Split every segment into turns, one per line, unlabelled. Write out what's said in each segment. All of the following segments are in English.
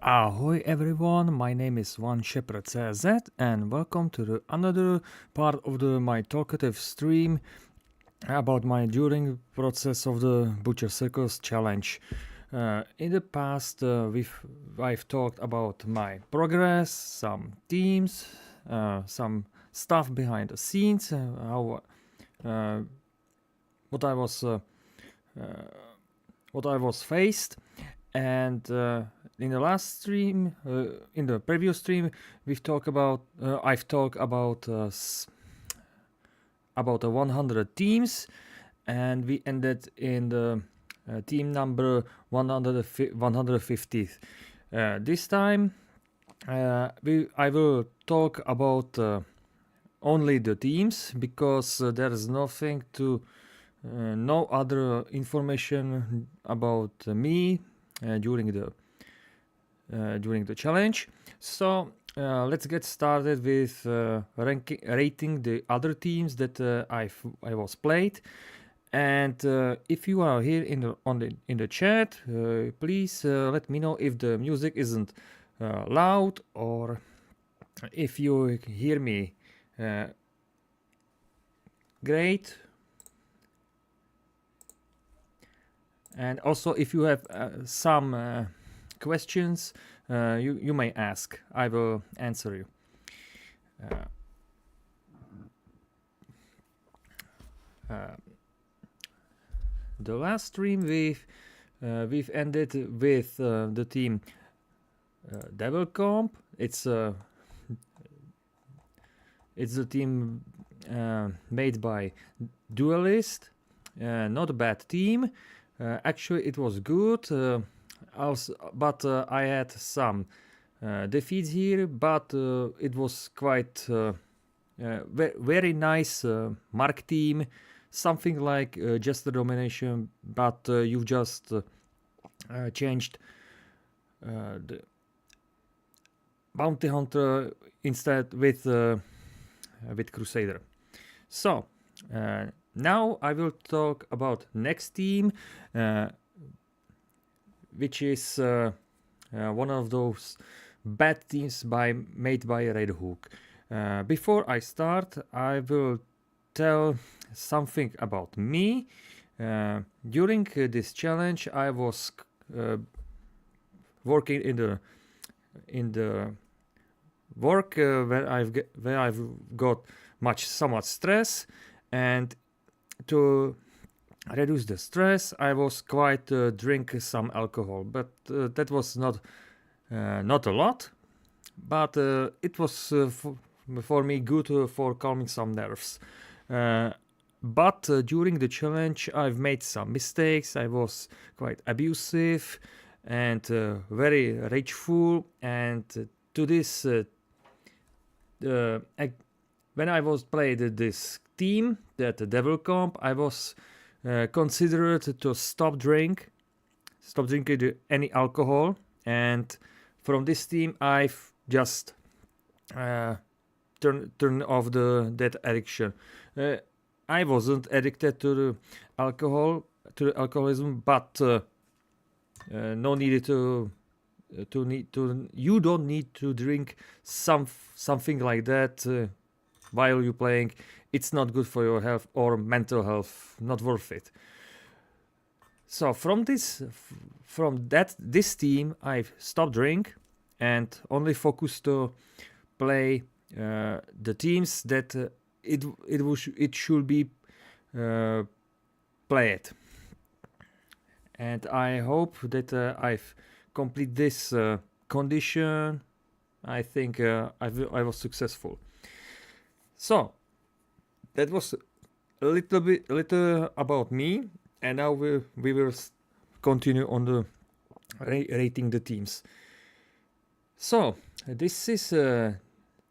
Ahoy everyone, my name is 1ShepardCZ and welcome to another part of my talkative stream about my during process of the Butcher Circus challenge. In the past, I've talked about my progress, some teams, some stuff behind the scenes, how what I was faced, and in the last stream, in the previous stream, I've talked about 100 teams, and we ended in the team number 150th. This time, I will talk about only the teams because there is nothing to no other information about me during the challenge. So let's get started with rating the other teams that I was played. And if you are here in the chat, please let me know if the music isn't loud or if you hear me great. And also, if you have some questions, you may ask. I will answer you. The last stream we've ended with the team Devil Comp. It's the team made by Duelist. Not a bad team. Actually, it was good. But I had some defeats here. But it was quite very nice Mark team. Something like just the domination, but you've just changed the bounty hunter instead with Crusader. So now I will talk about next team, which is one of those bad teams made by Red Hook. Before I start, I will tell something about me. During this challenge, I was working in the work where I've got somewhat stress, and to reduce the stress, I was quite drink some alcohol, but that was not a lot, but it was for me good for calming some nerves. But during the challenge, I've made some mistakes. I was quite abusive and very rageful, and to this when I was played this team, that Devil Comp, I was considered to stop drinking any alcohol, and from this team I've just turn off that addiction. I wasn't addicted to the alcoholism, but no needed to you don't need to drink something like that while you're playing. It's not good for your health or mental health, not worth it. So from this team, I've stopped drink and only focused to play the teams that it should be played. And I hope that I've complete this condition. I think I was successful. So that was a little about me, and now we will continue on the rating the teams. So this is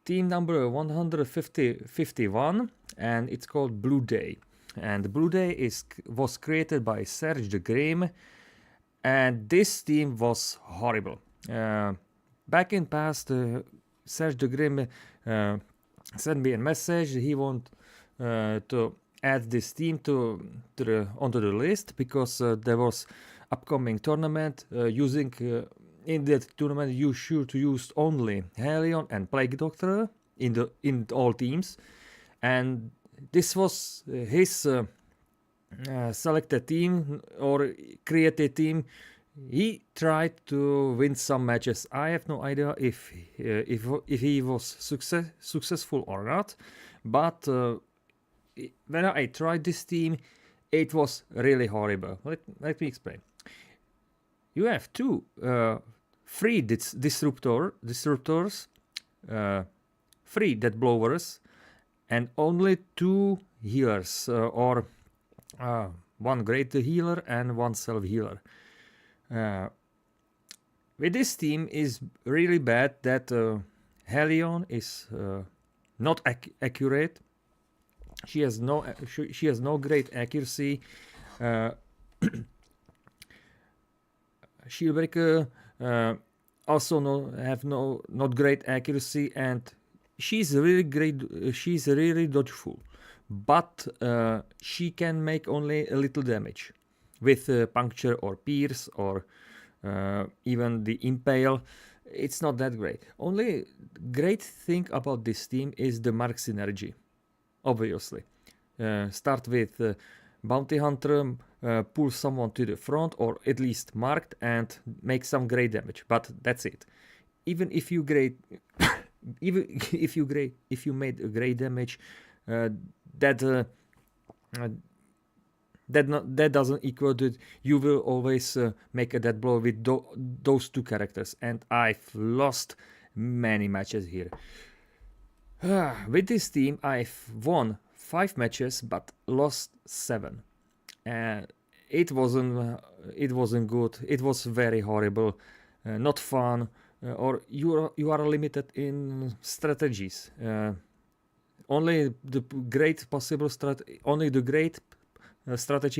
team number 151, and it's called Blue Day. And Blue Day was created by Serge de Grim, and this team was horrible. Back in past, Serge de Grim sent me a message. He want to add this team onto the list because there was upcoming tournament using in that tournament you should use only Helion and Plague Doctor in all teams, and this was his selected team or created team. He tried to win some matches. I have no idea if he was successful or not, but when I tried this team, it was really horrible. Let me explain. You have two free disruptors, 3 death blowers, and only 2 healers, or 1 great healer and 1 self healer. With this team is really bad that Helion is not accurate. She has no great accuracy. Shieldbreaker also not great accuracy, and she's really great. She's really dodgeful, but she can make only a little damage with puncture or pierce or even the impale. It's not that great. Only great thing about this team is the mark synergy. Obviously, start with bounty hunter, pull someone to the front or at least marked and make some great damage. But that's it. Even if you great, if you made a great damage, that doesn't equal that you will always make a death blow with those 2 characters, and I've lost many matches here. With this team, I've won 5 matches but lost 7. It wasn't good. It was very horrible, not fun, or you are limited in strategies. Only the great possible strategy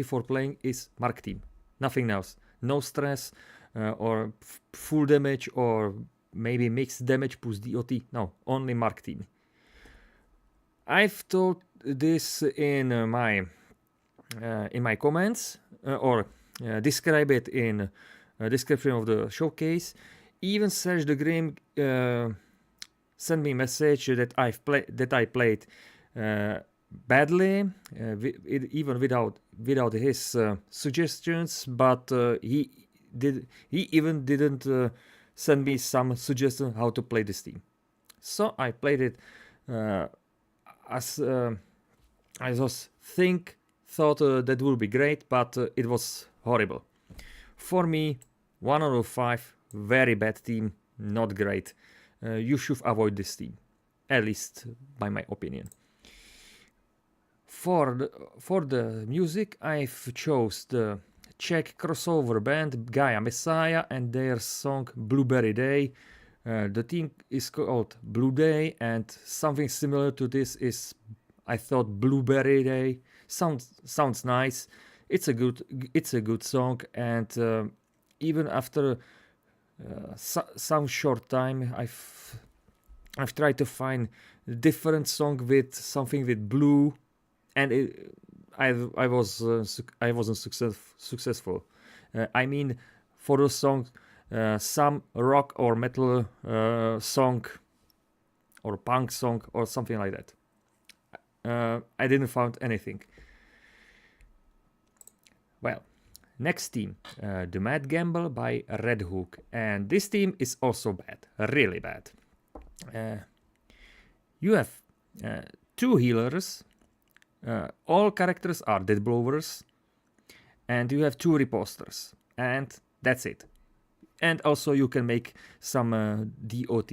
for playing is mark team, nothing else. No stress, or full damage, or maybe mixed damage plus DOT. No, only mark team. I've told this in my comments, or describe it in description of the showcase. Even Serge the Grim sent me a message that I played badly, even without his suggestions, but he even didn't send me some suggestions how to play this team. So I played it as I thought that would be great, but it was horrible. For me, 1 out of 5, very bad team, not great. You should avoid this team, at least by my opinion. For the music, I've chose the Czech crossover band Gaia Messiah and their song Blueberry Day. The team is called Blue Day, and something similar to this is, I thought, Blueberry Day. Sounds nice. It's a good song, and even after some short time, I've tried to find a different song with something with blue, and I wasn't successful. I mean, for the song, some rock or metal song or punk song or something like that. I didn't find anything. Well, next team, the Mad Gamble by Red Hook, and this team is also bad, really bad. You have 2 healers, all characters are death blowers, and you have 2 riposters, and that's it. And also you can make some DOT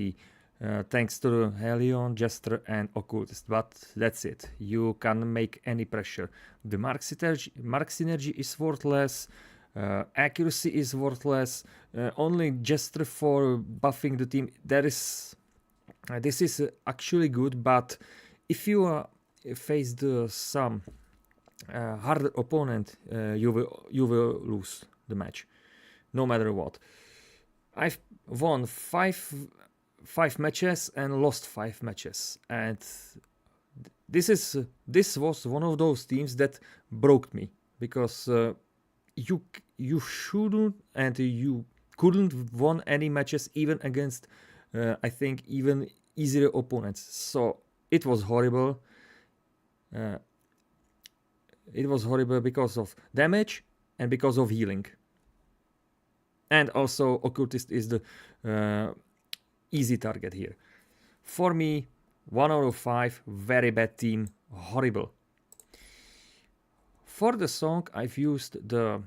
thanks to Helion, Jester and Occultist, but that's it. You can't make any pressure. The mark synergy is worthless, accuracy is worthless, only Jester for buffing the team. This is actually good, but if you face some harder opponent, you will lose the match, no matter what. I've won 5 matches and lost 5 matches, and this was one of those teams that broke me, because you shouldn't and you couldn't won any matches even against I think even easier opponents. So it was horrible. It was horrible because of damage and because of healing. And also Occultist is the easy target here. For me, 1 out of 5, very bad team, horrible. For the song, I've used the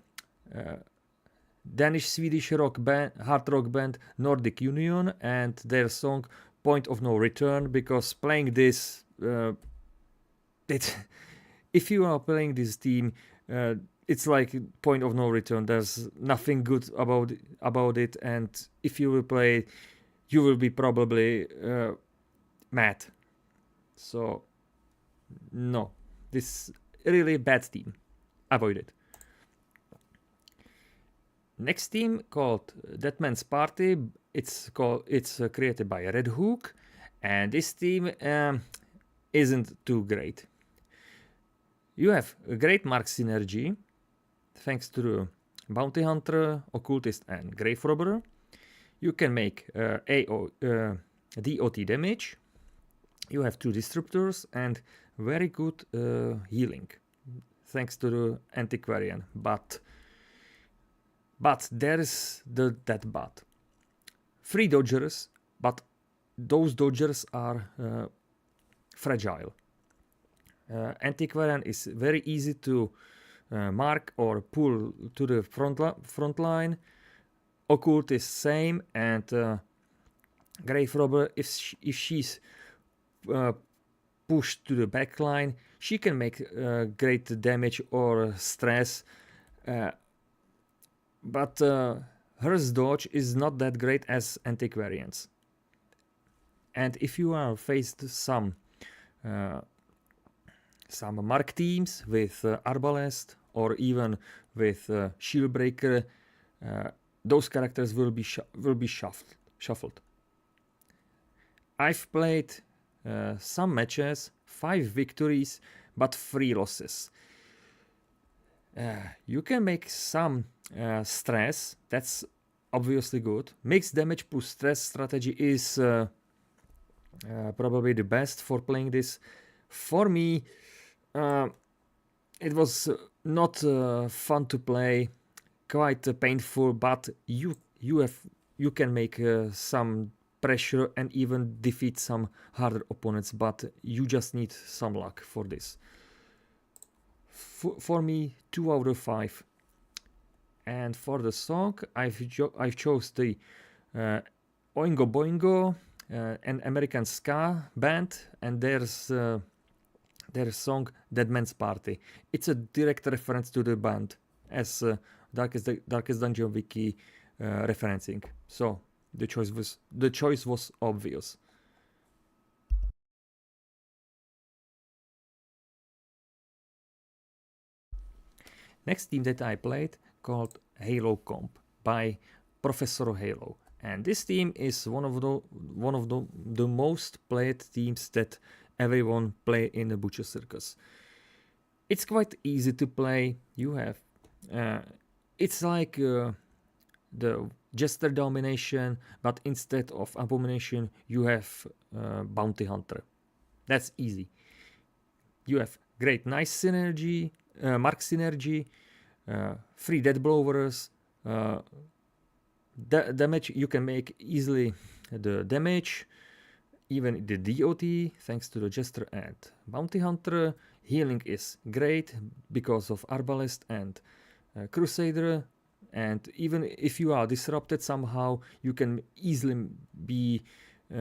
Danish-Swedish rock band, hard rock band Nordic Union and their song Point of No Return, because playing this, if you are playing this team, it's like Point of No Return. There's nothing good about it, and if you will play, you will be probably mad. So no, this really bad team. Avoid it. Next team called Dead Man's Party. It's created by Red Hook, and this team isn't too great. You have a great mark synergy thanks to the Bounty Hunter, Occultist, and Grave Robber. You can make DOT damage. You have 2 disruptors and very good healing thanks to the Antiquarian. But there is that but. 3 dodgers, but those dodgers are fragile. Antiquarian is very easy to mark or pull to the front line. Occult is same, and Grave Robber, if she's pushed to the back line, she can make great damage or stress, but her dodge is not that great as Antiquarians. And if you are faced some mark teams with Arbalest or even with Shieldbreaker, those characters will be shuffled. I've played some matches, 5 victories, but 3 losses. You can make some stress, that's obviously good. Mixed damage plus stress strategy is probably the best for playing this. For me, it was not fun to play, quite painful, but you can make some pressure and even defeat some harder opponents, but you just need some luck for this. For me, 2 out of 5. And for the song, I've chose the Oingo Boingo, an American ska band, and their song Dead Man's Party. It's a direct reference to the band, as Darkest Dungeon Wiki referencing. So the choice was obvious. Next team that I played called Halo Comp by Professor Halo, and this team is one of the most played teams that everyone play in the Butcher Circus. It's quite easy to play. You have it's like the Jester Domination, but instead of Abomination you have Bounty Hunter. That's easy. You have great nice synergy, mark synergy, 3 dead blowers, damage. You can make easily the damage, even the DOT thanks to the Jester and Bounty Hunter. Healing is great because of Arbalest and Crusader, and even if you are disrupted somehow, you can easily be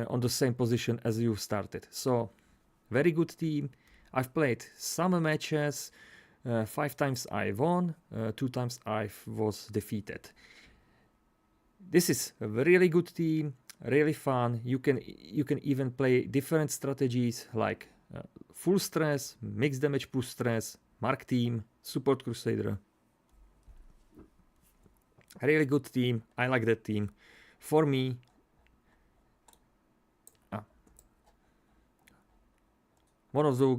on the same position as you started. So very good team. I've played some matches, 5 times I won, 2 times I was defeated. This is a really good team, really fun. You can even play different strategies like full stress, mixed damage plus stress, mark team, support Crusader. Really good team. I like that team. For me, one of the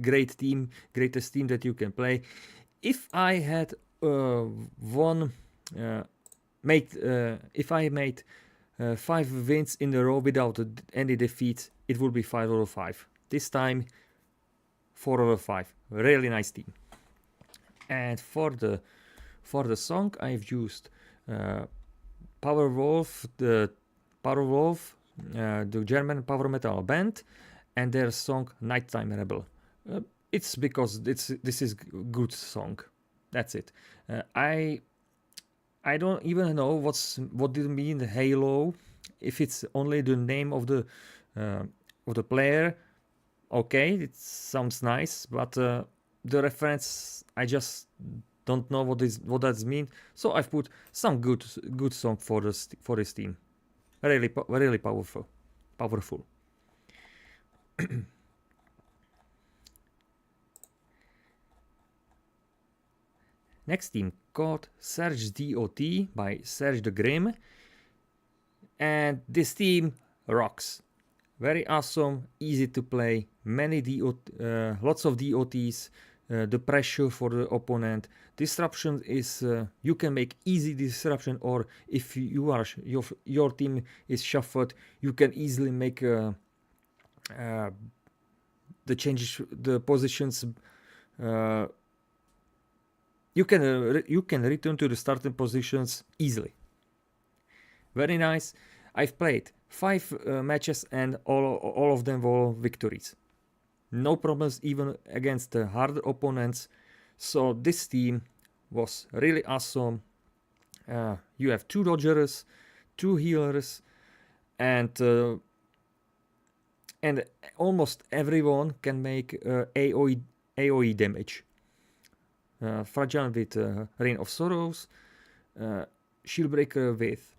greatest team that you can play. If I had one if I made 5 wins in a row without any defeats, it would be 5 out of 5. This time 4 out of 5. Really nice team. And for the song, I've used Powerwolf, the German power metal band, and their song Nighttime Rebel. It's because this is good song. That's it. I don't even know what did it mean Halo. If it's only the name of the player, okay, it sounds nice, but the reference, I just don't know what that means. So I've put some good song for this team. Really powerful. Next team called Serge DOT by Serge the Grim, and this team rocks. Very awesome, easy to play, lots of DOTs, the pressure for the opponent. Disruption is you can make easy disruption, or if you are your team is shuffled, you can easily make the changes, the positions. You can return to the starting positions easily. Very nice. I've played 5 matches and all of them were victories. No problems even against the harder opponents. So this team was really awesome. You have 2 dodgers, 2 healers, and almost everyone can make AoE damage. Fragile with Reign of Sorrows, Shieldbreaker with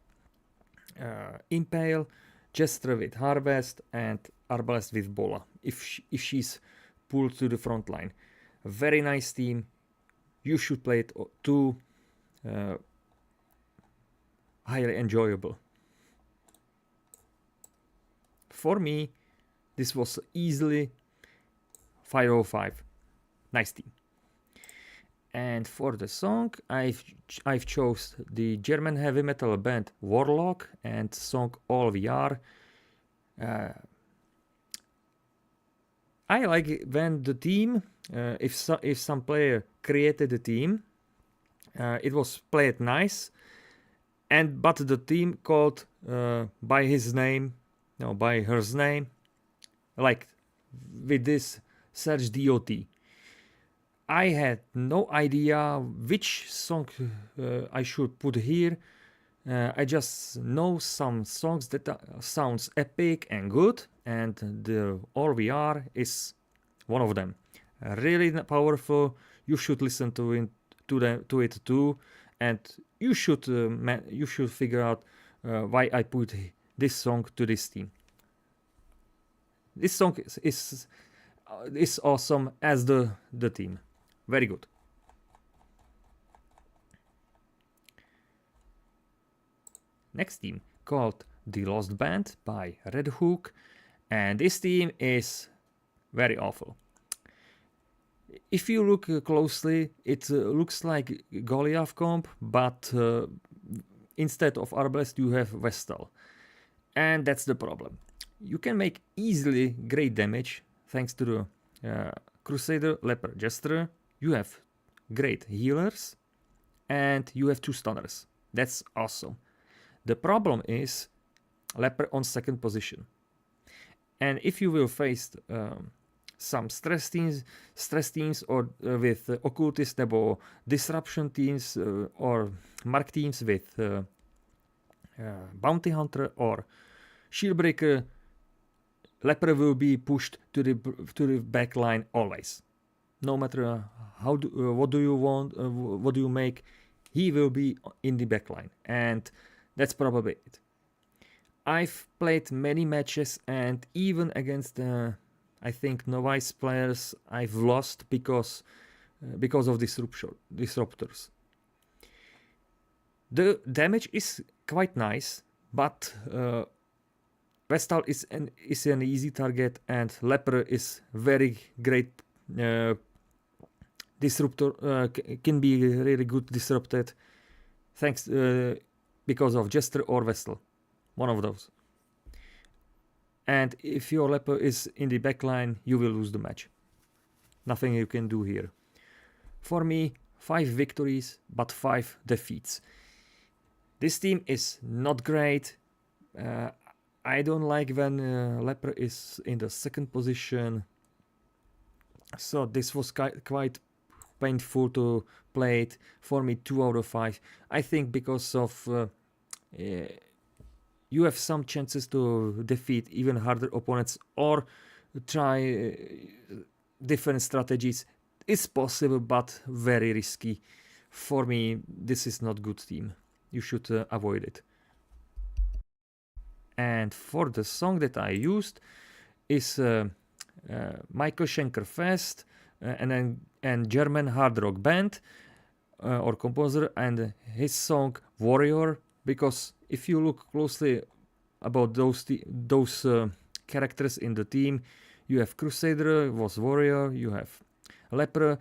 Impale, Jester with Harvest, and Arbalest with Bola, if she's pulled to the front line. A very nice team. You should play it too. Highly enjoyable. For me, this was easily 5 out of 5. Nice team. And for the song, I've chose the German heavy metal band Warlock and song All We Are. I like it when the team, if some player created the team, it was played nice, but the team called by his name, no, by her name, like with this Serge DOT. I had no idea which song I should put here. I just know some songs that sounds epic and good, and the All We Are is one of them. Really powerful. You should listen to it too, and you should figure out why I put this song to this team. This song is awesome as the team. Very good. Next team called The Lost Band by Red Hook, and this team is very awful. If you look closely, it looks like Goliath comp, but instead of Arbalest you have Vestal, and that's the problem. You can make easily great damage thanks to the Crusader, Leper, Jester. You have great healers, and you have 2 stunners. That's awesome. The problem is Leper on 2nd position. And if you will face some stress teams or with occultist or disruption teams or mark teams with bounty hunter or shieldbreaker, Leper will be pushed to the back line always. No matter what do you want, what do you make, he will be in the back line, and that's probably it. I've played many matches, and even against I think novice players, I've lost because of disruptors. The damage is quite nice, but Vestal is an easy target, and Leper is very great disruptor. Can be really good disrupted. Thanks. because of Jester or Vestal, one of those. And if your leper is in the backline, you will lose the match. Nothing you can do here. For me, 5 victories, but 5 defeats. This team is not great. I don't like when leper is in the second position. So this was quite painful to play it. For me, 2 out of 5. I think because of you have some chances to defeat even harder opponents or try different strategies. It's possible, but very risky. For me, this is not good team. You should avoid it. And for the song that I used is Michael Schenker Fest and German hard rock band or composer, and his song Warrior, because if you look closely about those characters in the team, you have Crusader was warrior, you have Leper,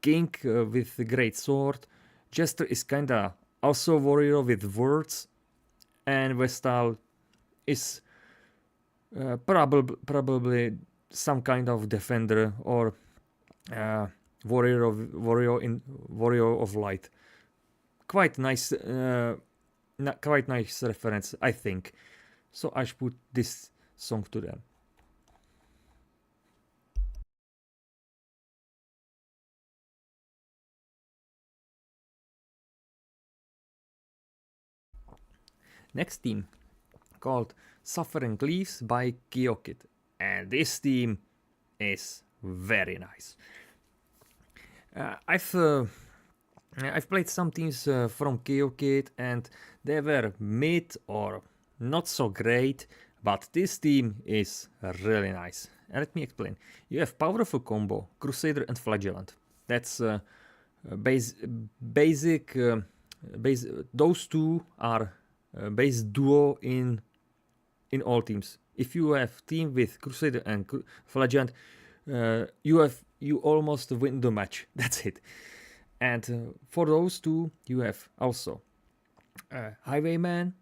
King with a great sword, Jester is kinda also warrior with words, and Vestal is probably some kind of defender or warrior of light. Quite nice reference, I think. So I should put this song to them. Next team, called Suffering Leaves by Kyokit, and this team is very nice. I've played some teams from Kyokit and they were mid or not so great, but this team is really nice. And let me explain. You have powerful combo, Crusader and Flagellant. That's basic. Those two are base duo in all teams. If you have team with Crusader and Flagellant, you almost win the match. That's it. And for those two, you have also Highwayman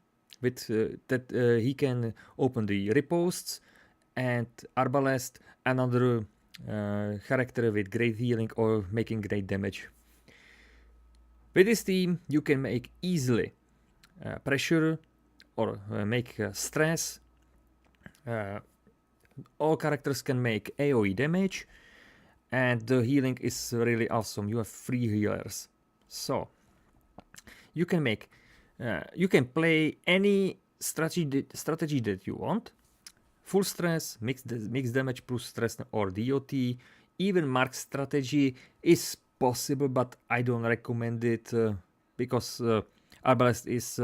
with that he can open the riposts, and Arbalest, another character with great healing or making great damage. With this team, you can make easily pressure or make stress. All characters can make AoE damage, and the healing is really awesome. You have 3 healers, so you can make you can play any strategy that you want. Full stress, mixed damage plus stress or DOT. Even mark strategy is possible, but I don't recommend it because Arbalest is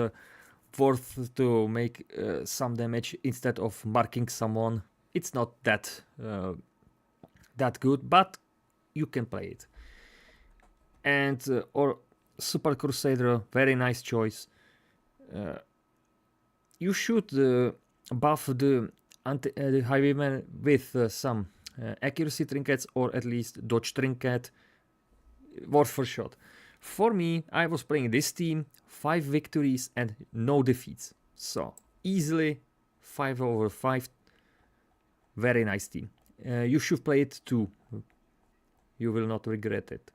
worth to make some damage instead of marking someone. It's not that good, but you can play it. And or Super Crusader, very nice choice. You should buff the Highwayman with some accuracy trinkets or at least dodge trinket. Worth for shot. For me, I was playing this team, 5 victories and no defeats. So easily 5 over 5. Very nice team. You should play it too. You will not regret it.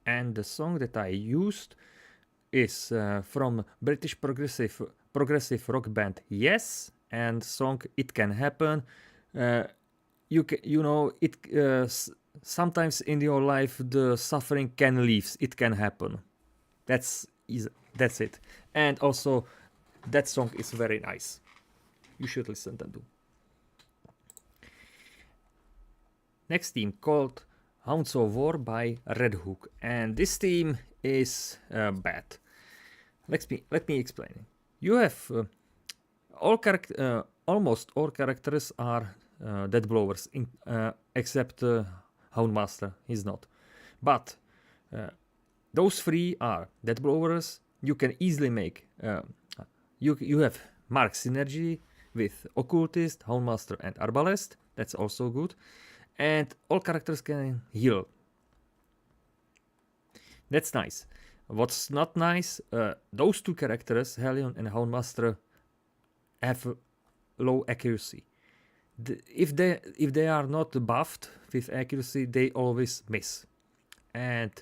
And the song that I used is from British progressive rock band Yes, and song It Can Happen. You know it. Sometimes in your life the suffering can leave. It can happen. That's it. And also that song is very nice. You should listen to them. Next team called Hounds of War by Red Hook, and this team is bad. Let me explain. You have almost all characters are death blowers, except Houndmaster. He's not, but those 3 are death blowers. You can easily make. You have mark synergy with Occultist, Houndmaster, and Arbalest. That's also good. and all characters can heal. That's nice. What's not nice, those two characters, Hellion and Houndmaster, have low accuracy. If they are not buffed with accuracy, they always miss. And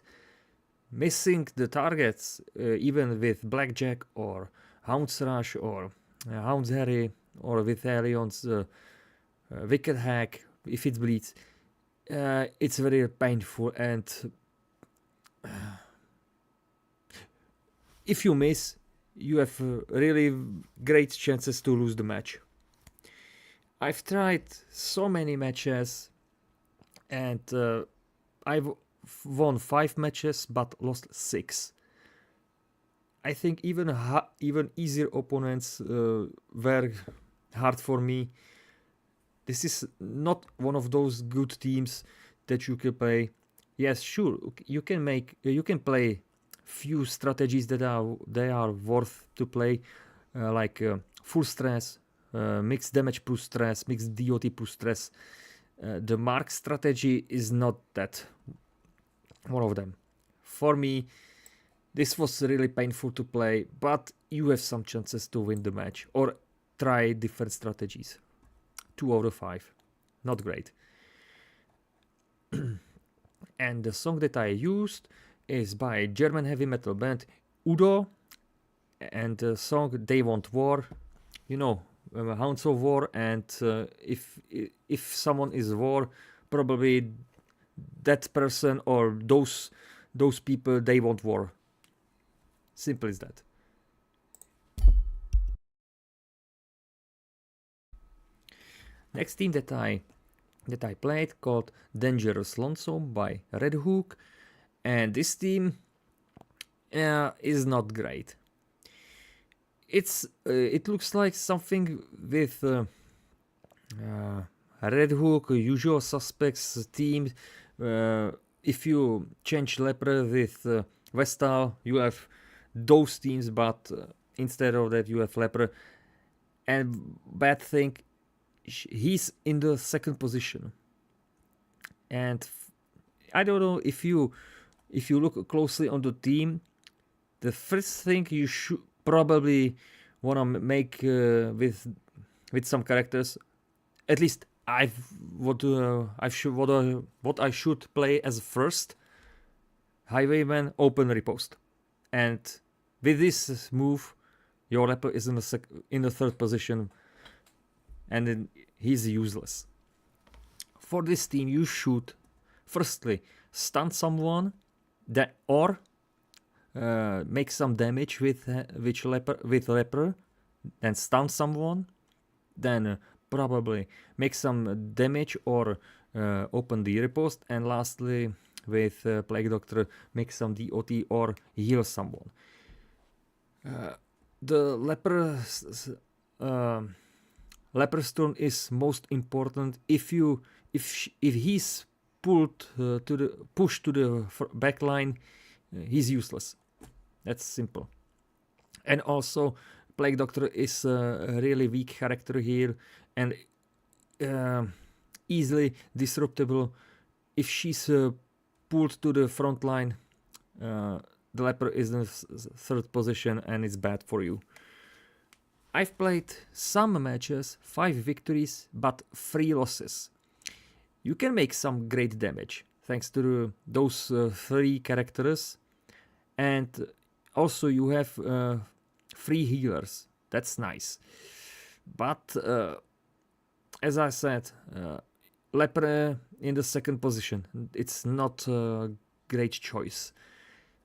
missing the targets, even with Blackjack or Hound's Rush or Hound's Harry or with Hellion's Wicked Hack, if it bleeds, it's very painful, and if you miss, you have really great chances to lose the match. I've tried so many matches, and I've won 5 matches but lost 6. I think even easier opponents were hard for me. This is not one of those good teams that you can play. Yes, sure, you can play few strategies that are worth to play, like full stress, mixed damage plus stress, mixed DOT plus stress. The mark strategy is not that one of them. For me, this was really painful to play, but you have some chances to win the match or try different strategies. 2 out of 5, not great. And the song that I used is by German heavy metal band Udo, and the song They Want War. You know, Hounds of War, and if someone is war, probably that person or those people, they want war. Simple as that. Next team that I played called Dangerous Lonesome by Red Hook, and this team is not great. It looks like something with Red Hook, Usual Suspects team. If you change Leper with Vestal, you have those teams, but instead of that you have Leper. And bad thing, he's in the second position, and I don't know if you look closely on the team, the first thing you should probably wanna make with some characters, at least what I should play as first, Highwayman Open Riposte, and with this move, your Leper is in the third position, and then he's useless. For this team, you should firstly stun someone or make some damage with Leper, then stun someone, then probably make some damage or open the riposte, and lastly with Plague Doctor make some DOT or heal someone. The Leper's turn is most important. If he's pushed to the back line, he's useless. That's simple. And also, Plague Doctor is a really weak character here and easily disruptible. If she's pulled to the front line, the Leper is in the third position and it's bad for you. I've played some matches, 5 victories, but 3 losses. You can make some great damage thanks to those 3 characters, and also you have 3 healers. That's nice. But as I said, Leper in the second position. It's not a great choice.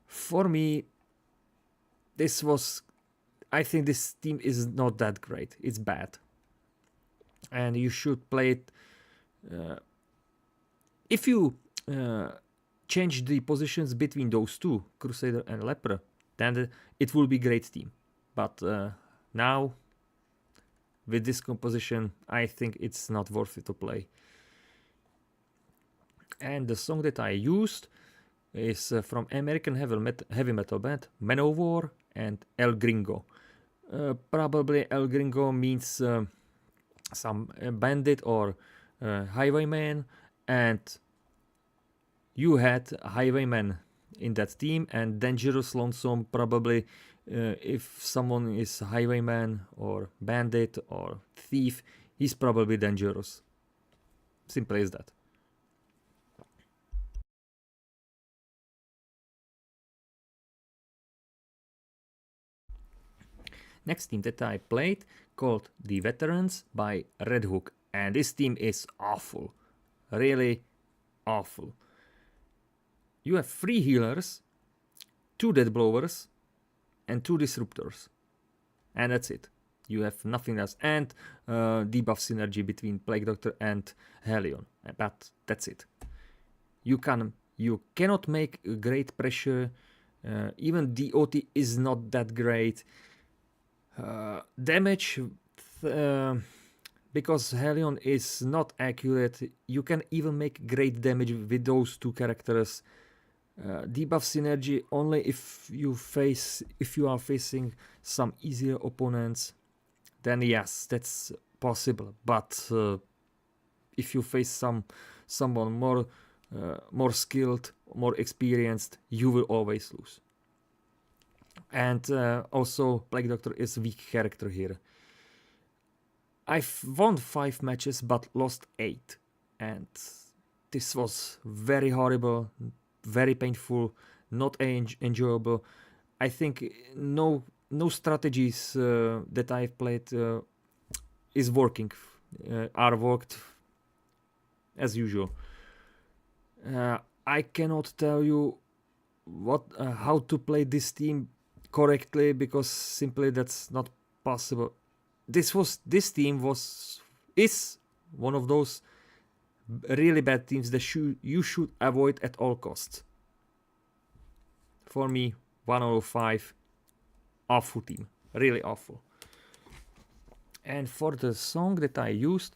For me, I think this team is not that great. It's bad. And you should play it. If you change the positions between those two, Crusader and Leper, then it will be great team. But now, with this composition, I think it's not worth it to play. And the song that I used is from American heavy metal band Manowar and El Gringo. Probably El Gringo means some bandit or highwayman, and you had Highwayman in that team, and Dangerous Lonesome probably, if someone is Highwayman or Bandit or Thief, he's probably dangerous. Simple as that. Next team that I played called the Veterans by Red Hook, and this team is awful, really awful. You have 3 healers, 2 death blowers, and 2 disruptors, and that's it. You have nothing else, and debuff synergy between Plague Doctor and Helion, but that's it. You cannot make great pressure. Even DOT is not that great. Damage, because Helion is not accurate, you can even make great damage with those 2 characters. Debuff synergy only if you are facing some easier opponents, then yes, that's possible. But if you face someone more skilled, more experienced, you will always lose. And also Plague Doctor is a weak character here. I've won 5 matches but lost 8, and this was very horrible, very painful, not enjoyable. I think no strategies that I've played is working, are worked as usual. I cannot tell you how to play this team correctly, because simply that's not possible. This team is one of those really bad teams that you should avoid at all costs. For me, 1 out of 5, awful team, really awful. And for the song that I used,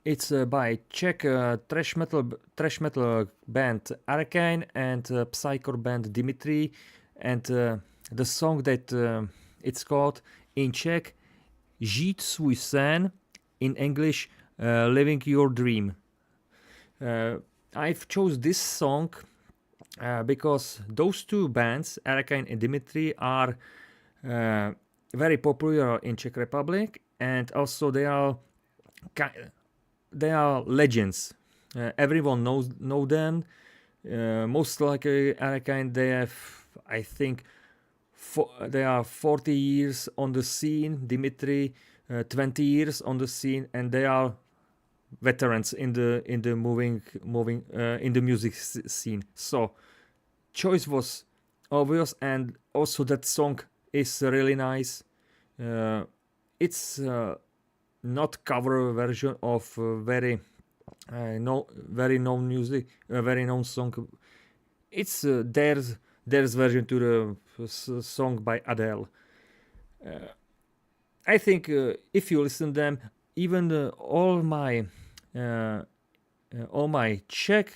it's by Czech thrash metal band Arcane and psycore band Dimitri, and the song that it's called in Czech Žít svůj sen, in English Living Your Dream. I've chose this song because those 2 bands, Arcane and Dimitri, are very popular in Czech Republic, and also they are legends. Everyone know them. Most likely Arcane, they have, I think, they are 40 years on the scene. Dimitri, 20 years on the scene, and they are veterans in the moving in the music scene. So choice was obvious, and also that song is really nice. It's not cover version of very known music, very known song. It's there's version to the song by Adele. I think if you listen them, even all my Czech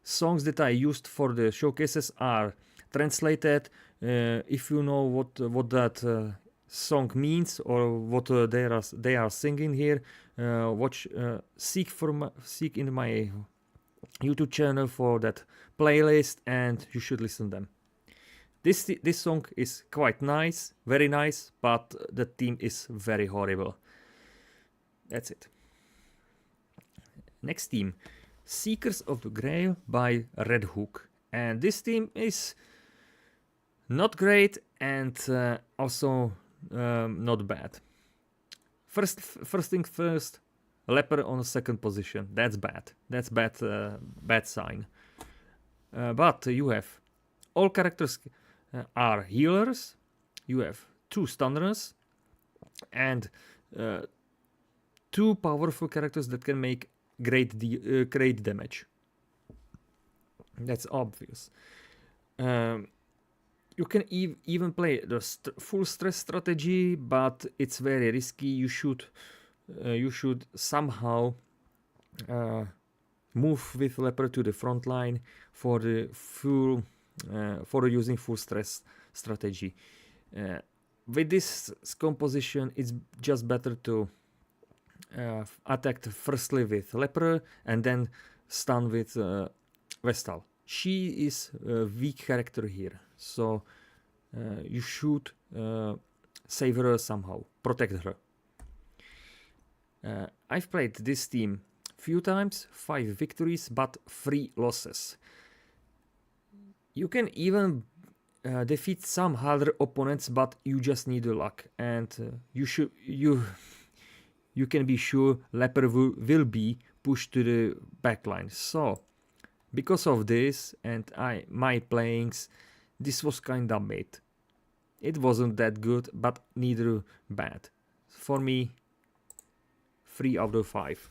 songs that I used for the showcases are translated. If you know what that song means or what they are singing here, seek in my YouTube channel for that playlist, and you should listen them. This song is quite nice, very nice, but the theme is very horrible. That's it. Next team, Seekers of the Grail by Red Hook, and this team is not great and also not bad. First thing first, Leper on the 2nd position. That's bad. That's bad sign. But you have all characters are healers. You have 2 stunners and 2 powerful characters that can make great damage. That's obvious. You can even play the full stress strategy, but it's very risky. You should somehow move with Leper to the front line for the using full stress strategy. With this composition, it's just better to attacked firstly with Leper and then stun with Vestal. She is a weak character here, so you should save her somehow, protect her. I've played this team few times, 5 victories but 3 losses. You can even defeat some harder opponents, but you just need the luck, and you can be sure Leper will be pushed to the backline. So because of this and my playings, this was kinda mid. It wasn't that good, but neither bad. For me, 3 out of 5.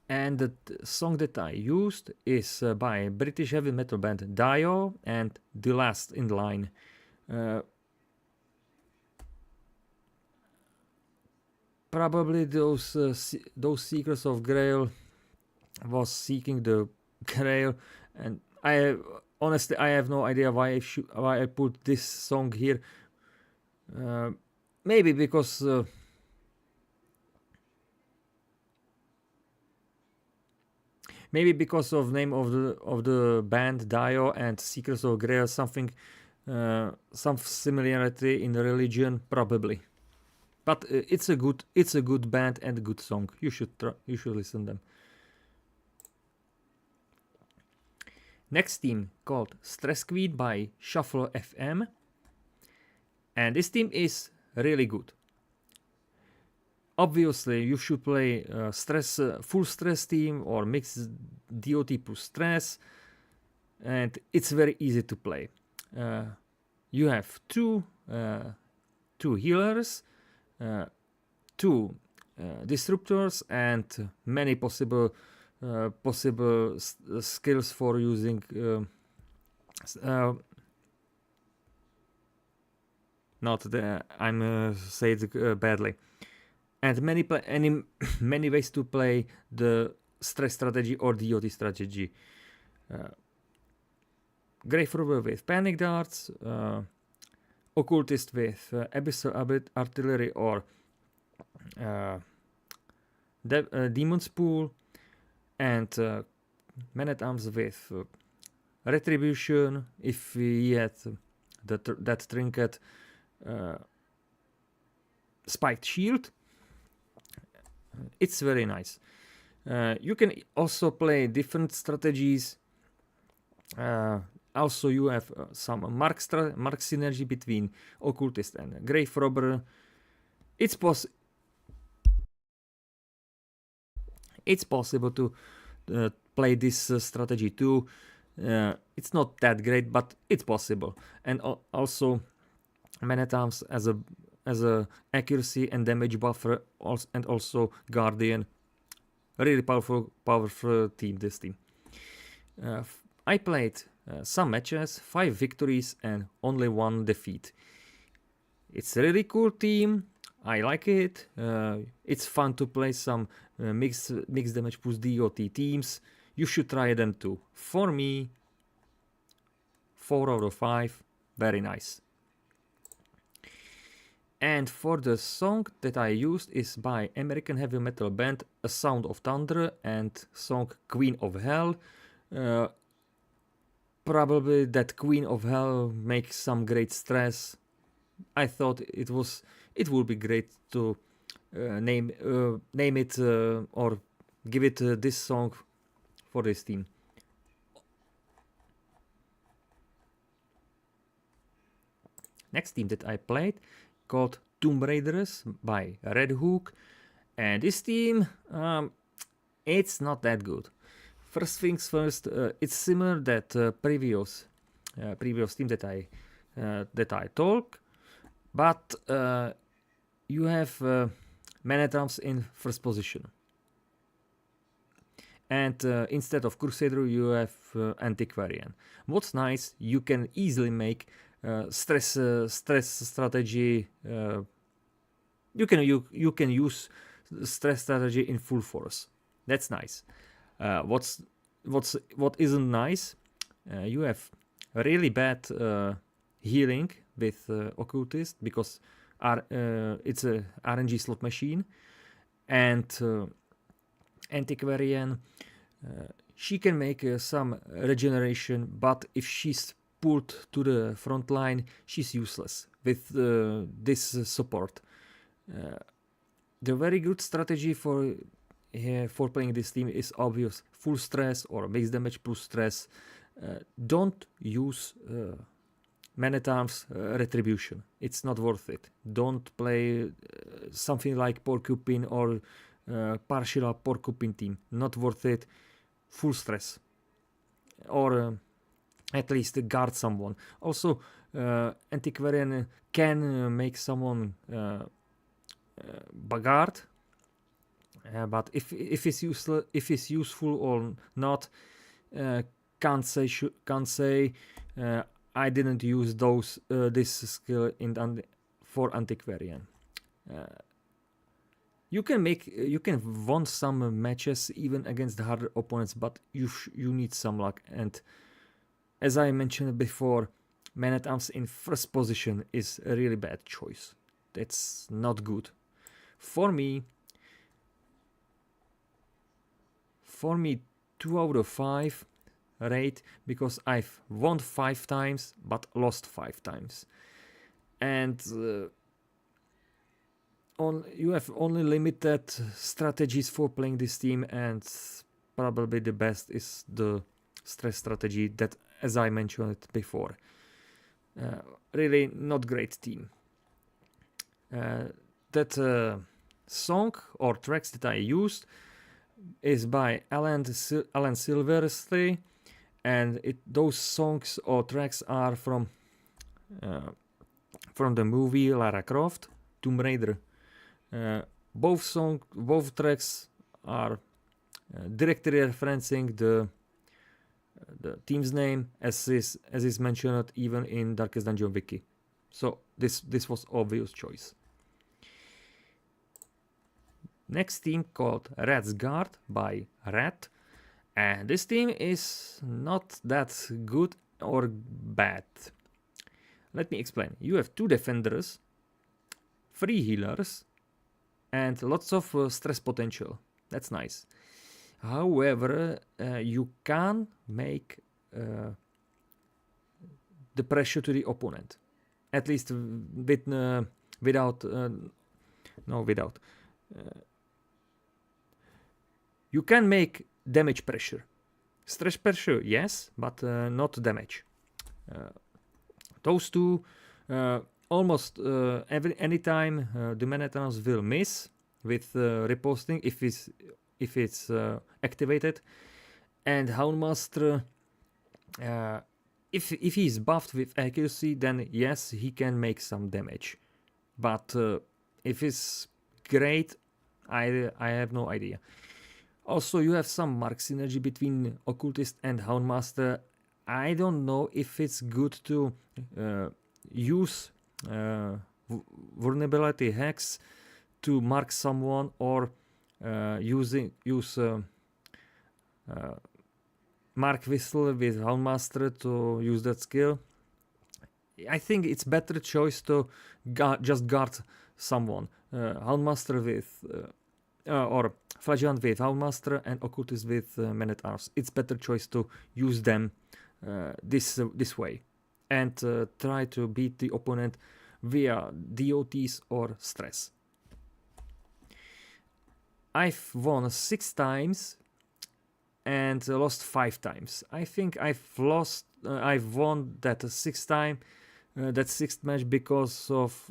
And the song that I used is by British heavy metal band Dio, and The Last in Line. Probably those seekers of Grail was seeking the Grail, and honestly I have no idea why I put this song here. Maybe because of name of the band Dio and Seekers of Grail, something, some similarity in the religion, probably. But it's a good band and a good song. You should listen them. Next team called Stress Queen by Shuffle FM, and this team is really good. Obviously, you should play full stress team or mixed DOT plus stress, and it's very easy to play. You have two healers, 2 disruptors, and many possible skills for using. I'm say it badly. And many ways to play the stress strategy or DOT strategy. Grave Robber with Panic Darts, Occultist with Abyssal Artillery or Demon's Pool, and Man-at-Arms with Retribution if he had that trinket, Spiked Shield. It's very nice. You can also play different strategies. Also, you have some mark synergy between Occultist and Grave Robber. It's possible to play this strategy too. It's not that great, but it's possible. And also, Man-at-Arms as a accuracy and damage buffer, and also Guardian. Really powerful team, this team. I played some matches, 5 victories and only 1 defeat. It's a really cool team. I like it. It's fun to play some mixed damage plus DOT teams. You should try them too. For me, 4 out of 5. Very nice. And for the song that I used is by American heavy metal band A Sound of Thunder and song Queen of Hell. Probably that Queen of Hell makes some great stress. I thought it would be great to name it or give it this song for this team. Next team that I played called Tomb Raiders by Red Hook, and this team, it's not that good. First things first, it's similar that previous team that I talk, but you have Man-at-Arms in first position, and instead of Crusader you have Antiquarian. What's nice, you can easily make stress strategy. You can use stress strategy in full force. That's nice. What isn't nice? You have really bad healing with Occultist, because it's a RNG slot machine, and Antiquarian, she can make some regeneration, but if she's pulled to the front line, she's useless with this support. The very good strategy for playing this team is obvious: full stress or mixed damage plus stress. Don't use Man at Arms Retribution. It's not worth it. Don't play something like Porcupine or Partial Porcupine team. Not worth it. Full stress. Or at least guard someone. Also, Antiquarian can make someone guard. But if it's useful or not, can't say. I didn't use this skill for Antiquarian. You can win some matches even against the harder opponents, but you need some luck. And as I mentioned before, Man at Arms in first position is a really bad choice. That's not good. For me, 2 out of 5 rate, because I've won 5 times but lost 5 times, and you have only limited strategies for playing this team, and probably the best is the stress strategy that, as I mentioned before, really not great team. That song or tracks that I used is by Alan Silversley, and those songs or tracks are from the movie Lara Croft, Tomb Raider. Both tracks are directly referencing the team's name, as is mentioned even in Darkest Dungeon wiki. So this was obvious choice. Next team called Rat's Guard by Rat, and this team is not that good or bad. Let me explain. You have 2 defenders, 3 healers, and lots of stress potential. That's nice. However, you can make the pressure to the opponent, at least without. You can make damage pressure. Stress pressure, yes, but not damage. Those 2, almost anytime the Man at Arms will miss with riposting if it's activated, and Houndmaster, if he's buffed with accuracy, then yes, he can make some damage. But if it's great, I have no idea. Also, you have some mark synergy between Occultist and Houndmaster. I don't know if it's good to use vulnerability hacks to mark someone, or use Mark Whistle with Houndmaster to use that skill. I think it's better choice to just guard someone. Houndmaster with or Flagellant with Houndmaster and Occultist with Man at Arms. It's better choice to use them this way, and try to beat the opponent via DOTs or stress. I've won 6 times and lost 5 times. I think I've won that 6th time, that 6th match, because of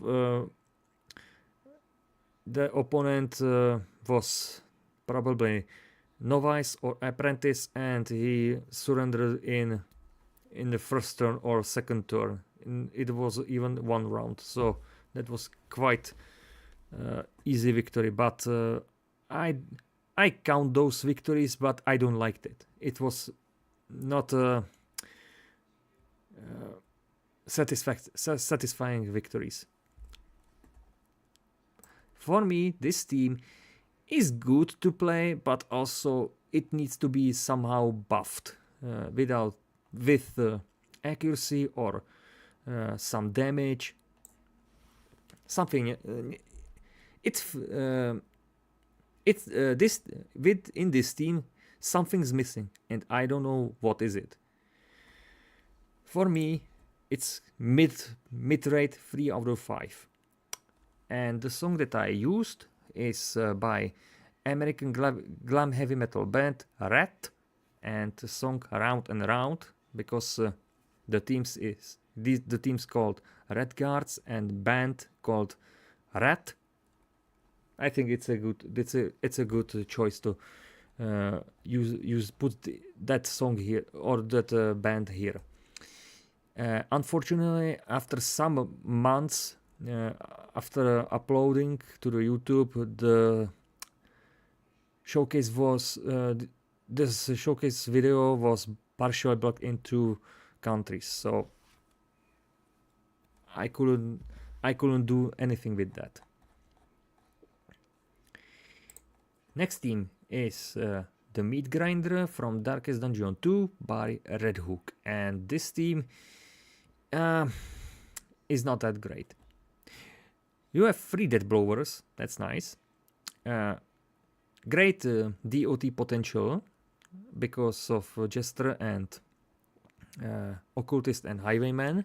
the opponent was probably novice or apprentice, and he surrendered in the first turn or second turn. It was even 1 round, so that was quite easy victory. But I count those victories, but I don't like it. It was not satisfying victories. For me, this team is good to play, but also it needs to be somehow buffed with accuracy or some damage. something. This within this team, something's missing, and I don't know what is it. For me, it's mid-rate 3 out of 5. And the song that I used is by American glam heavy metal band Rat, and the song Round and Round, because the team's called Red Guards and band called Rat. I think it's a good choice to put that song here, or that band here. Unfortunately, after some months after uploading to the YouTube, the showcase was this showcase video was partially blocked in 2 countries, so I couldn't do anything with that. Next team is the Meat Grinder from Darkest Dungeon 2 by Red Hook, and this team is not that great. You have 3 Death Blowers, that's nice. Great DOT potential because of Jester and Occultist and Highwayman.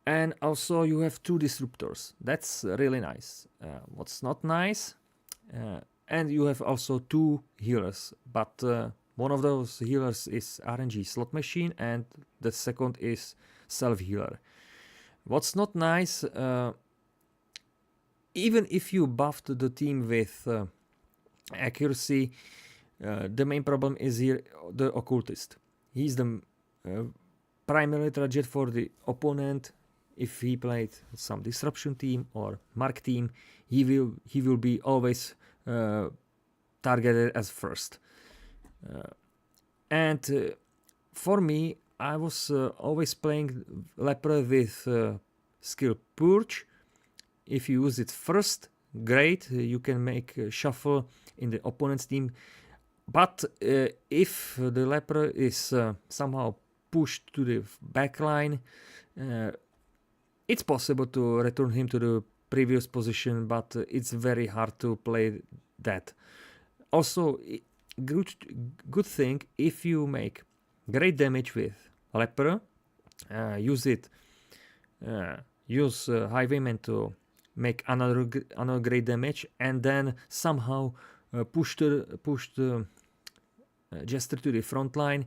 And also you have 2 Disruptors, that's really nice. What's not nice, and you have also 2 healers, but one of those healers is RNG Slot Machine and the second is Self-Healer. What's not nice, even if you buffed the team with accuracy, the main problem is here the Occultist. He's the primary target for the opponent. If he played some Disruption team or Mark team, he will be always targeted as first. And for me, I was always playing Leper with skill Purge. If you use it first, great, you can make a shuffle in the opponent's team. But if the Leper is somehow pushed to the backline, it's possible to return him to the previous position, but it's very hard to play that. Also, good thing if you make great damage with Leper, use Highwayman to make another great damage, and then somehow push the Jester to the front line.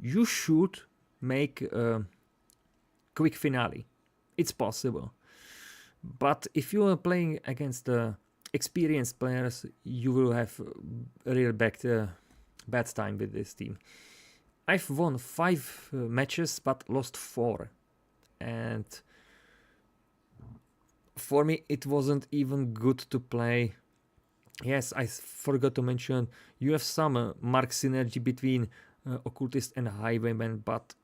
You should make a quick finale. It's possible. But if you are playing against experienced players, you will have a real bad time with this team. I've won 5 matches but lost 4. And for me it wasn't even good to play. Yes, I forgot to mention, you have some mark synergy between Occultist and Highwayman, but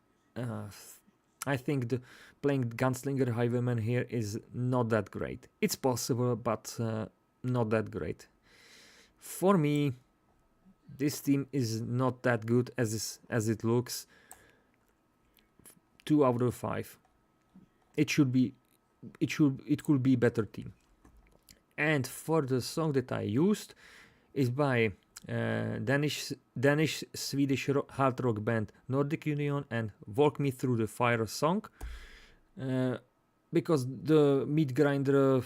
I think playing Gunslinger Highwayman here is not that great. It's possible, but not that great. For me, this team is not that good as it looks. 2 out of 5. It could be better team. And for the song that I used is by Danish Swedish hard rock band Nordic Union and Walk Me Through the Fire song, because the Meat Grinder,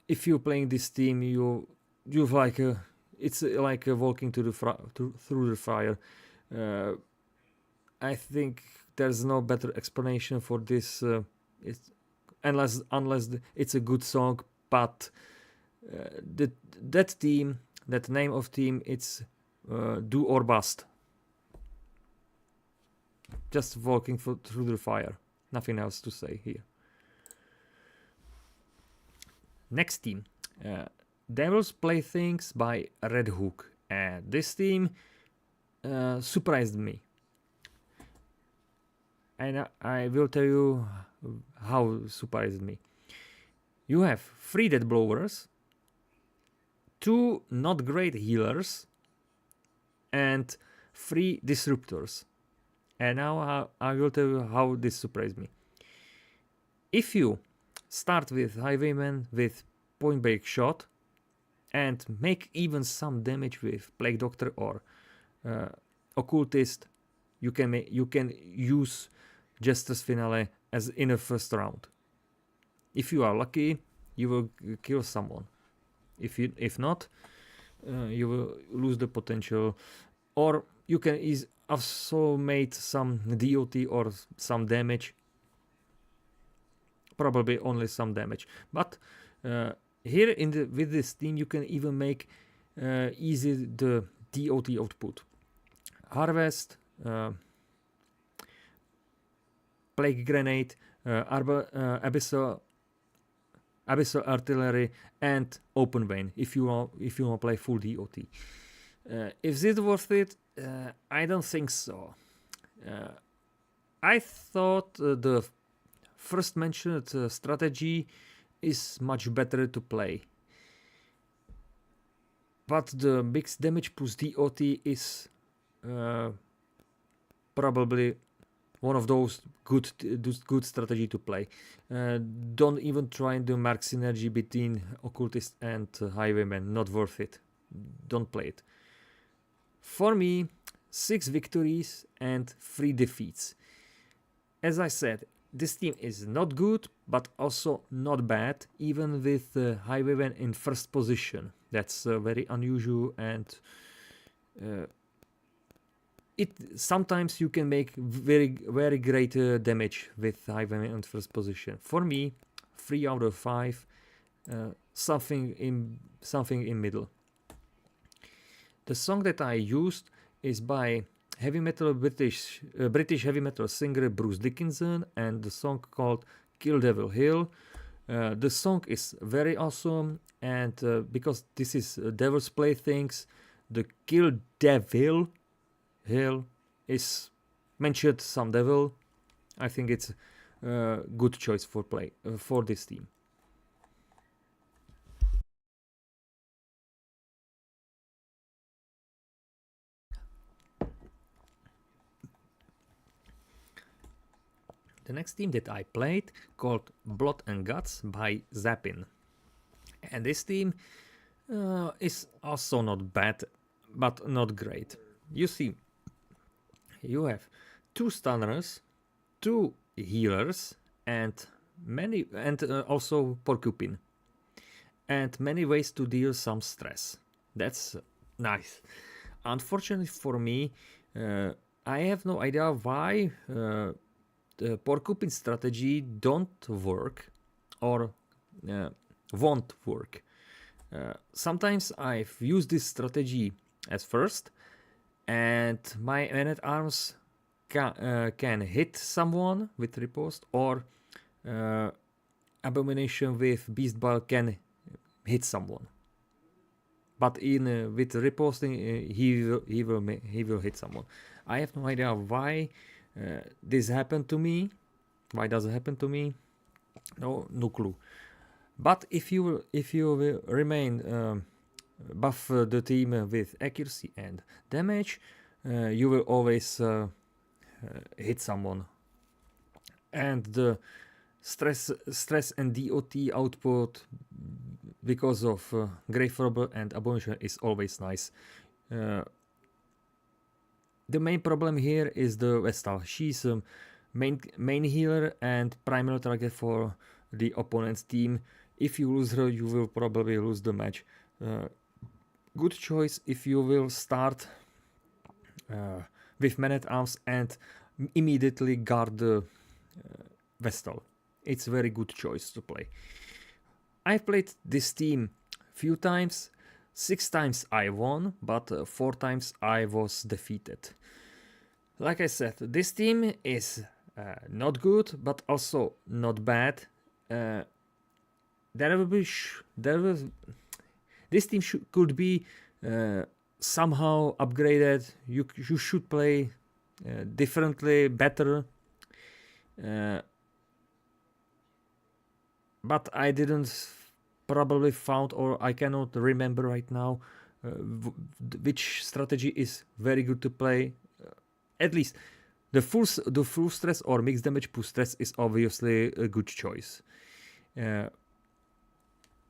if you're playing this team, you've like it's like walking through the fire. I think there's no better explanation for this, unless it's a good song, but that team, that name of team, it's do or bust. Just walking through the fire. Nothing else to say here. Next team, Devil's Playthings by Red Hook. And this team surprised me. And I will tell you how surprised me. You have 3 Death Blowers, 2 not great healers, and 3 Disruptors. And now I will tell you how this surprised me. If you start with Highwayman with point blank shot and make even some damage with Plague Doctor or Occultist. You can use Jester's Finale as in a first round. If you are lucky, you will kill someone. If not, you will lose the potential, or you can also make some DOT or some damage. Probably only some damage, but here with this team you can even make easy the DOT output. Harvest, Plague Grenade, Abyssal Artillery, and Open Vein if you want to play full DOT. Is it worth it? I don't think so. I thought the first mentioned strategy is much better to play, but the mixed damage plus DOT is probably one of those good strategy to play. Don't even try the mark synergy between Occultist and Highwayman. Not worth it. Don't play it. For me, 6 victories and 3 defeats. As I said, this team is not good, but also not bad, even with Highwayman in first position. That's very unusual, and sometimes you can make very great damage with Highwayman in first position. For me, 3 out of 5, something in middle. The song that I used is by British heavy metal singer Bruce Dickinson, and the song called Kill Devil Hill. The song is very awesome, and because this is Devil's Playthings, the Kill Devil Hill is mentioned some devil. I think it's a good choice for this team. The next team that I played called Blood and Guts by Zappin, and this team is also not bad, but not great. You see, you have 2 stunners, 2 healers, and also Porcupine, and many ways to deal some stress. That's nice. Unfortunately for me, I have no idea why the Porcupine strategy don't work or won't work. Sometimes I've used this strategy as first, and my man-at-arms can hit someone with riposte, or Abomination with Beast Bile can hit someone. But with riposting, he will hit someone. I have no idea why this happened to me. Why does it happen to me? No clue. But if you will remain buff the team with accuracy and damage, you will always hit someone. And the stress and DOT output because of Grave Robber and Abomination is always nice. The main problem here is the Vestal. She's a main healer and primary target for the opponent's team. If you lose her, you will probably lose the match. Good choice if you will start with man-at-arms and immediately guard the Vestal. It's a very good choice to play. I've played this team few times. 6 times I won, but 4 times I was defeated. Like I said, this team is not good, but also not bad. This team could be somehow upgraded. You should play differently, better. But I didn't probably found, or I cannot remember right now which strategy is very good to play. At least the full stress or mixed damage plus stress is obviously a good choice.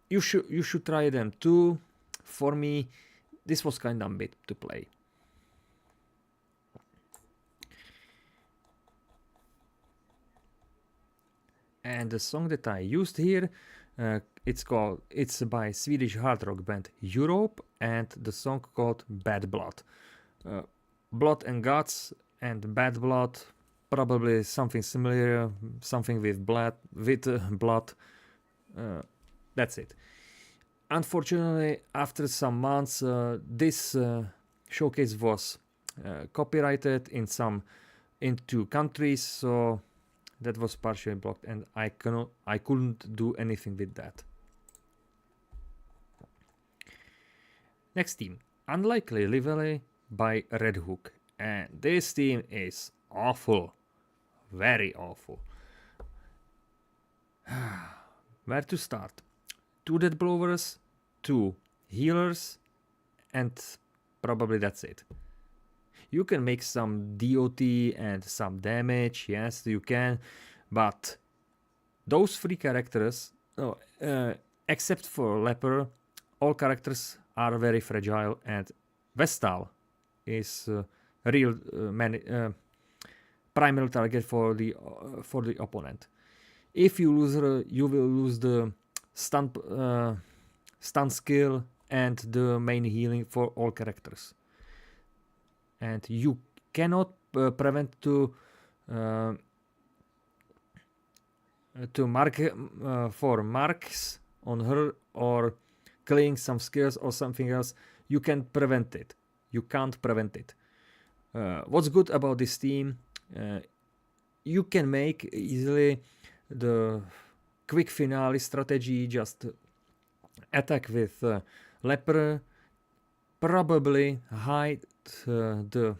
You should try them too. For me, this was kind of bit to play. And the song that I used here, it's by Swedish hard rock band Europe, and the song called Bad Blood. Blood and Guts and Bad Blood, probably something similar, something with blood. That's it. Unfortunately, after some months, this showcase was copyrighted in 2 countries, so that was partially blocked, and I couldn't do anything with that. Next team, Unlikely Lively by Red Hook, and this team is awful, very awful. Where to start? 2 dead blowers, 2 healers, and probably that's it. You can make some DOT and some damage, yes, you can, but those 3 characters, except for Leper, all characters are very fragile, and Vestal is a real primary target for the opponent. If you lose her, you will lose the stun skill and the main healing for all characters. And you cannot prevent to mark for marks on her or killing some skills or something else. You can prevent it. You can't prevent it. What's good about this team? You can make easily the quick finale strategy. Just attack with Leper, probably hide the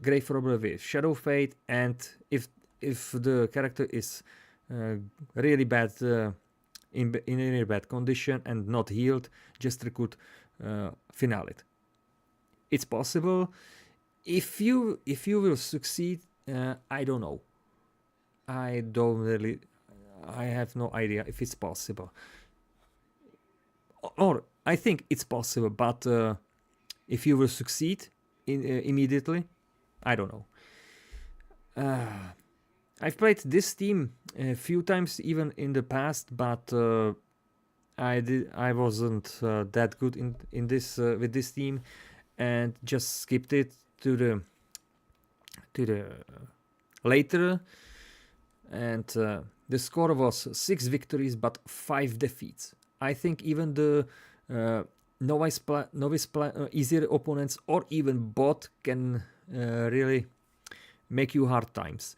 Grave Robber with Shadow Fate, and if the character is really bad in really bad condition and not healed, just recruit finale it. It's possible. If you will succeed, I don't know. I have no idea if it's possible. Or I think it's possible, but if you will succeed immediately, I don't know. I've played this team a few times even in the past, but I wasn't that good in this with this team, and just skipped it to the later, and the score was 6 victories but 5 defeats. I think even the novice easier opponents or even bot can really make you hard times.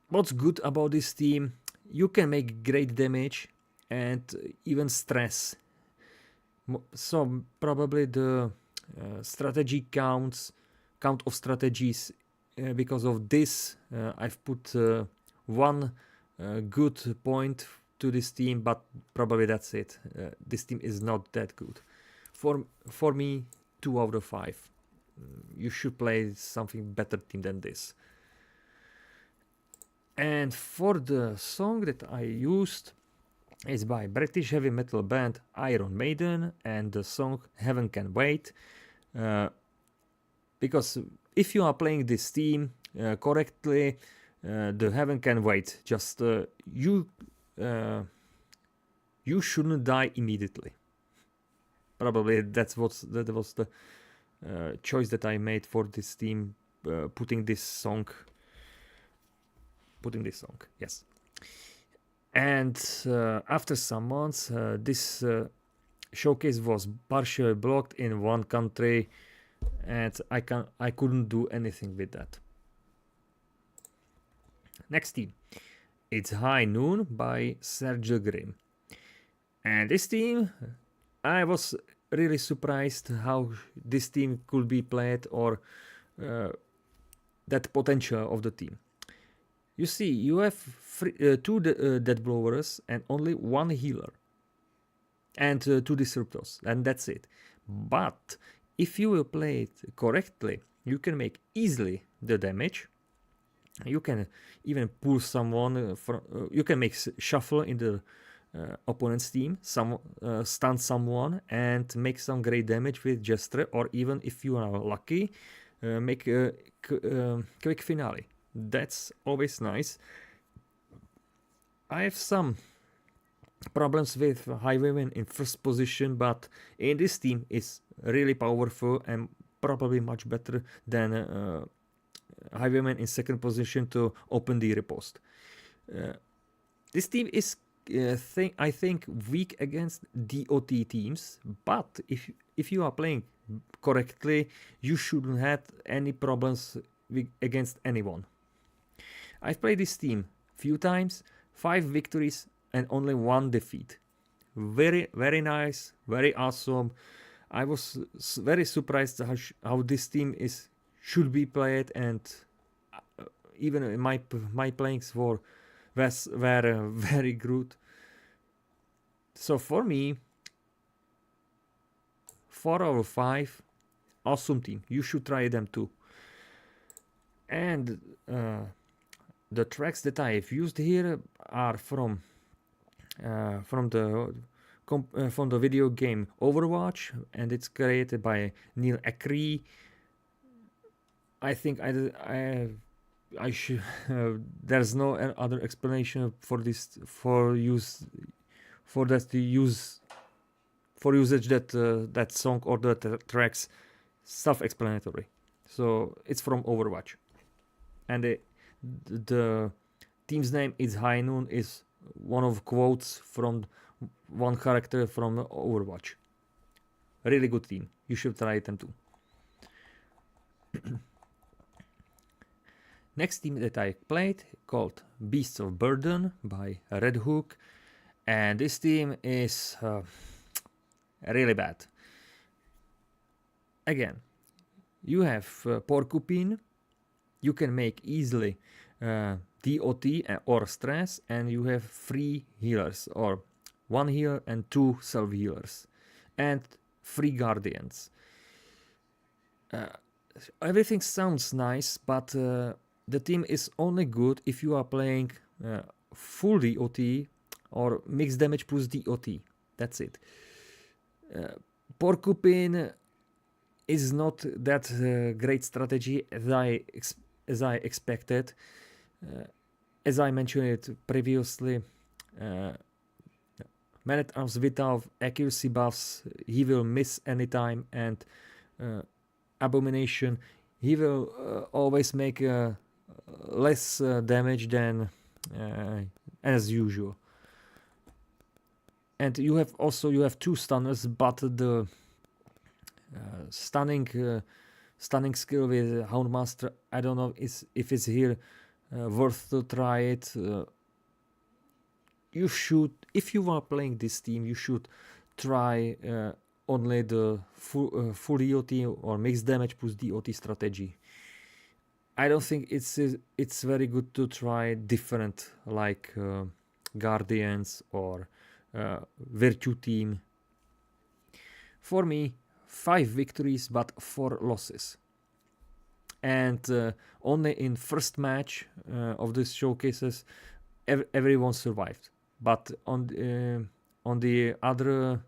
What's good about this team? You can make great damage and even stress. So probably the strategy count of strategies, because of this I've put 1 good point to this team, but probably that's it. This team is not that good. For me, 2 out of 5. You should play something better team than this. And for the song that I used is by British heavy metal band Iron Maiden, and the song Heaven Can Wait. Because if you are playing this team correctly, the Heaven Can Wait. Just you shouldn't die immediately. Probably that was the choice that I made for this team, putting this song. Yes. And after some months, this showcase was partially blocked in 1 country, and I couldn't do anything with that. Next team, it's High Noon by Sergio Grimm. And this team, I was really surprised how this team could be played, or that potential of the team. You see, you have 2 dead blowers and only 1 healer, and 2 disruptors, and that's it. But if you will play it correctly, you can make easily the damage, You can even pull someone you can make shuffle in the opponent's team, stun someone and make some great damage with gesture, or even if you are lucky, make a quick finale. That's always nice. I have some problems with Highwayman in first position, but in this team is really powerful and probably much better than Highwayman in second position to open the riposte. This team is I think weak against DOT teams, but if you are playing correctly, you shouldn't have any problems against anyone. I've played this team few times, 5 victories and only 1 defeat. Very, very nice, very awesome. I was very surprised how this team should be played, and even my playings were very good. So for me, 4 out of 5, awesome team. You should try them too. And the tracks that I've used here are from the video game Overwatch, and it's created by Neil Acree. I think I should. There's no other explanation for this usage that song or the tracks. Self-explanatory. So it's from Overwatch, and the team's name is High Noon, is one of quotes from one character from Overwatch. Really good team. You should try them too. Next team that I played, called Beasts of Burden by Red Hook, and this team is really bad. Again, you have Porcupine. You can make easily DOT or stress, and you have 3 healers, or 1 healer and 2 self healers, and 3 guardians. Everything sounds nice, but the team is only good if you are playing full DOT or mixed damage plus DOT. That's it. Porcupine is not that great strategy as I expected. As I mentioned it previously, Man at Arms without accuracy buffs, he will miss anytime, and Abomination, he will always make less damage than as usual. And you have 2 stunners, but the stunning skill with Houndmaster, I don't know if it's here worth to try it. You should, if you are playing this team, you should try only the full DOT or mixed damage plus DOT strategy. I don't think it's very good to try different, like Guardians or Virtue team. For me, 5 victories but 4 losses, and only in first match of this showcases everyone survived, but on the other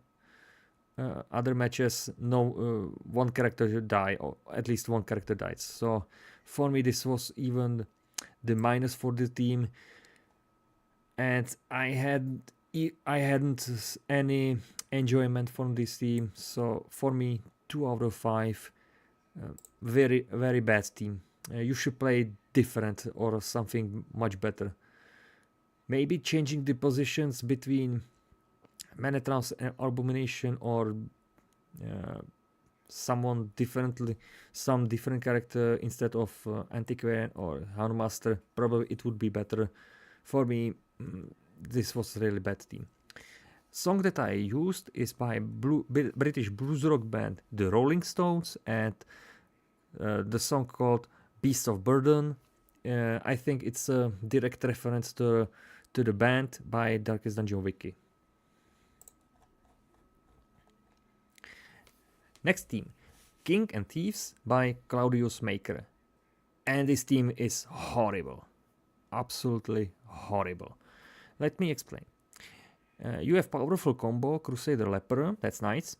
matches, no one character died, or at least one character died. So for me, this was even the minus for the team, and I hadn't any enjoyment from this team. So for me, 2 out of 5, very, very bad team. You should play different or something much better. Maybe changing the positions between Man-at-Arms and Abomination, or some different character instead of Antiquarian or Houndmaster. Probably it would be better. For me, this was a really bad team. Song that I used is by British blues rock band The Rolling Stones, and the song called Beasts of Burden. I think it's a direct reference to the band by Darkest Dungeon Wiki. Next team, King and Thieves by Claudius Maker. and this team is horrible, absolutely horrible. Let me explain. You have powerful combo Crusader Leper, that's nice.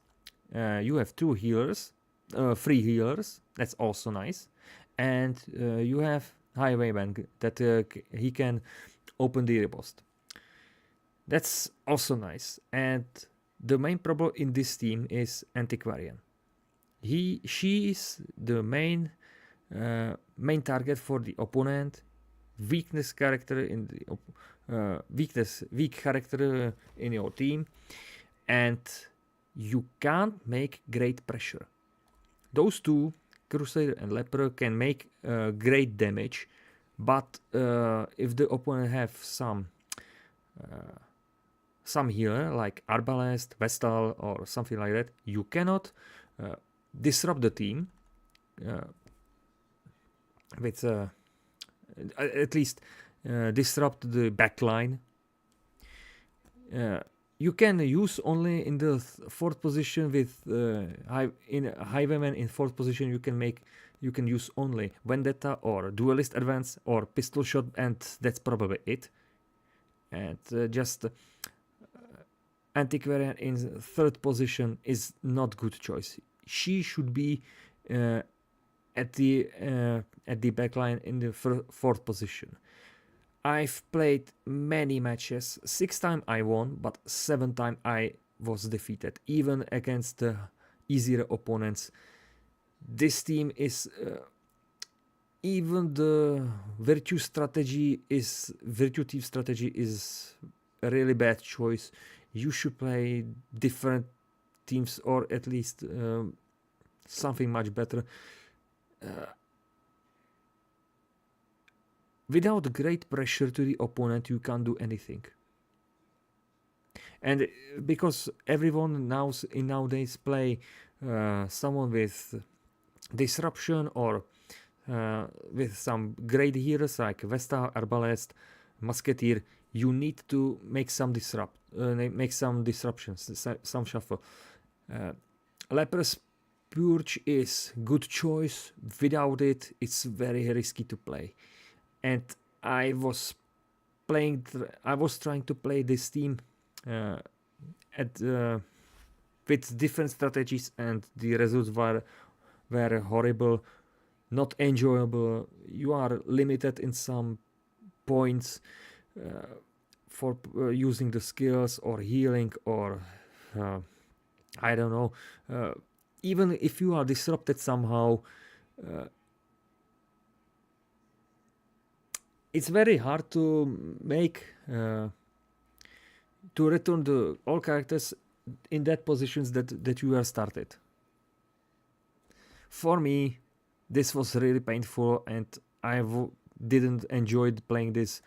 You have 2 healers, 3 healers, that's also nice. And you have Highwayman that he can open the riposte. That's also nice. And the main problem in this team is Antiquarian. She is the main target for the opponent. Weak character in your team, and you can't make great pressure. Those 2, Crusader and Leper, can make great damage, but if the opponent have some healer like Arbalest, Vestal, or something like that, you cannot disrupt the team with at least disrupt the backline. You can use only in the 4th position with Highwayman in 4th position. You can use only Vendetta or Duelist Advance or Pistol Shot, and that's probably it. And just Antiquarian in 3rd position is not good choice. She should be at the backline in the 4th position. I've played many matches. 6 times I won, but 7 times I was defeated, even against easier opponents. This team is even the Virtue Thief strategy is a really bad choice. You should play different teams, or at least something much better. Without great pressure to the opponent, you can't do anything. And because everyone nowadays play someone with disruption or with some great heroes like Vesta, Arbalest, Musketeer, you need to make some disruptions, some shuffle. Leper's Purge is good choice. Without it, it's very risky to play. And I was trying to play this team with different strategies, and the results were horrible, not enjoyable. You are limited in some points for using the skills or healing, or I don't know. Even if you are disrupted somehow, it's very hard to make to return all characters in that positions that you are started. For me, this was really painful, and I didn't enjoy playing this.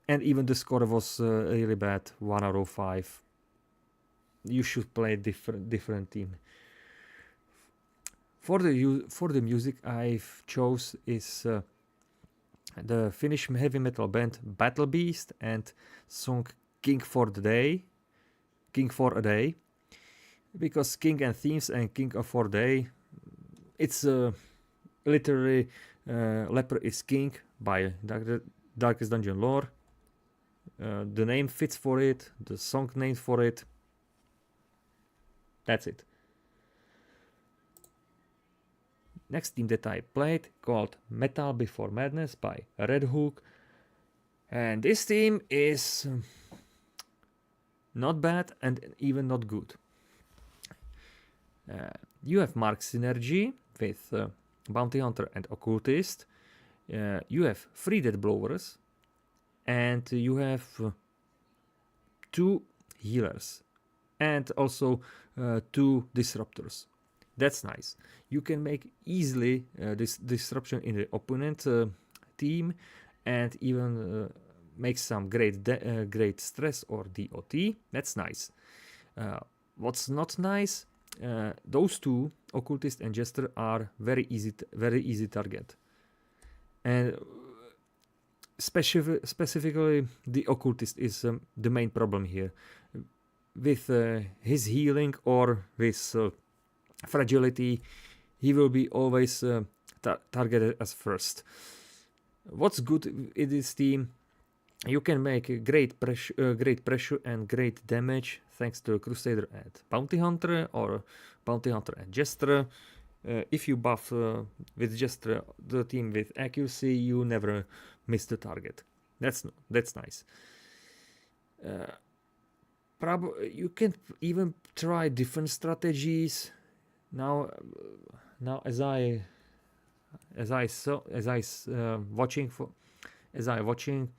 And even the score was really bad, 1 out of 5. You should play different team. For the music I've chose is the Finnish heavy metal band Battle Beast and song King for a Day, because King and Thieves and King for a Day, it's literally Leper is King by Darkest Dungeon lore. The name fits for it, the song name for it. That's it. Next team that I played called Metal Before Madness by Red Hook, and this team is not bad and even not good. You have Mark Synergy with Bounty Hunter and Occultist. You have 3 Dead Blowers, and you have 2 healers, and also 2 disruptors. That's nice. You can make easily this disruption in the opponent team, and even make some great stress or DOT. That's nice. What's not nice? Those 2, Occultist and Jester, are very easy target. And specifically, the Occultist is the main problem here. With his healing or with fragility, he will be always targeted as first. What's good in this team? You can make great pressure and great damage thanks to Crusader and Bounty Hunter, or Bounty Hunter and Jester. If you buff with Jester the team with accuracy, you never miss the target. That's nice. You can even try different strategies. Now as I watching,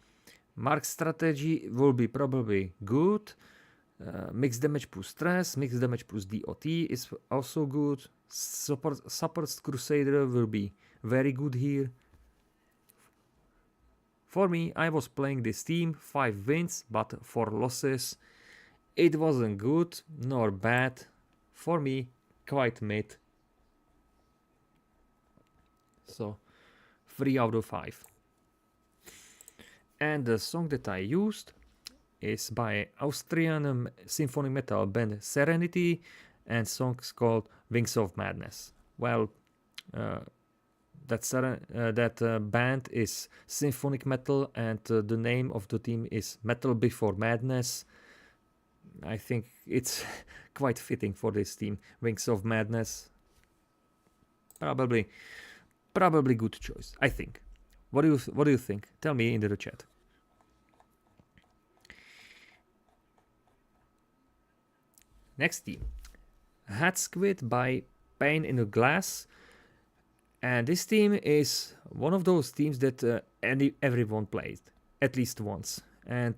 Mark's strategy will be probably good. Mixed damage plus stress, mixed damage plus DOT is also good. Support's Crusader will be very good here. For me, I was playing this team, 5 wins but 4 losses. It wasn't good nor bad. For me, quite mid. So 3 out of 5. And the song that I used is by Austrian symphonic metal band Serenity, and song's called Wings of Madness. Well, that band is symphonic metal, and the name of the team is Metal Before Madness. I think it's quite fitting for this team. Wings of Madness. Probably good choice, I think. What do you think? Tell me in the chat. Next team, Hat Squid by Pain in the Glass, and this team is one of those teams that everyone played at least once, and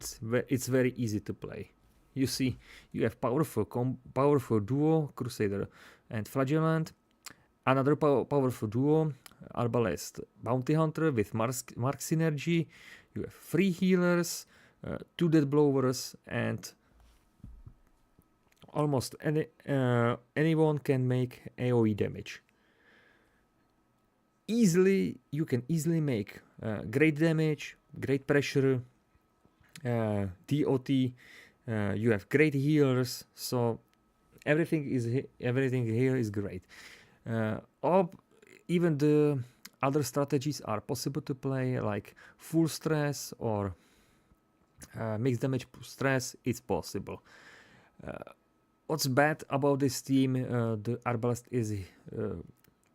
it's very easy to play. You see, you have powerful duo Crusader and Flagellant, another powerful duo Arbalest Bounty Hunter with Mark synergy. You have 3 healers, 2 dead blowers, and almost anyone can make AoE damage. You can easily make great damage, great pressure, DOT. You have great healers, so everything here is great. Even the other strategies are possible to play, like full stress or mixed damage plus stress. It's possible. What's bad about this team? The Arbalest is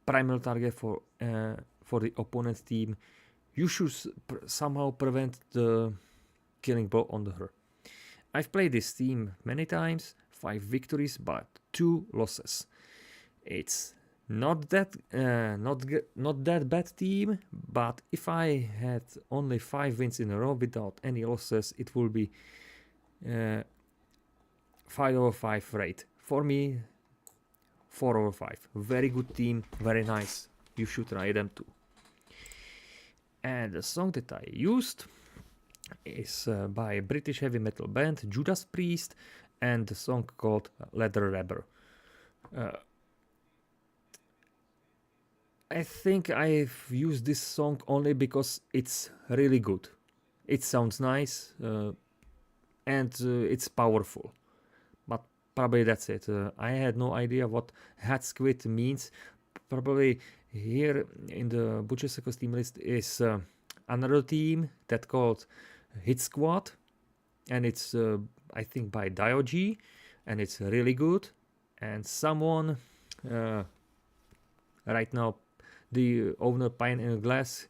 primal target for the opponent team. You should somehow prevent the killing blow on her. I've played this team many times, 5 victories but 2 losses. It's not that bad team, but if I had only 5 wins in a row without any losses, it will be 5 over 5 rate. For me, 4 over 5. Very good team, very nice. You should try them too. And the song that I used is by a British heavy metal band Judas Priest, and the song called Leather Rubber. I think I've used this song only because it's really good. It sounds nice and it's powerful. But probably that's it. I had no idea what Hat Squid means. Probably here in the Butcher Circus team list is another team that called Hit Squad, and it's I think by Diogy, and it's really good. And someone right now, the owner Pine in a Glass,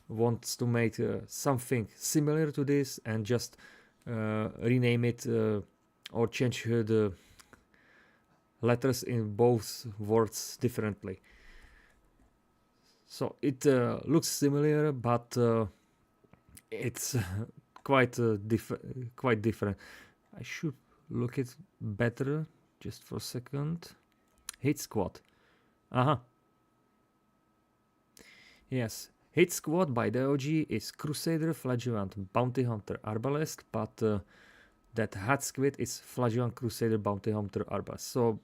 wants to make something similar to this and just rename it or change the letters in both words differently. So it looks similar, but it's quite different. I should look it better just for a second. Hit Squad. Yes, Hit Squad by Diogy is Crusader, Flagellant, Bounty Hunter, Arbalest, but that Hat Squid is Flagellant, Crusader, Bounty Hunter, Arbalest. So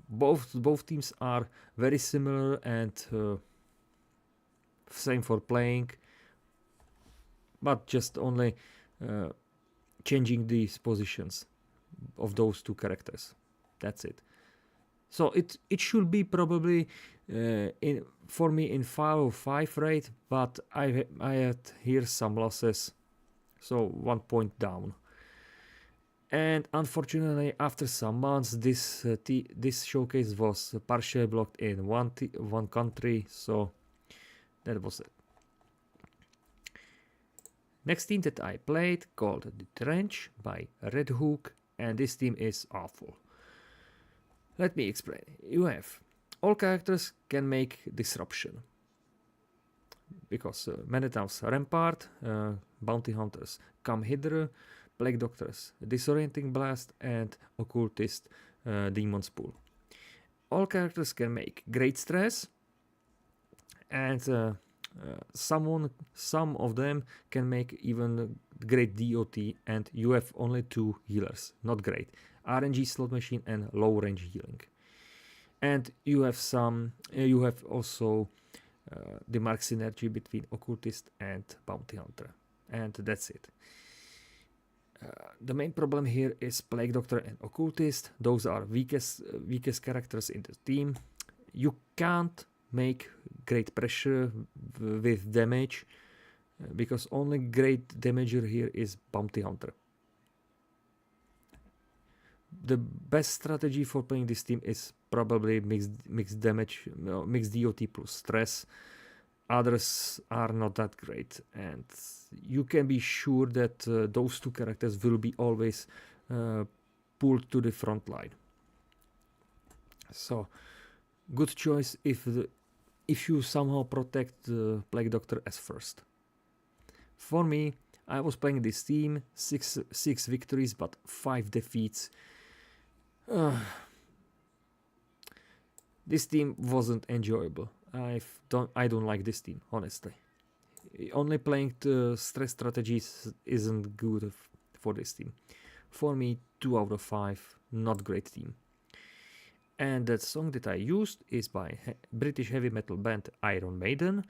both teams are very similar and same for playing, but just only changing these positions of those two characters. That's it. So it should be probably for me in 505 rate, but I had here some losses, so 1 point down. And unfortunately, after some months, this showcase was partially blocked in one country, so that was it. Next team that I played called The Trench by Red Hook, and this team is awful. Let me explain. You have all characters can make disruption, because many times Rampart, Bounty Hunters come hither, Plague Doctors, Disorienting Blast, and Occultist, Demon's Pool. All characters can make great stress, and some of them can make even great DOT, and you have only 2 healers, not great. RNG Slot Machine and low range healing. And you have also the mark synergy between Occultist and Bounty Hunter, and that's it. The main problem here is Plague Doctor and Occultist. Those are weakest characters in the team. You can't make great pressure with damage, because only great damager here is Bounty Hunter. The best strategy for playing this team is probably mixed damage, mixed DOT plus stress. Others are not that great, and you can be sure that those 2 characters will be always pulled to the front line. So, good choice if you somehow protect the Plague Doctor as first. For me, I was playing this team, 6 victories but 5 defeats. This team wasn't enjoyable. I don't like this team, honestly. Only playing the stress strategies isn't good for this team. For me, 2 out of 5, not great team. And that song that I used is by British heavy metal band Iron Maiden,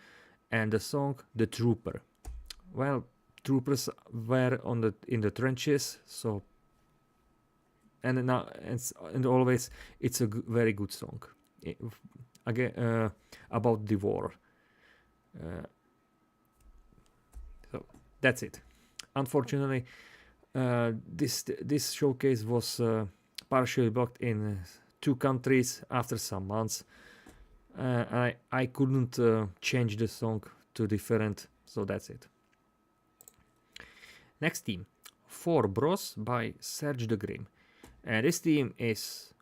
and the song The Trooper. Well, troopers were in the trenches, so and always it's a very good song. Again, about the war. So that's it. Unfortunately, this showcase was partially blocked in 2 countries after some months. I couldn't change the song to different, so that's it. Next team, 4 Bros by Serge the Grim, and this team is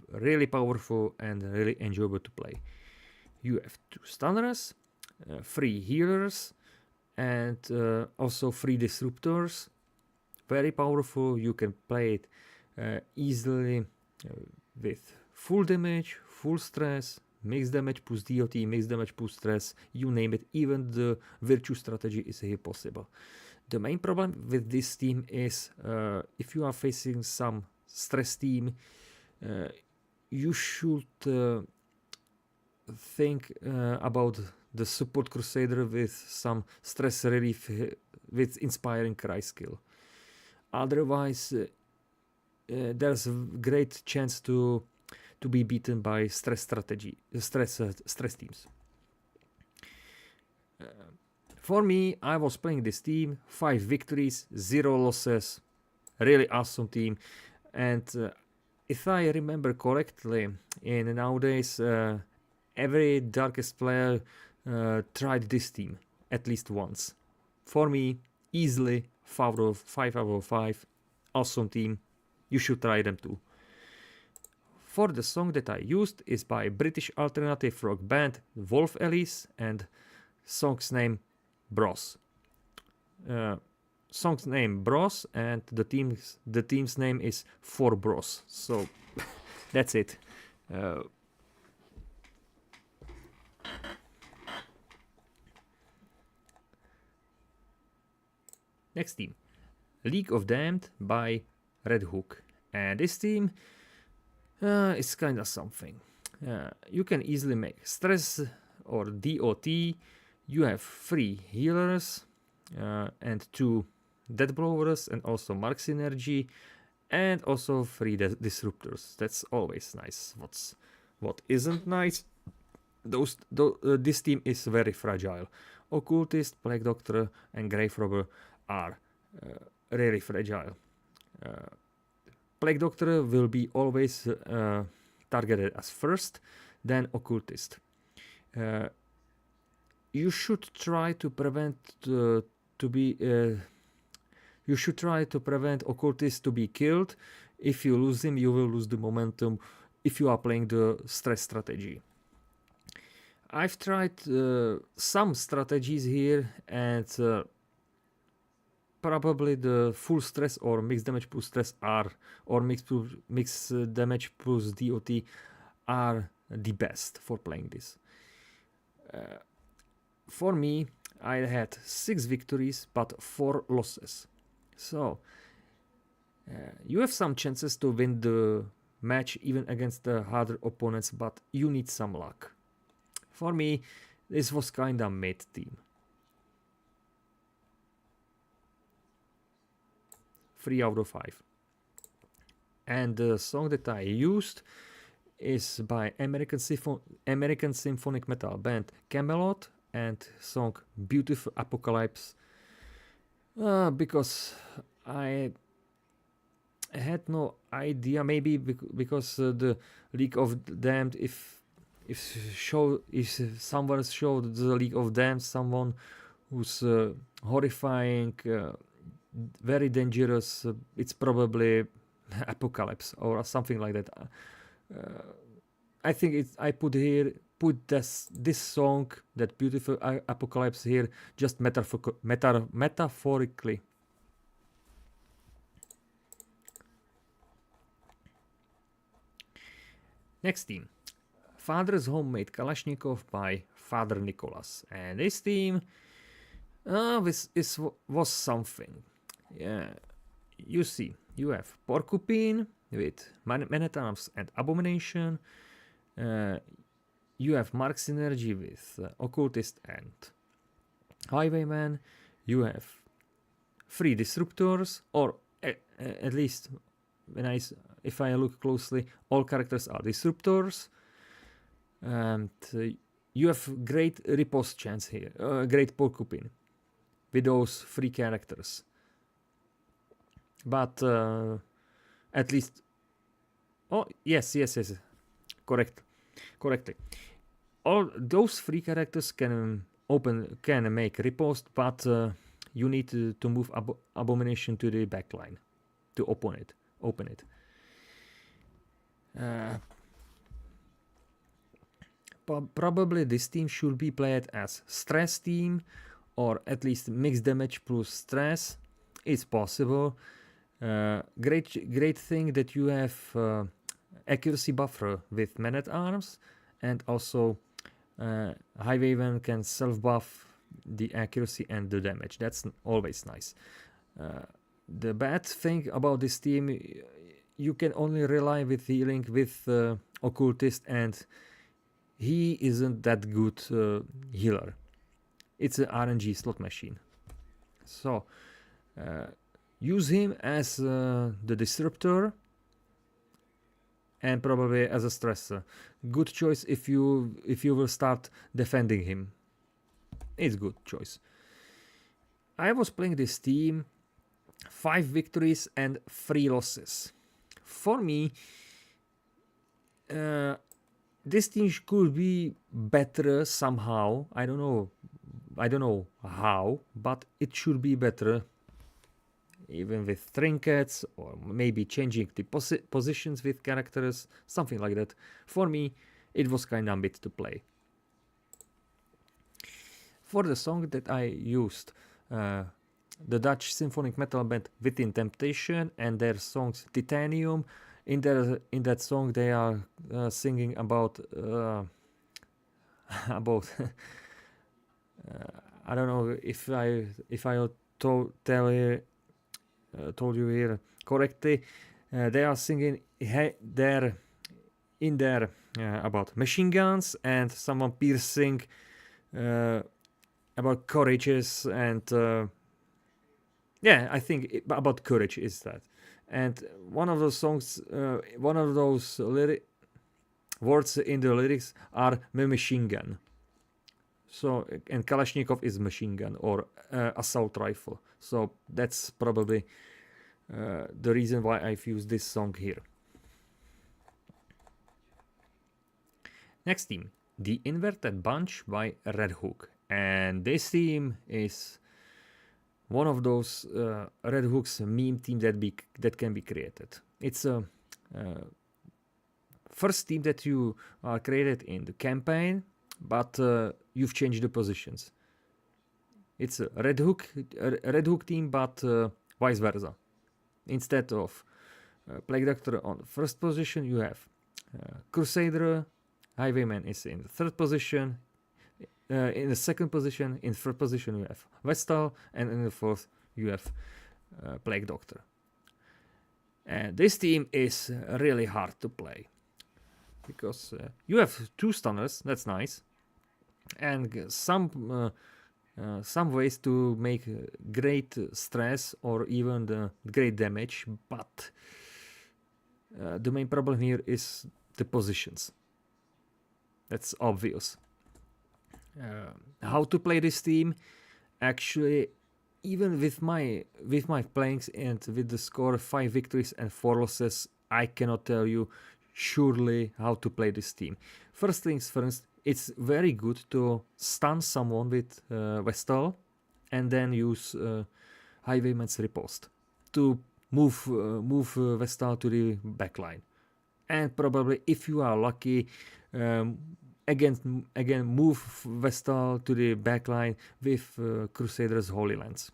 really powerful and really enjoyable to play. You have 2 stunners, 3 healers, and also 3 disruptors. Very powerful. You can play it easily with full damage, full stress, mixed damage plus DOT, mixed damage plus stress, you name it. Even the virtue strategy is here possible. The main problem with this team is if you are facing some stress team, you should think about the support crusader with some stress relief with inspiring cry skill. Otherwise, there's a great chance to be beaten by stress teams. For me, I was playing this team, 5 victories, 0 losses, really awesome team, and if I remember correctly, in nowadays every darkest player tried this team at least once. For me, easily 5 out of 5, awesome team. You should try them too. For the song that I used is by British alternative rock band Wolf Alice, and song's name Bros. Song's name Bros, and the team's name is 4 Bros. So that's it. Next team, League of Damned by Red Hook, and this team is kinda something. You can easily make stress or DOT. You have 3 healers and 2 death blowers, and also mark synergy, and also 3 disruptors. That's always nice. what isn't nice, this team is very fragile. Occultist, Plague Doctor, and Grave Robber are really fragile. Plague Doctor will be always targeted as first, then Occultist. You should try to prevent you should try to prevent Occultist to be killed. If you lose him, you will lose the momentum if you are playing the stress strategy. I've tried some strategies here, and probably the full stress or mixed damage plus stress are, or mixed damage plus DOT are the best for playing this. For me, I had 6 victories but 4 losses. So you have some chances to win the match even against the harder opponents, but you need some luck. For me, this was kinda mid team. 3 out of 5. And the song that I used is by American symphonic metal band Camelot, and song Beautiful Apocalypse, because I had no idea, maybe because the League of Damned, if someone showed the League of Damned, someone who's horrifying, very dangerous, it's probably Apocalypse or something like that. I think I put this song, that Beautiful Apocalypse, here just metaphorically. Next team, Father's Homemade Kalashnikov by Father Nicholas, and this team was something. Yeah, you see, you have Porcupine with Man-at-Arms and Abomination. You have Mark Synergy with Occultist and Highwayman. You have 3 Disruptors, or at least if I look closely, all characters are Disruptors. And you have great riposte chance here, great Porcupine with those 3 characters. But at least, yes, correctly. All those 3 characters can make riposte, but you need to move Abomination to the backline to open it. Probably this team should be played as stress team, or at least mixed damage plus stress. It's possible. Great thing that you have accuracy buffer with Man-at-Arms, and also Highwayman can self-buff the accuracy and the damage. That's always nice. The bad thing about this team, you can only rely with healing with Occultist, and he isn't that good healer. It's an RNG slot machine. So use him as the Disruptor, and probably as a stressor. Good choice if you will start defending him. It's good choice. I was playing this team, 5 victories and 3 losses. For me, this team could be better somehow. I don't know how, but it should be better, even with trinkets, or maybe changing the positions with characters, something like that. For me, it was kind of mid to play. For the song that I used, the Dutch symphonic metal band Within Temptation, and their songs Titanium. In that song, they are singing about I don't know if I told you here correctly. They are singing about machine guns, and someone piercing about courages, and I think about courage is that. And one of those songs, words in the lyrics are machine gun. So, and Kalashnikov is machine gun or assault rifle. So that's probably the reason why I've used this song here. Next theme, The Inverted Bunch by Red Hook. And this theme is one of those Red Hook's meme theme that can be created. It's a first theme that you created in the campaign, but you've changed the positions. It's a Red Hook theme, but vice versa. Instead of Plague Doctor on the first position, you have Crusader. Highwayman is in the third position. In the second position, in third position, you have Vestal, and in the fourth, you have Plague Doctor. And this team is really hard to play because you have 2 stunners. That's nice, and some ways to make great stress or even the great damage. But the main problem here is the positions. That's obvious. How to play this team? Actually, even with my playings and with the score 5 victories and 4 losses, I cannot tell you surely how to play this team. First things first, it's very good to stun someone with Vestal and then use Highwayman's Riposte to move Vestal to the backline. And probably, if you are lucky, again move Vestal to the backline with Crusader's Holy Lance.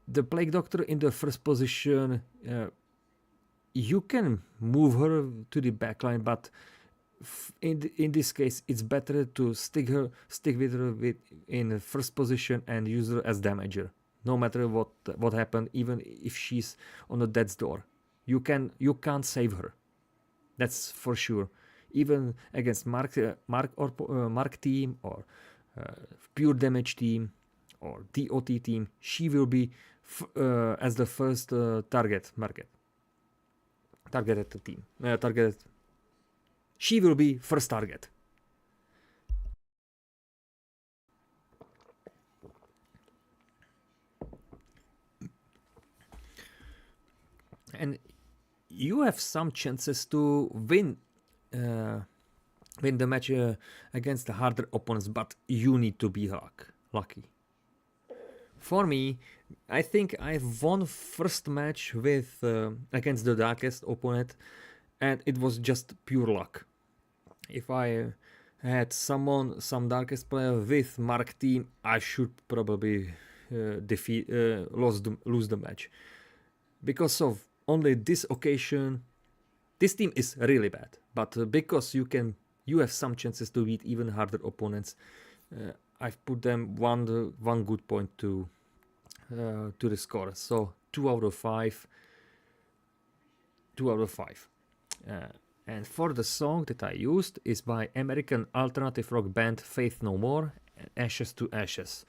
The Plague Doctor in the first position, you can move her to the backline, but in this case it's better to stick with her in the first position and use her as damager, no matter what happened. Even if she's on a death's door, you can't save her, that's for sure. Even against Mark team or pure damage team or DOT team, she will be as the first target at the team. She will be first target. And you have some chances to win the match against the harder opponents, but you need to be lucky. For me, I think I've won first match with against the darkest opponent, and it was just pure luck. If I had some darkest player with Mark team, I should probably lose the match. Because of only this occasion, this team is really bad, but because you have some chances to beat even harder opponents, I've put them one good point to the score. So 2 out of 5. And for the song that I used is by American alternative rock band Faith No More, Ashes to Ashes.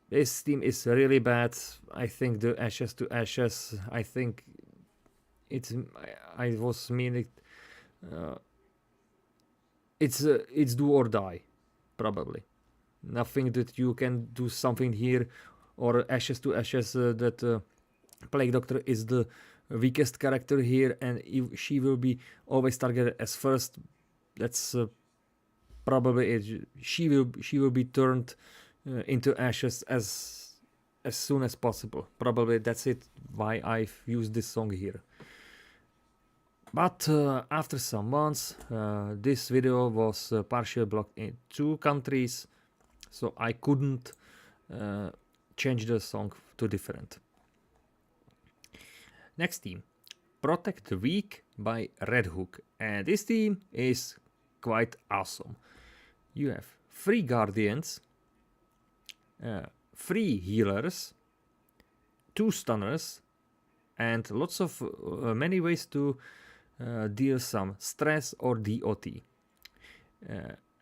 This team is really bad. I think the Ashes to Ashes, I think I was meaning it's do or die, probably. Nothing that you can do something here, or Ashes to Ashes that Plague Doctor is the weakest character here, and if she will be always targeted as first, that's probably it. She will be turned into ashes as soon as possible. Probably that's it why I've used this song here. But after some months, this video was partially blocked in 2 countries, so I couldn't change the song to different. Next team, Protect the Weak by Red Hook, and this team is quite awesome. You have 3 Guardians, 3 Healers, 2 Stunners, and lots of many ways to deal some stress or DOT.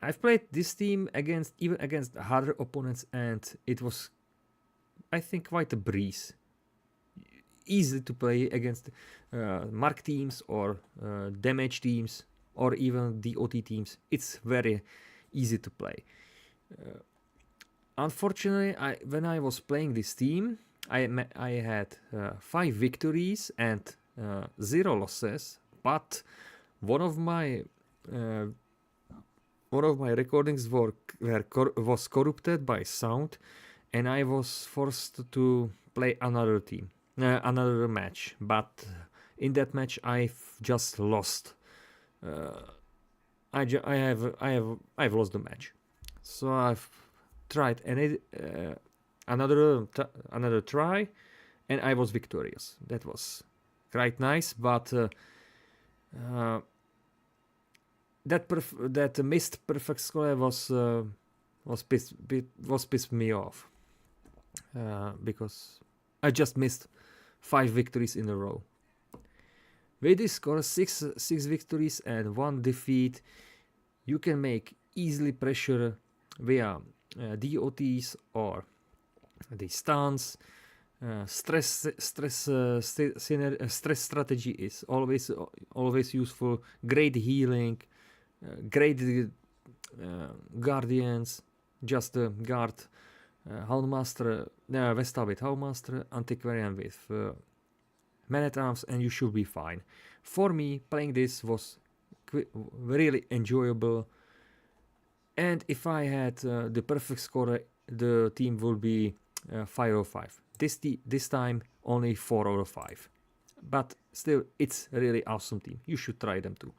I've played this team even against harder opponents, and it was, I think, quite a breeze. easy to play against mark teams or damage teams or even DOT teams. It's very easy to play. Unfortunately, when I was playing this team, I had 5 victories and 0 losses, but one of my recordings was corrupted by sound, and I was forced to play another match. But in that match, I've just lost. I've lost the match, so I've tried another try, and I was victorious. That was quite nice, but that missed perfect score was pissed me off because I just missed 5 victories in a row. With this score, 6 victories and 1 defeat, you can make easily pressure via DOTs or the stuns. Stress strategy is always useful. Great healing, great guardians. Just guard Houndmaster, Vestal with Houndmaster, Antiquarian with Man at Arms, and you should be fine. For me, playing this was really enjoyable. And if I had the perfect score, the team would be 5 out of 5. This time only 4 out of 5. But still, it's a really awesome team. You should try them too.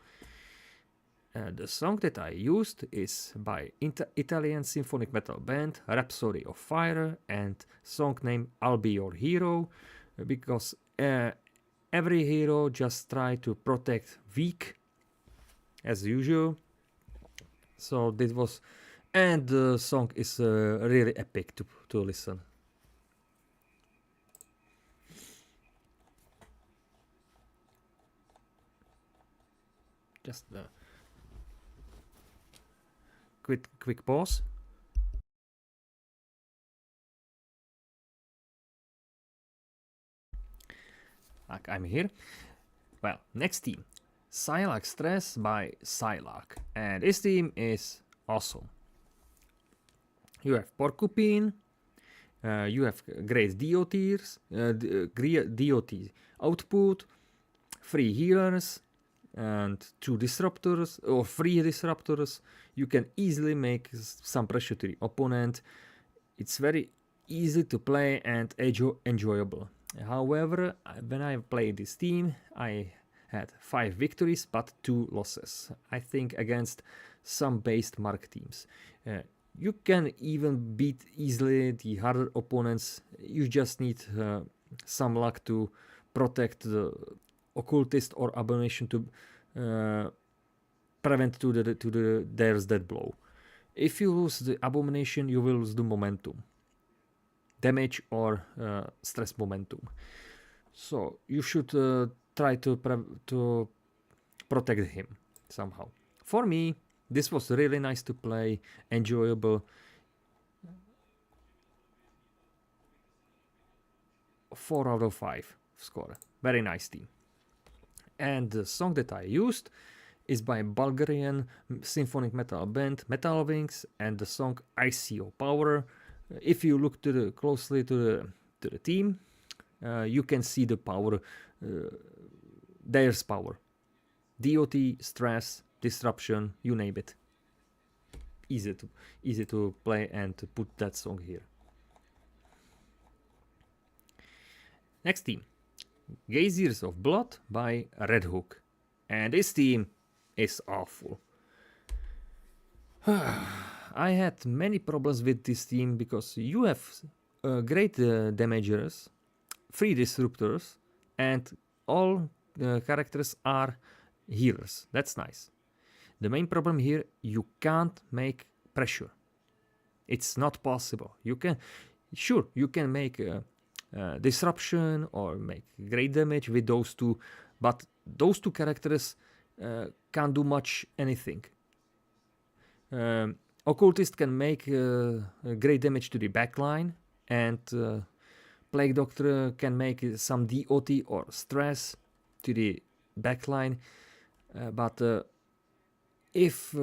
The song that I used is by Italian symphonic metal band Rhapsody of Fire, and song name I'll Be Your Hero, because every hero just try to protect weak as usual. So this was, and the song is really epic to listen. Just quick pause. I'm here. Well, next team, Psylocke Stress by Psylocke, and this team is awesome. You have Porcupine, you have great DOTs, DOT output, 3 healers, and 2 disruptors or 3 disruptors. You can easily make some pressure to the opponent. It's very easy to play and enjoyable. However, when I played this team, I had 5 victories but 2 losses. I think against some based mark teams. You can even beat easily the harder opponents. You just need some luck to protect the occultist or abomination to prevent there's death blow. If you lose the abomination, you will lose the momentum, damage or stress momentum. So you should try to protect him somehow. For me, this was really nice to play, enjoyable. 4 out of 5 score. Very nice team. And the song that I used is by Bulgarian symphonic metal band Metal Wings, and the song I See Your Power. If you look closely to the team, you can see the power. There's power. DOT, stress, disruption, you name it. Easy to play and to put that song here. Next team, Geysers of Blood by Red Hook, and this team is awful. I had many problems with this team because you have great damagers, 3 disruptors, and all characters are healers. That's nice. The main problem here, you can't make pressure. It's not possible. You can make disruption or make great damage with those 2, but those 2 characters can't do much anything. Occultist can make great damage to the backline, and Plague Doctor can make some DOT or stress to the backline, but if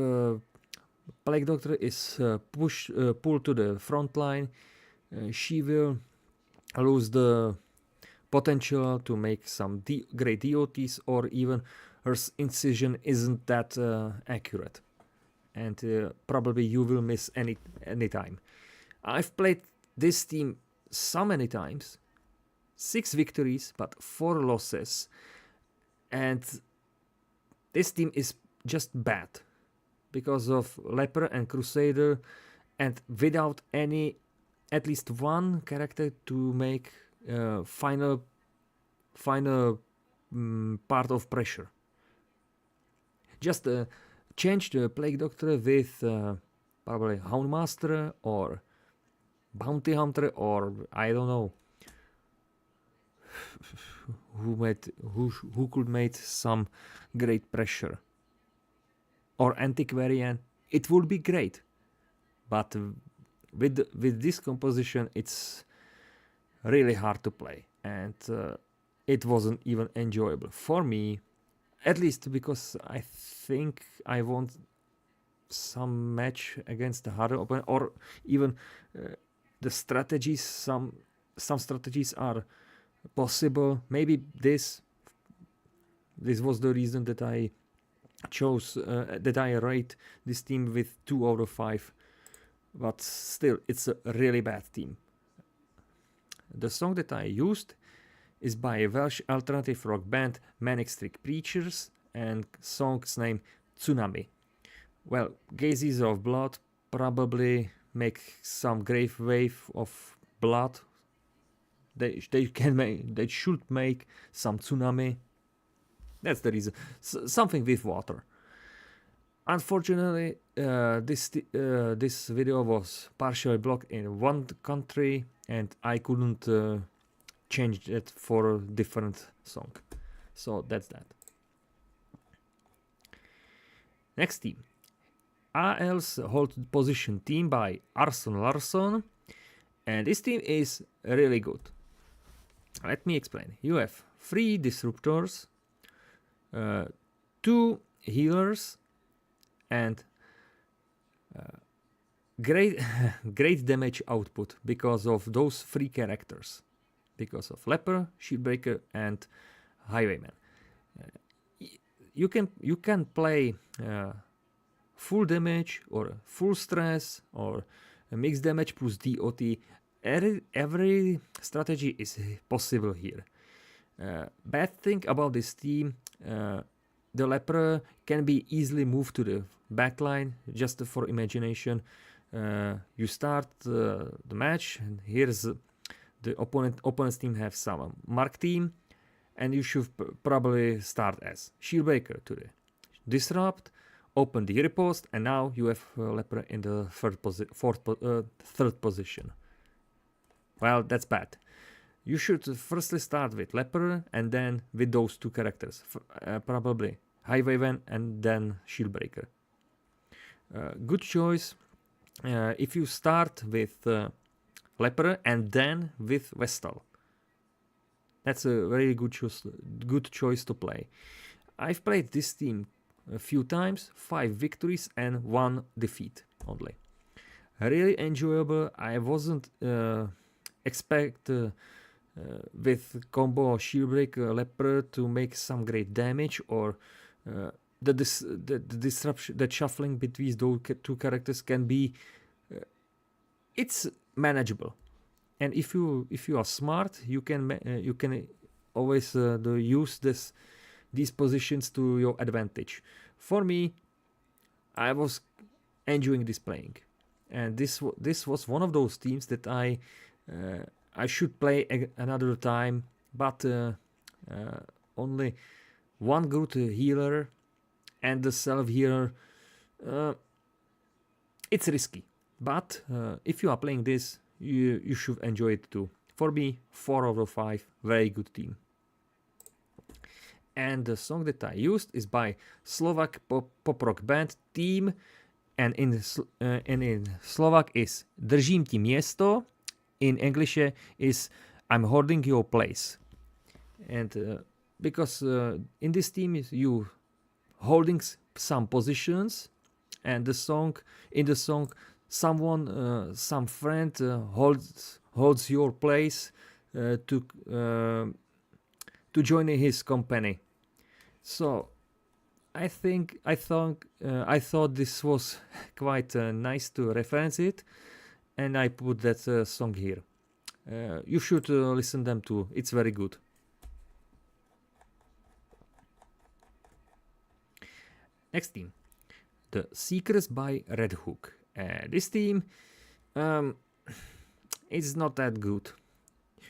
Plague Doctor is pulled to the front line, she will lose the potential to make some great DOTs, or even her incision isn't that accurate, and probably you will miss any time. I've played this team so many times, 6 victories but 4 losses, and this team is just bad because of Leper and Crusader, and without at least one character to make final part of pressure. Just change the Plague Doctor with probably Houndmaster or Bounty Hunter, or I don't know who could make some great pressure, or Antiquarian. It would be great, but with this composition it's really hard to play, and it wasn't even enjoyable for me, at least because I think I want some match against the harder opponent, or even the strategies. Some strategies are possible. Maybe this was the reason that I chose that I rate this team with 2 out of 5, but still it's a really bad team. The song that I used is by a Welsh alternative rock band Manic Street Preachers, and song's name Tsunami. Well, Gazes of Blood probably make some great wave of blood. They should make some tsunami. That's the reason. Something with water. Unfortunately, this video was partially blocked in one country, and I couldn't change it for a different song. So that's that. Next team. AL's hold position team by Arson Larsson, and this team is really good. Let me explain. You have 3 disruptors, 2 healers, and great damage output because of those 3 characters, because of Leper, Shieldbreaker, and Highwayman. You can play full damage or full stress or mixed damage plus DOT. Every strategy is possible here. Bad thing about this team, the Leper can be easily moved to the backline. Just for imagination, you start the match, and here's the opponent's team have some mark team, and you should probably start as Shieldbreaker to the disrupt, open the riposte, and now you have Leper in the third position. Well, that's bad. You should firstly start with Leper and then with those 2 characters, probably Highwayman and then Shieldbreaker. Good choice if you start with Leper and then with Vestal. That's a very good choice to play. I've played this team a few times, 5 victories and 1 defeat only. Really enjoyable. I wasn't expect with combo Shieldbreaker Leper to make some great damage, or the disruption, the shuffling between those 2 characters can be it's manageable. And if you are smart, you can always use these positions to your advantage. For me, I was enjoying this playing, and this was one of those teams that I should play another time, but only one good healer and the self healer. It's risky, but if you are playing this, you should enjoy it too. For me, 4 out of 5, very good team. And the song that I used is by Slovak pop rock band Team, and in Slovak is Držím ti miesto. In English is I'm holding your place. And because in this team you holding some positions, and in the song some friend holds your place to join his company. So I thought this was quite nice to reference it, and I put that song here. You should listen them too. It's very good. Next team, the Circus by Red Hook. This team is not that good.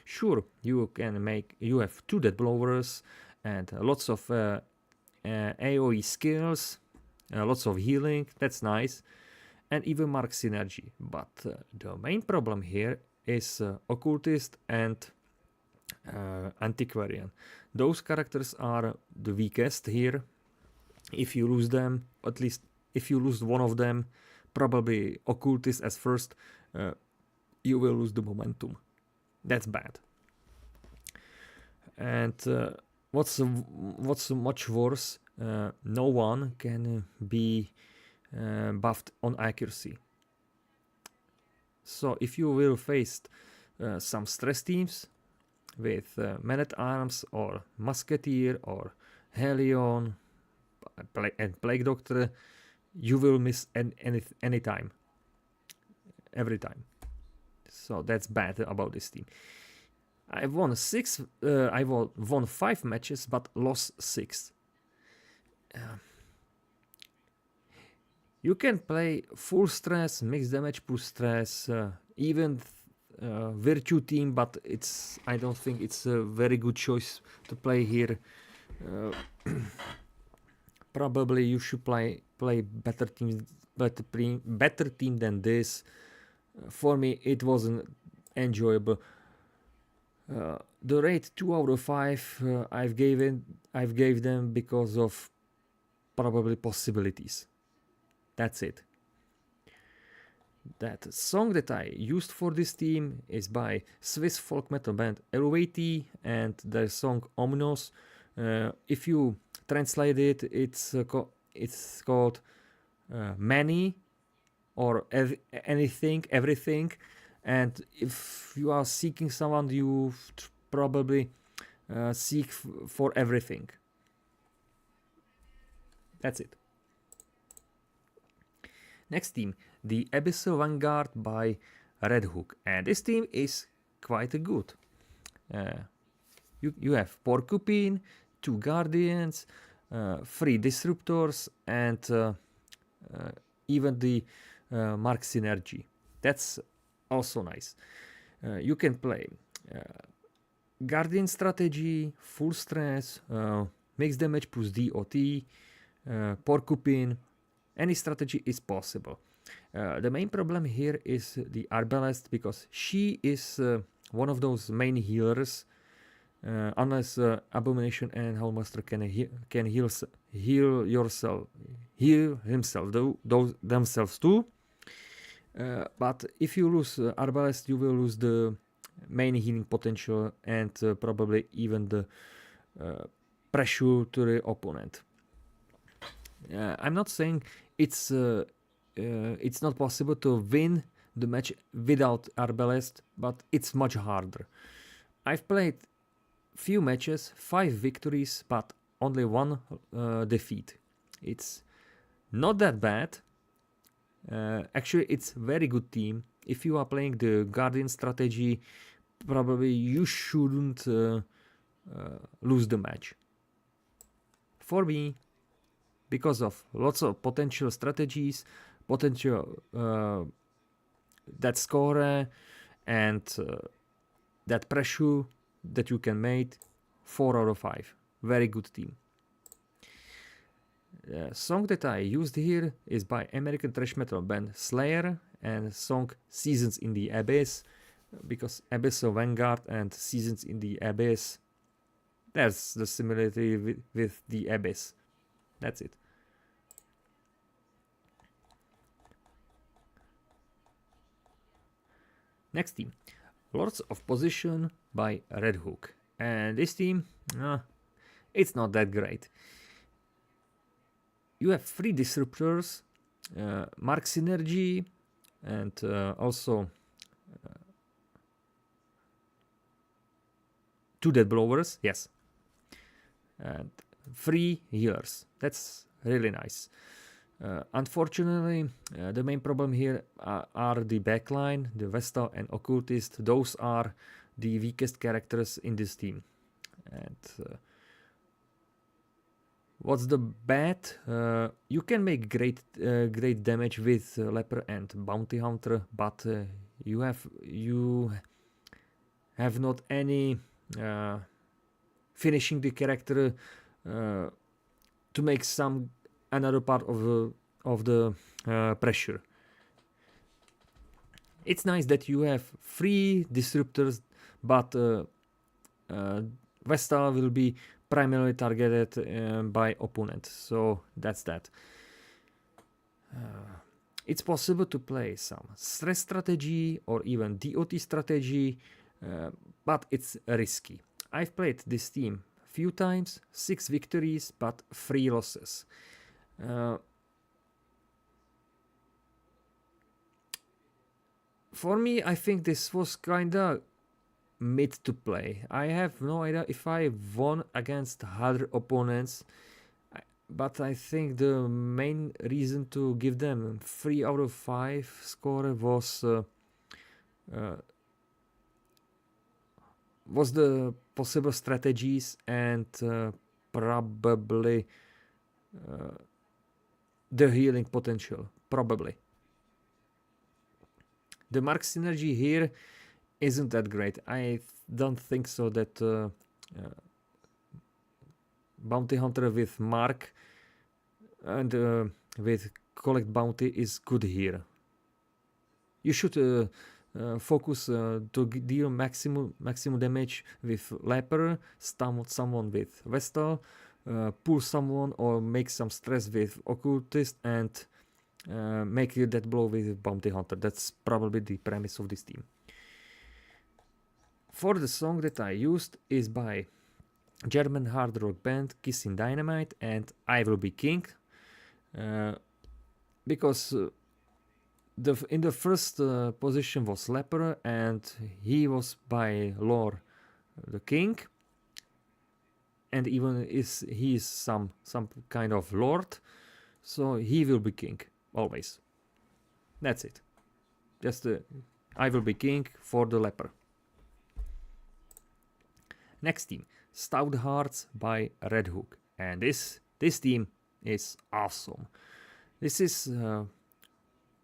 Sure, you have 2 dead blowers and lots of AoE skills, lots of healing, that's nice, and even mark synergy. But the main problem here is Occultist and Antiquarian. Those characters are the weakest here. If you lose them, at least if you lose one of them, probably Occultist as first, you will lose the momentum. That's bad. And what's much worse, no one can be buffed on accuracy. So if you will face some stress teams with Man-at-Arms or Musketeer or Helion and Plague Doctor, you will miss any time, every time. So that's bad about this team. I won 5 matches, but lost 6. You can play full stress, mixed damage plus stress, even virtue team, but I don't think it's a very good choice to play here. Probably you should play better team than this. For me, it wasn't enjoyable. The rate 2 out of 5 I've gave them because of probably possibilities. That's it. That song that I used for this team is by Swiss folk metal band Eluvati, and their song Omnos. If you translate it, it's called Many or Anything, Everything. And if you are seeking someone, you probably seek for everything. That's it. Next team, the Abyssal Vanguard by Red Hook, and this team is quite good. You have Porcupine, 2 Guardians, 3 Disruptors, and even the Mark Synergy. That's also nice. You can play Guardian strategy, full stress, mixed damage plus DOT, Porcupine. Any strategy is possible. The main problem here is the Arbalest, because she is one of those main healers. Unless Abomination and Hellmaster can heal himself, themselves too. But if you lose Arbalest, you will lose the main healing potential and probably even the pressure to the opponent. I'm not saying it's not possible to win the match without Arbalest, but it's much harder. I've played few matches, 5 victories, but only 1 defeat. It's not that bad. Actually, it's very good team. If you are playing the Guardian strategy, probably you shouldn't lose the match. For me, because of lots of potential strategies, potential that score and that pressure that you can make, 4 out of 5. Very good team. The song that I used here is by American thrash metal band Slayer, and song Seasons in the Abyss, because Abyssal Vanguard and Seasons in the Abyss, there's the similarity with the Abyss. That's it. Next team, Lords of Position by Red Hook. And this team, it's not that great. You have 3 disruptors, Mark Synergy, and also 2 dead blowers, yes, and 3 healers. That's really nice. Unfortunately, the main problem here are the backline, the Vestal and Occultist. Those are the weakest characters in this team. And what's the bad? You can make great damage with Leper and Bounty Hunter, but you have not any finishing the character to make some another part of the pressure. It's nice that you have 3 disruptors, but Vestal will be primarily targeted by opponents, so that's that. It's possible to play some stress strategy or even DOT strategy, but it's risky. I've played this team a few times, 6 victories but 3 losses. For me, I think this was kinda mid to play. I have no idea if I won against harder opponents, but I think the main reason to give them 3 out of 5 score was the possible strategies and probably the healing potential. Probably. The Mark Synergy here isn't that great. I don't think so that Bounty Hunter with Mark and with Collect Bounty is good here. You should focus to deal maximum damage with Leper, stun someone with Vestal, pull someone or make some stress with Occultist, and make you that blow with Bounty Hunter. That's probably the premise of this team. For the song that I used is by German hard rock band Kissing Dynamite and I Will Be King, because in the first position was Leper and he was by lore the king, and even he is some kind of lord, so he will be king always. That's it. Just I Will Be King for the Leper. Next team, Stout Hearts by Red Hook, and this team is awesome. This is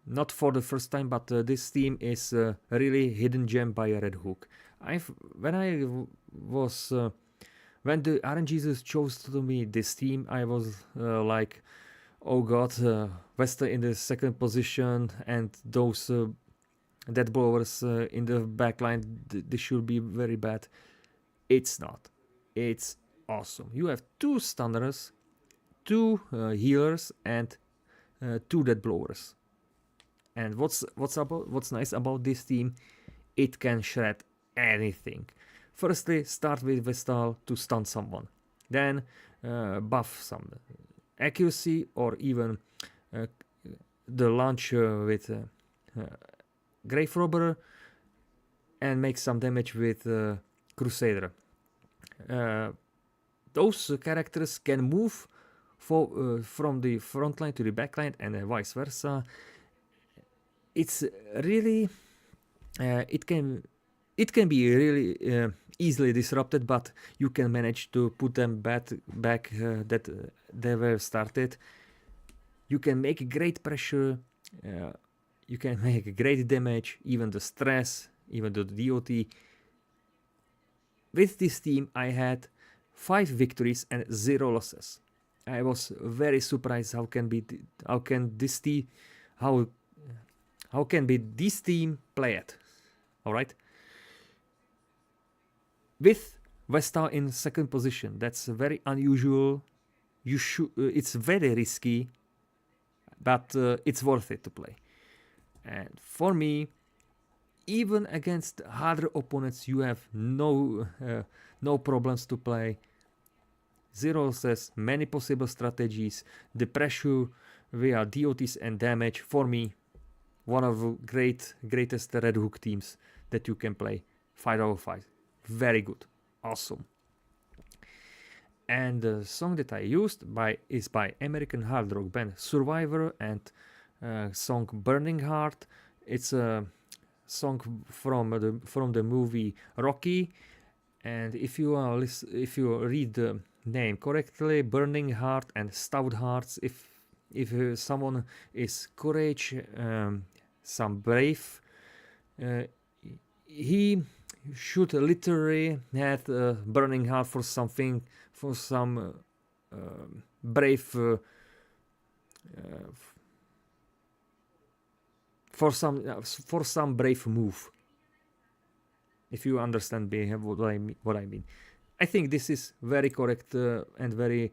not for the first time, but this team is a really hidden gem by Red Hook. When the RNGs chose to me this team, I was like, oh god, Vesta in the second position and those dead blowers in the backline, this should be very bad. It's not. It's awesome. You have 2 stunners, 2 healers, and 2 dead blowers. And what's nice about this team, it can shred anything. Firstly, start with Vestal to stun someone, then buff some accuracy or even the launch with Grave Robber and make some damage with Crusader. Those characters can move from the front line to the back line and vice versa. It's really it can be really easily disrupted, but you can manage to put them back that they were started. You can make great pressure, you can make great damage, even the stress, even the DOT. With this team I had 5 victories and 0 losses. I was very surprised how can this team play it. Alright? With Vestal in second position, that's very unusual. It's very risky, but it's worth it to play. And for me, even against harder opponents, you have no problems to play. 0 losses, many possible strategies, the pressure via DOTs and damage. For me, one of the greatest Red Hook teams that you can play. 5 out of 5. Very good. Awesome. And the song that I used is by American hard rock band Survivor, and song Burning Heart. It's a song from the movie Rocky, and if you read the name correctly, Burning Heart and Stout Hearts, if someone is courage, some brave, he should literally have a burning heart for something, for some brave, for some brave move. If you understand what I mean. I think this is very correct and very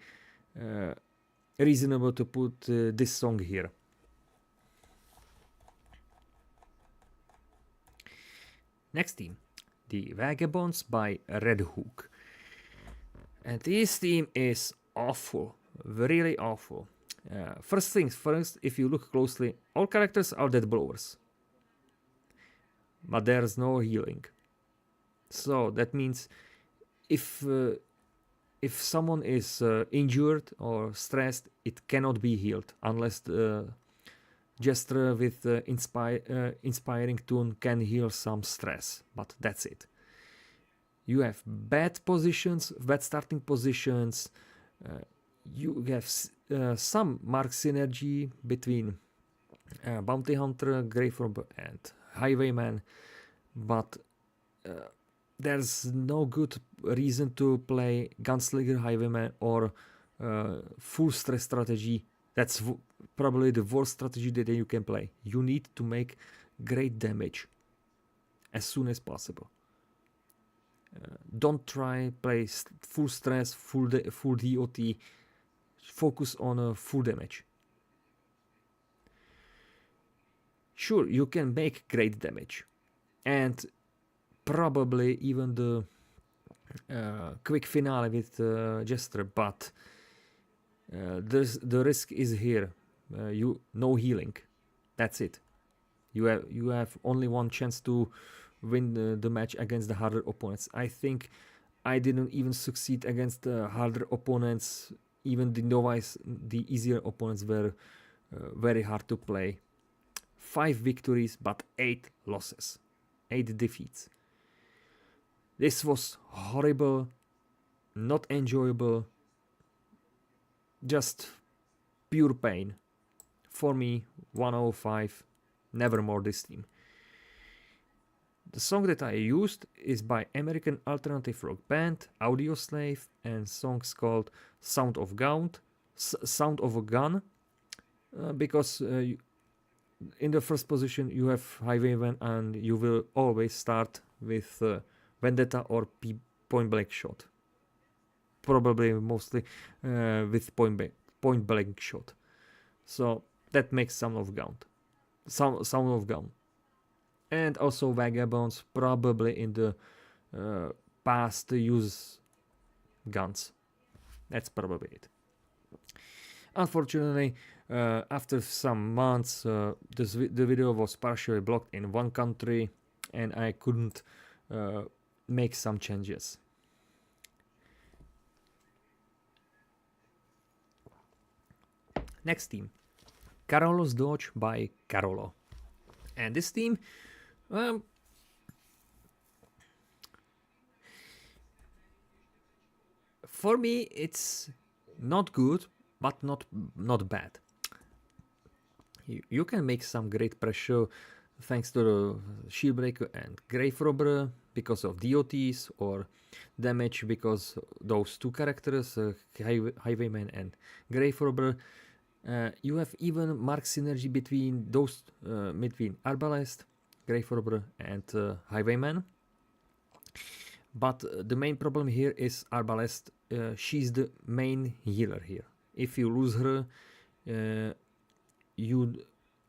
reasonable to put this song here. Next team, the Vagabonds by Red Hook. And this team is awful, really awful. First things first, if you look closely, all characters are dead blowers, but there's no healing. So that means if someone is injured or stressed, it cannot be healed unless the gesture with inspiring tune can heal some stress, but that's it. You have bad starting positions. You have some mark synergy between Bounty Hunter, Grave Robber, and Highwayman, but there's no good reason to play Gunslinger, Highwayman, or full stress strategy. That's probably the worst strategy that you can play. You need to make great damage as soon as possible. Don't try play full stress, full DOT. Focus on full damage. Sure, you can make great damage, and probably even the quick finale with Jester, but the risk is here. No healing. That's it. You have only one chance to win the match against the harder opponents. I think I didn't even succeed against the harder opponents. Even the easier opponents were very hard to play. 5 victories, but 8 losses, 8 defeats. This was horrible, not enjoyable, just pure pain. For me, 105, nevermore this team. The song that I used is by American alternative rock band Audioslave, and song's called Sound of a Gun, because in the first position you have Highwayman, and you will always start with Vendetta or Point Blank Shot. Probably mostly with Point Blank Shot. So that makes Sound of Gun. And also Vagabonds probably in the past use guns. That's probably it. Unfortunately, after some months, the video was partially blocked in one country, and I couldn't make some changes. Next team, Carolo's Dodge by Carolo. And this team, for me, it's not good, but not bad. You can make some great pressure thanks to the Shieldbreaker and Grave Robber because of DOTs, or damage because those two characters, Highwayman and Grave Robber. You have even mark synergy between those, between Arbalest, Grave Robber, and Highwayman. But the main problem here is Arbalest. She's the main healer here. If you lose her, you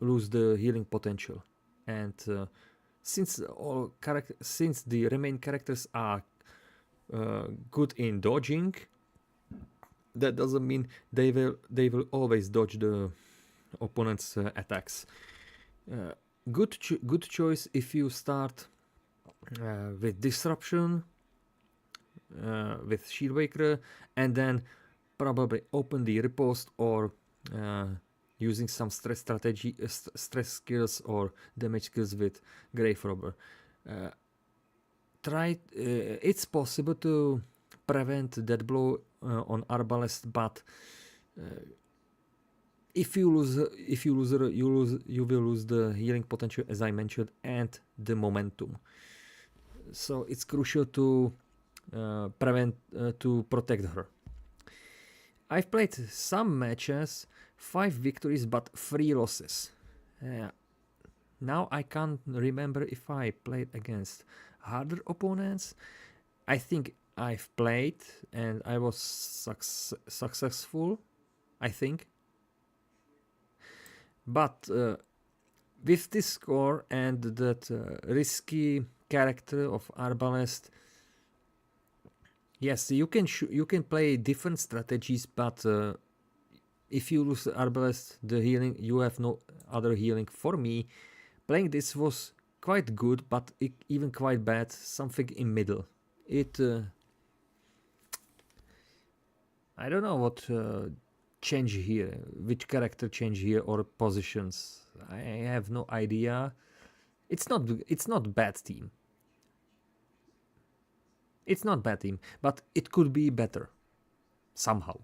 lose the healing potential, and since the remaining characters are good in dodging, that doesn't mean they will always dodge the opponent's attacks. Good choice if you start with disruption, with Shieldbreaker, and then probably open the riposte or using some stress strategy, stress skills or damage skills with Grave Robber. It's possible to prevent that blow on Arbalest, but if you lose, you will lose the healing potential, as I mentioned, and the momentum. So it's crucial to protect her. I've played some matches, 5 victories but 3 losses. Now I can't remember if I played against harder opponents. I think I've played and I was successful, I think. But with this score and that risky character of Arbalest, yes, you can play different strategies, but if you lose Arbalest, the healing, you have no other healing. For me, playing this was quite good, but even quite bad, something in middle. I don't know what change here, which character change here or positions. I have no idea. It's not bad team. It's not bad team, but it could be better somehow.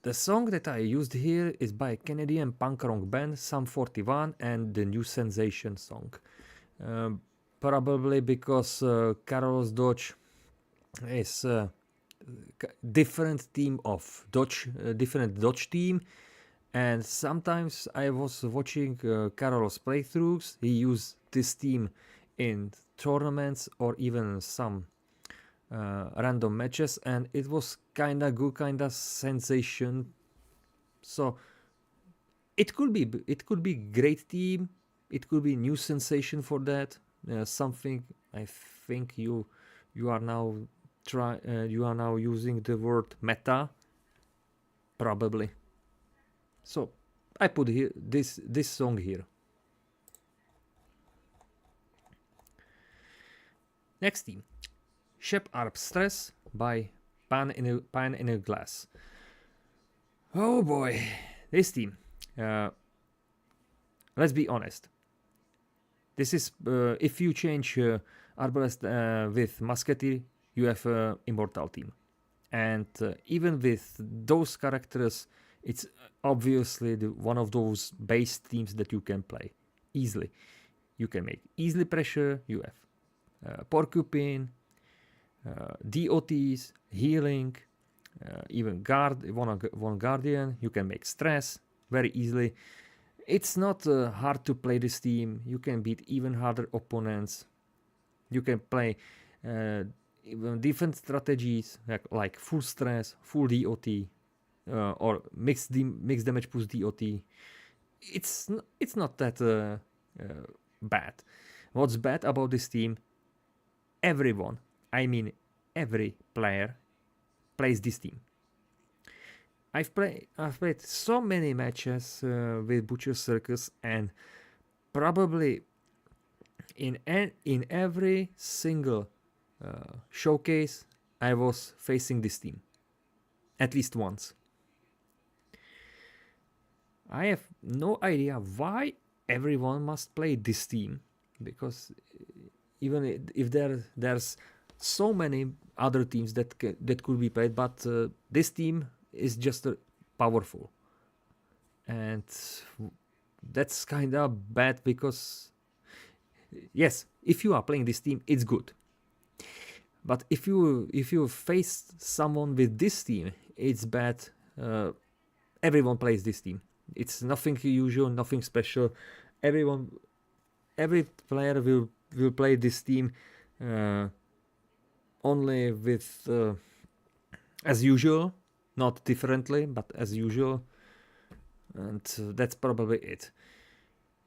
The song that I used here is by Canadian punk rock band Sum 41 and the New Sensation song. Probably because Carlos Dodge is different team of Dodge, different Dodge team, and sometimes I was watching Carlos playthroughs. He used this team in tournaments or even some random matches, and it was kinda good, kinda sensation. So it could be great team. It could be new sensation for that. Something I think you are now using the word meta, probably. So I put here this song here. Next team, ShepardCZ by Pan in a Glass. Oh boy, this team. Let's be honest. This is if you change Arbalest with Musketeer, you have an immortal team, and even with those characters, it's obviously one of those base teams that you can play easily. You can make easily pressure. You have Porcupine, DOTs, healing, even one guardian. You can make stress very easily. It's not hard to play this team. You can beat even harder opponents. You can play even different strategies like full stress, full DOT, or mixed damage plus DOT. It's not that bad. What's bad about this team? Everyone, I mean every player, plays this team. I've played so many matches with Butcher Circus, and probably in every single showcase I was facing this team at least once. I have no idea why everyone must play this team, because even if there's so many other teams that could be played, but this team is just powerful, and that's kind of bad, because yes, if you are playing this team, it's good, but if you face someone with this team, it's bad. Everyone plays this team. It's nothing usual, nothing special. Every player will play this team only with as usual, not differently, but as usual, and that's probably it.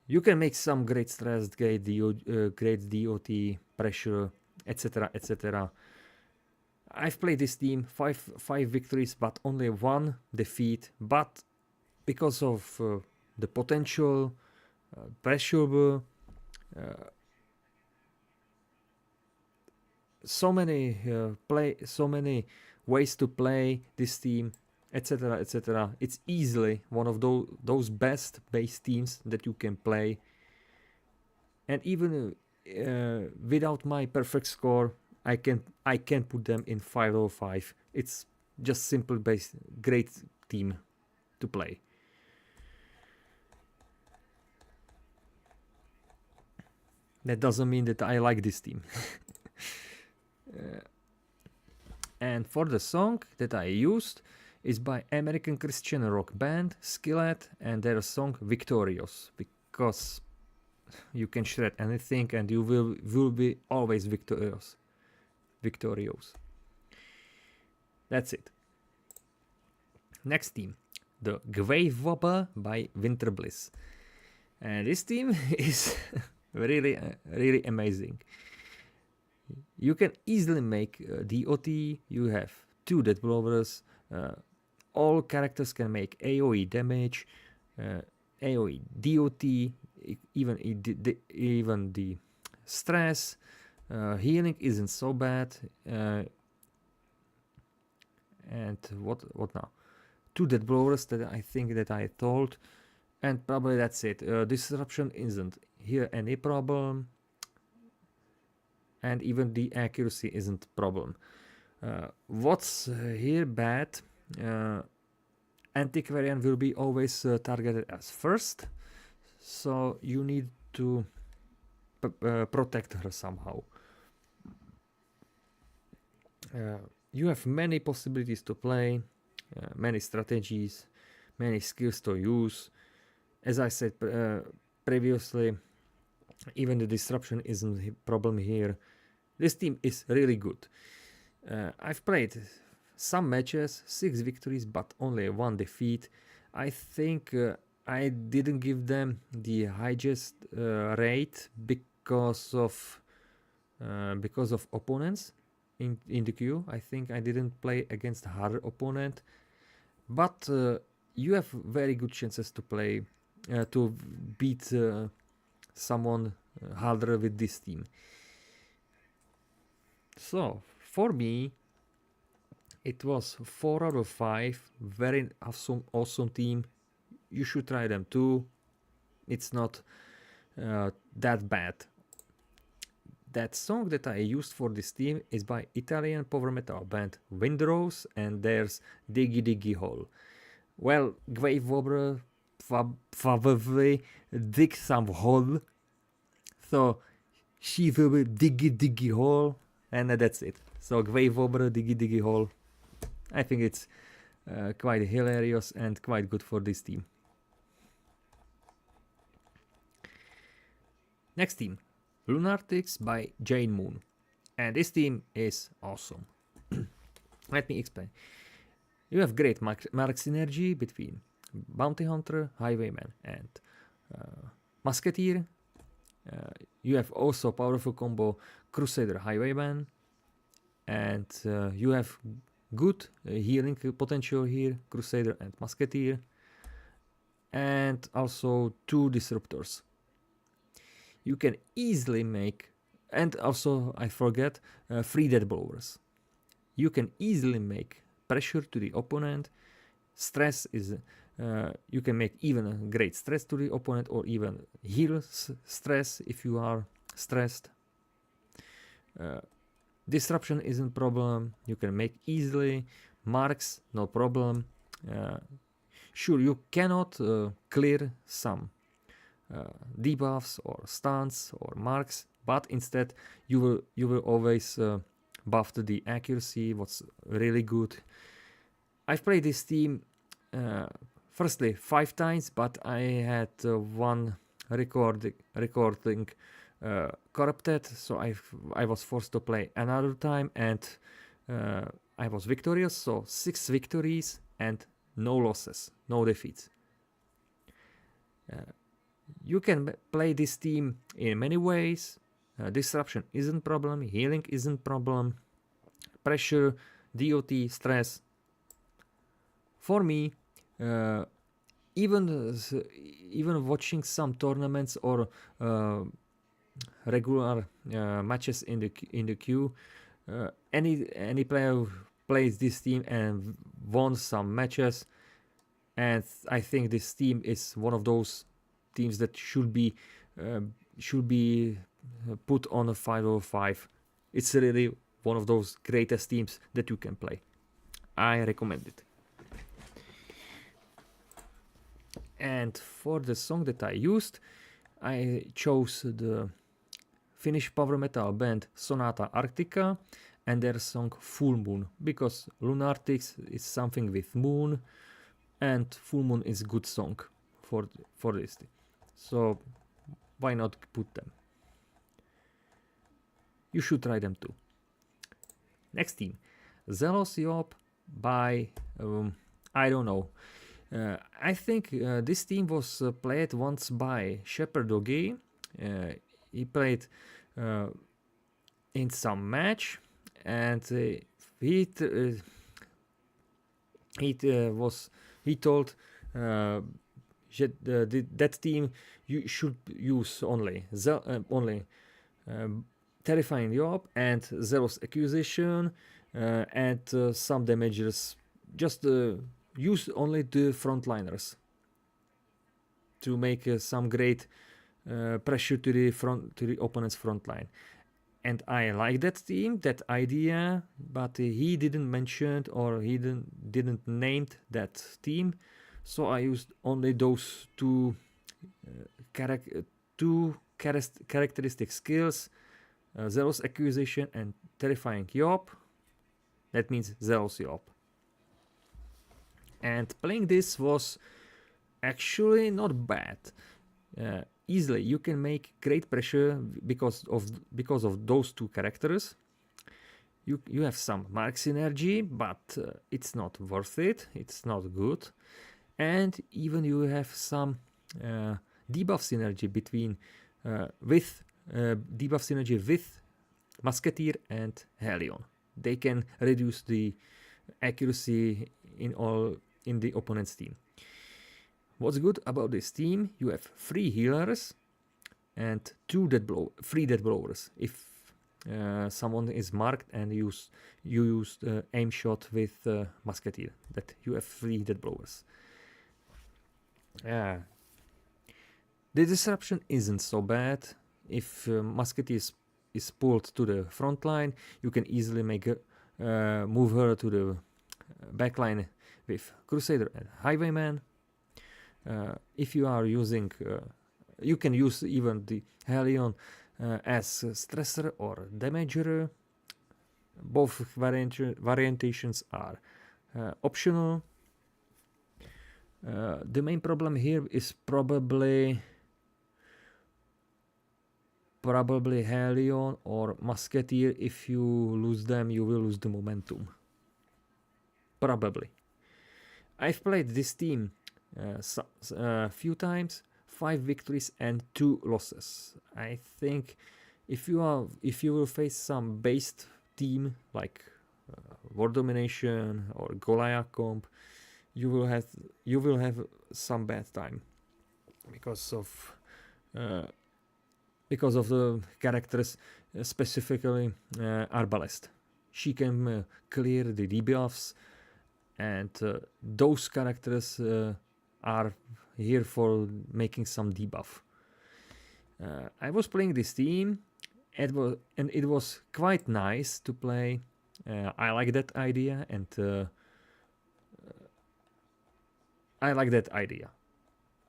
You can make some great stress, great DOT, pressure, etc., etc. I've played this team, five victories, but only one defeat. But because of the potential, pressure, so many ways to play this team, etc., etc. It's easily one of those best base teams that you can play. And even without my perfect score, I can put them in 505. It's just simple base, great team to play. That doesn't mean that I like this team. And for the song that I used is by American Christian rock band Skillet and their song Victorious, because you can shred anything and you will be always victorious. That's it. Next team, the Gwave Wobber by Winter Bliss. And this team is really amazing. You can easily make DOT, you have 2 death blowers, all characters can make AoE damage, AoE DOT, even the stress, healing isn't so bad, and what now? 2 death blowers that I think that I told, and probably that's it. Disruption isn't here any problem, and even the accuracy isn't problem. What's here bad? Antiquarian will be always targeted as first, so you need to protect her somehow. You have many possibilities to play, many strategies, many skills to use. As I said previously, even the disruption isn't a problem here. This team is really good. I've played some matches, 6 victories, but only 1 defeat. I think I didn't give them the highest rate because of opponents in the queue. I think I didn't play against a harder opponent, but you have very good chances to play to beat someone harder with this team. So for me, it was 4 out of 5. Very awesome team. You should try them too. It's not that bad. That song that I used for this team is by Italian power metal band Windrose, and there's Diggy Diggy Hole. Well, Gwave Wobber probably dig some hole, so she will be Diggy Diggy Hole, and that's it. So Gwave Wobber, Diggy Diggy Hole. I think it's quite hilarious and quite good for this team. Next team, Lunatics by Jane Moon, and this team is awesome. Let me explain. You have great mark synergy between Bounty Hunter, Highwayman, and Musketeer. You have also powerful combo Crusader, Highwayman, and you have good healing potential here, Crusader and Musketeer, and also 2 disruptors. You can easily make, and also I forget, 3 death blowers. You can easily make pressure to the opponent. Stress is, you can make even a great stress to the opponent, or even heal stress if you are stressed. Disruption isn't problem. You can make easily. Marks, no problem. Sure, you cannot clear some debuffs or stuns or marks, but instead you will always buff the accuracy, what's really good. I've played this team firstly 5 times, but I had one recording corrupted, so I was forced to play another time, and I was victorious, so 6 victories and no losses, no defeats. you can play this team in many ways. Disruption isn't problem, healing isn't problem, pressure, DOT, stress. For me, even watching some tournaments or regular matches in the queue, any player plays this team and won some matches, and I think this team is one of those teams that should be put on a 505. It's really one of those greatest teams that you can play. I recommend it. And for the song that I used, I chose the Finnish power metal band Sonata Arctica and their song Full Moon, because Lunatics is something with moon, and Full Moon is a good song for this. So why not put them? You should try them too. Next team, Zelos Yop by I don't know. I think this team was played once by ShepardCZ. He played in some match, and he told that team you should use only Terrifying Yop and Zealous Accusation and some damages. Just use only the frontliners to make some great pressure to the opponent's front line. And I like that team, that idea, but he didn't mention or he didn't name that team, so I used only those two characteristic skills, Zealous Accusation and Terrifying Yop. That means Zealous Yop. And playing this was actually not bad. Easily you can make great pressure because of those two characters. You have some mark synergy, but it's not worth it. It's not good. And even you have some debuff synergy with Musketeer and Helion. They can reduce the accuracy in the opponent's team. What's good about this team? You have 3 healers and 3 death blowers. If someone is marked and you use aim shot with Musketeer, that you have 3 death blowers. The disruption isn't so bad. If Musketeer is pulled to the front line, you can easily move her to the back line with Crusader and Highwayman. If you are using, you can use even the Helion as stressor or damager. Both variations are optional. The main problem here is probably Helion or Musketeer. If you lose them, you will lose the momentum. Probably. I've played this team a few times, 5 victories and 2 losses. I think if you will face some based team like War Domination or Goliath comp, you will have some bad time because of the characters, specifically Arbalest. She can clear the debuffs, and those characters are here for making some debuff. I was playing this team, and it was quite nice to play. I like that idea, and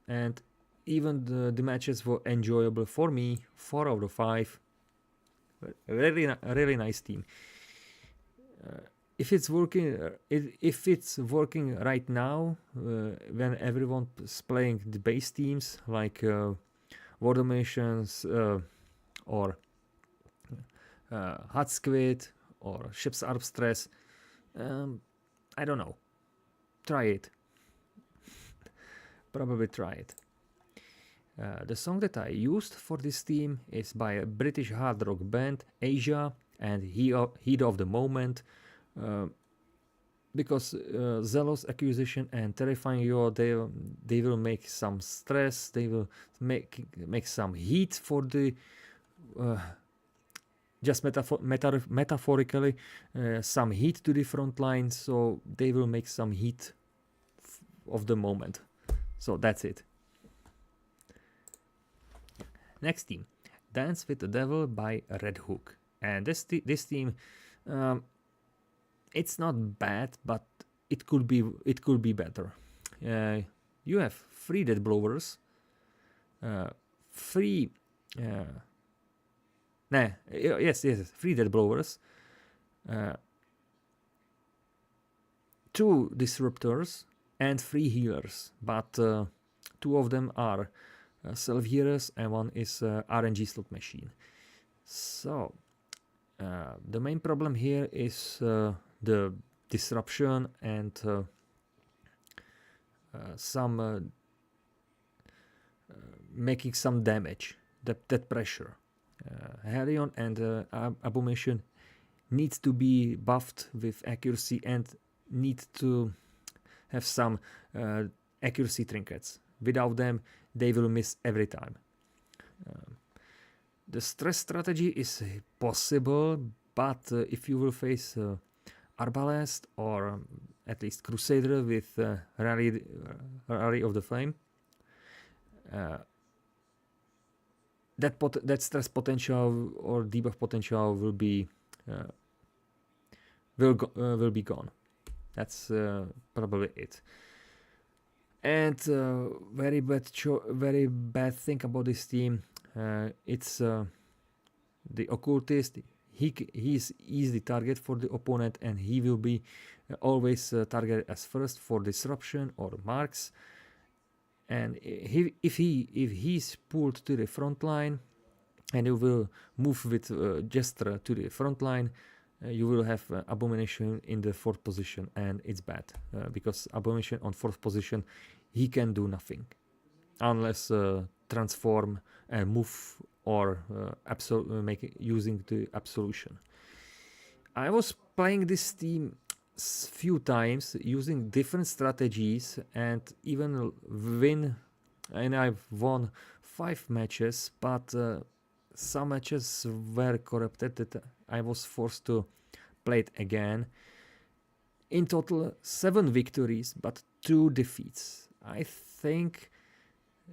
and even the matches were enjoyable for me. 4 out of 5. Really nice team. If it's working right now, when everyone is playing the base teams like War Dominations or Hot Squid or Ship's Arb Stress, I don't know. Try it. Probably try it. The song that I used for this theme is by a British hard rock band, Asia, and Heat of the Moment. Because zealous accusation and terrifying you, they will make some stress, they will make some heat for the just metaphorically some heat to the front line, so they will make some heat of the moment. So that's it. Next theme, Dance with the Devil by Red Hook, and this theme, it's not bad, but it could be better. You have 3 dead blowers, 3 3 dead blowers, 2 disruptors, and 3 healers, but 2 of them are self healers and 1 is RNG slot machine. So the main problem here is the disruption and some making some damage, that pressure. Helion and Abomination needs to be buffed with accuracy and need to have some accuracy trinkets. Without them, they will miss every time. The stress strategy is possible, but if you will face Arbalest or at least Crusader with Rally of the Flame, that stress potential or debuff potential will be gone. That's probably it. And very bad thing about this team, it's the Occultist. He's easy target for the opponent, and he will be always targeted as first for disruption or marks. And if he's pulled to the front line, and you will move with Jester to the front line, you will have Abomination in the 4th position, and it's bad because Abomination on 4th position, he can do nothing unless transform and move or using the Absolution. I was playing this team few times using different strategies and even and I've won 5 matches, but some matches were corrupted that I was forced to play it again. In total 7 victories but 2 defeats. I think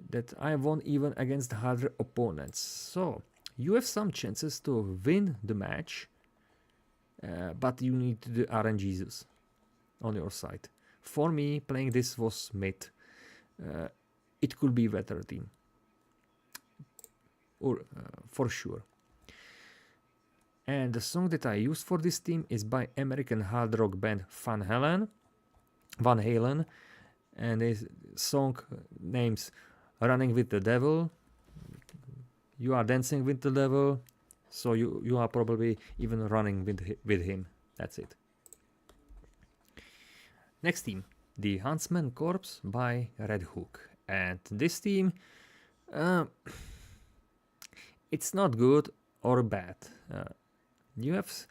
that I won even against harder opponents. So you have some chances to win the match, but you need the RNGs on your side. For me, playing this was mid. It could be better team, or for sure. And the song that I used for this team is by American hard rock band Van Halen, and this song names Running with the Devil. You are dancing with the devil, so you are probably even running with him. That's it. Next team, the Huntsman Corps by Red Hook, and this team, it's not good or bad. You have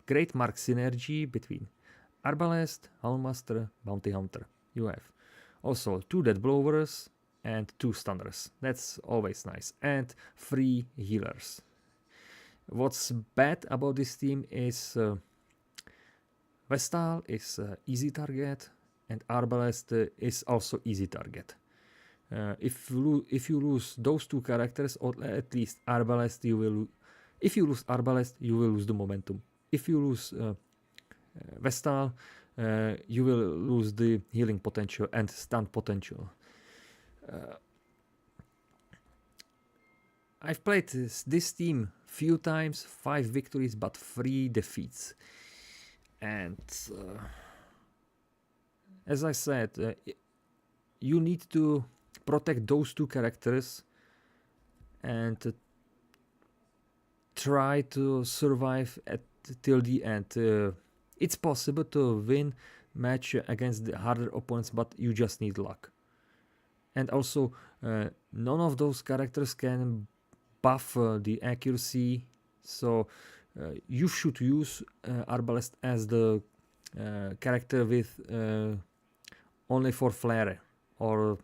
great mark synergy between Arbalest, Houndmaster, Bounty Hunter. You have also 2 dead blowers and 2 stunners. That's always nice, and 3 healers. What's bad about this team is Vestal is easy target, and Arbalest is also easy target. If you lose those 2 characters, or at least Arbalest, if you lose Arbalest, you will lose the momentum. If you lose Vestal, you will lose the healing potential and stun potential. I've played this team few times, 5 victories but 3 defeats. And as I said, you need to protect those 2 characters and try to survive till the end. It's possible to win match against the harder opponents, but you just need luck. And also None of those characters can buff the accuracy, so you should use Arbalest as the character with only for flare or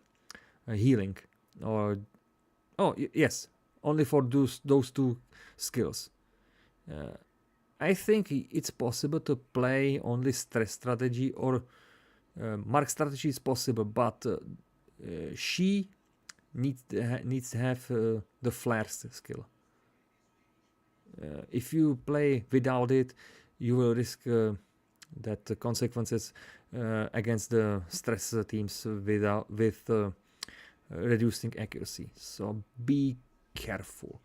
healing, or yes, only for those two skills. I think it's possible to play only stress strategy, or mark strategy is possible, but she needs to have the flare skill. If you play without it, you will risk that the consequences against the stress teams with reducing accuracy. So be careful.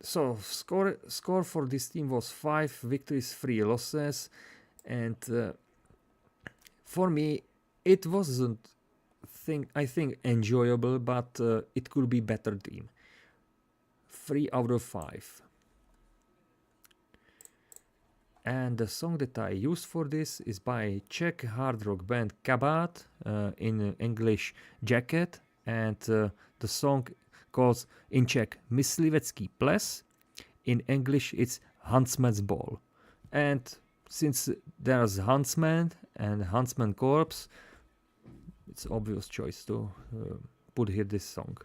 So score for this team was 5 victories, 3 losses, and for me it wasn't I think enjoyable, but it could be better team. 3 out of 5. And the song that I used for this is by Czech hard rock band Kabát, in English Jacket, and the song calls in Czech Myslivecký ples, in English it's Huntsman's Ball. And since there's Huntsman and Huntsman Corpse, it's obvious choice to put here this song.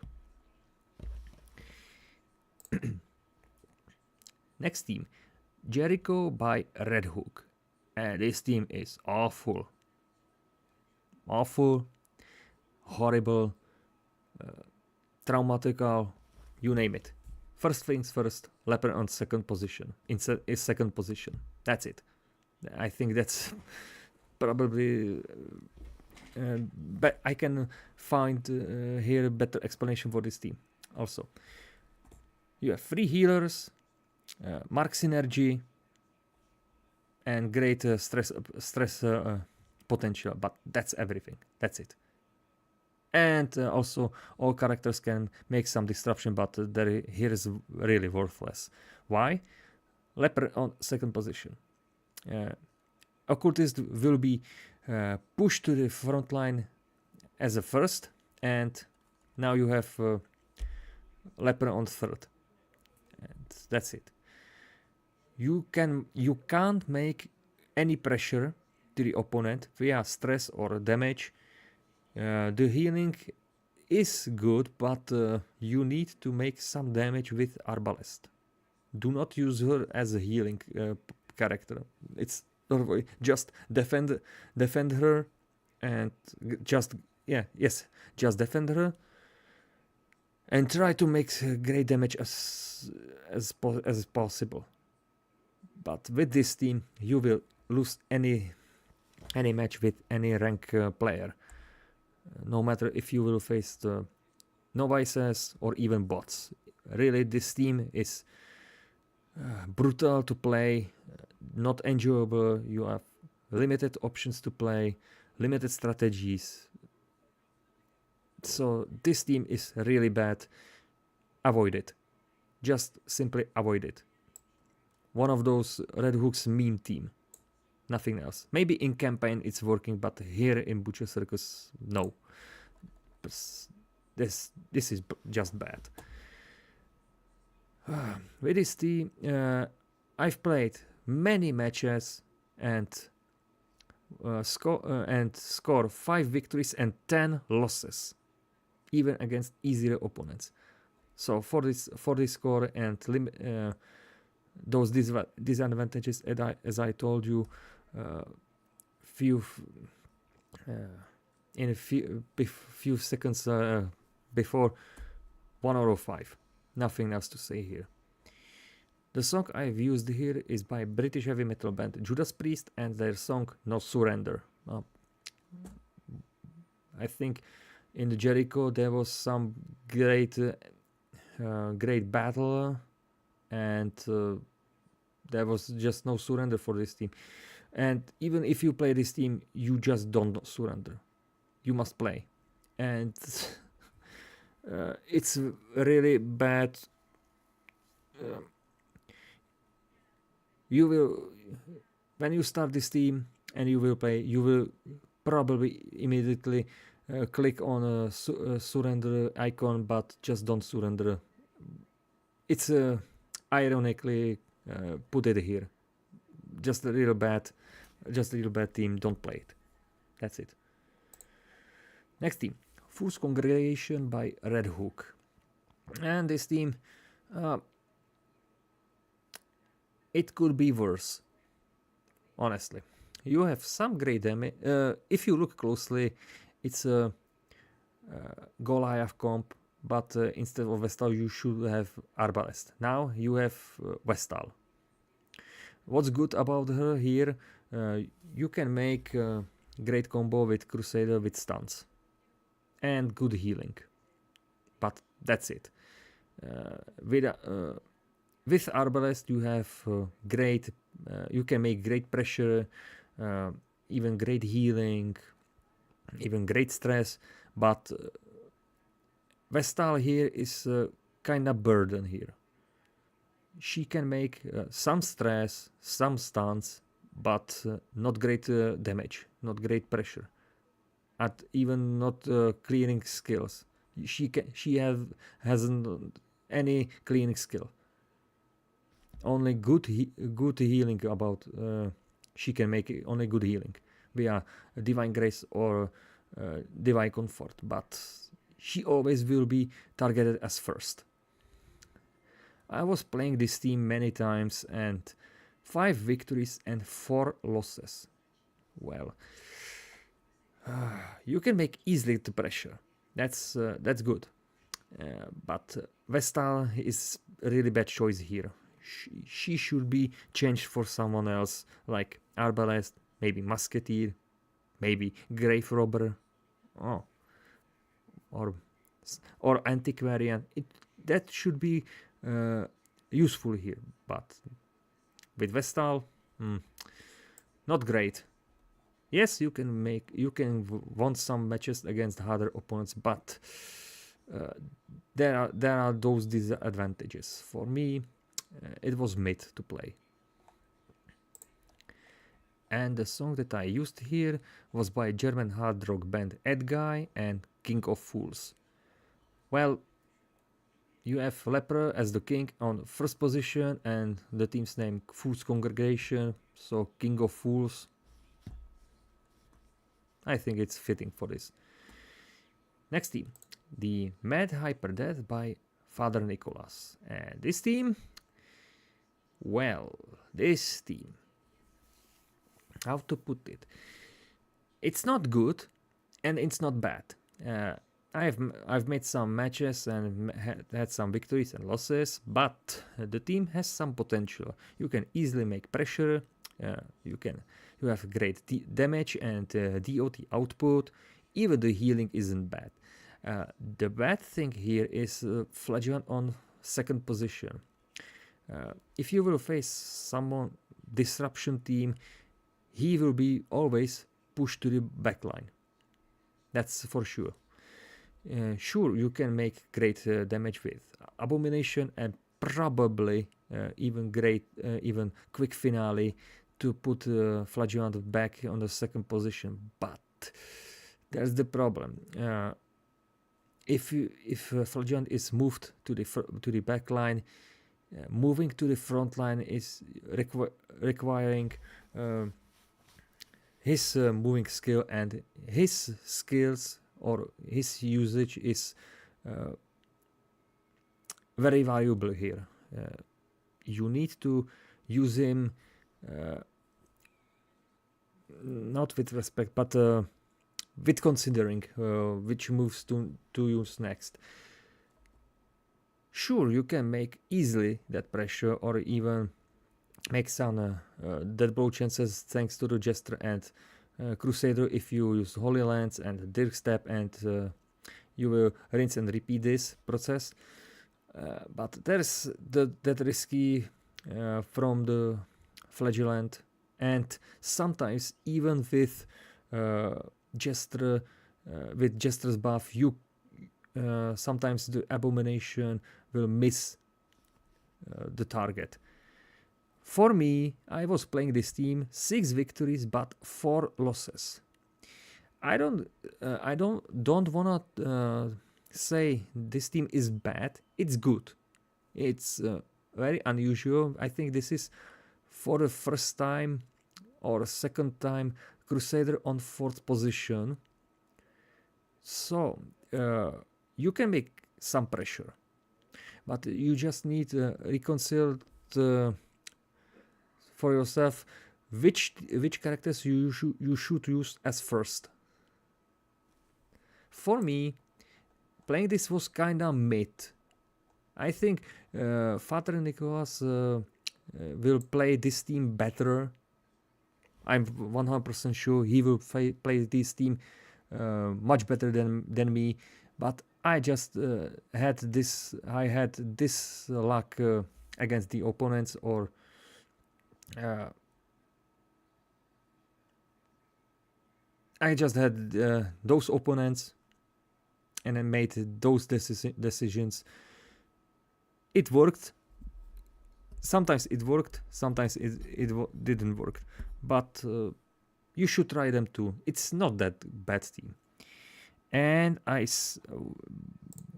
Next team, Jericho by Red Hook, and this team is awful, horrible, traumatical, you name it. First things first, Leper on second position, is second position. That's it. I think that's probably, but I can find here a better explanation for this team. Also, you have 3 healers, mark synergy, and great stress potential, but that's everything. That's it. And also all characters can make some disruption, but here is really worthless. Why? Leper on second position. Occultist will be pushed to the front line as a first, and now you have Leper on third, and that's it. You can't make any pressure to the opponent via stress or damage. The healing is good, but you need to make some damage with Arbalest. Do not use her as a healing character. It's just defend her, and just defend her, and try to make great damage as possible. But with this team, you will lose any match with any rank player. No matter if you will face the novices or even bots. Really, this team is brutal to play, not enjoyable. You have limited options to play, limited strategies. So this team is really bad. Avoid it. Just simply avoid it. One of those Red Hook's meme team. Nothing else. Maybe in campaign it's working, but here in Butcher Circus, no. This is just bad. With this team, I've played many matches and score 5 victories and 10 losses, even against easier opponents. So for this score and those disadvantages, as I told you, in a few seconds before, 1 out of 5. Nothing else to say here. The song I've used here is by British heavy metal band Judas Priest and their song No Surrender. I think in the Jericho there was some great battle, and there was just no surrender for this team. And even if you play this team, you just don't surrender. You must play. And it's really bad. You will, when you start this team and you will play, you will probably immediately click on a surrender icon, but just don't surrender. It's ironically put it here. Just a little bad team. Don't play it. That's it. Next team, Fool's Congregation by Red Hook, and this team, it could be worse. Honestly, you have some great damage. If you look closely, it's a Goliath comp, but instead of Vestal, you should have Arbalest. Now you have Vestal. What's good about her here? You can make a great combo with Crusader with stuns and good healing, but that's it. With Arbalest, you have great. You can make great pressure, even great healing, even great stress. But Vestal here is kind of burden here. She can make some stress, some stuns, but not great damage, not great pressure, and even not clearing skills. She hasn't any cleaning skill. Only good healing about. She can make only good healing via Divine Grace or Divine Comfort, but she always will be targeted as first. I was playing this team many times and 5 victories and 4 losses. Well, you can make easily the pressure. That's good. But Vestal is a really bad choice here. She should be changed for someone else, like Arbalest, maybe Musketeer, maybe Grave Robber, or Antiquarian. That should be useful here, but with Vestal, not great. Yes, you can won some matches against harder opponents, but there are those disadvantages. For me, it was made to play. And the song that I used here was by German hard rock band Edguy and King of Fools. Well, you have Leper as the king on first position and the team's name Fool's Congregation, so King of Fools. I think it's fitting for this. Next team, the Mad Hyper Death by Father Nicholas. And this team, well, how to put it? It's not good and it's not bad. I've made some matches and had some victories and losses, but the team has some potential. You can easily make pressure. You have great damage and DOT output. Even the healing isn't bad. The bad thing here is Flagellant on second position. If you will face someone disruption team, he will be always pushed to the backline. That's for sure. Sure, you can make great damage with Abomination and probably even quick finale to put Flagellant back on the second position. But there's the problem. If Flagellant is moved to the back line, moving to the front line is requiring his moving skill, and his skills or his usage is very valuable here. You need to use him not with respect, but with considering which moves to use next. Sure, you can make easily that pressure or even make some dead blow chances thanks to the Jester and Crusader if you use Holy Lance and Dirk Step, and you will rinse and repeat this process. But there's that risky from the Flagellant, and sometimes even with Jester, with Jester's buff, you sometimes the Abomination will miss the target. For me, I was playing this team 6 victories but 4 losses. I don't wanna say this team is bad. It's good. It's very unusual. I think this is for the first time or second time Crusader on 4th position. So you can make some pressure, but you just need to reconcile for yourself which characters you should use as first. For me, playing this was kinda mid. I think Father Nicholas will play this team better. I'm 100% sure he will play this team much better than me. But I just had this luck against the opponents, or I just had those opponents and I made those decisions. It worked. Sometimes it worked, sometimes it didn't work. But you should try them too. It's not that bad team. And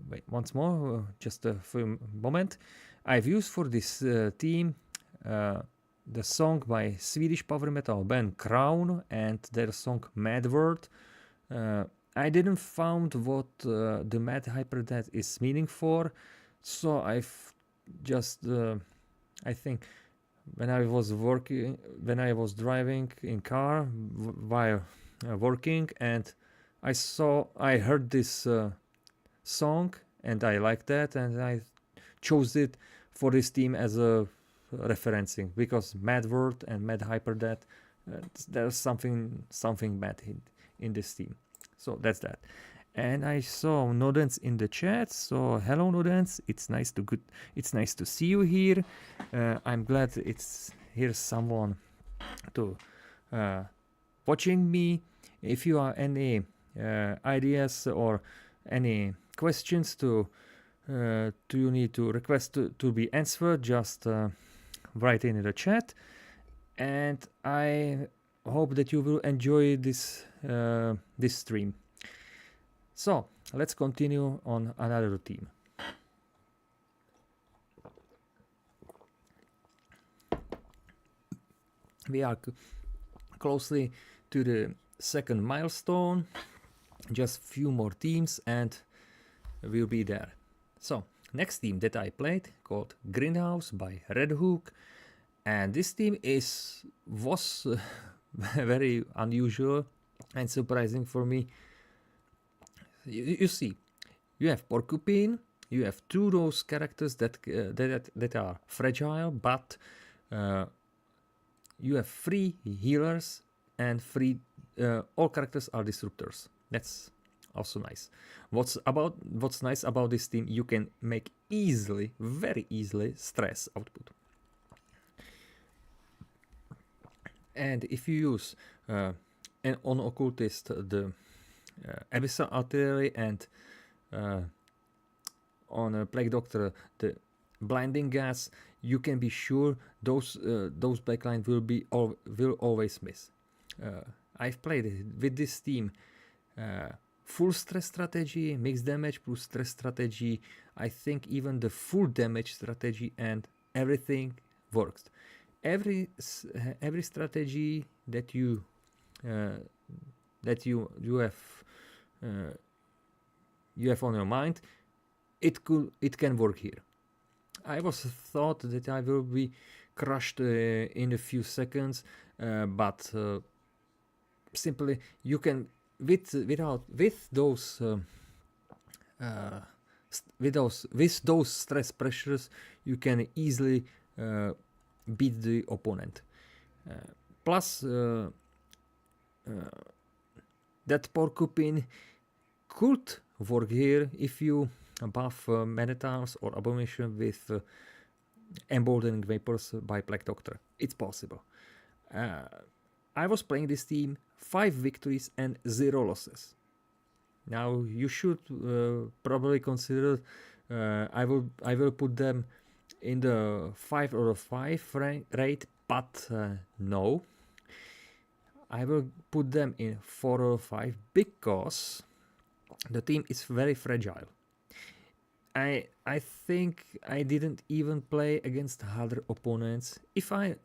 wait once more, just a few moment. I've used for this team the song by Swedish power metal band Crown and their song Mad World. I didn't found what the Mad Hyperdeath is meaning for, so I've just I think when I was driving in car while working, and I heard this song and I liked that, and I chose it for this team as a referencing, because Mad World and Mad Hyperdeath, there's something bad in this team. So that's that. And I saw Nodens in the chat. So hello Nodens, it's nice to see you here. I'm glad here's someone to watching me. If you have any ideas or any questions you need to request to be answered, just write in the chat. And I hope that you will enjoy this stream. So let's continue on another team. We are closely to the second milestone. Just few more teams and we'll be there. So next team that I played, called Grindhouse by Red Hook, and this team was very unusual and surprising for me. You see, you have Porcupine, you have two those characters that are fragile, but you have 3 healers and 3 all characters are disruptors. That's also nice. What's nice about this team, you can make very easily stress output. And if you use on Occultist the Abyssal Artillery, and on a Plague Doctor the Blinding Gas, you can be sure those backline will always miss. I've played with this team full stress strategy, mixed damage plus stress strategy, I think even the full damage strategy, and everything works. Every strategy that you have on your mind, it can work here. I was thought that I will be crushed in a few seconds, but simply you can with those stress pressures, you can easily beat the opponent. Plus that Porcupine could work here if you buff Manitars or Abomination with Emboldening Vapors by Plague Doctor. It's possible. I was playing this team 5 victories and 0 losses. Now you should probably consider I will put them in the 5 out of 5 rate, but no. I will put them in 4 or 5 because the team is very fragile. I think I didn't even play against harder opponents.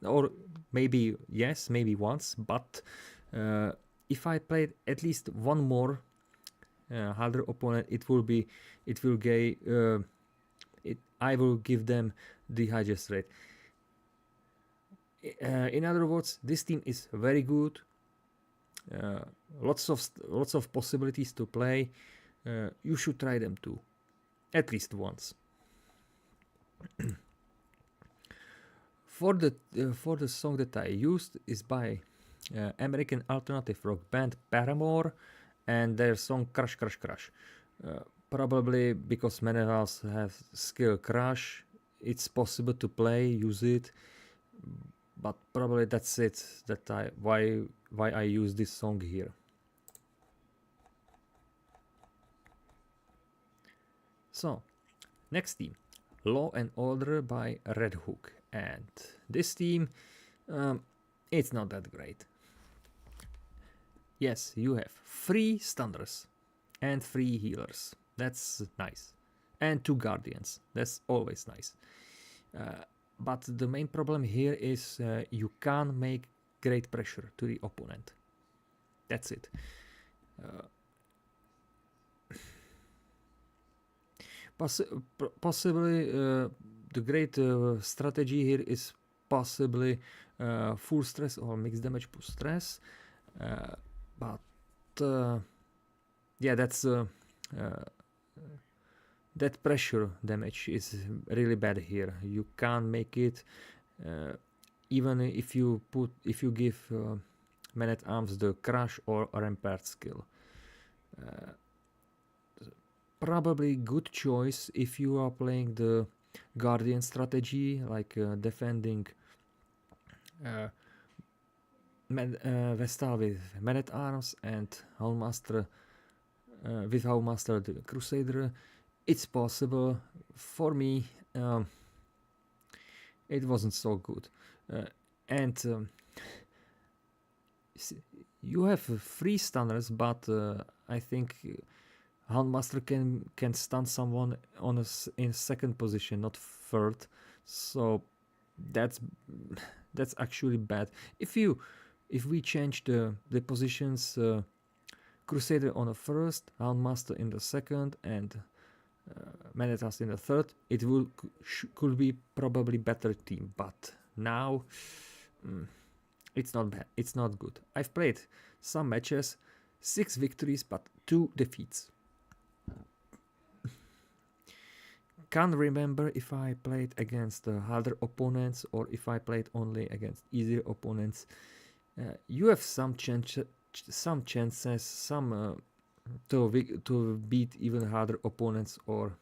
Or maybe yes, maybe once, but if I played at least one more harder opponent, I will give them the highest rate. In other words, this team is very good. Lots of possibilities to play. You should try them too, at least once. For the song that I used is by American alternative rock band Paramore and their song Crash Crash Crash. Probably because many of us have skill Crash, it's possible to use it, but probably that's it. Why I use this song here. So, next team, Law and Order by Red Hook, and this team, it's not that great. Yes, you have 3 stunners and 3 healers. That's nice, and 2 guardians. That's always nice. But the main problem here is you can't make great pressure to the opponent. That's it. Possibly the great strategy here is possibly full stress or mixed damage plus stress, but yeah, that's that pressure damage is really bad here. You can't make it even if you give Man-at-Arms the crush or rampart skill. Probably good choice if you are playing the guardian strategy, like defending Vestal with Man-at-Arms and Houndmaster with Houndmaster the Crusader. It's possible. For me, it wasn't so good. And you have 3 stunners, but I think Houndmaster can stun someone in second position, not third. So that's actually bad. If we change the positions, Crusader on the first, Houndmaster in the second, and Man-at-Arms in the third, it could be probably better team. But now it's not bad. It's not good. I've played some matches, 6 victories but 2 defeats. Can't remember if I played against harder opponents or if I played only against easier opponents. You have some chances, to beat even harder opponents or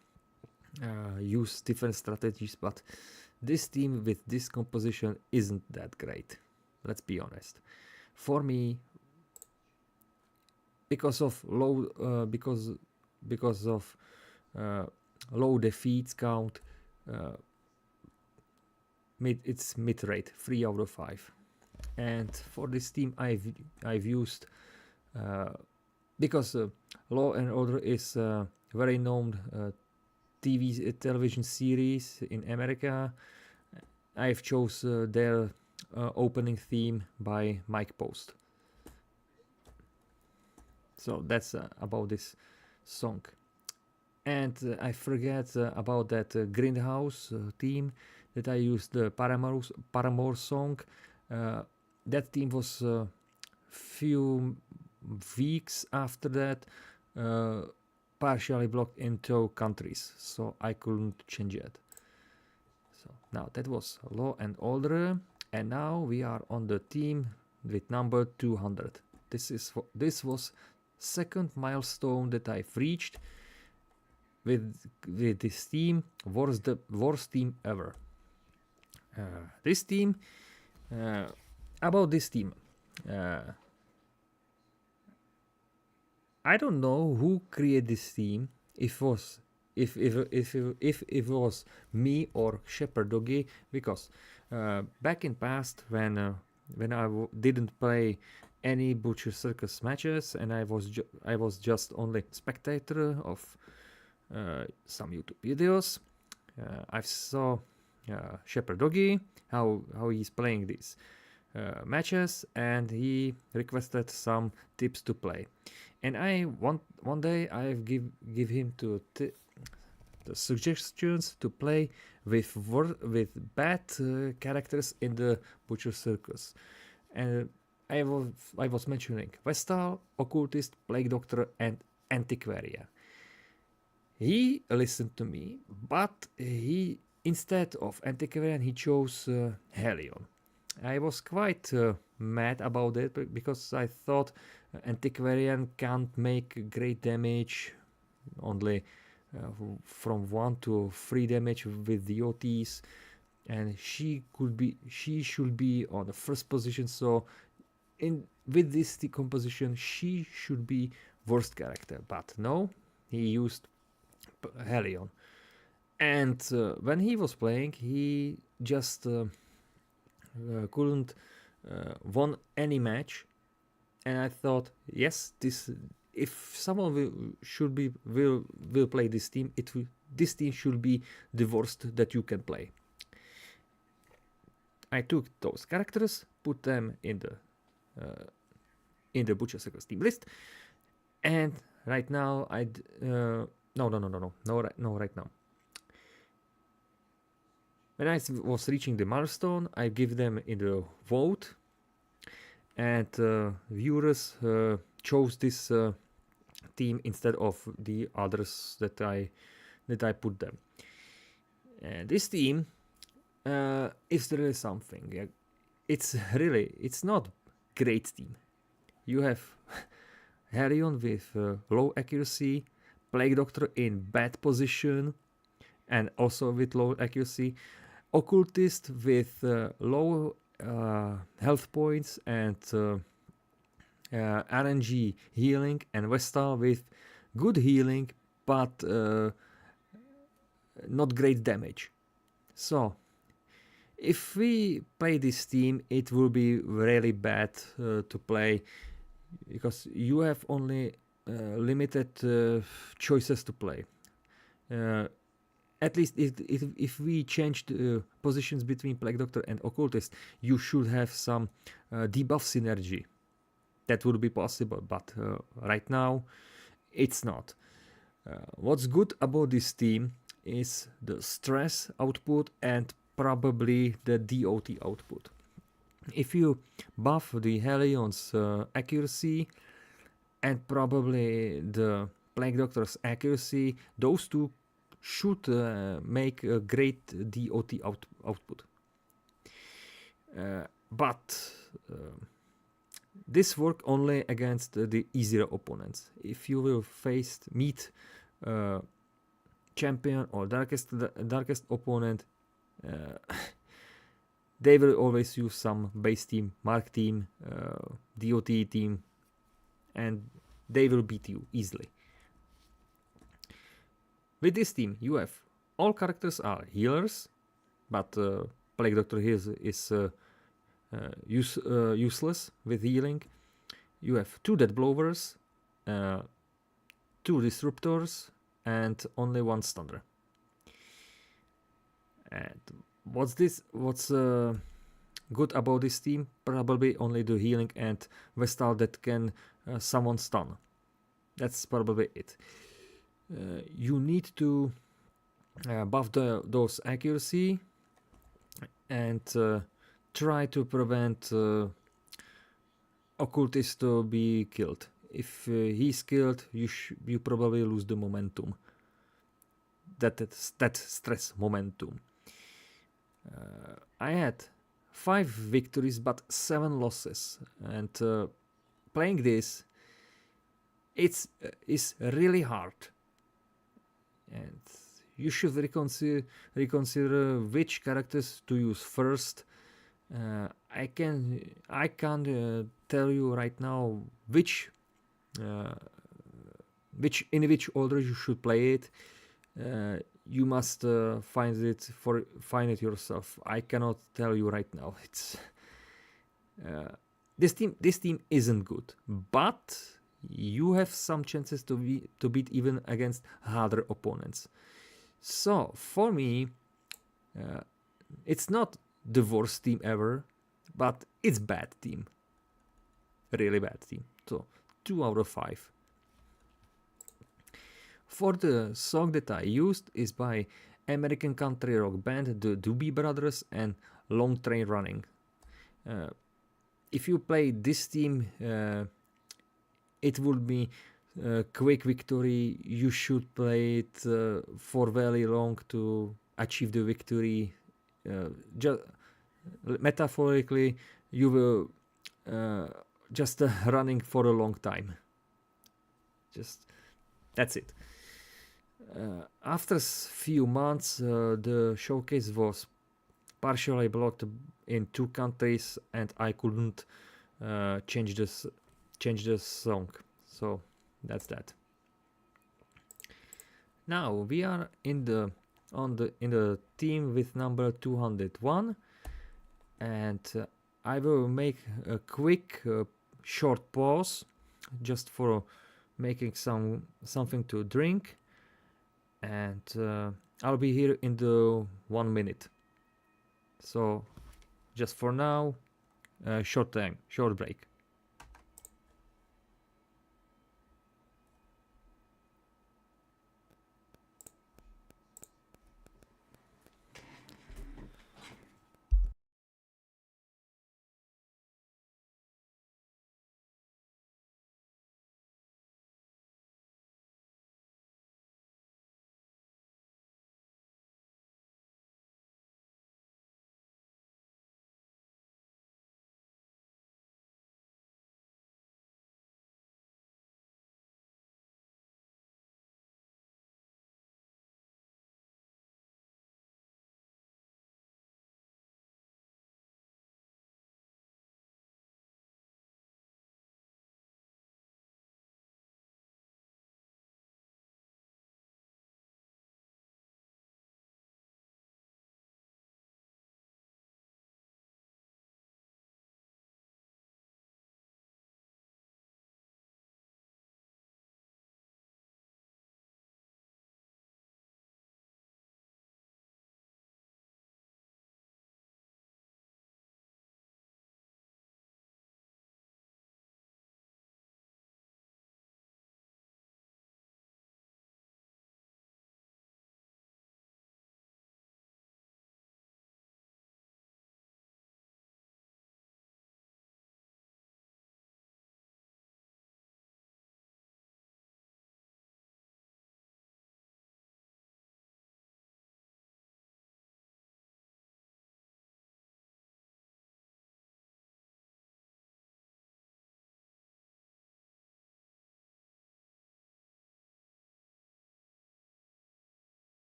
use different strategies, but this team with this composition isn't that great. Let's be honest. For me, because of low low defeats count, it's mid rate, 3 out of 5. And for this team I've used because Law and Order is a very known television series in America. I've chose their opening theme by Mike Post. So that's about this song. And I forget about that Grindhouse team that I used, the Paramore song. That team was few weeks after that partially blocked into countries, so I couldn't change it. So now that was Law and Order, and now we are on the team with number 200. This was second milestone that I've reached with this team. The worst team ever. This team, about this team, I don't know who created this team. If it was me or ShepardCZ, because back in past when I didn't play any Butcher Circus matches, and I was just only spectator of some YouTube videos. I saw Shepherd Doggy how he's playing these matches, and he requested some tips to play. And one day I give him the suggestions to play with bad characters in the Butcher Circus, and I was mentioning Vestal, Occultist, Plague Doctor, and Antiquarian. He listened to me, but he instead of Antiquarian he chose Helion. I was quite mad about it because I thought Antiquarian can't make great damage, only from 1 to 3 damage with the OTs, and she should be on the first position. So with this decomposition, she should be worst character. But no, he used Helion, and when he was playing, he just couldn't won any match, and I thought, yes, this if someone will play this team, this team should be the worst that you can play. I took those characters, put them in the Butcher Circus team list, and right now no right now. When I was reaching the milestone, I give them in the vote, and viewers chose this team instead of the others that I put them. And this team is really something. It's not great team. You have Helion with low accuracy, Plague Doctor in bad position and also with low accuracy, Occultist with low health points and RNG healing, and Vestal with good healing but not great damage. So if we play this team, it will be really bad to play, because you have only limited choices to play. At least if we change the positions between Plague Doctor and Occultist, you should have some debuff synergy. That would be possible, but right now it's not. What's good about this team is the stress output and probably the DOT output. If you buff the Helion's accuracy and probably the Plague Doctor's accuracy, those two should make a great DOT output. But this work only against the easier opponents. If you will meet champion or darkest opponent, they will always use some base team, mark team, DOT team, and they will beat you easily. With this team, you have all characters are healers, but Plague Doctor here is useless with healing. You have 2 Death Blowers, 2 Disruptors, and only 1 Stunner. And what's good about this team? Probably only the healing and Vestal that can summon stun. That's probably it. You need to buff those accuracy and try to prevent Occultist to be killed. If he's killed, you probably lose the momentum. That stress momentum. I had 5 victories but 7 losses, and playing this is really hard. And you should reconsider which characters to use first. I can't tell you right now in which order you should play it. You must find it yourself. I cannot tell you right now. It's this team isn't good, but you have some chances to beat even against harder opponents. So for me, it's not the worst team ever, but it's bad team, really bad team. So 2 out of 5. For the song that I used is by American country rock band the Doobie Brothers and Long Train Running. If you play this team, it would be a quick victory. You should play it for very long to achieve the victory. Just metaphorically, you will just running for a long time. Just that's it. After a few months, the showcase was partially blocked in 2 countries, and I couldn't change the song. So that's that. Now we are in the team with number 201, and I will make a quick short pause just for making something to drink, and I'll be here in the 1 minute. So just for now, short break.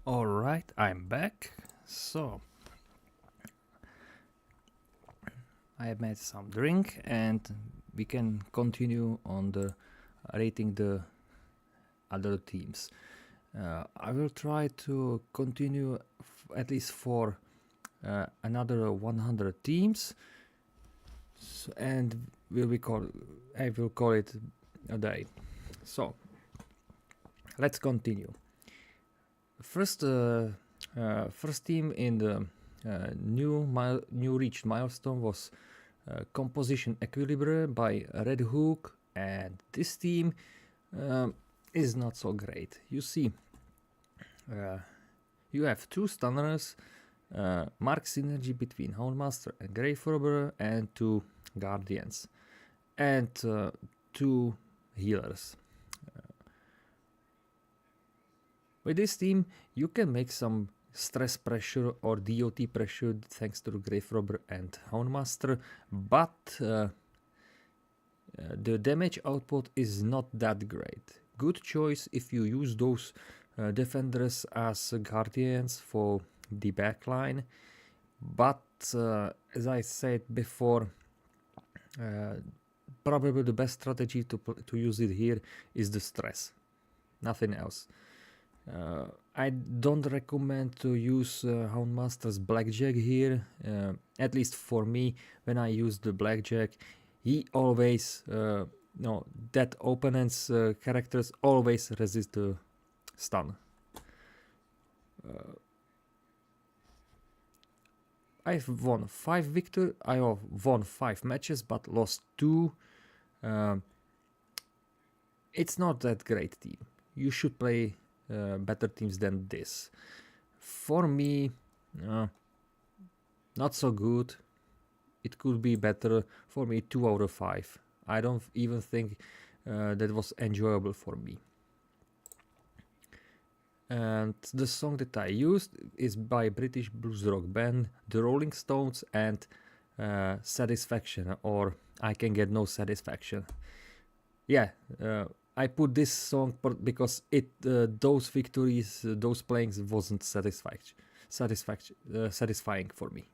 All right, I'm back. So I made some drink and we can continue on the rating the other teams. I will try to continue at least for another 100 teams, and I will call it a day. So let's continue. First team in the new reached milestone was Composition Equilibrium by Red Hook, and this team is not so great. You see, you have two stunners, mark synergy between Houndmaster and Grave Robber, and two guardians, and two healers. With this team, you can make some stress pressure or DOT pressure thanks to the Grave Robber and Houndmaster, but the damage output is not that great. Good choice if you use those defenders as guardians for the backline, but as I said before, probably the best strategy to use it here is the stress, nothing else. I don't recommend to use Houndmaster's Blackjack here, at least for me. When I use the Blackjack, he always, that opponent's characters always resist the stun. I've won 5 matches but lost 2. It's not that great team. You should play better teams than this. For me, not so good. It could be better. For me, 2 out of 5. I don't even think that was enjoyable for me. And the song that I used is by British blues rock band The Rolling Stones and Satisfaction, or I Can Get No Satisfaction. Yeah, I put this song because those victories, those playings wasn't satisfying for me.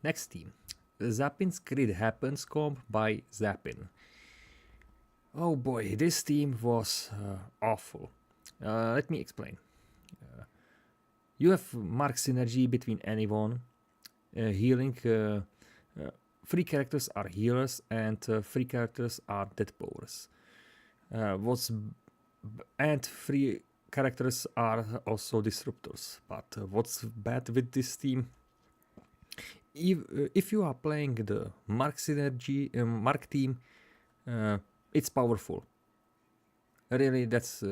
Next team, Zappin's Crit Happens comp by Zappin. Oh boy, this team was awful. Let me explain. You have mark synergy between anyone, healing. 3 characters are healers and 3 characters are dead powers. And 3 characters are also disruptors. But what's bad with this team? If you are playing the mark synergy mark team, it's powerful. Really, that's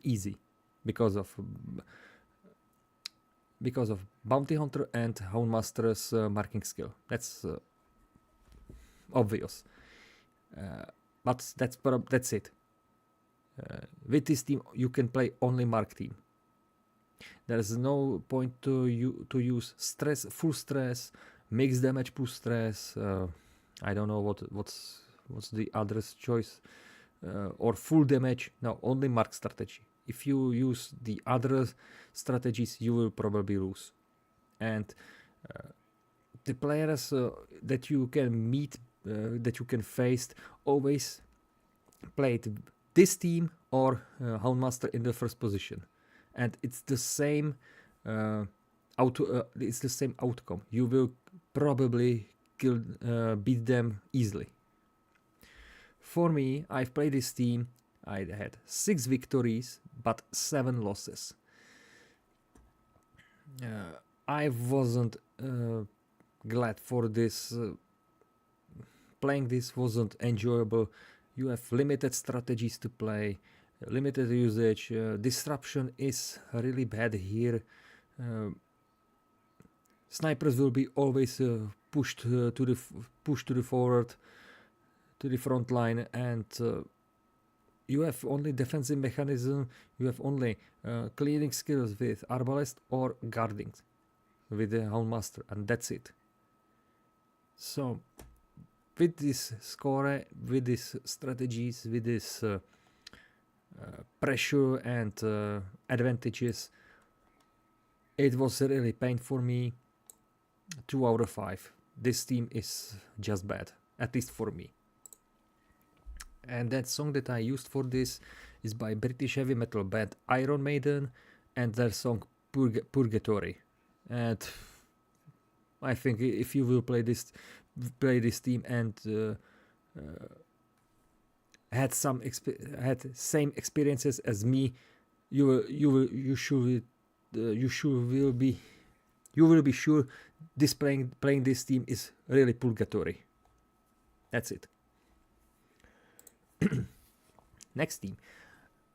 easy because of Bounty Hunter and Houndmaster's marking skill. That's obvious. But that's it. With this team, you can play only mark team. There is no point to use stress, full stress, mixed damage plus stress. I don't know what's the other's choice, or full damage. No, only mark strategy. If you use the other strategies, you will probably lose. And the players that you can meet, that you can face, always played this team or Houndmaster in the first position, and it's the same it's the same outcome. You will probably beat them easily. For me, I've played this team. I had 6 victories but 7 losses. I wasn't glad for this. Playing this wasn't enjoyable. You have limited strategies to play, limited usage. Disruption is really bad here. Snipers will be always pushed to the forward, to the front line, and you have only defensive mechanism. You have only clearing skills with Arbalest or guarding with the Houndmaster, and that's it. So with this score, with these strategies, with this pressure and advantages, it was really pain for me. 2 out of 5. This team is just bad, at least for me. And that song that I used for this is by British heavy metal band Iron Maiden and their song Purgatory. And I think if you will play this team and had same experiences as me, you will be sure this playing this team is really purgatory. That's it. Next team,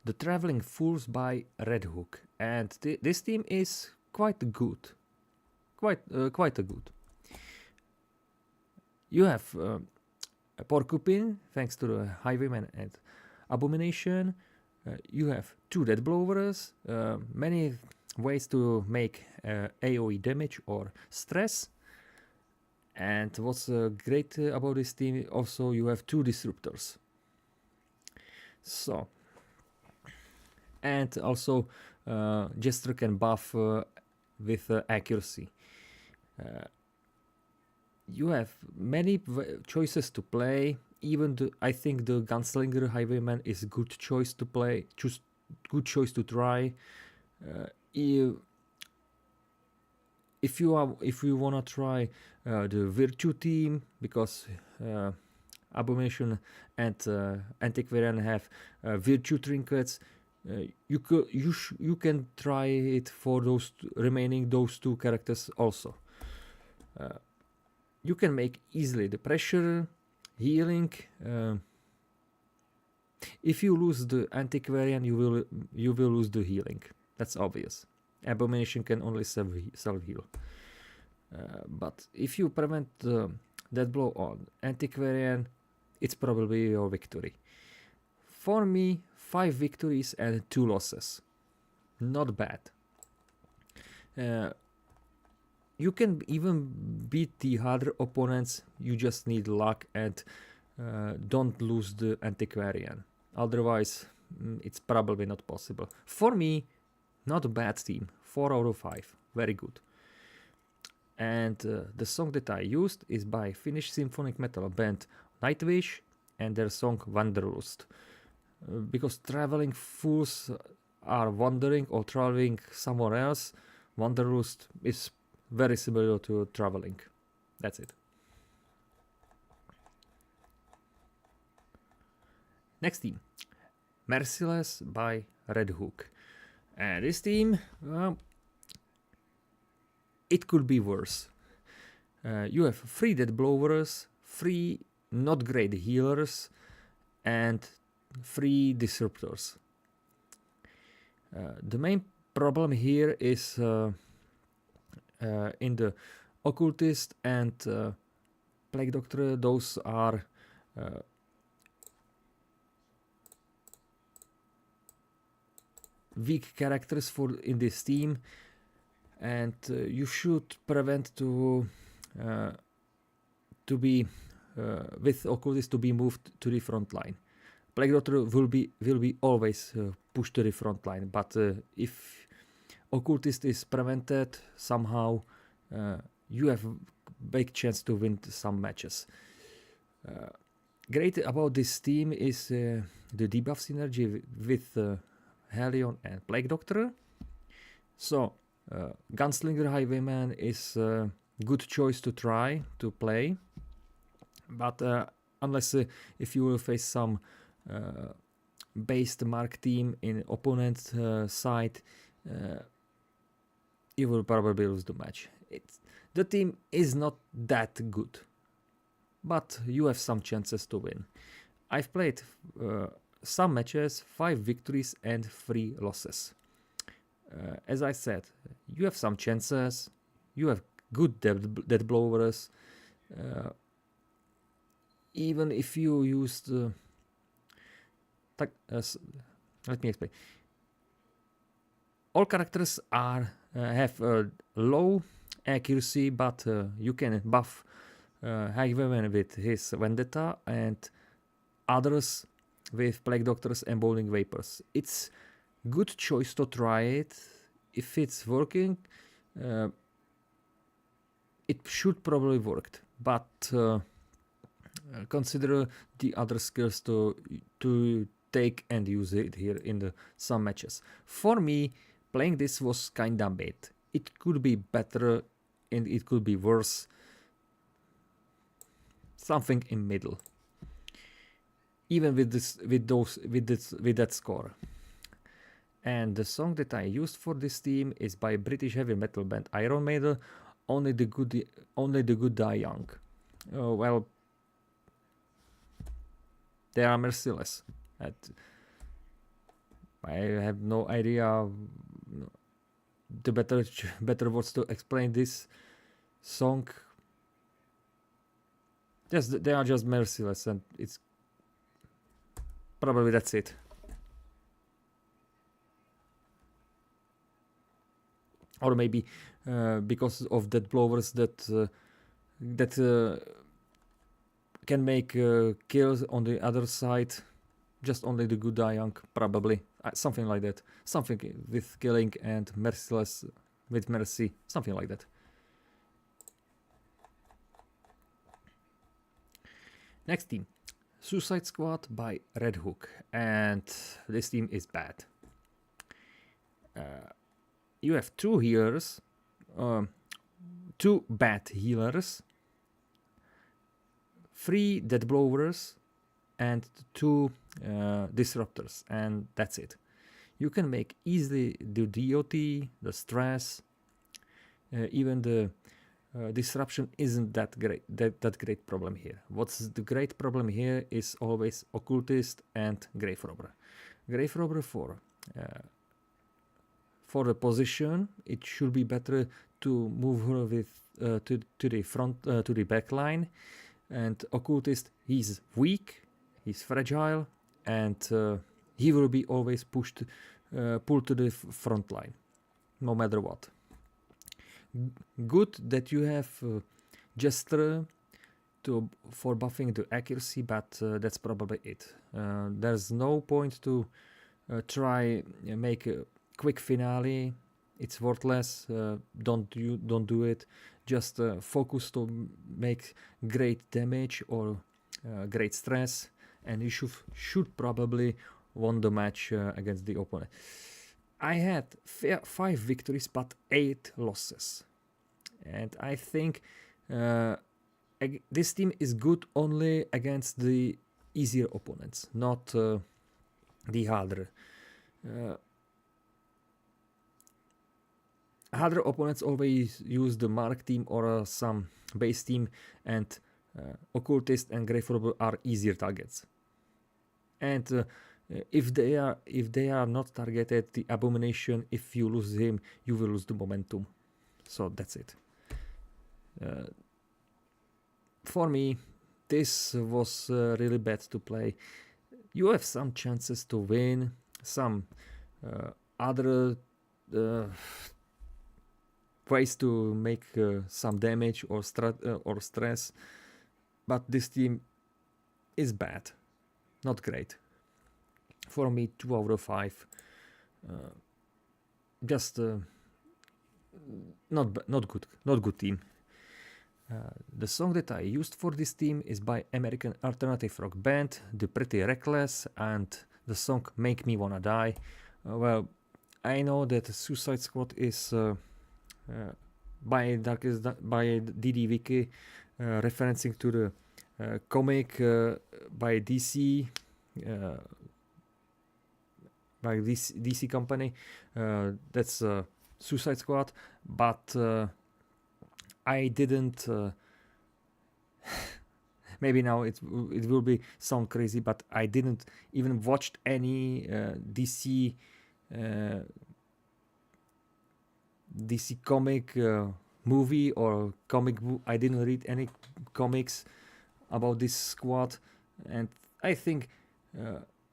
the Traveling Fools by Red Hook, and this team is quite good, quite a good. You have a Porcupine, thanks to the Highwayman and Abomination. You have 2 Dead Blowers, many ways to make AoE damage or stress. And what's great about this team, also you have 2 Disruptors. So, and also Jester can buff with accuracy. You have many choices to play. Even I think the Gunslinger Highwayman is a good choice to play. Good choice to try. If you wanna try the Virtue team, because Abomination and Antiquarian have Virtue trinkets, you can try it for those remaining 2 characters also. You can make easily the pressure, healing. If you lose the Antiquarian, you will lose the healing. That's obvious. Abomination can only self-heal. But if you prevent that blow on Antiquarian, it's probably your victory. For me, 5 victories and 2 losses. Not bad. You can even beat the harder opponents. You just need luck and don't lose the Antiquarian. Otherwise, it's probably not possible. For me, not a bad team. 4 out of 5. Very good. And the song that I used is by Finnish symphonic metal band Nightwish and their song Wanderlust. Because Traveling Fools are wandering or traveling somewhere else, Wanderlust is very similar to traveling. That's it. Next team, Merciless by Red Hook. And this team, it could be worse. You have 3 Dead Blowers, 3 not great healers, and 3 Disruptors. The main problem here is in the Occultist and Plague Doctor. Those are weak characters in this team, and you should prevent to be with Occultist to be moved to the front line. Plague Doctor will be always pushed to the front line, but if Occultist is prevented somehow, you have big chance to win some matches. Great about this team is the debuff synergy with Helion and Plague Doctor. So Gunslinger Highwayman is a good choice to try to play, but unless if you will face some based mark team in opponent side, you will probably lose the match. The team is not that good, but you have some chances to win. I've played some matches, 5 victories and 3 losses. As I said, you have some chances, you have good dead blowers. Even if you used... let me explain. All characters have low accuracy, but you can buff Highwayman with his Vendetta and others with Plague Doctors and Bowling Vapors. It's good choice to try it. If it's working, it should probably worked, but consider the other skills to take and use it here in some matches. For me, playing this was kinda bad. It could be better and it could be worse. Something in middle. Even with that score. And the song that I used for this team is by British heavy metal band Iron Maiden, Only the Good Die Young. Well, they are merciless. I have no idea the better words to explain this song. Yes, they are just merciless, and it's probably that's it. Or maybe because of that blowers that can make kills on the other side. Just only the good die young, probably. Something like that. Something with killing and merciless with mercy. Something like that. Next team. Suicide Squad by Red Hook. And this team is bad. You have two healers. Two bad healers. 3 dead blowers. And 2 disruptors, and that's it. You can make easily the DOT, the stress, even the disruption isn't that great. That great problem here. What's the great problem here is always occultist and grave robber. Grave robber for the position, it should be better to move her with to the front to the back line, and occultist, he's weak. He's fragile, and he will be always pulled to the front line, no matter what. Good that you have Jester for buffing the accuracy, but that's probably it. There's no point to try make a quick finale. It's worthless. Don't do it. Just focus to make great damage or great stress. And you should probably won the match against the opponent. I had 5 victories but 8 losses, and I think this team is good only against the easier opponents, not the harder. Harder opponents always use the Mark team or some base team, and occultist and grave robber are easier targets. And if they are not targeted, the abomination, if you lose him, you will lose the momentum. So that's it. For me, this was really bad to play. You have some chances to win, some other ways to make some damage or stress, but this team is bad. Not great. For me, 2 out of 5. Just not good. Not good team. The song that I used for this team is by American alternative rock band The Pretty Reckless, and the song "Make Me Wanna Die." Well, I know that Suicide Squad is by DD Wiki, referencing to the comic by DC, by DC company. That's Suicide Squad, but I didn't. Maybe now it will be sound crazy, but I didn't even watch any DC comic movie or comic book. I didn't read any comics about this squad, and I think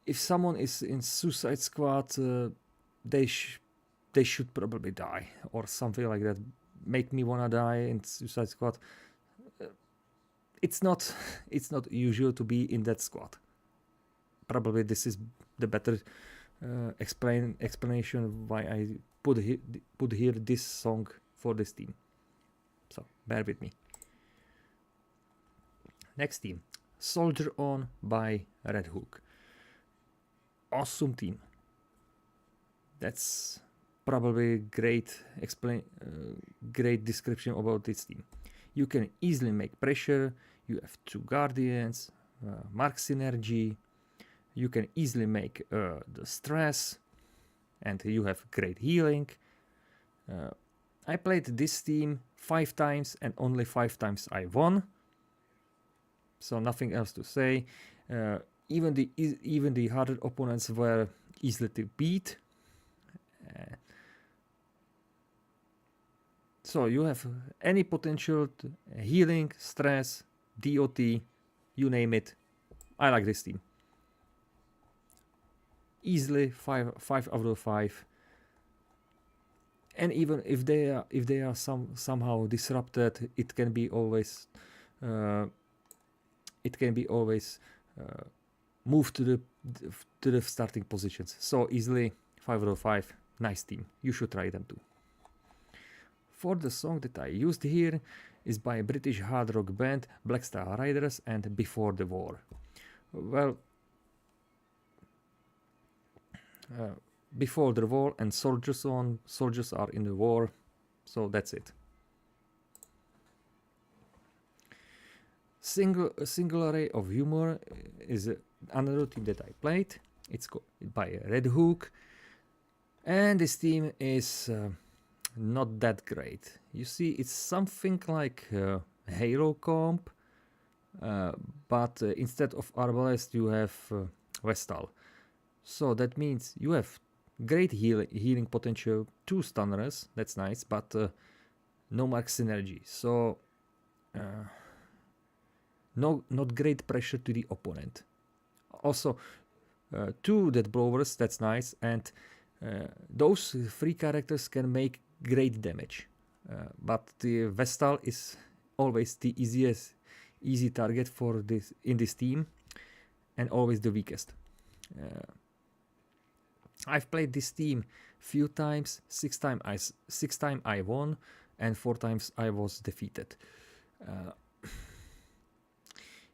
if someone is in Suicide Squad, they should probably die or something like that. Make Me Wanna Die in Suicide Squad. It's not usual to be in that squad. Probably this is the better explanation why I put here this song for this team. So bear with me. Next team, Soldier On by Red Hook. Awesome team. That's probably great description about this team. You can easily make pressure. You have 2 guardians, mark synergy. You can easily make the stress, and you have great healing. I played this team 5 times, and only 5 times I won. So nothing else to say. Even the harder opponents were easily to beat. So you have any potential healing, stress, DOT, you name it. I like this team. Easily 5 out of 5. And even if they are somehow disrupted, it can be always moved to the starting positions. So easily 5 out of 5. Nice team. You should try them too. For the song that I used here is by a British hard rock band Black Star Riders and Before the War. Well, Before the War and Soldiers On. Soldiers are in the war, so that's it. A Single Array of Humor is another team that I played. It's by Red Hook, and this team is not that great. You see, it's something like Halo comp, but instead of Arbalest you have Vestal. So that means you have great healing potential, 2 stunners, that's nice, but no mark synergy. So not great pressure to the opponent. Also 2 death blowers, that's nice, and those 3 characters can make great damage. But the Vestal is always the easy target for this in this team, and always the weakest. I've played this team few times. 6 times I won, and 4 times I was defeated.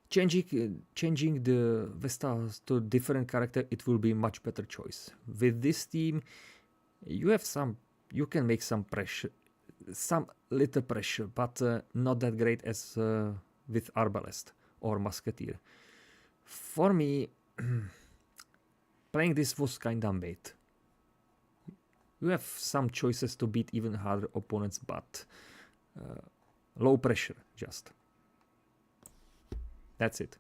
Changing the Vestals to different character, it will be much better choice. With this team, you can make some pressure, some little pressure, but not that great as with Arbalest or Musketeer. For me, playing this was kinda made. You have some choices to beat even harder opponents, but low pressure just. That's it.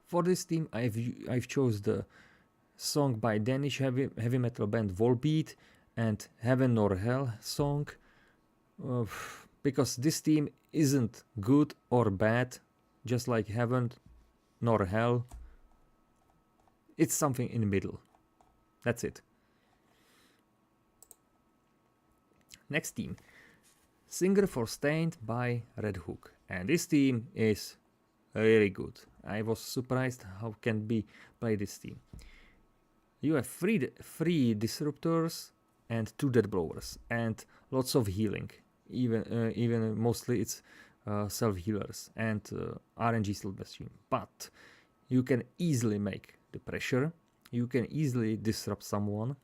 For this team, I've chose the song by Danish heavy metal band Volbeat and Heaven Nor Hell song, because this team isn't good or bad, just like Heaven nor Hell. It's something in the middle. That's it. Next team, Singer for Stained by Red Hook. And this team is really good. I was surprised how can be play this team. You have three disruptors and 2 death blowers and lots of healing. Even mostly it's self healers and RNG still machine. But you can easily make the pressure. You can easily disrupt someone,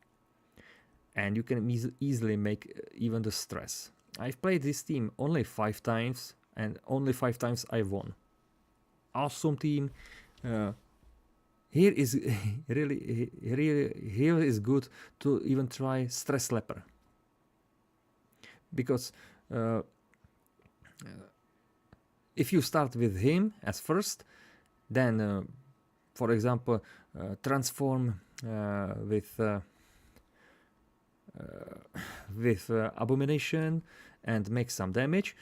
and you can easily make even the stress. I've played this team only 5 times, and only 5 times I won. Awesome team. Here is here is good to even try Stress Leper, because if you start with him as first, then for example transform with Abomination and make some damage.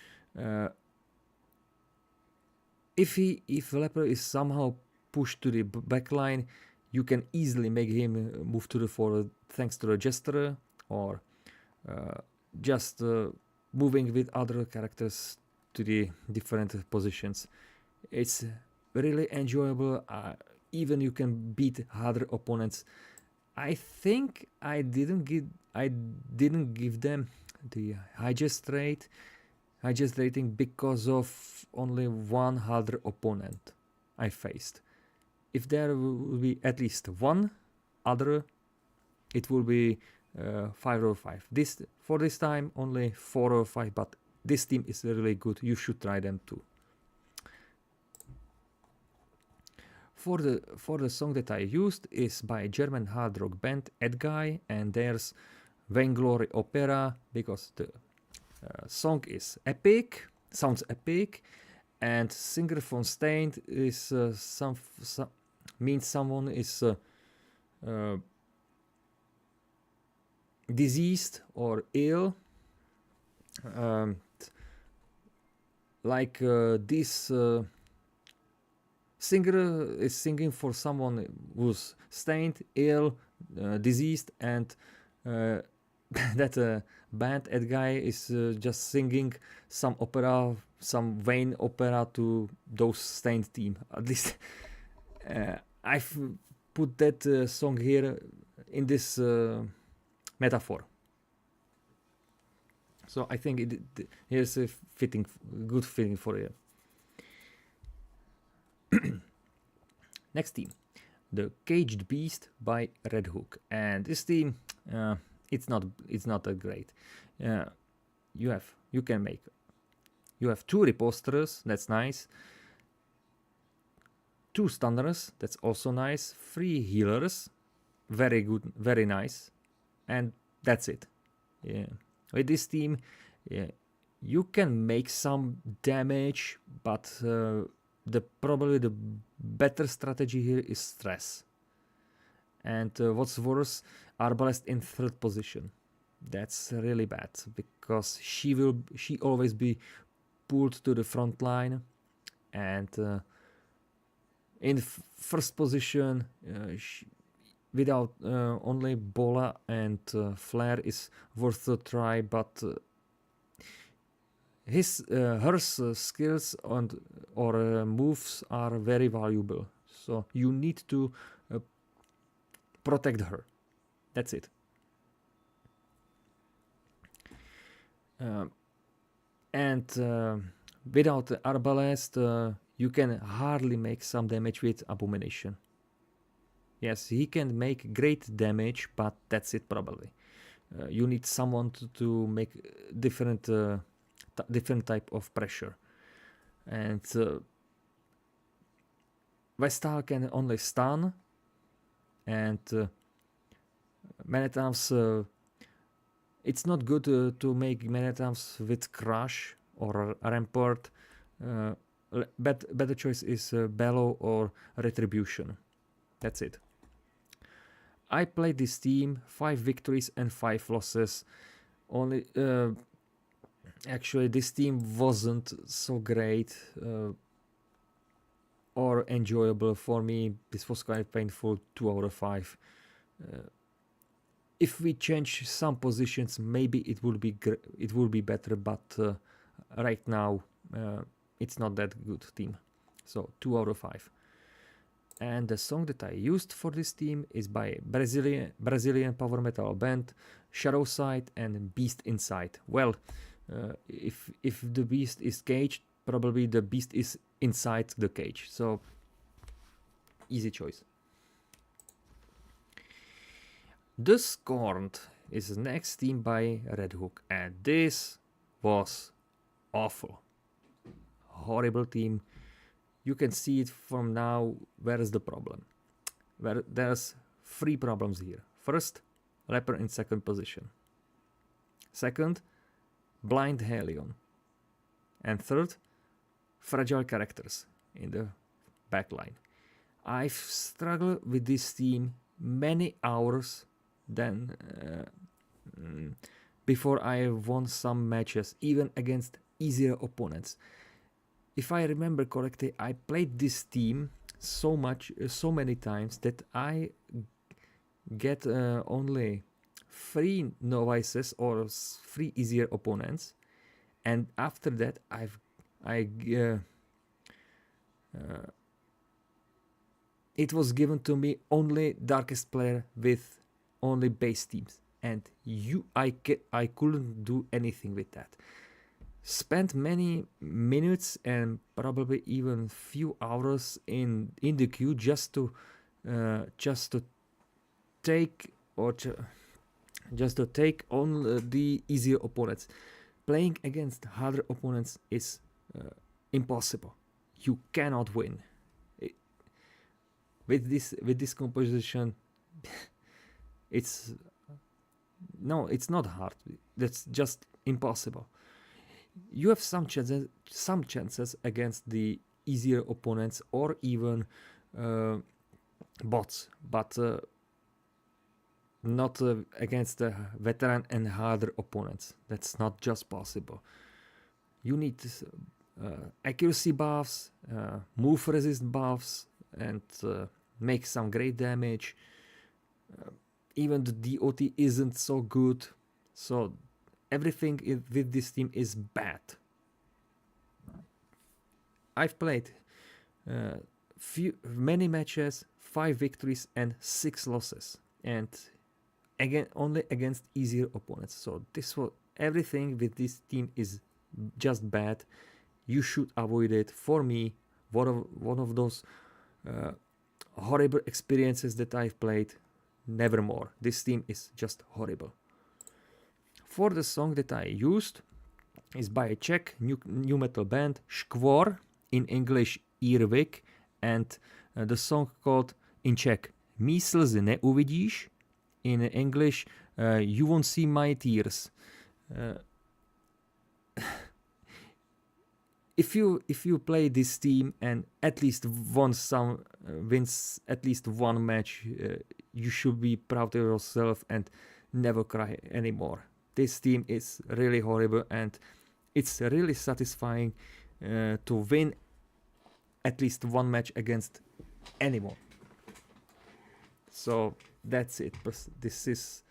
If Leper is somehow pushed to the back line, you can easily make him move to the forward thanks to the Jester, or just moving with other characters to the different positions. It's really enjoyable. Even you can beat harder opponents I think I didn't give them the highest rating because of only one harder opponent I faced. If there will be at least one other, it will be 5 or 5. For this time only 4 or 5, but this team is really good. You should try them too. For the song that I used is by German hard rock band Edguy, and there's Vainglory Opera, because the song is epic, sounds epic, and singer von Stained is means someone is diseased or ill, like this singer is singing for someone who's stained, ill, diseased, and that band Edguy is just singing some opera, some vain opera to those stained team. At least I've put that song here in this metaphor. So I think here's a good fitting for you. Next team, the Caged Beast by Red Hook, and this team, it's not that great. You have 2 riposters, that's nice. 2 stunners, that's also nice. 3 healers, very good, very nice, and that's it. Yeah. With this team, you can make some damage, but probably the better strategy here is stress. And what's worse, Arbalest in 3rd position. That's really bad, because she always be pulled to the front line, and in 1st position without only Bola and Flare is worth a try, but her skills or moves are very valuable, so you need to protect her. That's it. And without Arbalest, you can hardly make some damage with Abomination. Yes, he can make great damage, but that's it probably. You need someone to make different type of pressure. And Vestal can only stun, and Man-at-Arms, it's not good to make Man-at-Arms with Crush or Rampart. Better choice is Bellow or Retribution. That's it. I played this team, 5 victories and 5 losses. Only actually this team wasn't so great or enjoyable for me. This was quite painful. 2 out of 5. If we change some positions, maybe it will be better, but right now it's not that good team. So 2 out of 5. And the song that I used for this team is by Brazilian power metal band Shadowside and Beast Inside. Well, if the beast is caged, probably the beast is inside the cage. So easy choice. The Scorned is the next team by Red Hook, and this was awful. Horrible team. You can see it from now. Where is the problem? There's 3 problems here. First, Leper in 2nd position. Second, Blind Helion. And third, fragile characters in the backline. I've struggled with this team many hours before I won some matches, even against easier opponents. If I remember correctly, I played this team so many times that I get only 3 novices or 3 easier opponents, and after that it was given to me only darkest player with only base teams, and I couldn't do anything with that. Spent many minutes and probably even few hours in the queue just to take on the easier opponents. Playing against harder opponents is impossible. You cannot win. With this composition, it's not hard. That's just impossible. You have some chances against the easier opponents or even bots, but not against the veteran and harder opponents. That's not just possible. You need accuracy buffs, move resist buffs, and make some great damage. Even the DOT isn't so good, so everything with this team is bad. I've played many matches, 5 victories and 6 losses, and again only against easier opponents. So everything with this team is just bad. You should avoid it. For me, one of those horrible experiences that I've played. Nevermore. This team is just horrible. For the song that I used is by a Czech new metal band Škvor, in English Earwig, and the song called in Czech Mí slzy neuvidíš, in English You Won't See My Tears. If you play this team and at least wins at least one match, you should be proud of yourself and never cry anymore. This team is really horrible, and it's really satisfying to win at least one match against anyone. So that's it. This is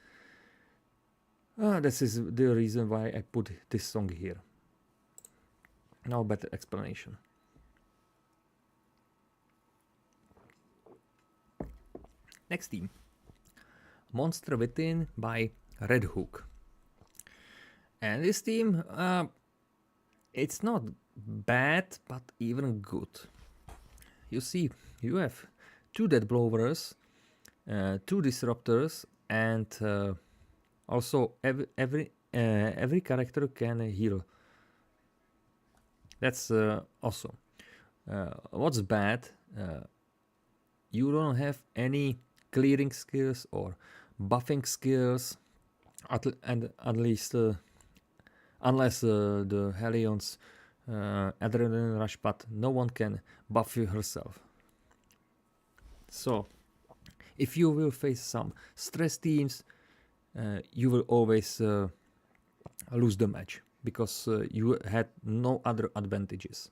the reason why I put this song here. Now better explanation. Next team, Monster Within by Red Hook. And this team, it's not bad, but even good. You see, you have 2 Death Blowers, 2 Disruptors, and also every character can heal. That's awesome. What's bad? You don't have any clearing skills or buffing skills, at least unless the Helion's Adrenaline Rush, but no one can buff you herself. So, if you will face some stress teams, you will always lose the match, because you had no other advantages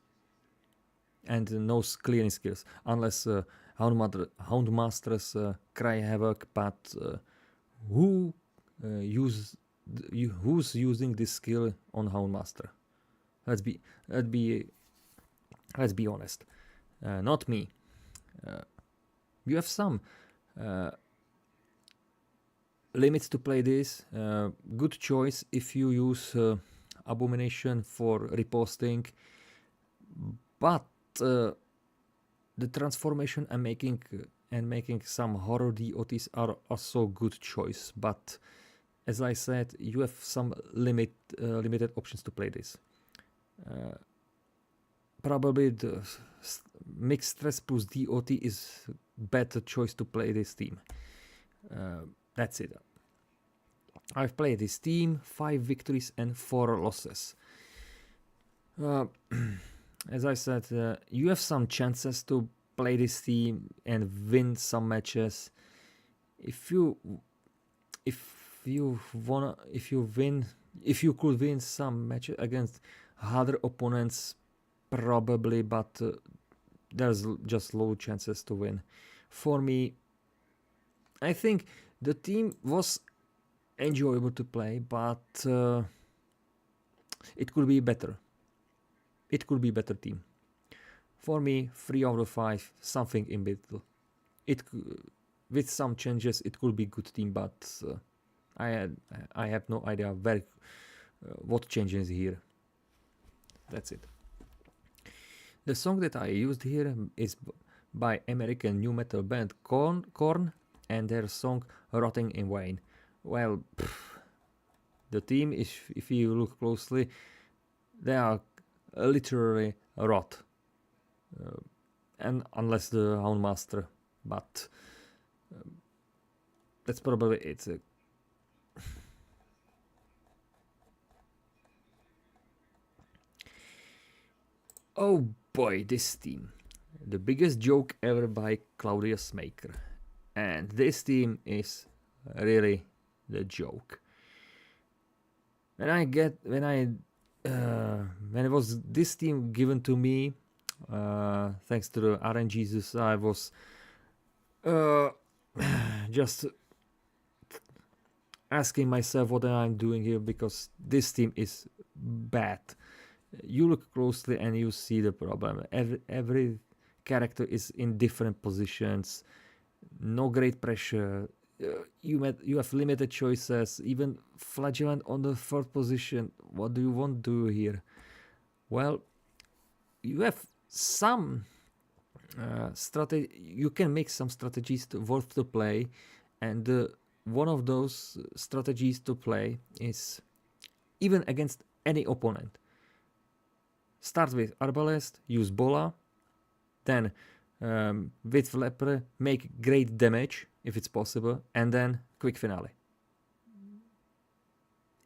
and no clearing skills, unless Houndmasters cry havoc, but who's using this skill on Houndmaster? Let's be honest, not me. You have some limits to play this. Good choice if you use Abomination for riposting, but the transformation and making some horror DOTs are also good choice. But as I said, you have some limited options to play this. Probably the mixed stress plus DOT is better choice to play this team. That's it. I've played this team, 5 victories and 4 losses. As I said, you have some chances to play this team and win some matches. If you could win some matches against harder opponents, probably, but there's just low chances to win. For me, I think the team was enjoyable to play, but it could be better. It could be better team. For me, 3 out of 5, something in middle. with some changes it could be good team, but I have no idea where what changes here. That's it. The song that I used here is by American new metal band Korn and their song Rotting in Vain. Well, the theme, if you look closely, they are literally rot, and unless the Houndmaster, but that's probably it. Oh boy, this theme. The biggest joke ever by Claudius Maker. And this theme is really the joke. When it was this theme given to me, thanks to the RNGesus, I was just asking myself what I'm doing here, because this theme is bad. You look closely and you see the problem. Every character is in different positions, no great pressure. You have limited choices. Even Flagellant on the third position. What do you want to do here? Well, you have some strategy. You can make some strategies worth to play, and one of those strategies to play is even against any opponent. Start with Arbalest, use Bola, then with Flapper make great damage if it's possible, and then quick finale.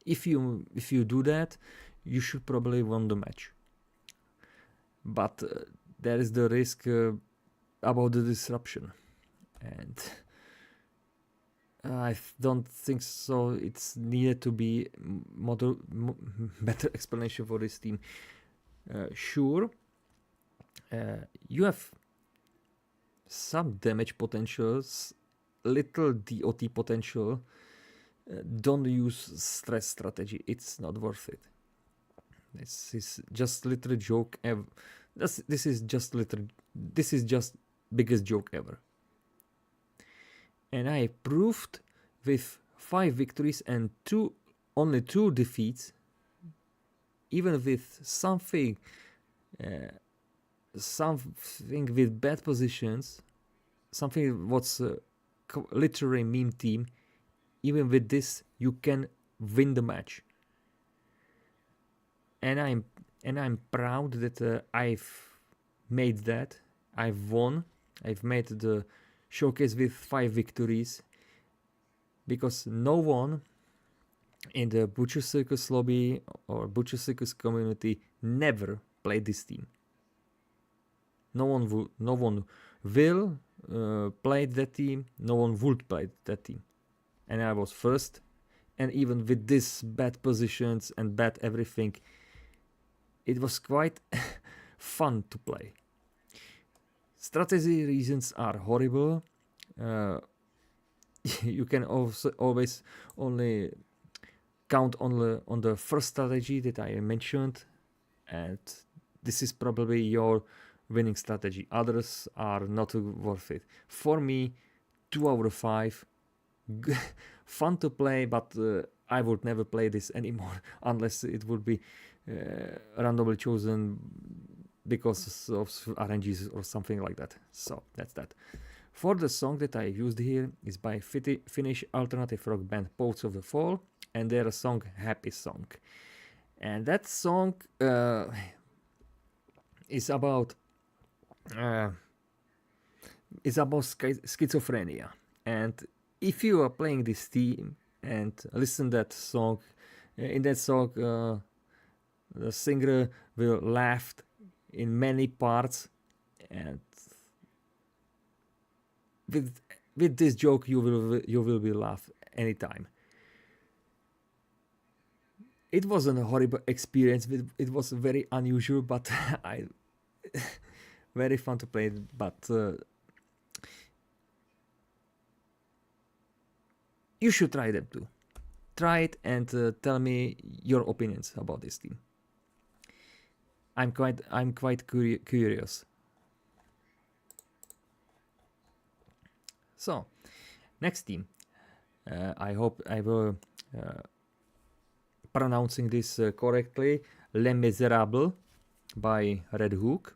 If you do that, you should probably win the match. But there is the risk about the disruption, and I don't think so. It's needed to be better explanation for this team. Sure, you have some damage potentials, little DOT potential. Don't use stress strategy, it's not worth it. This is just little joke ever. This is just biggest joke ever. And I proved with 5 victories and only 2 defeats, even with something with bad positions, something what's literally meme team, even with this you can win the match. And I'm proud that I've made that. I've won. I've made the showcase with 5 victories, because no one in the Butcher Circus lobby or Butcher Circus community never played this team. No one will play that team. No one would play that team. And I was first. And even with this bad positions and bad everything, it was quite fun to play. Strategy reasons are horrible. You can also always only count on the first strategy that I mentioned, and this is probably your winning strategy. Others are not worth it. For me, 2 out of 5, fun to play, but I would never play this anymore unless it would be randomly chosen because of RNGs or something like that. So that's that. For the song that I used here is by Finnish alternative rock band Poets of the Fall, and their song Happy Song. And that song is about schizophrenia. And if you are playing this theme and listen that song, in that song the singer will laugh in many parts, and with this joke you will be laugh anytime. It wasn't a horrible experience. It was very unusual, but very fun to play. But you should try them too. Try it and tell me your opinions about this team. I'm quite curious. So, Next team. I hope I will pronouncing this correctly. Les Miserables by Red Hook.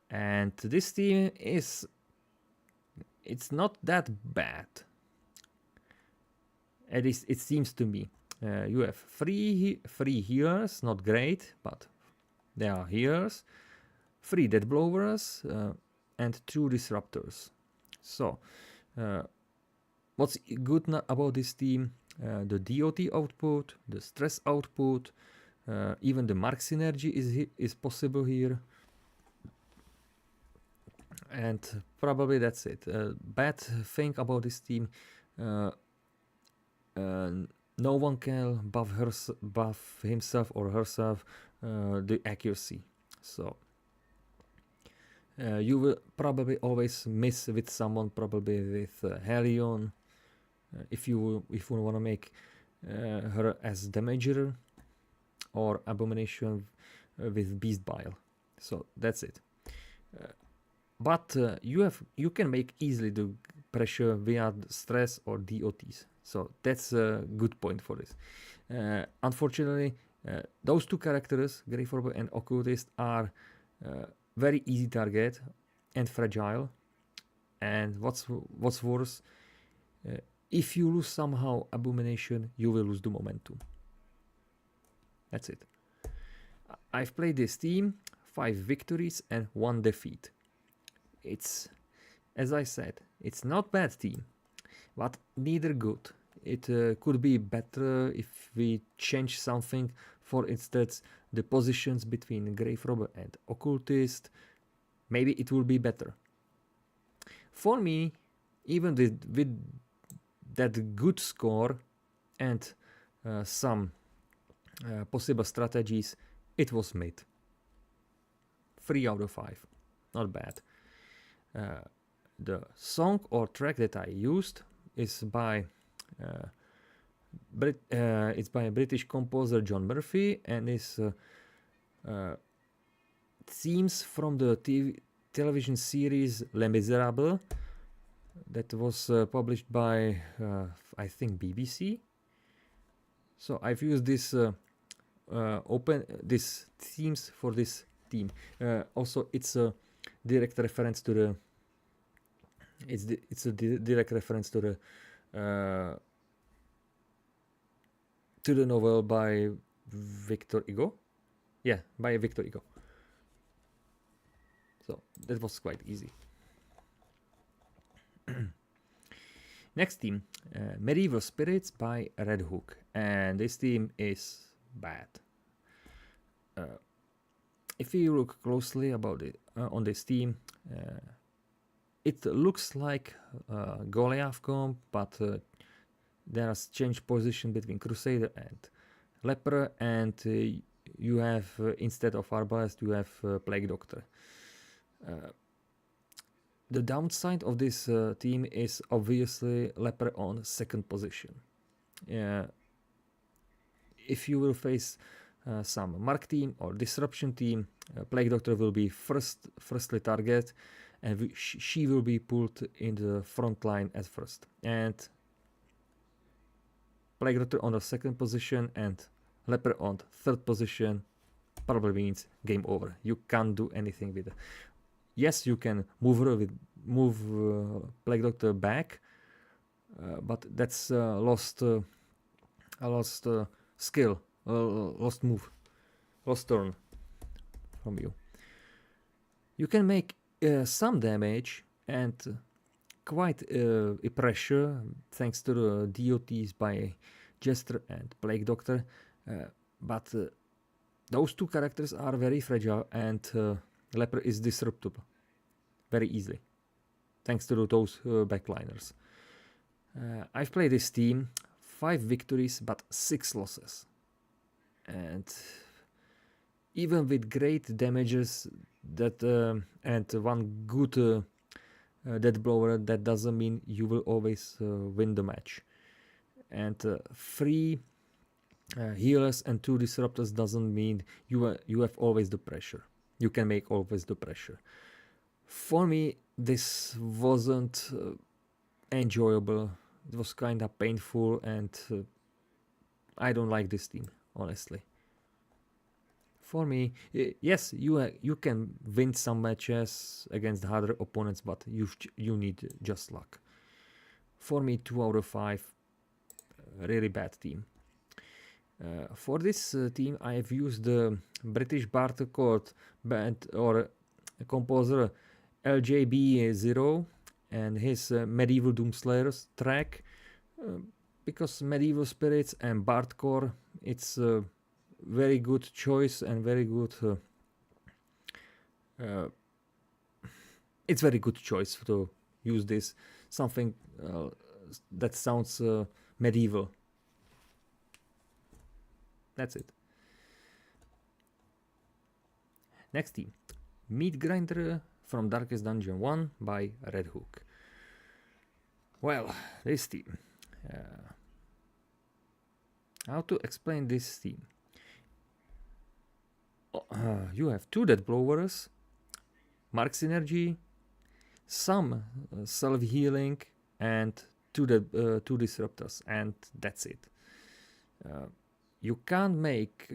And this team it's not that bad. It seems to me. You have three healers, not great, but they are healers. 3 dead blowers and 2 disruptors. So, what's good about this team? The DOT output, the stress output, even the mark synergy is possible here. And probably that's it. Bad thing about this team, no one can buff himself or herself the accuracy. So you will probably always miss with someone, probably with Helion, if you want to make her as damager, or Abomination with Beast Bile. So that's it. But you can make easily the pressure via stress or DOTs. So that's a good point for this. Unfortunately, those 2 characters, Grave Robber and Occultist, are very easy target and fragile. And what's worse, if you lose somehow Abomination, you will lose the momentum. That's it. I've played this team, 5 victories and 1 defeat. It's, as I said, it's not bad team, but neither good. It could be better if we change something. For instance, the positions between Grave Robber and Occultist. Maybe it will be better. For me, even with that good score and some possible strategies, it was mid. 3 out of 5. Not bad. The song or track that I used is by it's by a British composer John Murphy, and is themes from the television series Les Miserables that was published by I think BBC. So I've used this this themes for this team. Also, it's a direct reference to the direct reference to the novel by Victor Hugo. Yeah, by Victor Hugo. So that was quite easy. Next team, Medieval Spirits by Red Hook, and this team is bad. If you look closely about it on this team, it looks like Goliath comp, but there is changed position between Crusader and Leper, and you have instead of Arbalest, you have Plague Doctor. The downside of this team is obviously Leper on 2nd position. If you will face some Mark team or Disruption team, Plague Doctor will be firstly target, and she will be pulled in the front line at first. And Plague Doctor on the 2nd position and Leper on 3rd position probably means game over. You can't do anything with it. Yes, you can move Plague Doctor back, but that's lost skill, lost move, lost turn from you. You can make some damage and quite a pressure thanks to the DOTs by Jester and Plague Doctor, but those 2 characters are very fragile, and Leper is disruptible very easily thanks to those backliners. I've played this team, 5 victories but 6 losses, and even with great damages that and 1 good death blower, that doesn't mean you will always win the match. And 3 healers and 2 disruptors doesn't mean you have always the pressure. You can make always the pressure. For me, this wasn't enjoyable. It was kind of painful, and I don't like this team, honestly. For me, yes, you can win some matches against harder opponents, but you need just luck. For me, 2 out of 5, really bad team. For this team, I have used the British Bartercord band or composer LJB0 and his Medieval Doomslayers track, because Medieval Spirits and Bardcore, it's a very good choice and very good. It's very good choice to use this something that sounds medieval. That's it. Next team, Meat Grinder from Darkest Dungeon 1 by Red Hook. Well, this team. How to explain this team? You have 2 Death Blowers, Mark Synergy, some self-healing, and 2 Disruptors, and that's it. You can't make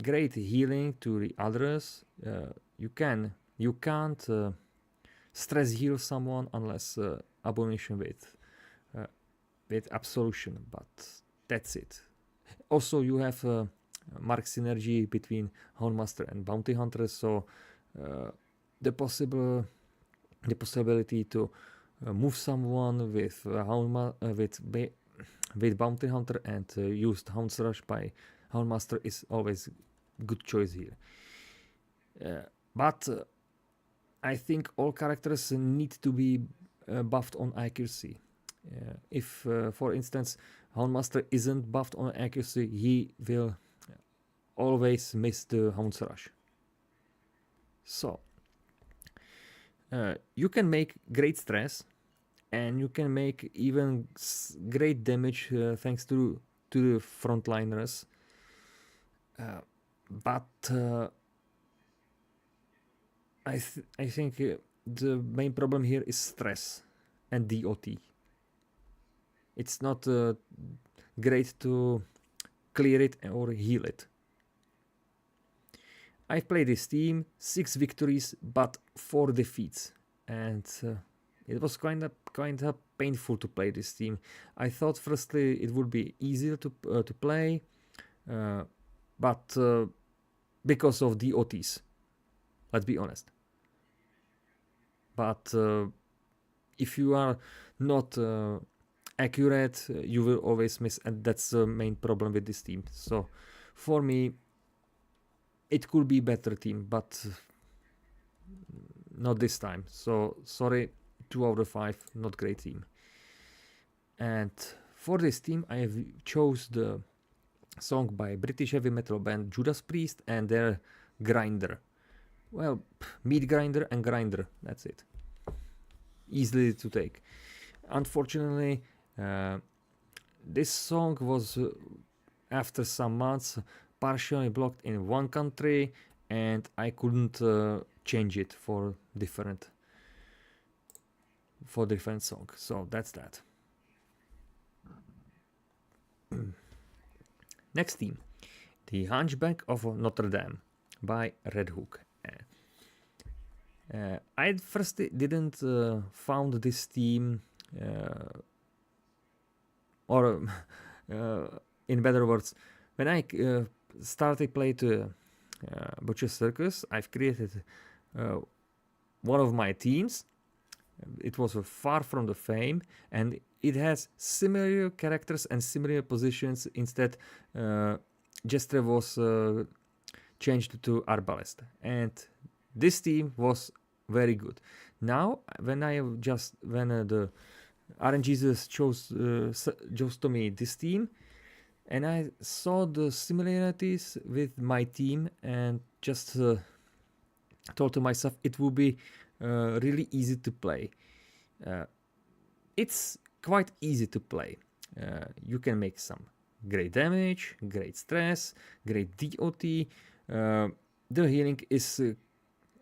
great healing to the others. You can't stress heal someone unless Abomination with Absolution, but that's it. Also, you have Mark Synergy between Houndmaster and Bounty Hunter, so the possibility to move someone with with Bounty Hunter and used Hound's Rush by Houndmaster is always good choice here. But I think all characters need to be buffed on accuracy. If, for instance, Houndmaster isn't buffed on accuracy, he will always miss the Hound's Rush. So, you can make great stress, and you can make even great damage thanks to the frontliners. But I think the main problem here is stress and DOT. It's not great to clear it or heal it. I've played this team, 6 victories but 4 defeats, and it was kind of painful to play this team. I thought firstly it would be easier to play, but because of the DOTs, let's be honest. But if you are not accurate, you will always miss, and that's the main problem with this team. So for me, it could be better team, but not this time. So sorry, 2 out of 5, not great team. And for this team, I have chose the song by British heavy metal band Judas Priest and their Grinder. Well, Meat Grinder and Grinder, that's it. Easily to take. Unfortunately, this song was after some months partially blocked in one country, and I couldn't change it for different song. So that's that. Next team, The Hunchback of Notre Dame by Red Hook. I first didn't found this team, or in better words, when I started play to Butcher Circus, I've created one of my teams. It was far from the fame, and it has similar characters and similar positions. Instead, Jester was changed to Arbalest, and this team was very good. Now, when the RNGesus chose to me this team, and I saw the similarities with my team, and just thought to myself it would be really easy to play. It's quite easy to play. You can make some great damage, great stress, great DOT. The healing is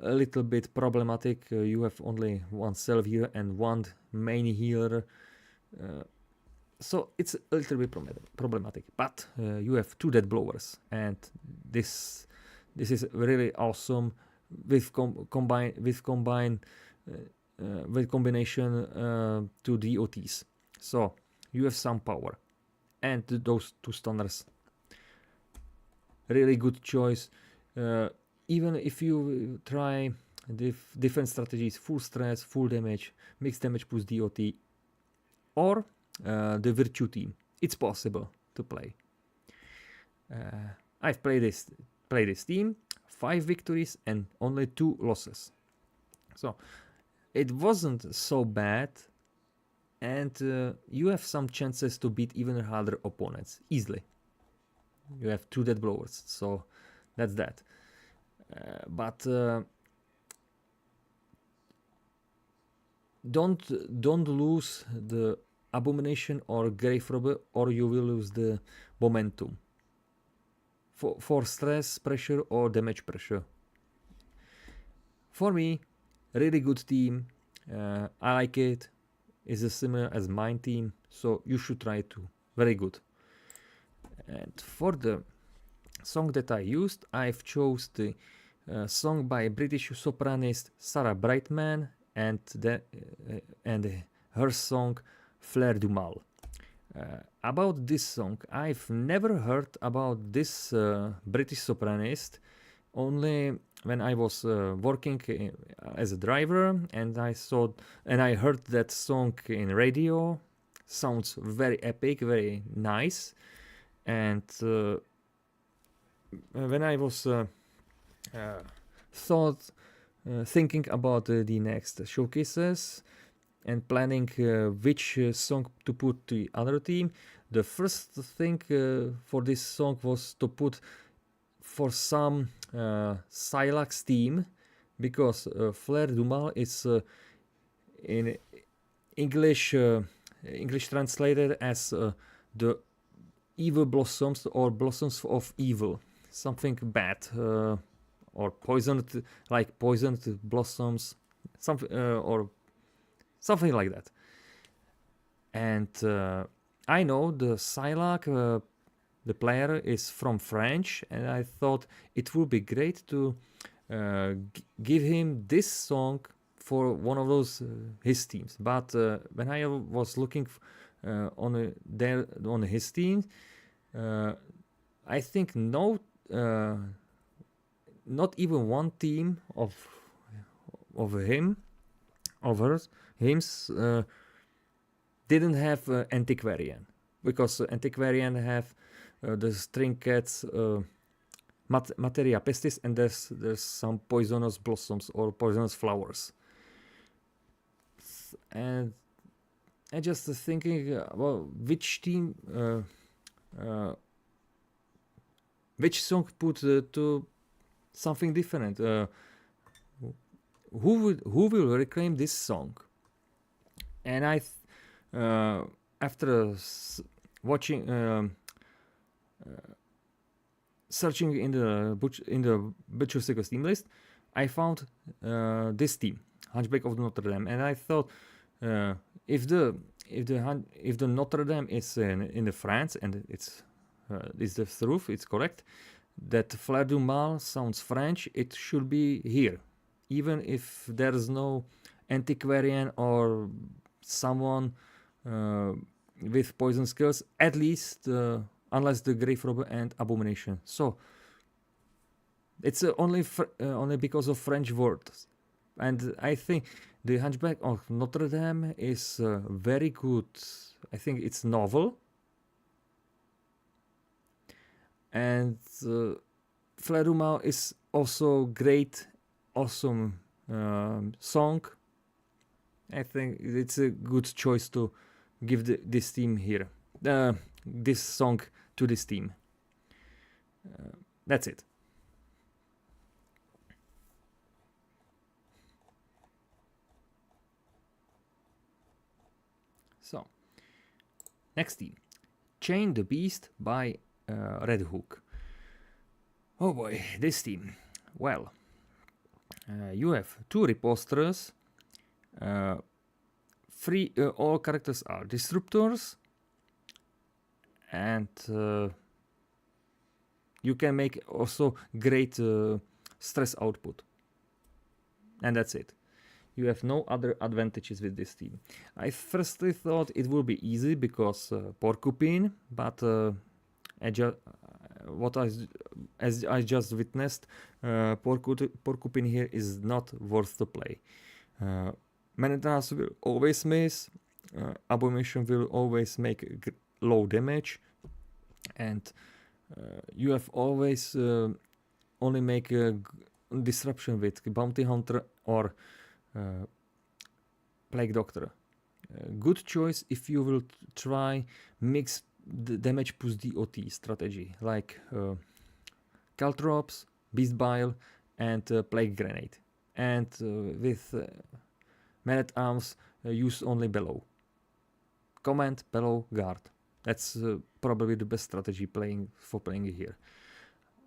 a little bit problematic. You have only one self healer and one main healer, So it's a little bit problematic, but you have 2 dead blowers, and this is really awesome with combination 2 DOTs. So you have some power, and those 2 stunners, really good choice. Even if you try different strategies, full stress, full damage, mixed damage plus DOT, or the Virtue team, it's possible to play. I've played this team, 5 victories and only 2 losses. So it wasn't so bad, and you have some chances to beat even harder opponents easily. You have 2 dead blowers, so that's that. But don't lose the Abomination or Grave Robber, or you will lose the momentum for stress pressure or damage pressure. For me, really good team. I like it. It's similar as mine team, so you should try it too. Very good. And for the song that I used, I've chose the song by British sopranist Sarah Brightman and her song Fleur du Mal. About this song, I've never heard about this British sopranist, only when I was working as a driver, and I heard that song in radio. Sounds very epic, very nice. And when I was thinking about the next showcases and planning which song to put to the other team, the first thing for this song was to put for some Silax team, because Fleur du Mal is in English translated as the evil blossoms or blossoms of evil, something bad, or poisoned, like poisoned blossoms, something or something like that. And I know the Silac, the player, is from France, and I thought it would be great to give him this song for one of those his teams. But when I was looking on his team, I think not even one team of him, of hers, hymns didn't have Antiquarian, because Antiquarian have the string cats, Materia Pestis, and there's some poisonous blossoms or poisonous flowers. And I just thinking, well, which team, which song put to something different? Who will reclaim this song? And I, after watching, searching in the Butcher Circus team list, I found this team, Hunchback of Notre Dame, and I thought, if the Notre Dame is in the France, and it's the truth, it's correct, that Fleur du Mal sounds French, it should be here, even if there is no Antiquarian or someone with poison skills, at least unless the Grave Robber and Abomination. So it's only because of French words. And I think the Hunchback of Notre Dame is very good. I think it's novel. And Fleur du Mal is also great, awesome song. I think it's a good choice to give this team here, this song to this team. That's it. So, next team, Chain the Beast by Red Hook. Oh boy, this team. Well, you have 2 reposters, all characters are disruptors, and you can make also great stress output, and that's it. You have no other advantages with this team. I firstly thought it would be easy because Porcupine, but as I just witnessed, Porcupine here is not worth to play. Man-at-Arms will always miss, Abomination will always make low damage, and you have always only make a disruption with Bounty Hunter or Plague Doctor. Good choice if you will try mix the damage plus DOT strategy like Caltrops, Beast Bile, and Plague Grenade. And with Man-at-Arms, use only Bellow. Command, Bellow, Guard. That's probably the best strategy for playing here.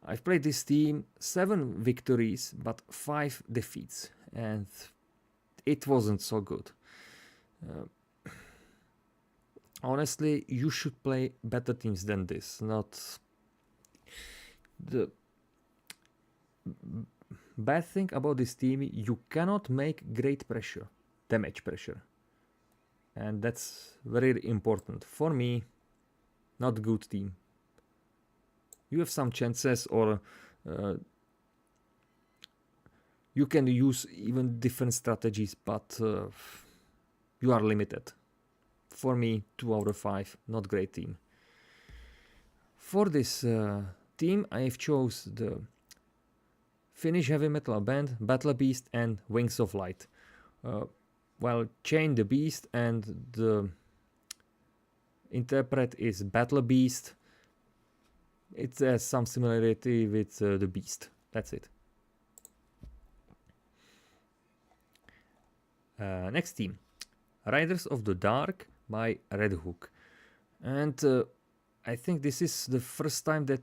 I've played this team 7 victories but 5 defeats, and it wasn't so good. Honestly, you should play better teams than this. Not the bad thing about this team, you cannot make great pressure, damage pressure, and that's very important. For me, not good team. You have some chances, or you can use even different strategies, but you are limited. For me, 2 out of 5, not great team. For this team, I have chose the Finnish heavy metal band, Battle Beast and Wings of Light. Well, Chain the Beast and the interpret is Battle Beast. It has some similarity with the Beast. That's it. Next team, Riders of the Dark by Red Hook, and I think this is the first time that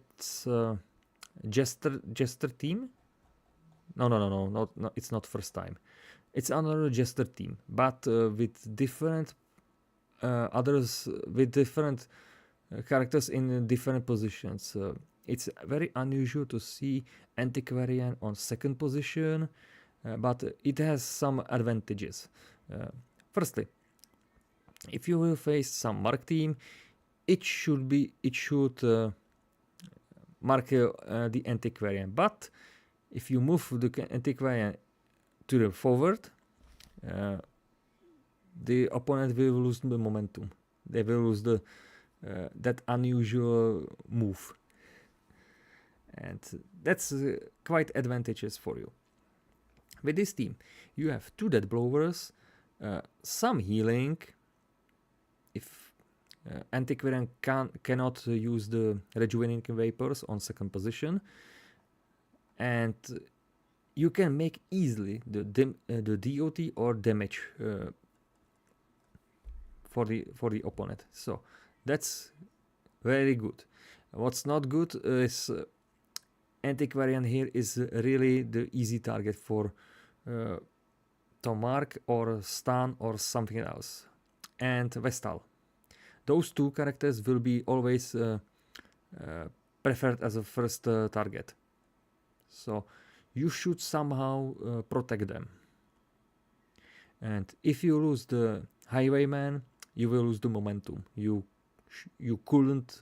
Jester team. No, it's not first time. It's another Jester team, but with different others, with different characters in different positions. It's very unusual to see Antiquarian on second position, but it has some advantages. Firstly, if you will face some mark team, it should mark the Antiquarian. But if you move the Antiquarian to the forward, the opponent will lose the momentum. They will lose the that unusual move, and that's quite advantageous for you. With this team, you have 2 Dead Blowers, some healing. If Antiquarian cannot use the Rejuvenating Vapors on second position, and you can make easily the DOT or damage for the opponent. So that's very good. What's not good is Antiquarian here is really the easy target for to mark or stun or something else. And Vestal. Those 2 characters will be always preferred as a first target. So you should somehow protect them. And if you lose the Highwayman, you will lose the momentum. You couldn't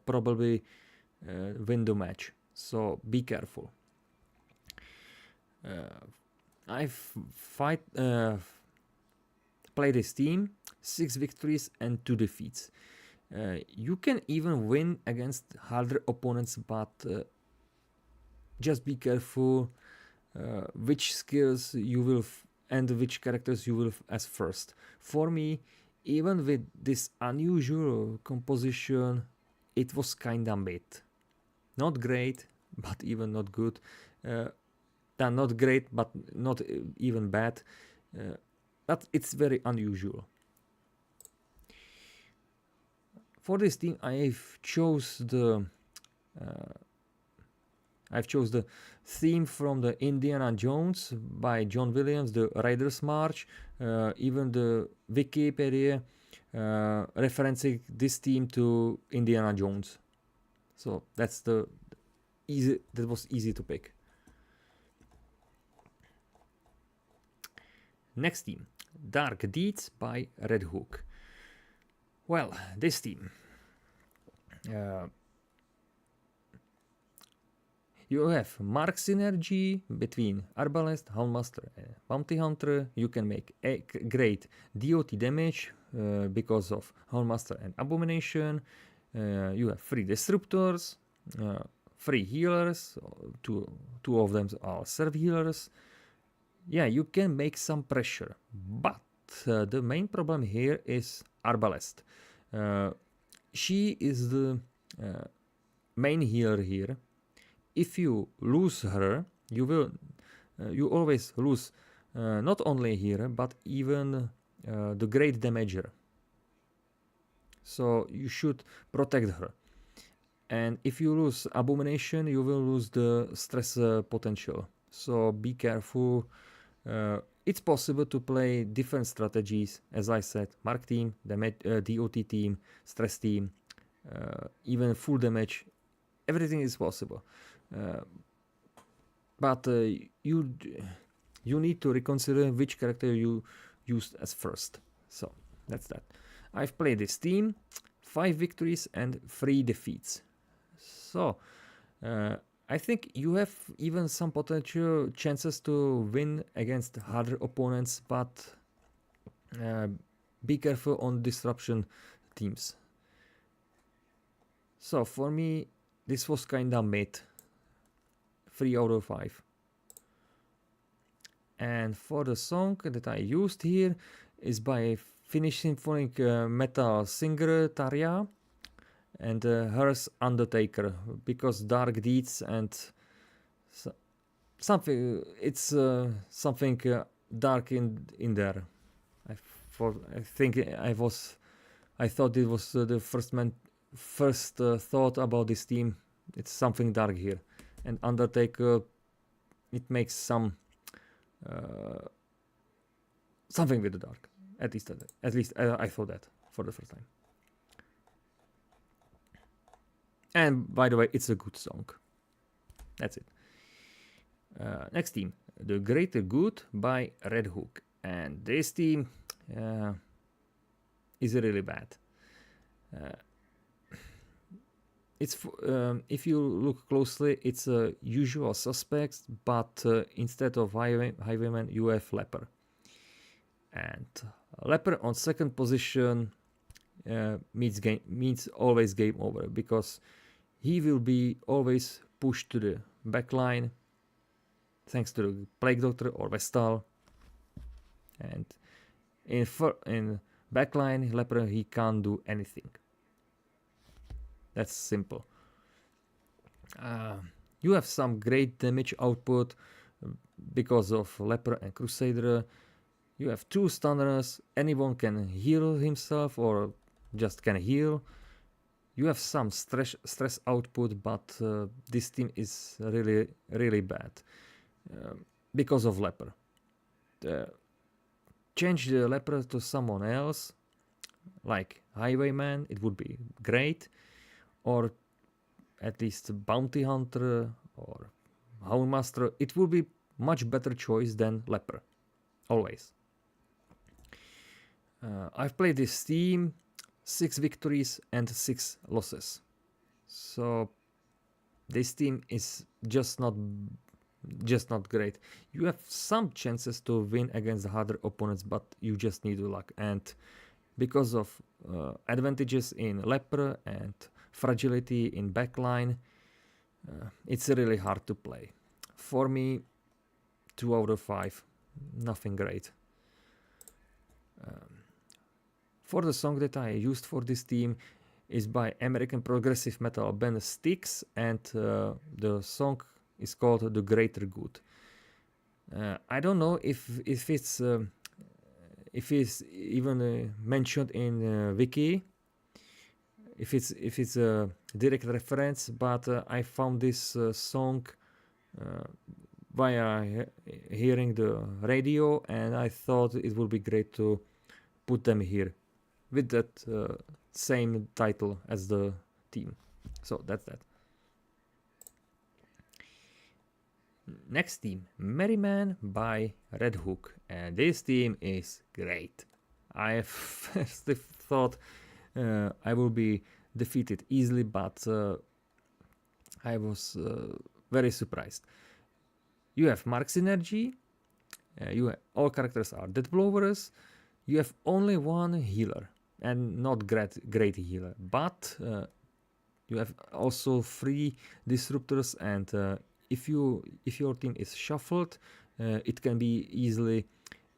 probably win the match. So be careful. I've played this team, 6 victories and 2 defeats. You can even win against harder opponents, but just be careful which skills you will and which characters you will as first. For me, even with this unusual composition, it was kinda mid. Not great, but even not good. Not great, but not even bad. But it's very unusual. For this team, I've chose the theme from the Indiana Jones by John Williams, the Raiders March. Even the Wikipedia referencing this theme to Indiana Jones. So that's the easy. That was easy to pick. Next theme, Dark Deeds by Red Hook. Well, this theme. You have mark synergy between Arbalest, Houndmaster and Bounty Hunter. You can make a great DOT damage because of Houndmaster and Abomination. You have 3 Disruptors, 3 healers, two of them are serve healers. Yeah, you can make some pressure, but the main problem here is Arbalest. She is the main healer here. If you lose her, you always lose not only here but even the great damager. So you should protect her. And if you lose Abomination, you will lose the stress potential. So be careful. It's possible to play different strategies, as I said, mark team, DOT team, stress team, even full damage. Everything is possible. But you need to reconsider which character you used as first. So that's that. I've played this team, 5 victories and 3 defeats. So I think you have even some potential chances to win against harder opponents, but be careful on disruption teams. So for me, this was kinda mid. 3 out of 5. And for the song that I used here is by Finnish symphonic metal singer Tarja and hers Undertaker, because Dark Deeds and something, it's something dark in there. I thought it was the first thought about this team. It's something dark here, and Undertaker, it makes something with the dark. At least I thought that for the first time. And by the way, it's a good song. That's it. Next team, The Greater Good by Red Hook, and this team is really bad. It's if you look closely, it's a usual suspects, but instead of Highwayman, you have Leper. And Leper on second position means always game over, because he will be always pushed to the back line thanks to the Plague Doctor or Vestal. And in backline, Leper, he can't do anything. That's simple. You have some great damage output because of Leper and Crusader. You have 2 stunners. Anyone can heal himself or just can heal. You have some stress output, but this team is really, really bad because of Leper. Change the Leper to someone else, like Highwayman, it would be great. Or at least Bounty Hunter or Houndmaster, it will be much better choice than Leper, always. I've played this team, 6 victories and 6 losses. So this team is just not great. You have some chances to win against the harder opponents, but you just need luck. And because of advantages in Leper and fragility in backline, it's really hard to play. For me, 2 out of 5, nothing great. For the song that I used for this team is by American progressive metal band Styx, and the song is called The Greater Good. I don't know if it's even mentioned in Wiki, if it's a direct reference, but I found this song via hearing the radio, and I thought it would be great to put them here with that same title as the team. So that's that. Next team, Merryman by Red Hook, and this team is great. I first thought I will be defeated easily, but I was very surprised. You have Mark Synergy, all characters are death blowers, you have only one healer, and not great healer, but you have also 3 disruptors, and if your team is shuffled, it can be easily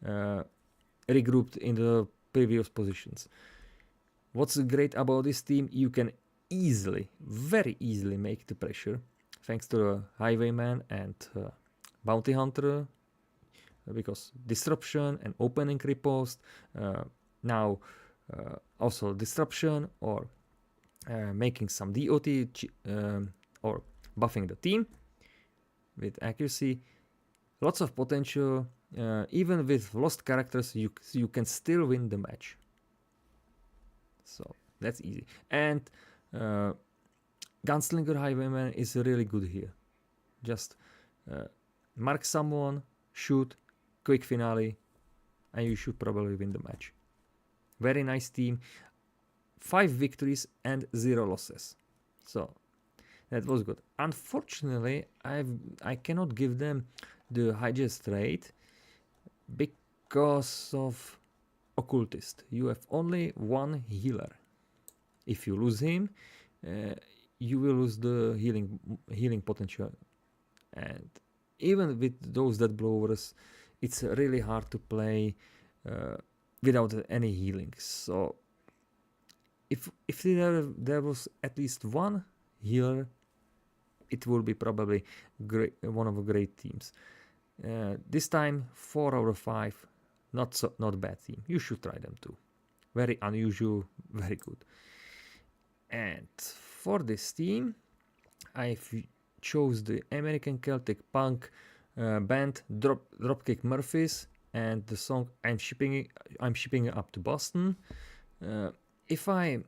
regrouped in the previous positions. What's great about this team, you can very easily make the pressure thanks to the Highwayman and Bounty Hunter, because disruption and opening riposte, now also disruption or making some DOT or buffing the team with accuracy. Lots of potential. Even with lost characters, you can still win the match. So that's easy. And Gunslinger Highwayman is really good here. Just mark someone, shoot, quick finale, and you should probably win the match. Very nice team. 5 victories and 0 losses. So that was good. Unfortunately, I cannot give them the highest rate because of Occultist. You have only one healer. If you lose him, you will lose the healing potential. And even with those death blowers, it's really hard to play without any healing. So if there was at least one healer, it will be probably one of the great teams. This time 4 out of 5, not bad team. You should try them too. Very unusual, very good. And for this team, I chose the American Celtic punk band Dropkick Murphys and the song I'm shipping it up to Boston. If I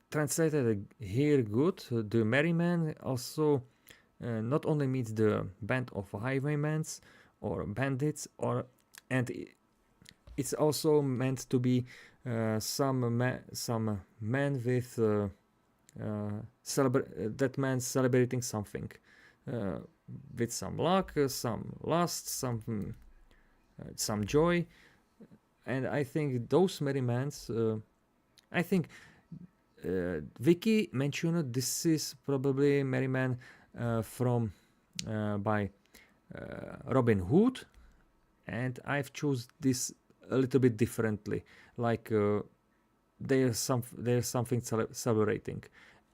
translated here good, the Merryman also not only means the band of highwaymans or bandits, and it's also meant to be some man with that man celebrating something with some luck, some lust, some joy, and I think those Merrymans. I think Vicky mentioned this is probably Merryman from by Robin Hood, and I've chosen this a little bit differently. Like there's something celebrating,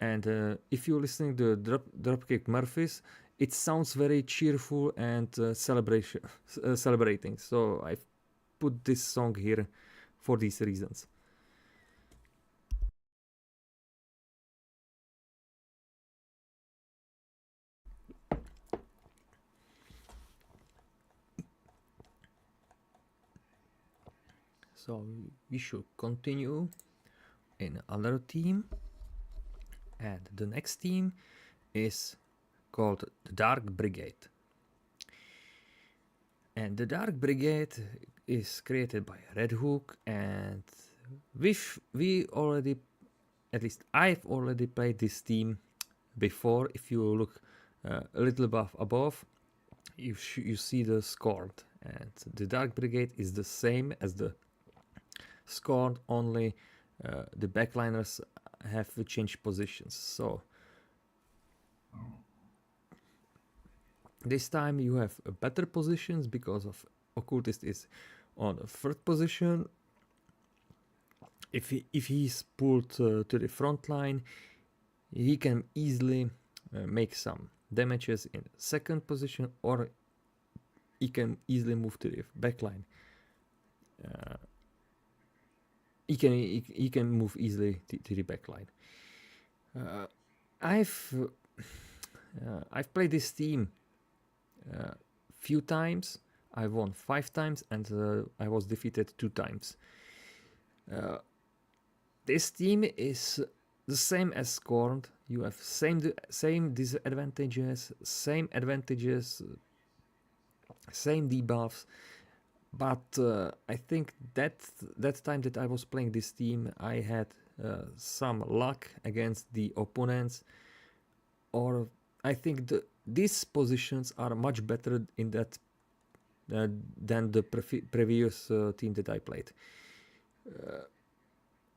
and if you're listening to Dropkick Murphys, it sounds very cheerful and celebrating. So I've put this song here for these reasons. So we should continue in another team, and the next team is called the Dark Brigade. And the Dark Brigade is created by Red Hook, and we already, at least I've already played this team before. If you look a little above, you see the Scorned, and the Dark Brigade is the same as the Scorned, only the backliners have changed positions. So this time you have better positions because of Occultist is on the 3rd position. If he's pulled to the front line, he can easily make some damages in 2nd position, or he can easily move to the back line. He can move easily to the back line. I've played this team few times. I won 5 times, and I was defeated 2 times. This team is the same as Scorned. You have same disadvantages, same advantages, same debuffs. But I think that time that I was playing this team, I had some luck against the opponents, or I think these positions are much better in that than the previous team that I played.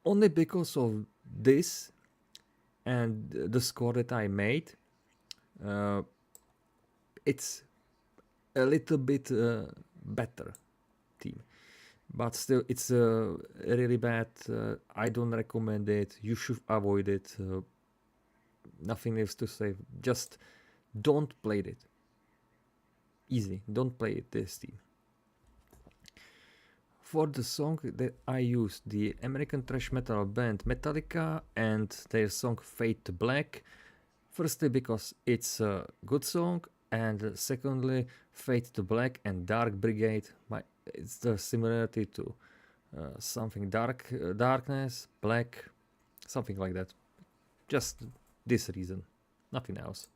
Only because of this and the score that I made, it's a little bit better team, but still it's really bad. I don't recommend it. You should avoid it. Nothing else to say. Just don't play it. Easy. Don't play it, this team. For the song that I used, the American thrash metal band Metallica and their song Fade to Black. Firstly, because it's a good song, and secondly, Fade to Black and Dark Brigade. It's the similarity to something darkness, black, something like that. Just this reason, nothing else.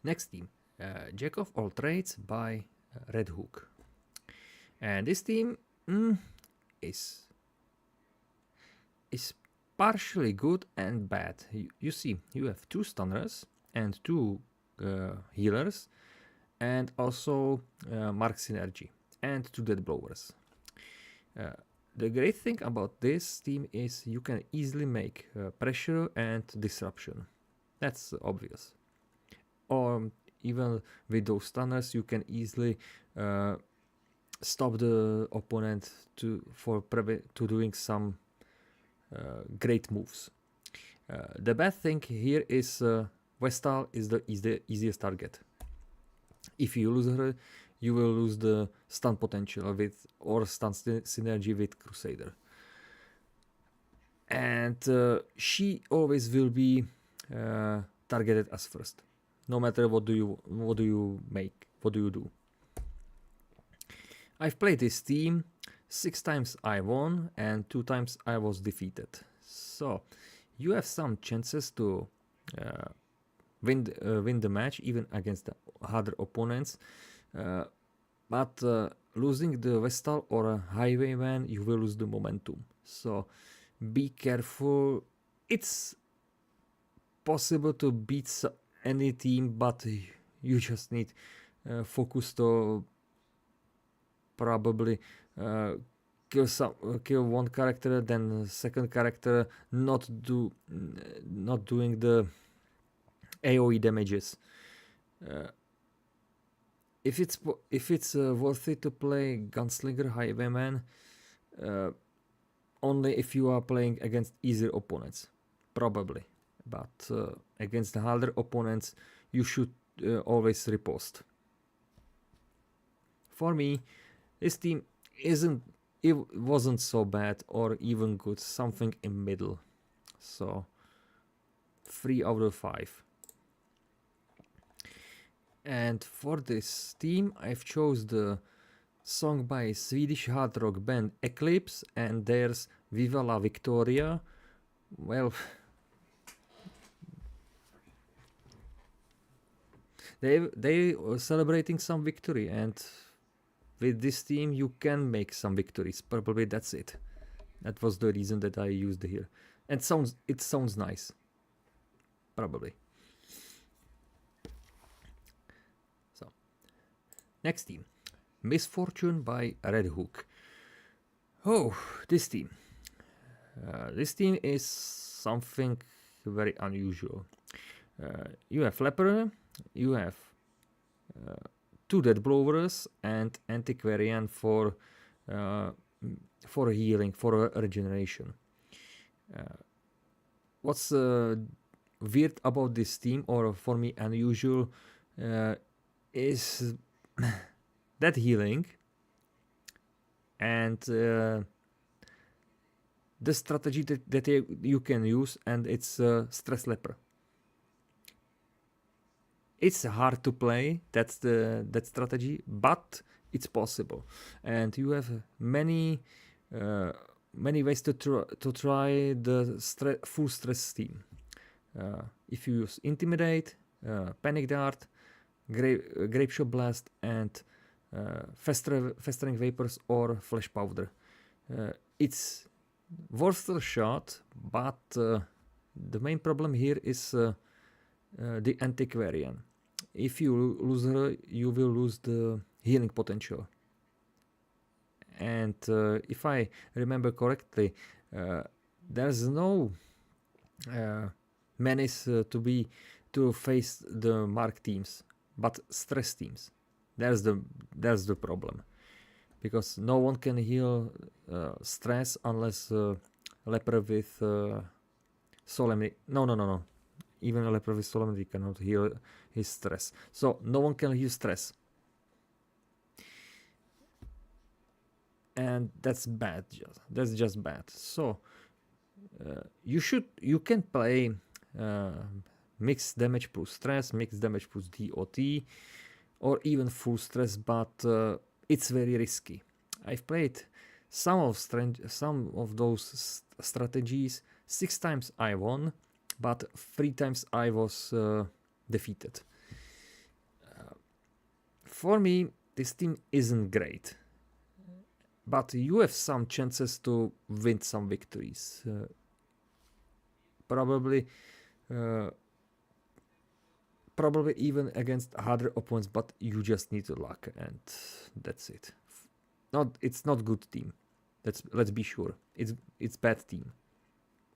Next team, Jack of All Trades by Red Hook. And this team is partially good and bad. You see, you have 2 stunners and 2 healers, and also Mark Synergy and 2 dead blowers. The great thing about this team is you can easily make pressure and disruption. That's obvious. Or even with those stunners, you can easily stop the opponent to doing some great moves. The bad thing here is Vestal is the easiest target. If you lose her, you will lose the stun potential or stun synergy with Crusader, and she always will be targeted as first, no matter what do you do. I've played this team 6 times. I won and 2 times I was defeated. So you have some chances to win the match even against the harder opponents. But losing the Vestal or a Highwayman, you will lose the momentum. So be careful. It's possible to beat any team, but you just need focus to probably kill one character, then second character not doing the AoE damages. If it's worth it to play Gunslinger Highwayman, only if you are playing against easier opponents, probably. But against the harder opponents, you should always riposte. For me, this team wasn't so bad or even good, something in middle. So 3 out of 5. And for this team, I've chose the song by Swedish hard rock band Eclipse, and there's Viva la Victoria. Well, they are celebrating some victory, and with this team you can make some victories. Probably that's it. That was the reason that I used here. And it sounds nice. Probably. So, next team. Misfortune by Red Hook. Oh, this team. This team is something very unusual. You have Leper, you have 2 dead blowers and antiquarian for healing, for regeneration. What's weird about this team, or for me unusual, is that healing and the strategy that you can use, and it's Stress Leper. It's hard to play. That's that strategy, but it's possible, and you have many ways to try the full stress team. If you use Intimidate, Panic Dart, Grape Shot Blast, and Festering Vapors or Flash Powder. It's worth a shot, but the main problem here is the Antiquarian. If you lose her, you will lose the healing potential. And if I remember correctly, there's no menace to face the mark teams, but stress teams. There's the problem, because no one can heal stress unless leper with solemnity. No. Even a leper with solemnity cannot heal his stress. So no one can heal stress, and that's bad. That's just bad. So you can play mixed damage plus stress, mixed damage plus DOT, or even full stress, but it's very risky. I've played some of those strategies. 6 times I won, but 3 times I was defeated. For me, this team isn't great, but you have some chances to win some victories. Probably even against harder opponents, but you just need luck, and that's it. It's not good team. Let's be sure. It's bad team,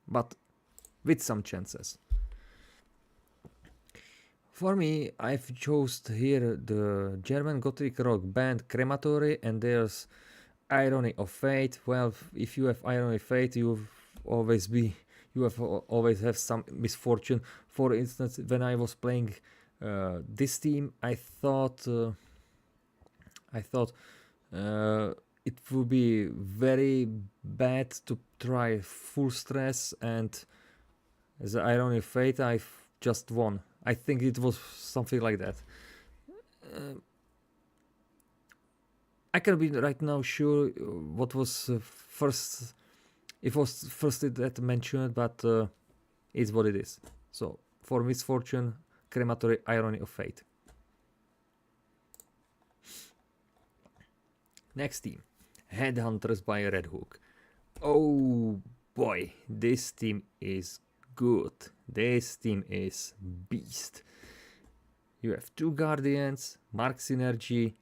but with some chances. For me, I've chosen here the German Gothic rock band Crematory, and there's Irony of Fate. Well, if you have Irony of Fate, you always have some misfortune. For instance, when I was playing this team, I thought it would be very bad to try full stress, and as an Irony of Fate, I've just won. I think it was something like that. I can't be right now sure what was first. It was first that mentioned, but it's what it is. So for misfortune, Crematory, Irony of Fate. Next team, Headhunters by Red Hook. Oh boy, this team is good. This team is beast. You have 2 Guardians, Mark Synergy,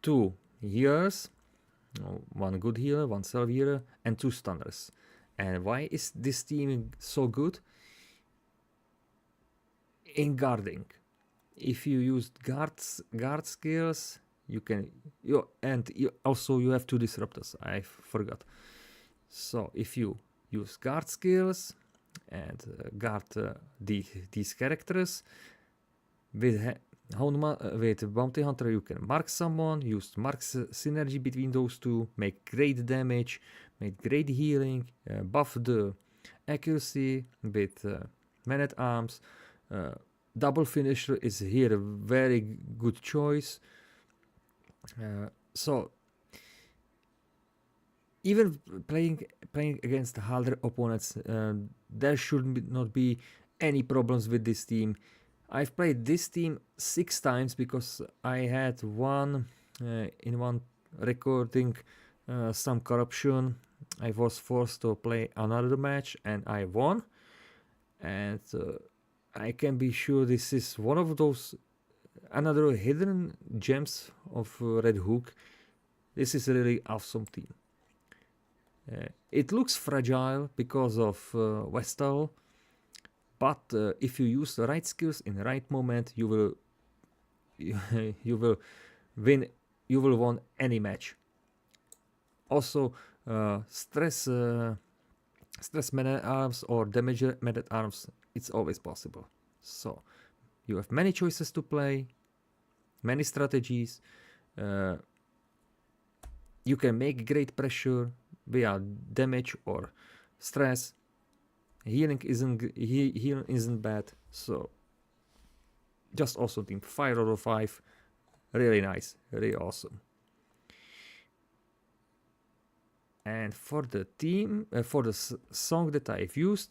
2 healers, 1 good healer, 1 self healer, and 2 stunners. And why is this team so good? In guarding, if you use guard skills, you can. Also you have 2 disruptors. I forgot. So if you use guard skills and guard these characters with Bounty Hunter, you can mark someone, use mark synergy between those 2, make great damage, make great healing, buff the accuracy with Man at Arms. Double Finisher is here a very good choice. So even playing against harder opponents, there should not be any problems with this team. I've played this team 6 times because I had in one recording some corruption. I was forced to play another match and I won. And I can be sure this is one of those another hidden gems of Red Hook. This is a really awesome team. It looks fragile because of Vestal, but if you use the right skills in the right moment, you will win. You will win any match. Also, stress Man at Arms or damage Man at Arms, it's always possible. So you have many choices to play, many strategies. You can make great pressure via damage or stress. Healing isn't bad. So just awesome team. 5 out of 5. Really nice, really awesome. And for the team, for the song that I've used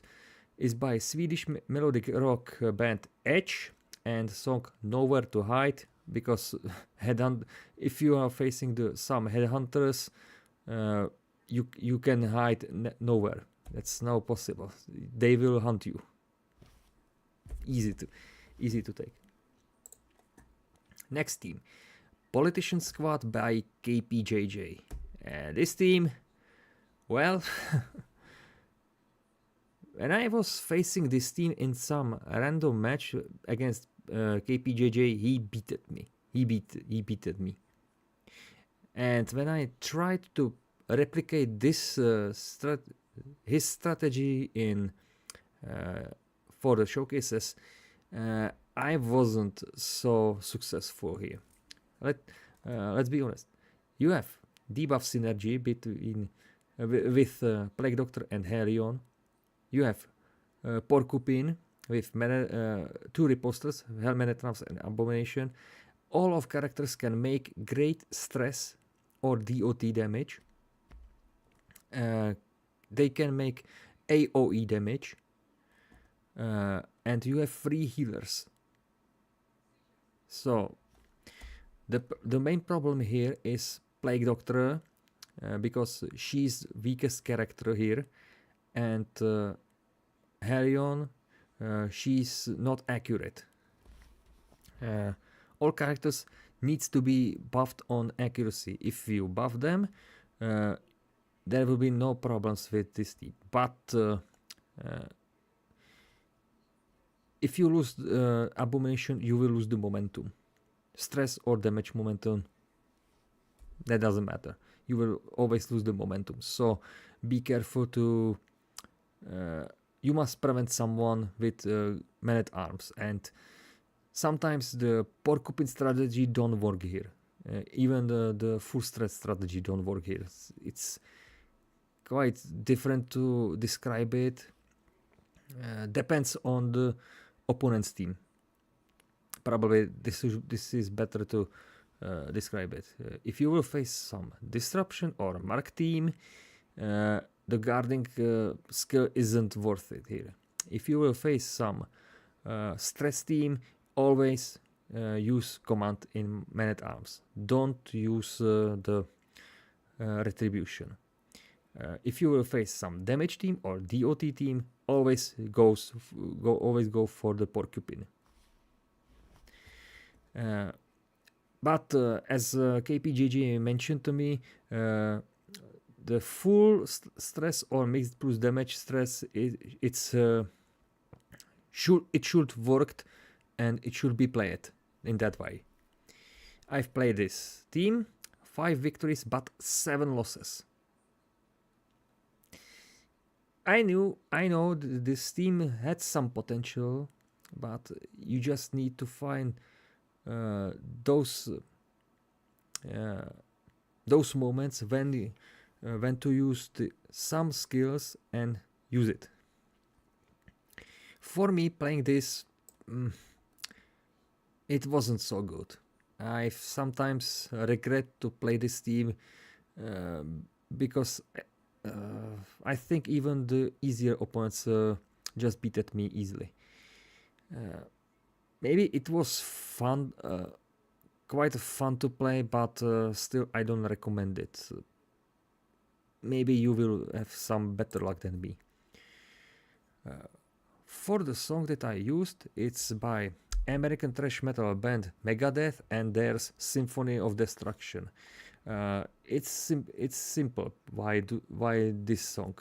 is by Swedish melodic rock band Edge, and song Nowhere to Hide, because if you are facing some headhunters, you can hide nowhere. That's now possible. They will hunt you. Easy to take. Next team, Politician Squad by KPJJ. This team, well, when I was facing this team in some random match against KPJJ, he beated me. He beated me. And when I tried to replicate this his strategy in for the showcases, I wasn't so successful here. Let's be honest. You have debuff synergy between with Plague Doctor and Helion. You have Porcupine with 2 riposters, Hellmanetramps and Abomination. All of characters can make great stress or DOT damage. They can make AOE damage. And you have 3 healers. So the main problem here is Plague Doctor, because she's weakest character here, and Helion, she's not accurate. All characters needs to be buffed on accuracy. If you buff them, there will be no problems with this team. But if you lose Abomination, you will lose the momentum. Stress or damage momentum, that doesn't matter. You will always lose the momentum. So be careful to... you must prevent someone with man-at-arms. And sometimes the Porcupine strategy don't work here. Even the full stress strategy don't work here. It's quite different to describe it. Depends on the opponent's team. Probably this is better to describe it. If you will face some disruption or mark team, the guarding skill isn't worth it here. If you will face some stress team, always use command in man-at-arms. Don't use the retribution. If you will face some damage team or DOT team, always go for the Porcupine. But as KPGG mentioned to me, the full stress or mixed plus damage stress, it should work, and it should be played in that way. I've played this team, 5 victories but 7 losses. I know this team had some potential, but you just need to find those moments when to use some skills and use it. For me, playing this, it wasn't so good. I sometimes regret to play this team because I think even the easier opponents just beat at me easily. Maybe it was fun, quite fun to play, but still I don't recommend it. Maybe you will have some better luck than me. For the song that I used, it's by American thrash metal band Megadeth, and there's Symphony of Destruction. It's simple. Why this song?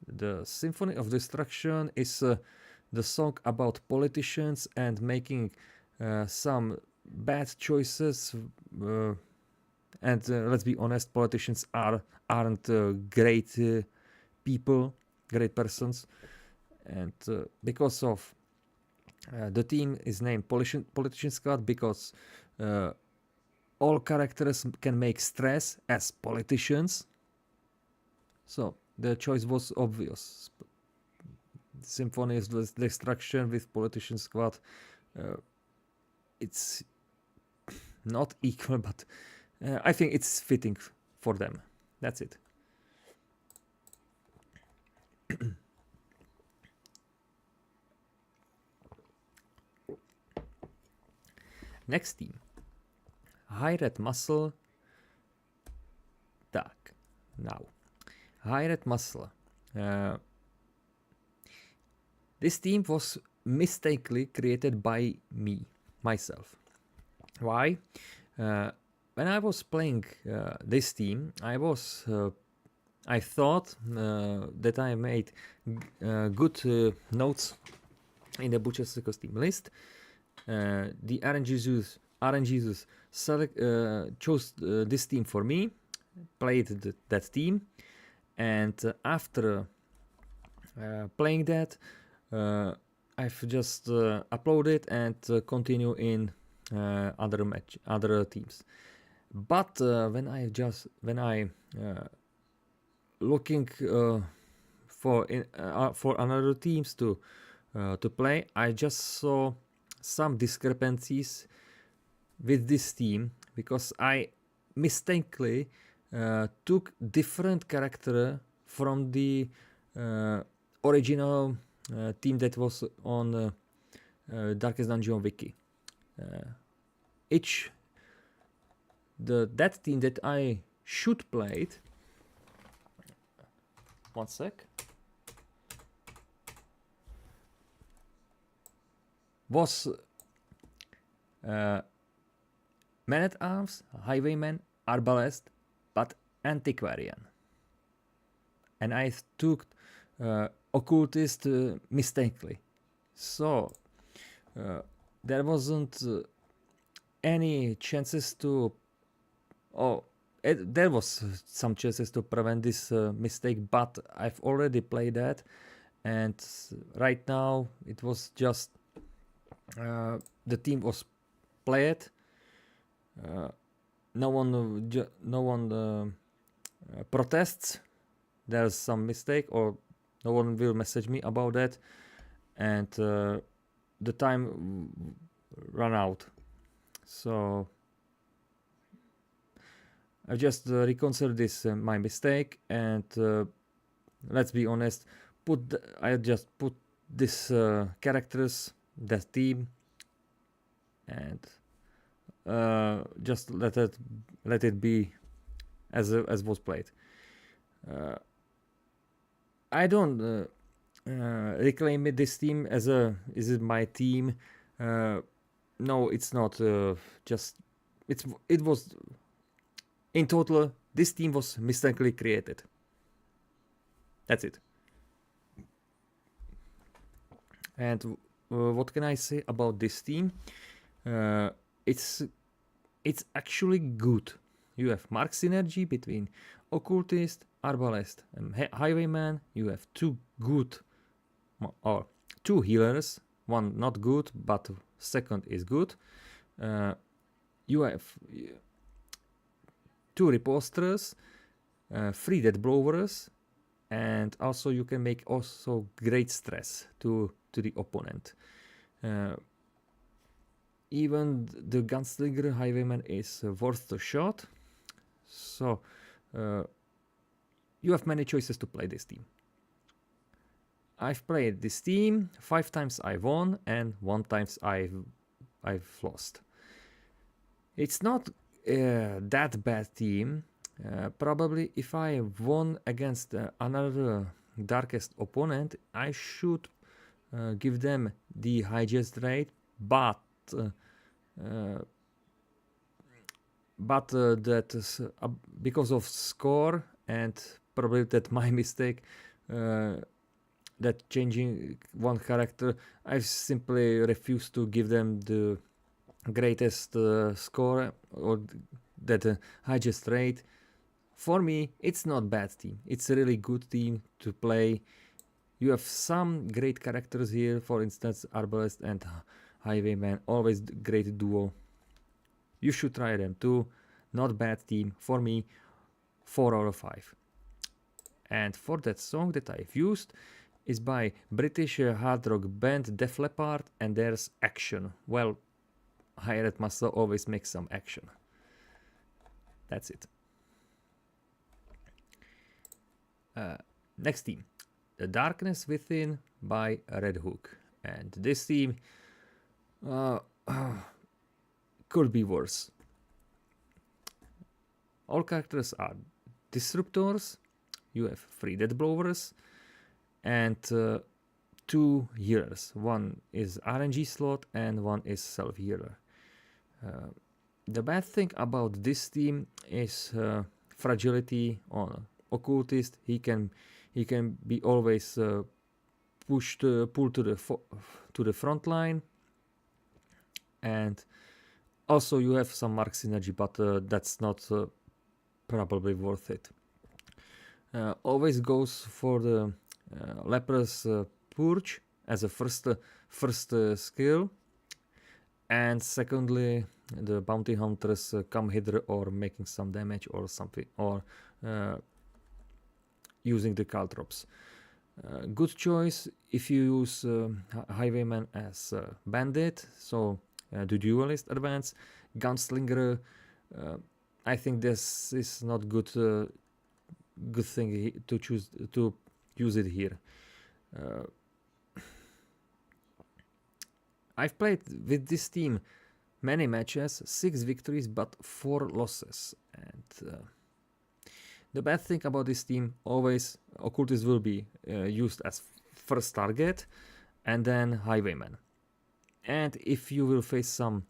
The Symphony of Destruction is the song about politicians and making some bad choices. And let's be honest, politicians aren't great people, great persons. And because of the team is named Politician Squad, because all characters can make stress as politicians. So the choice was obvious. Symphony of Destruction with Politician Squad it's not equal, but I think it's fitting for them. That's it. Next team, High Red Muscle Dark. Now, High Red Muscle. This team was mistakenly created by myself. Why? When I was playing this team, I thought that I made good notes in the Butcher Circus team list. The RNGesus chose this team for me, played that team, and after playing that, I've just uploaded and continue in other teams. But when I looking for another teams to play, I just saw some discrepancies with this team because I mistakenly took different character from the original team that was on Darkest Dungeon wiki. That team that I should play it. One sec. Was Man at Arms, Highwayman, Arbalest, but Antiquarian. And I took Occultist mistakenly. So there wasn't any chances to. There was some chances to prevent this mistake, but I've already played that, and right now it was just the team was played. No one protests. There's some mistake, or no one will message me about that, and the time ran out. So I just reconciled this my mistake, and let's be honest, I just put this characters, that team, and just let it be as was played. I don't reclaim this team as is it my team. No, it's not. It was in total. This team was mistakenly created. That's it. And what can I say about this team? It's actually good. You have mark synergy between Occultist, Arbalest, and Highwayman. You have two healers. One not good, but second is good. You have two reposters, 3 dead blowers, and also you can make also great stress to the opponent. Even the Gunslinger Highwayman is worth the shot. So you have many choices to play this team. I've played this team 5 times I won and 1 times I've lost. It's not that bad team. Probably if I won against another darkest opponent, I should give them the highest rate, but that is, because of score and probably that my mistake, that changing one character, I simply refuse to give them the greatest score or that highest rate. For me, it's not bad team. It's a really good team to play. You have some great characters here, for instance, Arbalest and Highwayman, always great duo. You should try them too. Not bad team. For me, 4 out of 5. And for that song that I've used, is by British hard rock band Def Leppard, and there's Action. Well, Hi-Hat must always make some action. That's it. Next theme, The Darkness Within by Red Hook. And this theme could be worse. All characters are disruptors. You have 3 death blowers and 2 healers. One is RNG slot and one is self-healer. The bad thing about this team is fragility on occultist. He can be always pulled to the front line, and also you have some mark synergy, but that's not probably worth it. Always goes for the Leper's Purge as a first skill, and secondly the bounty hunters come hither or making some damage or something, or using the caltrops. Good choice if you use Highwayman as bandit, so the duelist advance. Gunslinger, I think this is not good thing to choose to use it here. I've played with this team many matches, 6 victories but 4 losses, and the bad thing about this team, always occultist will be used as first target and then Highwayman. And if you will face some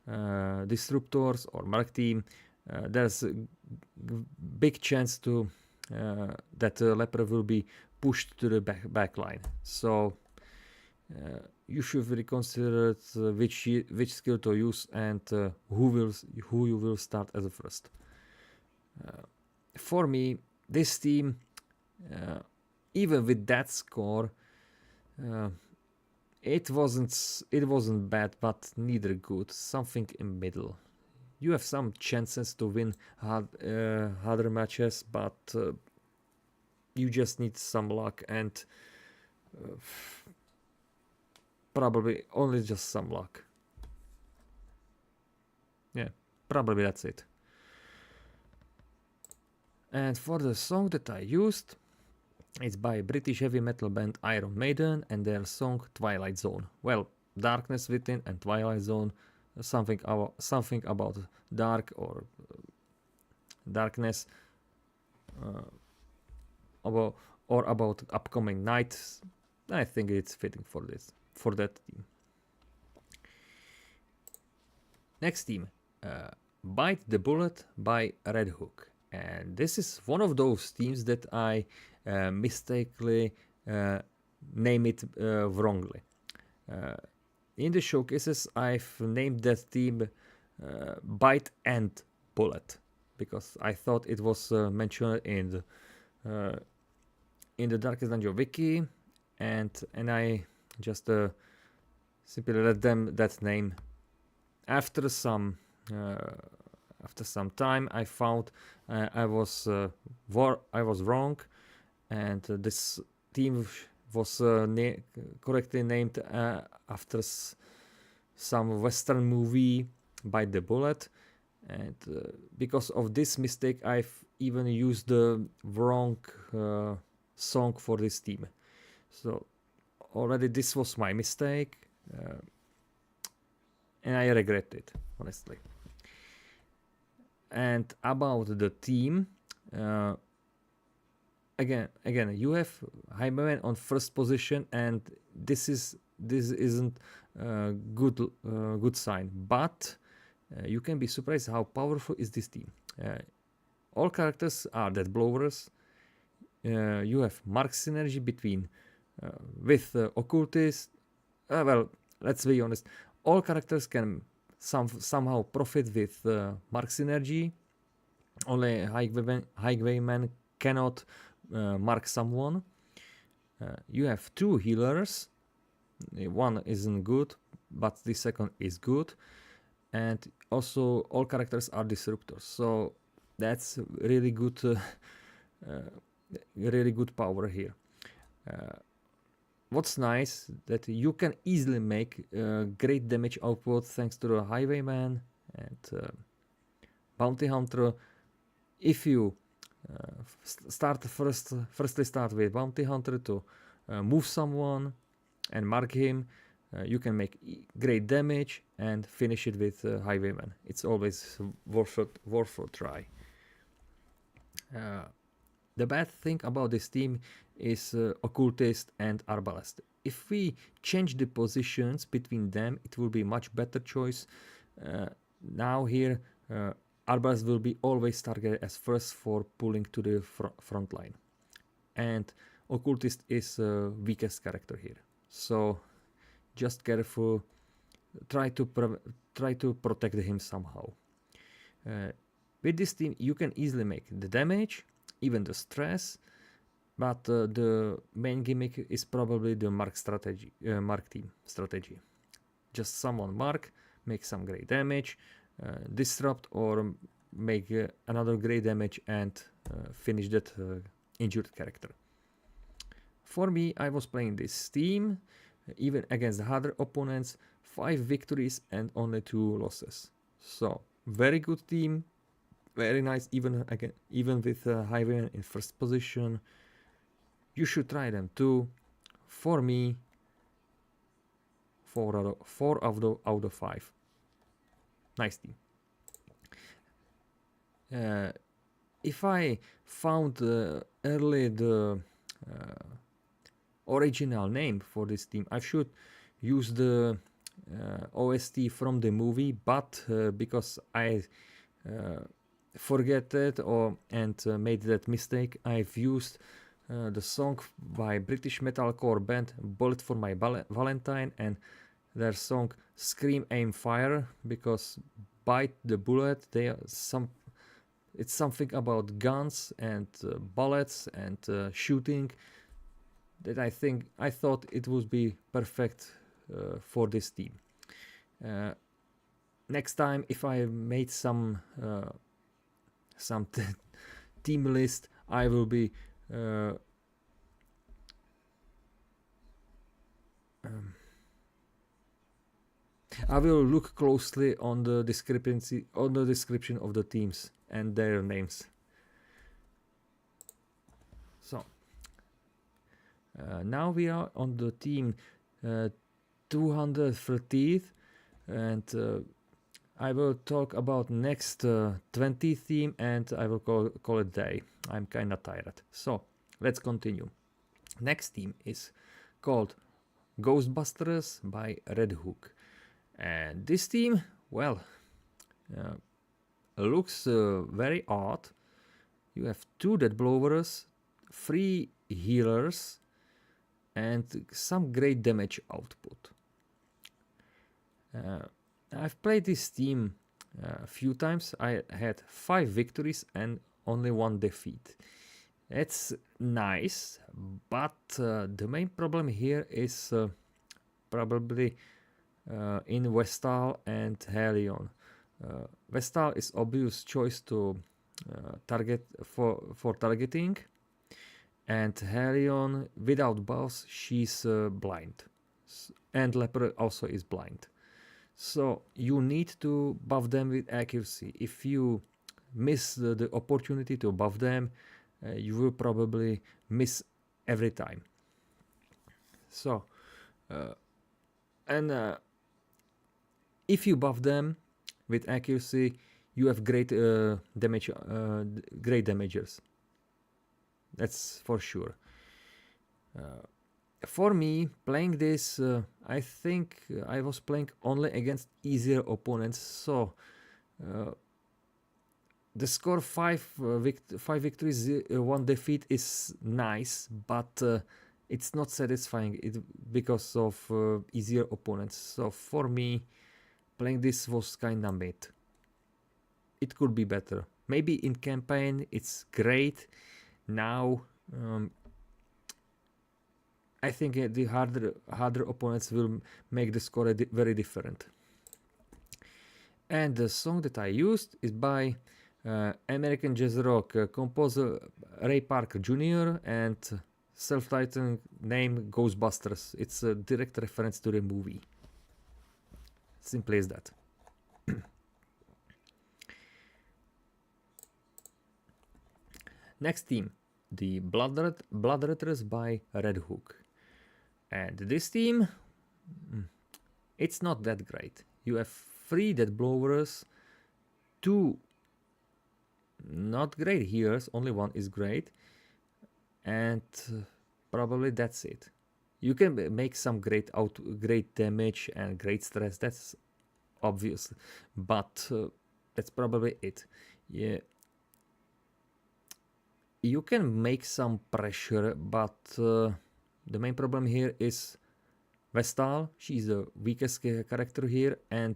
disruptors or mark team, there's a big chance to that Leper will be pushed to the back line. So you should reconsider which skill to use and who you will start as a first. For me, this team, even with that score, it wasn't bad, but neither good. Something in middle. You have some chances to win harder matches, but you just need some luck, and probably only just some luck. Yeah, probably that's it. And for the song that I used, it's by British heavy metal band Iron Maiden and their song Twilight Zone. Well, Darkness Within and Twilight Zone, something about dark or darkness, about upcoming nights. I think it's fitting for that team. Next team, Bite the Bullet by Red Hook. And this is one of those teams that I mistakenly name it wrongly. In the showcases, I've named that team Bite and Bullet because I thought it was mentioned in the Darkest Dungeon wiki, and I just simply let them that name. After some time, I found I was wrong, and this team was correctly named after some Western movie by the Bullet, and because of this mistake, I've even used the wrong song for this team. So already this was my mistake, and I regret it, honestly. And about the team, again, you have Highwayman on first position, and this isn't a good sign. But you can be surprised how powerful is this team. All characters are death blowers. You have mark synergy between with occultist. Well, let's be honest. All characters can somehow profit with mark synergy. Only Highwayman cannot mark someone. You have 2 healers. One isn't good, but the second is good. And also all characters are disruptors. So that's really good power here. what's nice that you can easily make great damage output thanks to the Highwayman and Bounty Hunter. If you firstly start with Bounty Hunter to move someone and mark him, you can make great damage and finish it with Highwayman. It's always worth a try. The bad thing about this team is Occultist and Arbalest. If we change the positions between them, it will be much better choice. Now here, Arbalest will be always targeted as first for pulling to the front line. And Occultist is weakest character here. So just careful, try to protect him somehow. With this team, you can easily make the damage, even the stress, but the main gimmick is probably the mark team strategy. Just summon mark, make some great damage, disrupt, or make another great damage and finish that injured character. For me, I was playing this team, even against the harder opponents, 5 victories and only 2 losses. So very good team, very nice, even with Highwayman in first position. You should try them too. For me, 4 out of 5. Nice team. If I found early the original name for this team, I should use the OST from the movie, but because I forget it and made that mistake, I've used the song by British metalcore band Bullet for My Valentine and their song Scream Aim Fire, because Bite the Bullet, it's something about guns and bullets and shooting that I thought it would be perfect for this team. Next time, if I made some team list, I will be I will look closely on the description of the teams and their names. So now we are on the team 230th, and I will talk about next 20th team, and I will call it day. I'm kinda tired. So let's continue. Next team is called Ghostbusters by Red Hook. And this team, well, looks very odd. You have 2 dead blowers, 3 healers, and some great damage output. I've played this team a few times. I had 5 victories and only 1 defeat. It's nice, but the main problem here is probably in Vestal and Helion. Vestal is obvious choice to target for targeting, and Helion without buffs, she's blind, and Leper also is blind. So you need to buff them with accuracy. If you miss the opportunity to buff them, you will probably miss every time. So if you buff them with accuracy, you have great damage, great damagers. That's for sure. For me, playing this, I think I was playing only against easier opponents. So the score 5 victories, 1 defeat is nice, but it's not satisfying because of easier opponents. So for me, playing this was kinda mid. It could be better. Maybe in campaign it's great. Now I think the harder opponents will make the score very different. And the song that I used is by American jazz rock composer Ray Parker Jr. and self-titled name Ghostbusters. It's a direct reference to the movie. Simply as that. Next team, the Bloodletters by Red Hook. And this team, it's not that great. You have 3 Dead Blowers, 2 not great healers, only 1 is great, and probably that's it. You can make some great damage and great stress, that's obvious, but that's probably it. Yeah, you can make some pressure, but the main problem here is Vestal. She's the weakest character here, and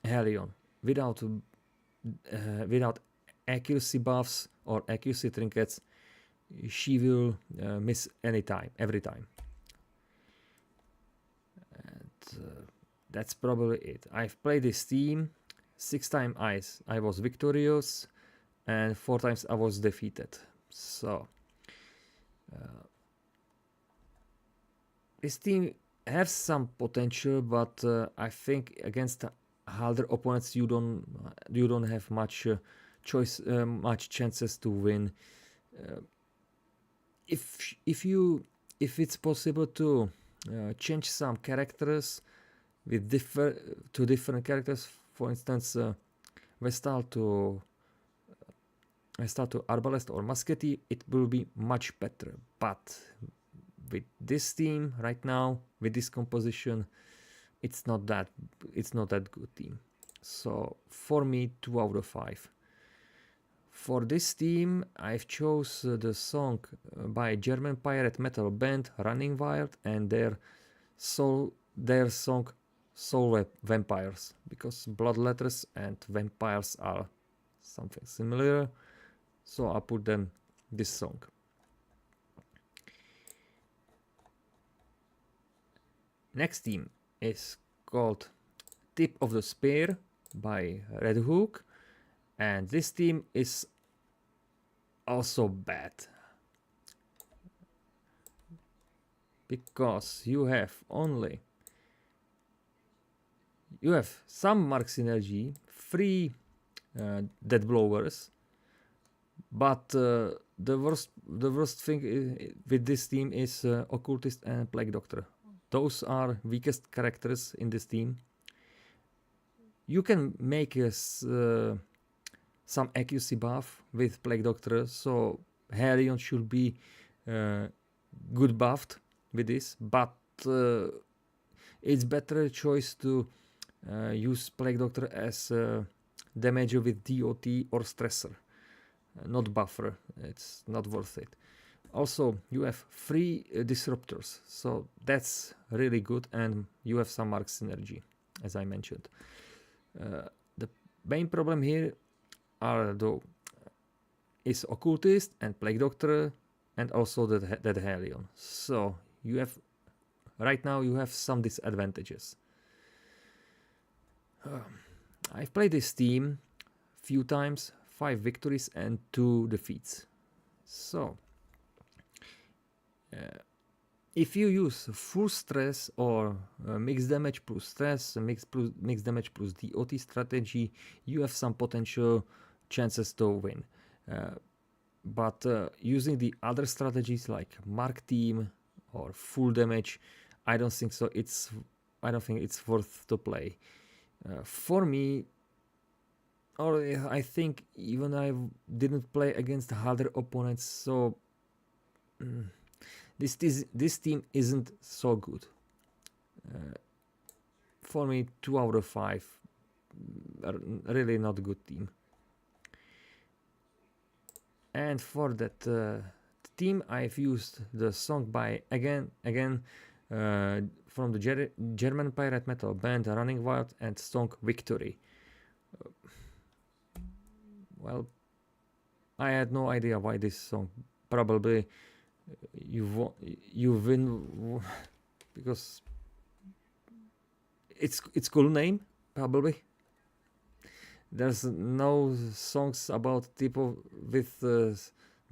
Helion. Without accuracy buffs or accuracy trinkets, she will miss every time. And that's probably it. I've played this team 6 times. I was victorious, and 4 times I was defeated. So this team has some potential, but I think against harder opponents you don't have much much chances to win. If it's possible to change some characters with different characters, for instance, Vestal to Arbalest or Musketeer, it will be much better. But with this team right now, with this composition, it's not that good team. So for me, 2 out of 5. For this team, I've chose the song by German pirate metal band Running Wild and their song Soul Vampires, because Bloodletters and vampires are something similar. So I put them this song. Next team is called Tip of the Spear by Red Hook, and this team is also bad because you have some mark synergy, 3 Dead Blowers, but the worst thing with this team is Occultist and Plague Doctor. Those are weakest characters in this team. You can make some accuracy buff with Plague Doctor, so Helion should be good buffed with this, but it's better choice to use Plague Doctor as damager with DOT or Stressor, not buffer. It's not worth it. Also, you have 3 disruptors, so that's really good, and you have some mark synergy, as I mentioned. The main problem here is Occultist and Plague Doctor, and also that Helion. So right now you have some disadvantages. I've played this team few times, 5 victories and 2 defeats. So if you use full stress or mixed damage plus stress, mixed damage plus DOT strategy, you have some potential chances to win. But using the other strategies like Mark Team or full damage, I don't think so. I don't think it's worth to play. For me, or I think even I didn't play against harder opponents, so this team isn't so good. For me, 2 out of 5, really not a good team. And for that team, I've used the song by again from the German pirate metal band Running Wild and song Victory. Well, I had no idea why this song. Probably you win because it's cool name, probably. There's no songs about people with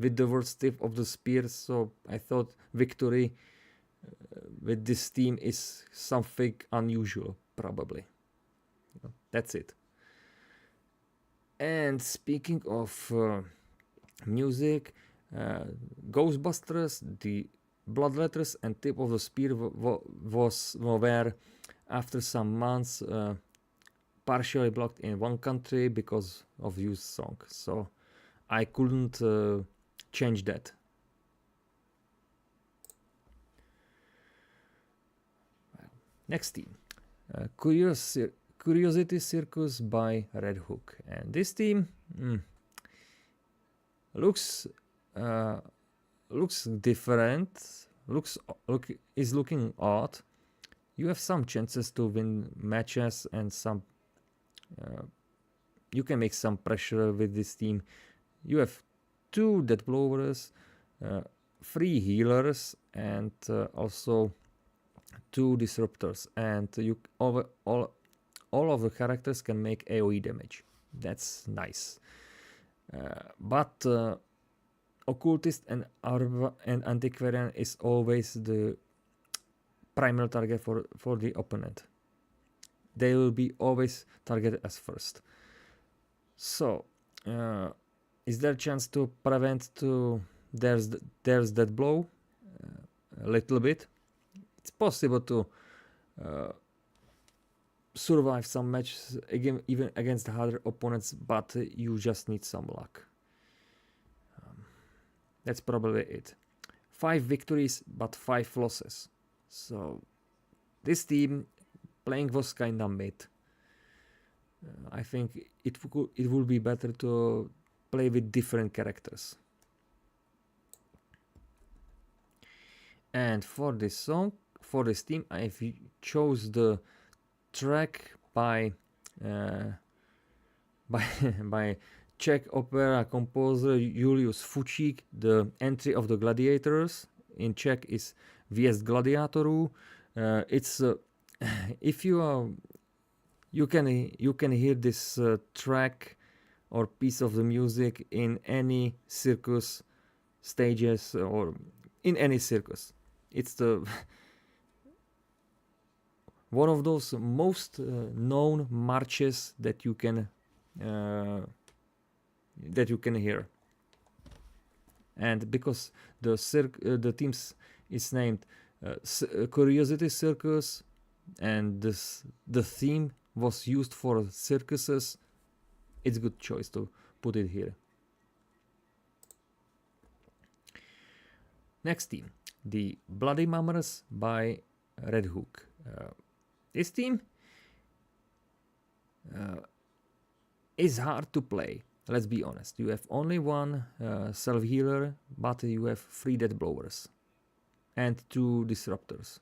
with the worst tip of the spear, so I thought victory with this team is something unusual, probably. That's it. And speaking of music, Ghostbusters, the Blood Letters and Tip of the Spear were after some months partially blocked in one country because of used song, so I couldn't change that. Next team, Curiosity Circus by Red Hook, and this team looks different, is looking odd. You have some chances to win matches and some you can make some pressure with this team. You have 2 death blowers, 3 healers, and also 2 disruptors, and all of the characters can make AoE damage. That's nice. But Occultist and Antiquarian is always the primary target for the opponent. They will be always targeted as first. So, is there a chance to prevent there's that blow a little bit? It's possible to survive some matches even against harder opponents, but you just need some luck. That's probably it. 5 victories, but 5 losses. So this team playing was kinda mid. I think it would be better to play with different characters. And for this team, I chose the track by Czech opera composer Julius Fučík. The entry of the Gladiators in Czech is Vjezd gladiátorů. It's if you can hear this track or piece of the music in any circus stages or in any circus. It's the one of those most known marches that you can hear. And because the teams is named Curiosity Circus, and the theme was used for circuses, it's a good choice to put it here. Next team, the Bloody Mummers by Red Hook. This team is hard to play, let's be honest. You have only 1 self-healer, but you have 3 death blowers and 2 disruptors.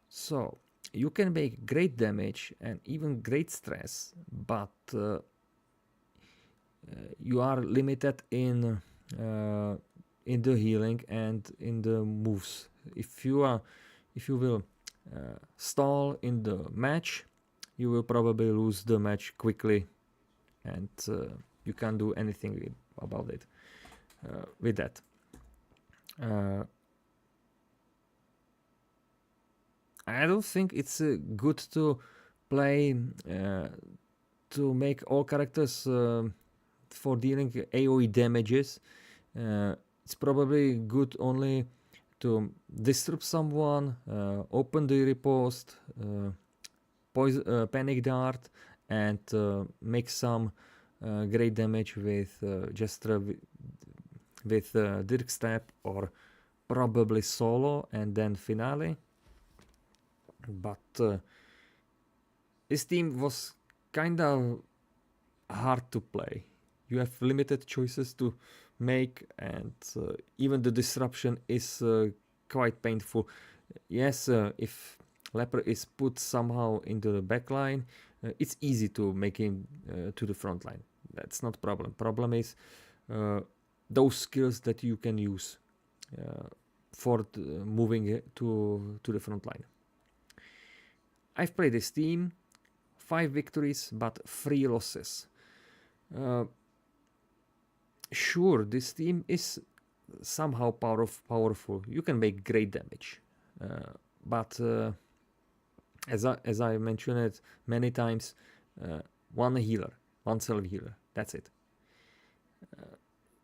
So you can make great damage and even great stress, but you are limited in the healing and in the moves. If you will stall in the match, you will probably lose the match quickly, and you can't do anything about it with that. I don't think it's good to play to make all characters for dealing AoE damages. It's probably good only to disrupt someone, open the riposte, panic dart, and make some great damage with gesture with Dirk Step, or probably solo and then finale. But this team was kinda hard to play. You have limited choices to make, and even the disruption is quite painful. Yes, if Leper is put somehow into the back line, it's easy to make him to the front line. That's not problem. Problem is those skills that you can use for moving to the front line. I've played this team, 5 victories but 3 losses. sure, this team is somehow powerful. You can make great damage, but as I mentioned it many times, one healer, one self healer. That's it.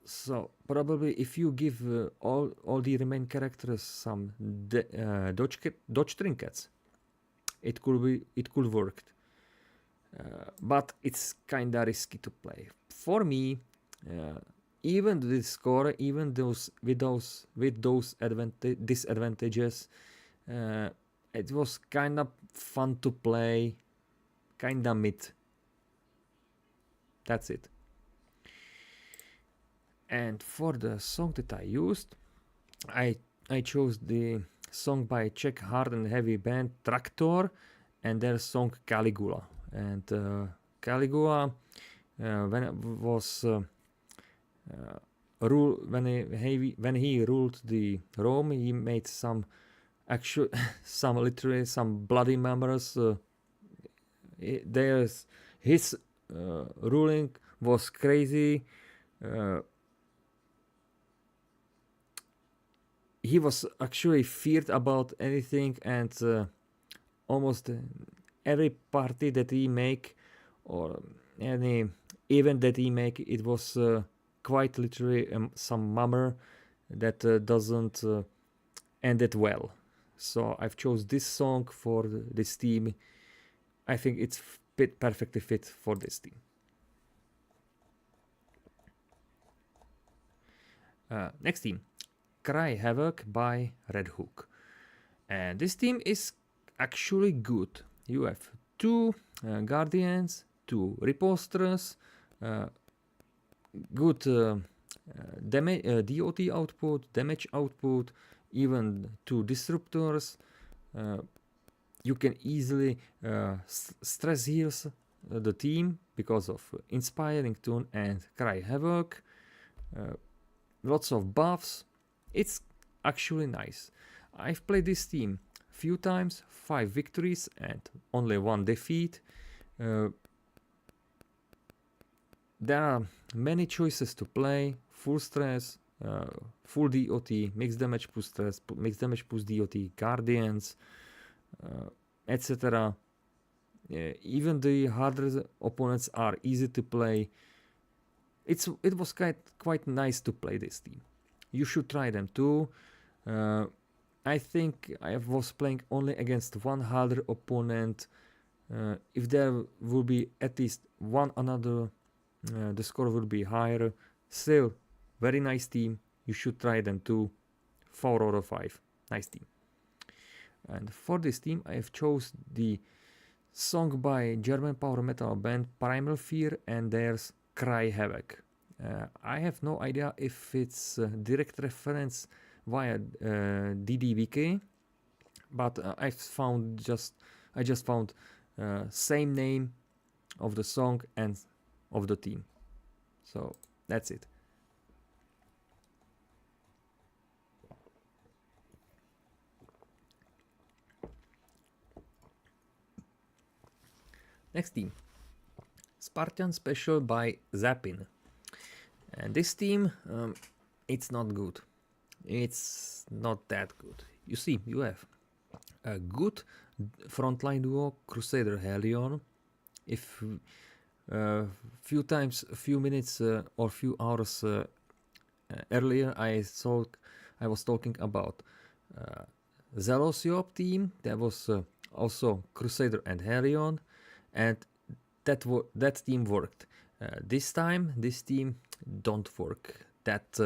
So probably if you give all the remaining characters some dodge trinkets, it could work. But it's kinda risky to play. For me, even the score, even those with those disadvantages, it was kinda fun to play, kinda mid. That's it. And for the song that I used, I chose the song by Czech hard and heavy band Traktor and their song Caligula. And Caligula, when it was when he ruled the Rome, he made some literally some bloody members. His ruling was crazy. He was actually feared about anything, and almost every party that he make or any event that he make, it was quite literally some mummer that doesn't end it well. So I've chose this song for this team. I think it's perfectly fit for this team. Next team, Cry Havoc by Red Hook. And this team is actually good. You have 2 Guardians, 2 Riposters, good DOT output, damage output, even 2 Disruptors. You can easily stress heals the team because of Inspiring Tune and Cry Havoc. Lots of buffs. It's actually nice. I've played this team few times, 5 victories and only 1 defeat. There are many choices to play: full stress, full DOT, mixed damage plus stress, mixed damage plus DOT, guardians, etc. Even the harder opponents are easy to play. It was quite nice to play this team. You should try them too. I think I was playing only against one harder opponent. If there will be at least one another, the score will be higher. Still, very nice team. You should try them too. 4 out of 5. Nice team. And for this team, I have chose the song by German power metal band Primal Fear and theirs Cry Havoc. I have no idea if it's a direct reference via DDBK, but I just found same name of the song and of the team. So that's it. Next team, Spartan Special by Zappin. And this team, it's not good. It's not that good. You see, you have a good frontline duo, Crusader Helion. If few minutes or few hours earlier, I was talking about Zelosiop team. There was also Crusader and Helion, and that team worked. This time, this team don't work that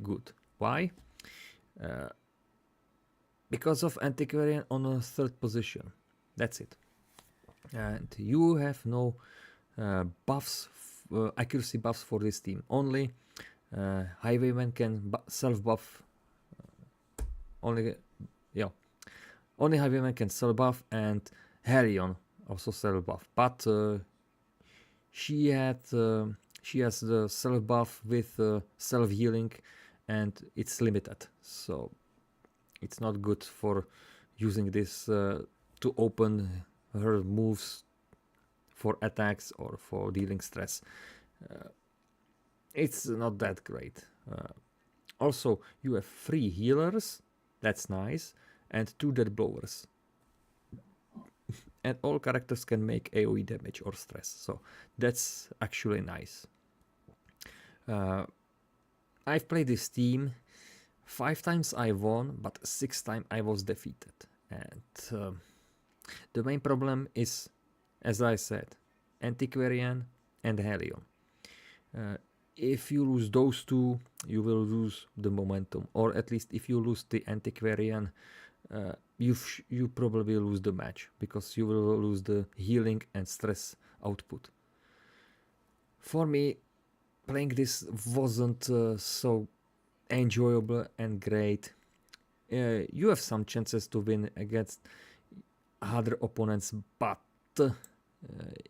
good. Why? Because of Antiquarian on a 3rd position. That's it. And you have no buffs, accuracy buffs for this team. Only Highwayman can self-buff. Only Highwayman can self-buff, and Helion also self-buff. But she has the self-buff with self-healing, and it's limited. So it's not good for using this to open her moves for attacks or for dealing stress. it's not that great. Also, you have 3 healers, that's nice, and 2 dead blowers. And all characters can make AoE damage or stress, so that's actually nice. I've played this team. 5 times I won, but 6 times I was defeated. And the main problem is, as I said, Antiquarian and Helion. If you lose those two, you will lose the momentum, or at least if you lose the Antiquarian, you probably lose the match, because you will lose the healing and stress output. For me, playing this wasn't so enjoyable and great. You have some chances to win against other opponents, but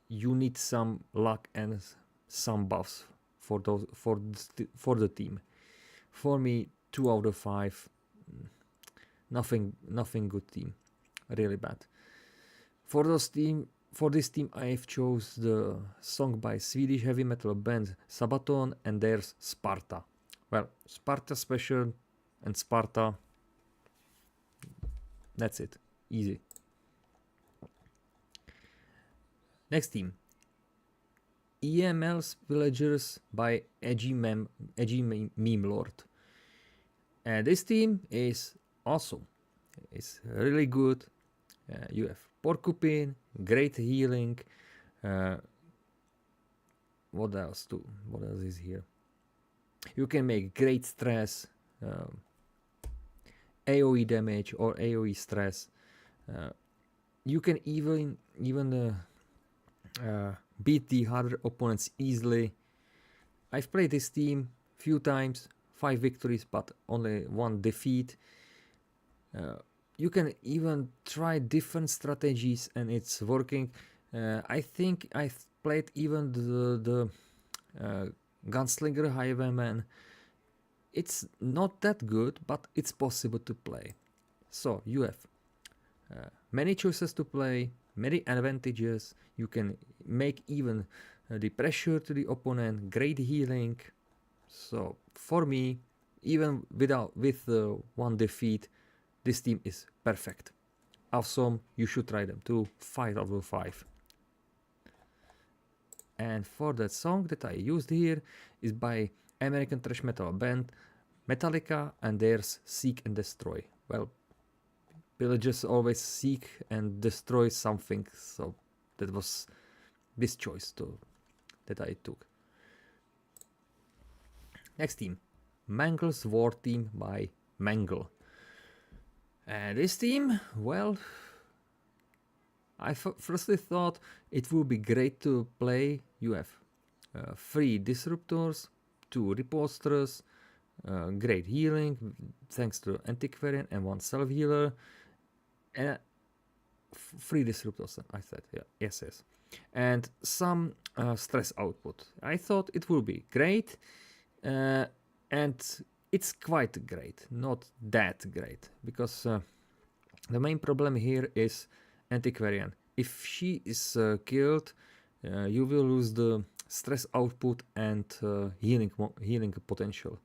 you need some luck and some buffs for the team. For me, 2 out of 5, nothing good team, really bad. For this team, I have chose the song by Swedish heavy metal band Sabaton, and there's Sparta. Well, Sparta special and Sparta. That's it, easy. Next team, EML's Villagers by Edgy Meme Lord. And this team is awesome. It's really good. You have Porcupine, great healing. What else is here? You can make great stress, AoE damage or AoE stress. You can even beat the harder opponents easily. I've played this team few times, 5 victories but only 1 defeat. You can even try different strategies and it's working. I think I've played even the Gunslinger Highwayman. It's not that good, but it's possible to play. So you have many choices to play, many advantages. You can make even the pressure to the opponent, great healing. So for me, even with 1 defeat, this team is perfect. Awesome, you should try them too. 5 out of 5. And for that song that I used here is by American thrash metal band Metallica, and there's Seek and Destroy. Well, villagers always seek and destroy something, so that was this choice that I took. Next team, Mangle's War Team by Mangle. And this team, well, I firstly thought it would be great to play. You have 3 Disruptors, 2 Reposters, great healing thanks to Antiquarian and 1 self-healer, and 3 Disruptors, I said, yeah, yes, and some stress output. I thought it would be great, and it's quite great, not that great, because the main problem here is Antiquarian. If she is killed, you will lose the stress output and healing potential.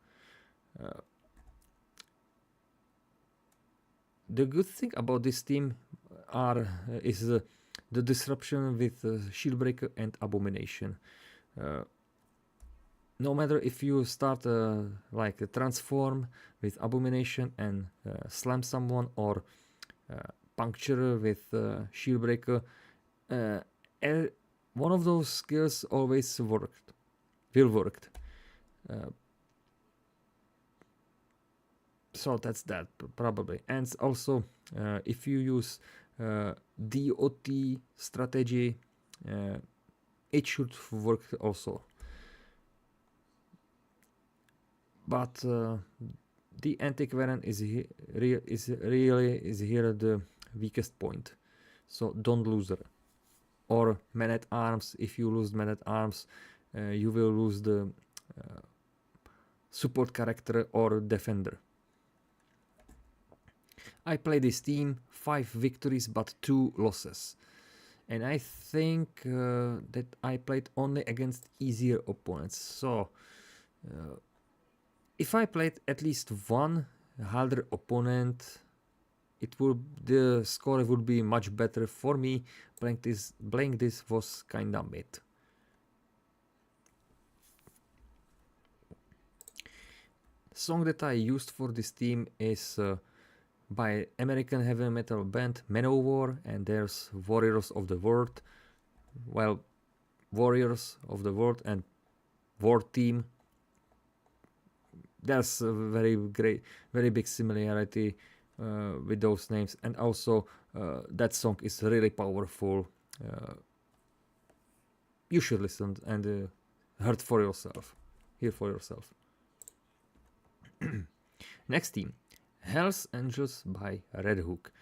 The good thing about this team is the disruption with Shieldbreaker and Abomination. No matter if you start like a transform with Abomination and slam someone, or puncture with Shieldbreaker, one of those skills always will work. So that's that probably. And also if you use DOT strategy, it should work also. But the Antiquarian is here the weakest point, so don't lose her. Or Man-at-Arms. If you lose Man-at-Arms, you will lose the support character or defender. I played this team, 5 victories but 2 losses, and I think that I played only against easier opponents. So If I played at least one harder opponent, the score would be much better for me. Playing this was kinda mid. Song that I used for this team is by American heavy metal band Manowar, and there's Warriors of the World. Well, Warriors of the World and War Team. There's a very big similarity with those names, and also that song is really powerful. You should listen and hear for yourself. Next team, Hells Angels by Red Hook,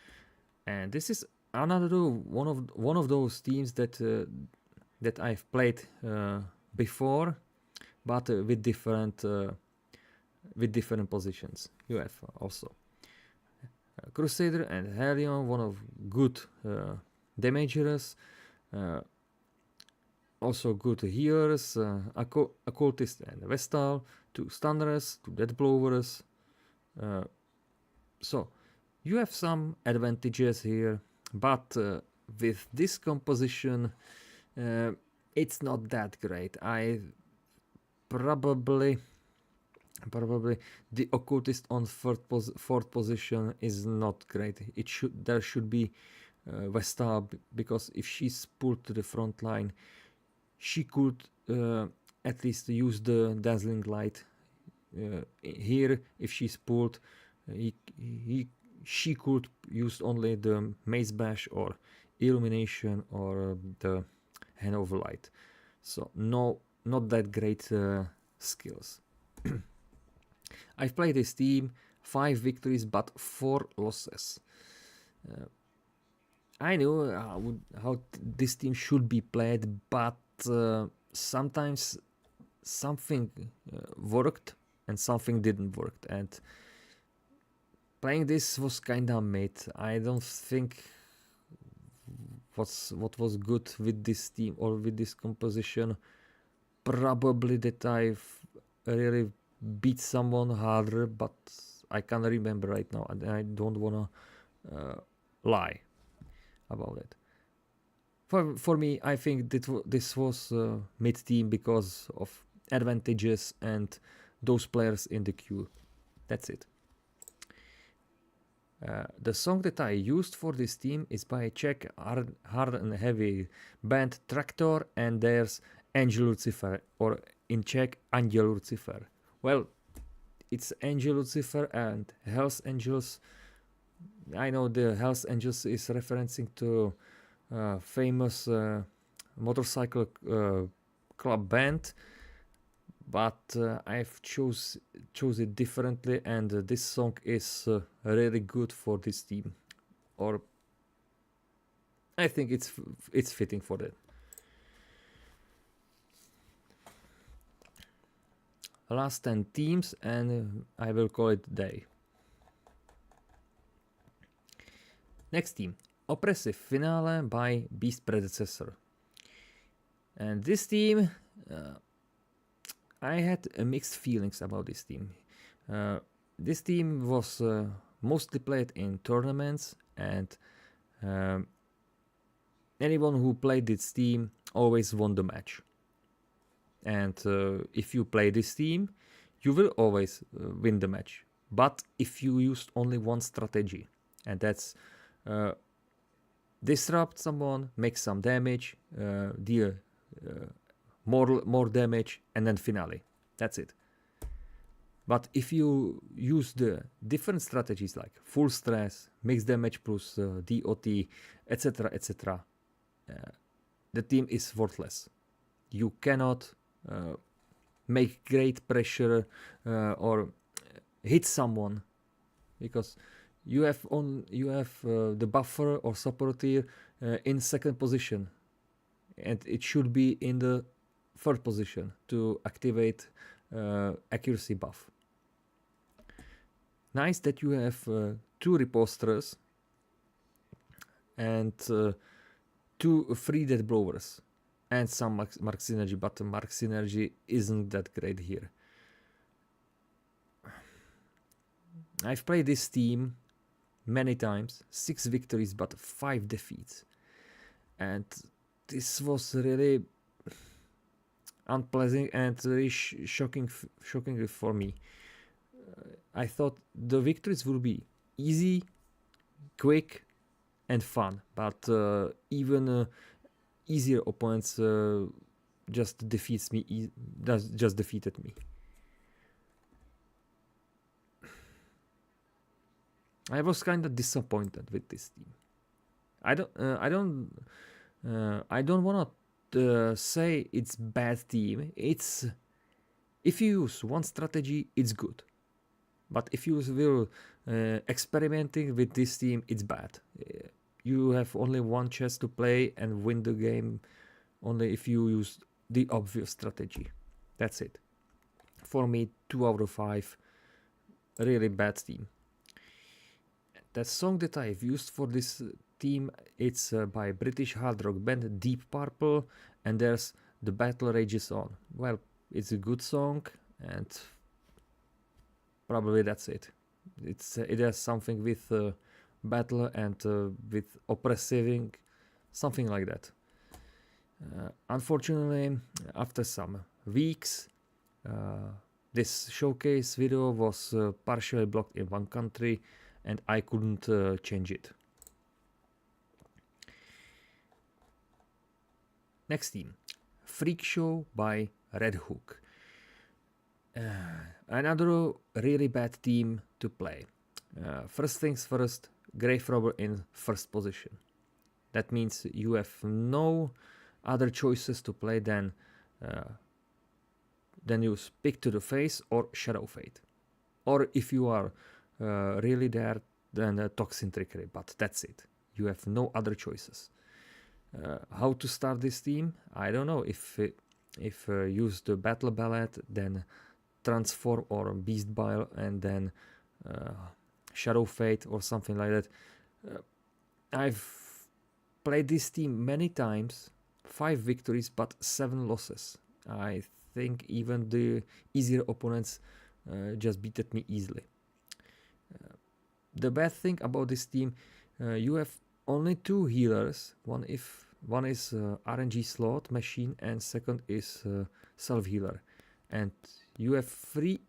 and this is another one of those teams that I've played before, but with different positions. You have also Crusader and Hellion, one of good damagers, also good healers, Occultist and Vestal, 2 Stunners, 2 Death Blowers. So you have some advantages here, but with this composition, it's not that great. I probably the Occultist on 4th position is not great. There should be Vestal, because if she's pulled to the front line, she could at least use the Dazzling Light. Here, if she's pulled, she could use only the Mace Bash or Illumination or the Hand of Light. So not that great skills. I've played this team, 5 victories but 4 losses. I know how this team should be played, but sometimes something worked and something didn't work, and playing this was kinda mid. I don't think what was good with this team or with this composition. Probably that I've really beat someone harder, but I can't remember right now, and I don't wanna lie about it. For me, I think this was mid team because of advantages and those players in the queue. That's it. The song that I used for this team is by Czech hard and heavy band Traktor, and there's Angel Lucifer, or in Czech Angel Lucifer. Well, it's Angel Lucifer and Hells Angels. I know the Hells Angels is referencing to famous motorcycle club band, but I've chose it differently, and this song is really good for this team, or I think it's fitting for that. Last 10 teams, and I will call it day. Next team, Oppressive Finale by Beast Predecessor. And this team, I had mixed feelings about this team. This team was mostly played in tournaments, and anyone who played this team always won the match. And if you play this team, you will always win the match. But if you used only one strategy, and that's disrupt someone, make some damage, deal more damage, and then finale. That's it. But if you use the different strategies like full stress, mixed damage plus DOT, etc., the team is worthless. You cannot make great pressure or hit someone, because you have the buffer or supporter in 2nd position, and it should be in the 3rd position to activate accuracy buff. Nice that you have 2 Reposters and 2 free Death Blowers and some Mark Synergy, but the Mark Synergy isn't that great here. I've played this team many times, 6 victories but 5 defeats, and this was really unpleasant and very shocking for me. I thought the victories would be easy, quick, and fun, but even easier opponents just defeated me. I was kind of disappointed with this team. I don't want to say it's bad team. It's, if you use one strategy, it's good. But if you will experimenting with this team, it's bad. You have only one chance to play and win the game only if you use the obvious strategy. That's it. For me, 2 out of 5. Really bad team. The song that I've used for this team, it's by British hard rock band Deep Purple, and there's The Battle Rages On. Well, it's a good song, and probably that's it. It has something with battle and with oppressing, something like that. Unfortunately, after some weeks, this showcase video was partially blocked in one country, and I couldn't change it. Next team, Freak Show by Red Hook. Another really bad team to play. First things first, Grave Robber in first position. That means you have no other choices to play than use Pick to the Face or Shadow Fate. Or if you are really there, then Toxin Trickery, but that's it. You have no other choices. How to start this team? I don't know. If use the Battle Ballad, then Transform or Beast Bile, and then Shadow Fate or something like that. I've played this team many times, 5 victories but 7 losses. I think even the easier opponents just beat me easily. The bad thing about this team, you have only 2 healers. One is RNG slot machine, and second is self healer. And you have 3.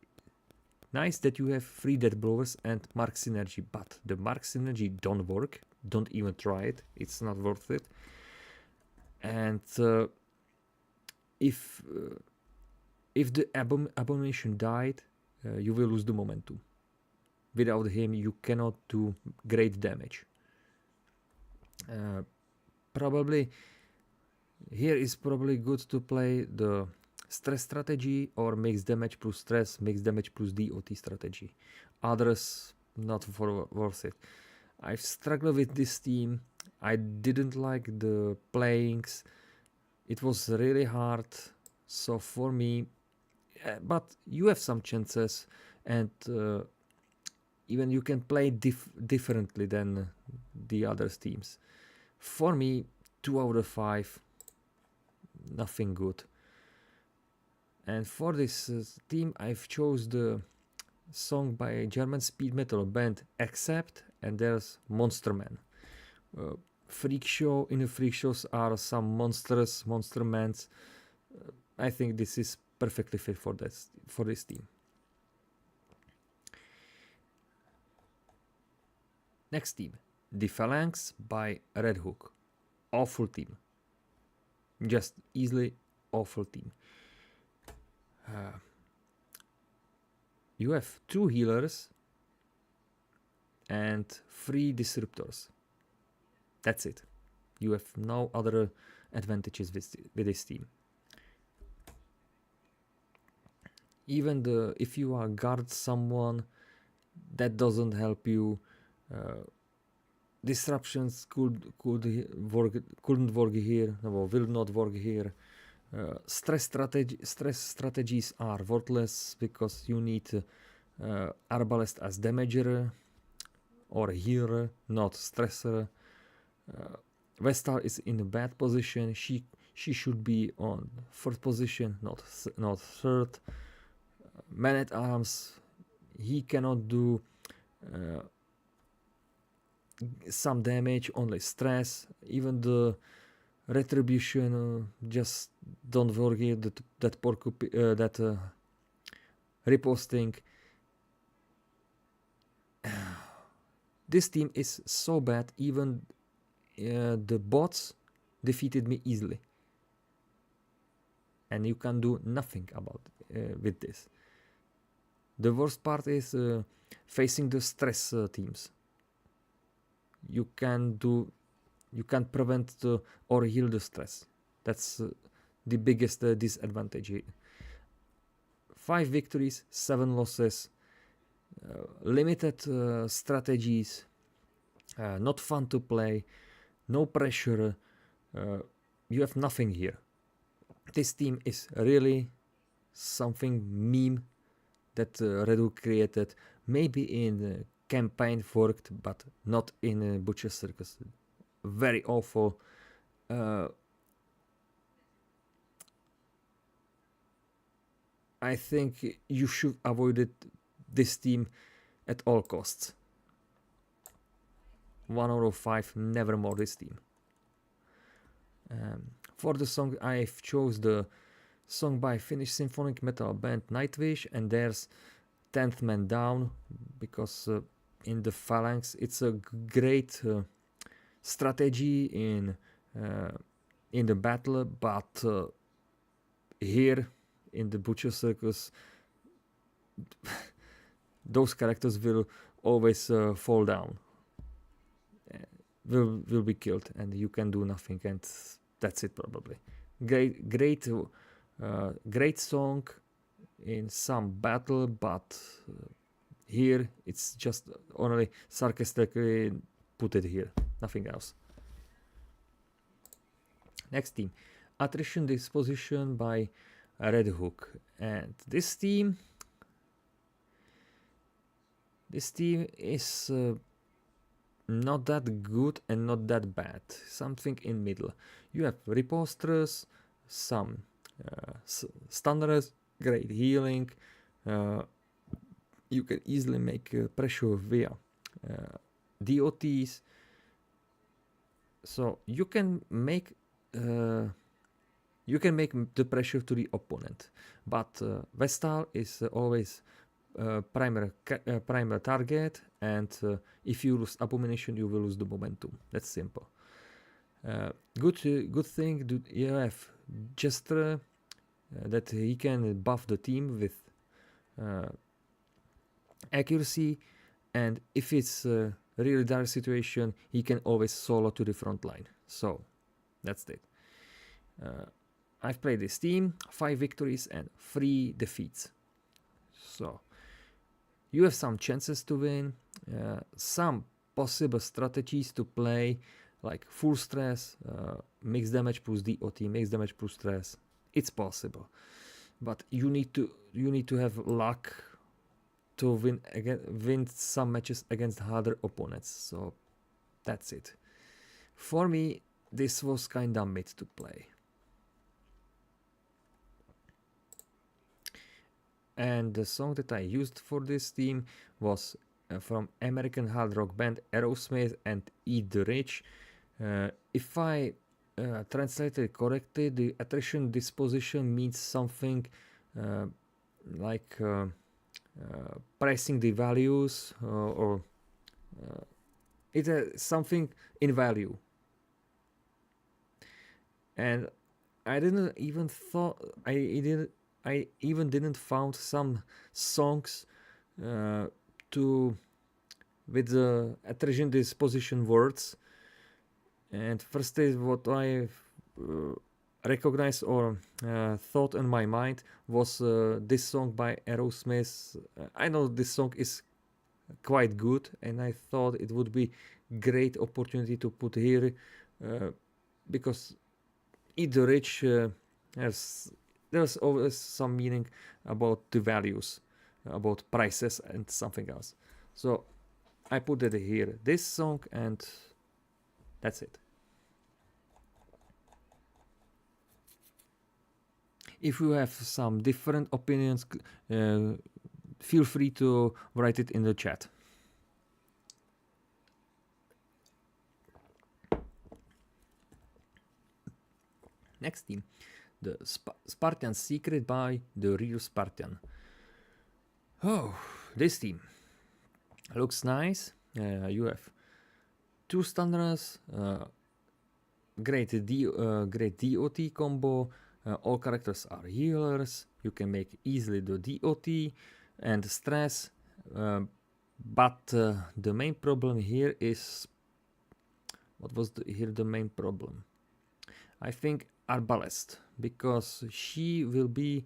Nice that you have 3 dead blowers and mark synergy, but the mark synergy don't work. Don't even try it. It's not worth it. And if the abomination died, you will lose the momentum. Without him, you cannot do great damage. Probably here is probably good to play the stress strategy or makes damage plus stress, makes damage plus DOT strategy. Others not worth it. I've struggled with this team. I didn't like the playings. It was really hard. So for me, but you have some chances, and even you can play differently than the other teams. For me, 2 out of 5, nothing good. And for this team, I've chose the song by German speed metal band Accept, and there's Monster Man. Freak Show, in the Freak Shows are some monster mans. I think this is perfectly fit for this team. Next team, The Phalanx by Red Hook. Awful team. Just easily awful team. You have 2 healers and 3 disruptors. That's it. You have no other advantages with this team. Even if you are guard someone, that doesn't help you. Disruptions couldn't work here, or will not work here. Stress strategies are worthless because you need Arbalest as damager or healer, not stressor. Vestal is in a bad position. She should be on 4th position, not 3rd. Man at Arms, he cannot do some damage, only stress. Even the retribution, just don't forget that reposting. This team is so bad, even the bots defeated me easily. And you can do nothing about with this. The worst part is facing the stress teams. You can prevent or heal the stress. That's the biggest disadvantage here. 5 victories, 7 losses, limited strategies, not fun to play, no pressure. You have nothing here. This team is really something meme that Redu created. Maybe in campaign worked, but not in Butcher Circus. Very awful. I think you should avoid this team at all costs. 1 out of 5, never more this team. For the song, I've chose the song by Finnish symphonic metal band Nightwish, and there's 10th Man Down, because in the Phalanx it's a great strategy in the battle, but here in the Butcher Circus those characters will always fall down, will be killed, and you can do nothing, and that's it probably. Great song in some battle, but here it's just only sarcastically put it here, nothing else. Next team, Attrition Disposition by Red Hook, and this team is not that good and not that bad, something in middle. You have Reposters, some stunners, great healing. You can easily make pressure via DOTs, so you can make the pressure to the opponent, but Vestal is always primary target, and if you lose Abomination, you will lose the momentum. That's simple. Good thing you have Jester, that he can buff the team with accuracy, and if it's a really dire situation, he can always solo to the front line. So that's it. I've played this team, 5 victories and 3 defeats. So you have some chances to win, some possible strategies to play, like full stress, mixed damage plus DOT, mixed damage plus stress. It's possible, but you need to have luck to win some matches against harder opponents. So that's it. For me, this was kinda mid to play. And the song that I used for this team was from American hard rock band Aerosmith and Eat the Rich. If I translated correctly, the attrition disposition means something like pricing the values, or it's something in value. And I didn't even didn't found some songs with the attrition disposition words. And first is what I recognized or thought in my mind was this song by Aerosmith. I know this song is quite good, and I thought it would be great opportunity to put here, because Eat the Rich there's always some meaning about the values, about prices and something else. So I put it here, this song, and that's it. If you have some different opinions, feel free to write it in the chat. Next team, the Spartan Secret by the Real Spartan. Oh, this team looks nice. You have 2 standards, great DOT combo. All characters are healers. You can make easily the DOT and stress. But the main problem here is, what was the main problem? I think Arbalest, because she will be,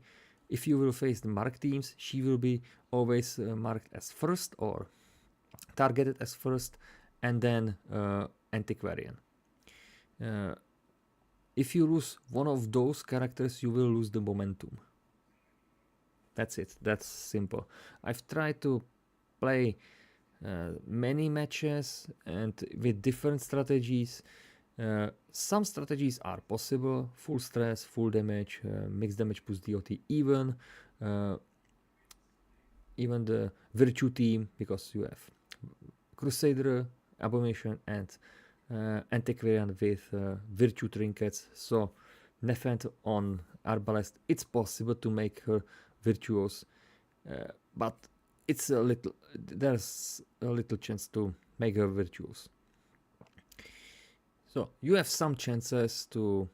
if you will face the marked teams, she will be always marked as first or targeted as first, and then Antiquarian. If you lose one of those characters, you will lose the momentum. That's it. That's simple. I've tried to play many matches and with different strategies. Some strategies are possible: full stress, full damage, mixed damage plus DOT, even the Virtue team, because you have Crusader, Abomination, and Antiquarian with Virtue trinkets. So Nefant on Arbalest, it's possible to make her virtuous, but it's there's a little chance to make her virtuous. So you have some chances to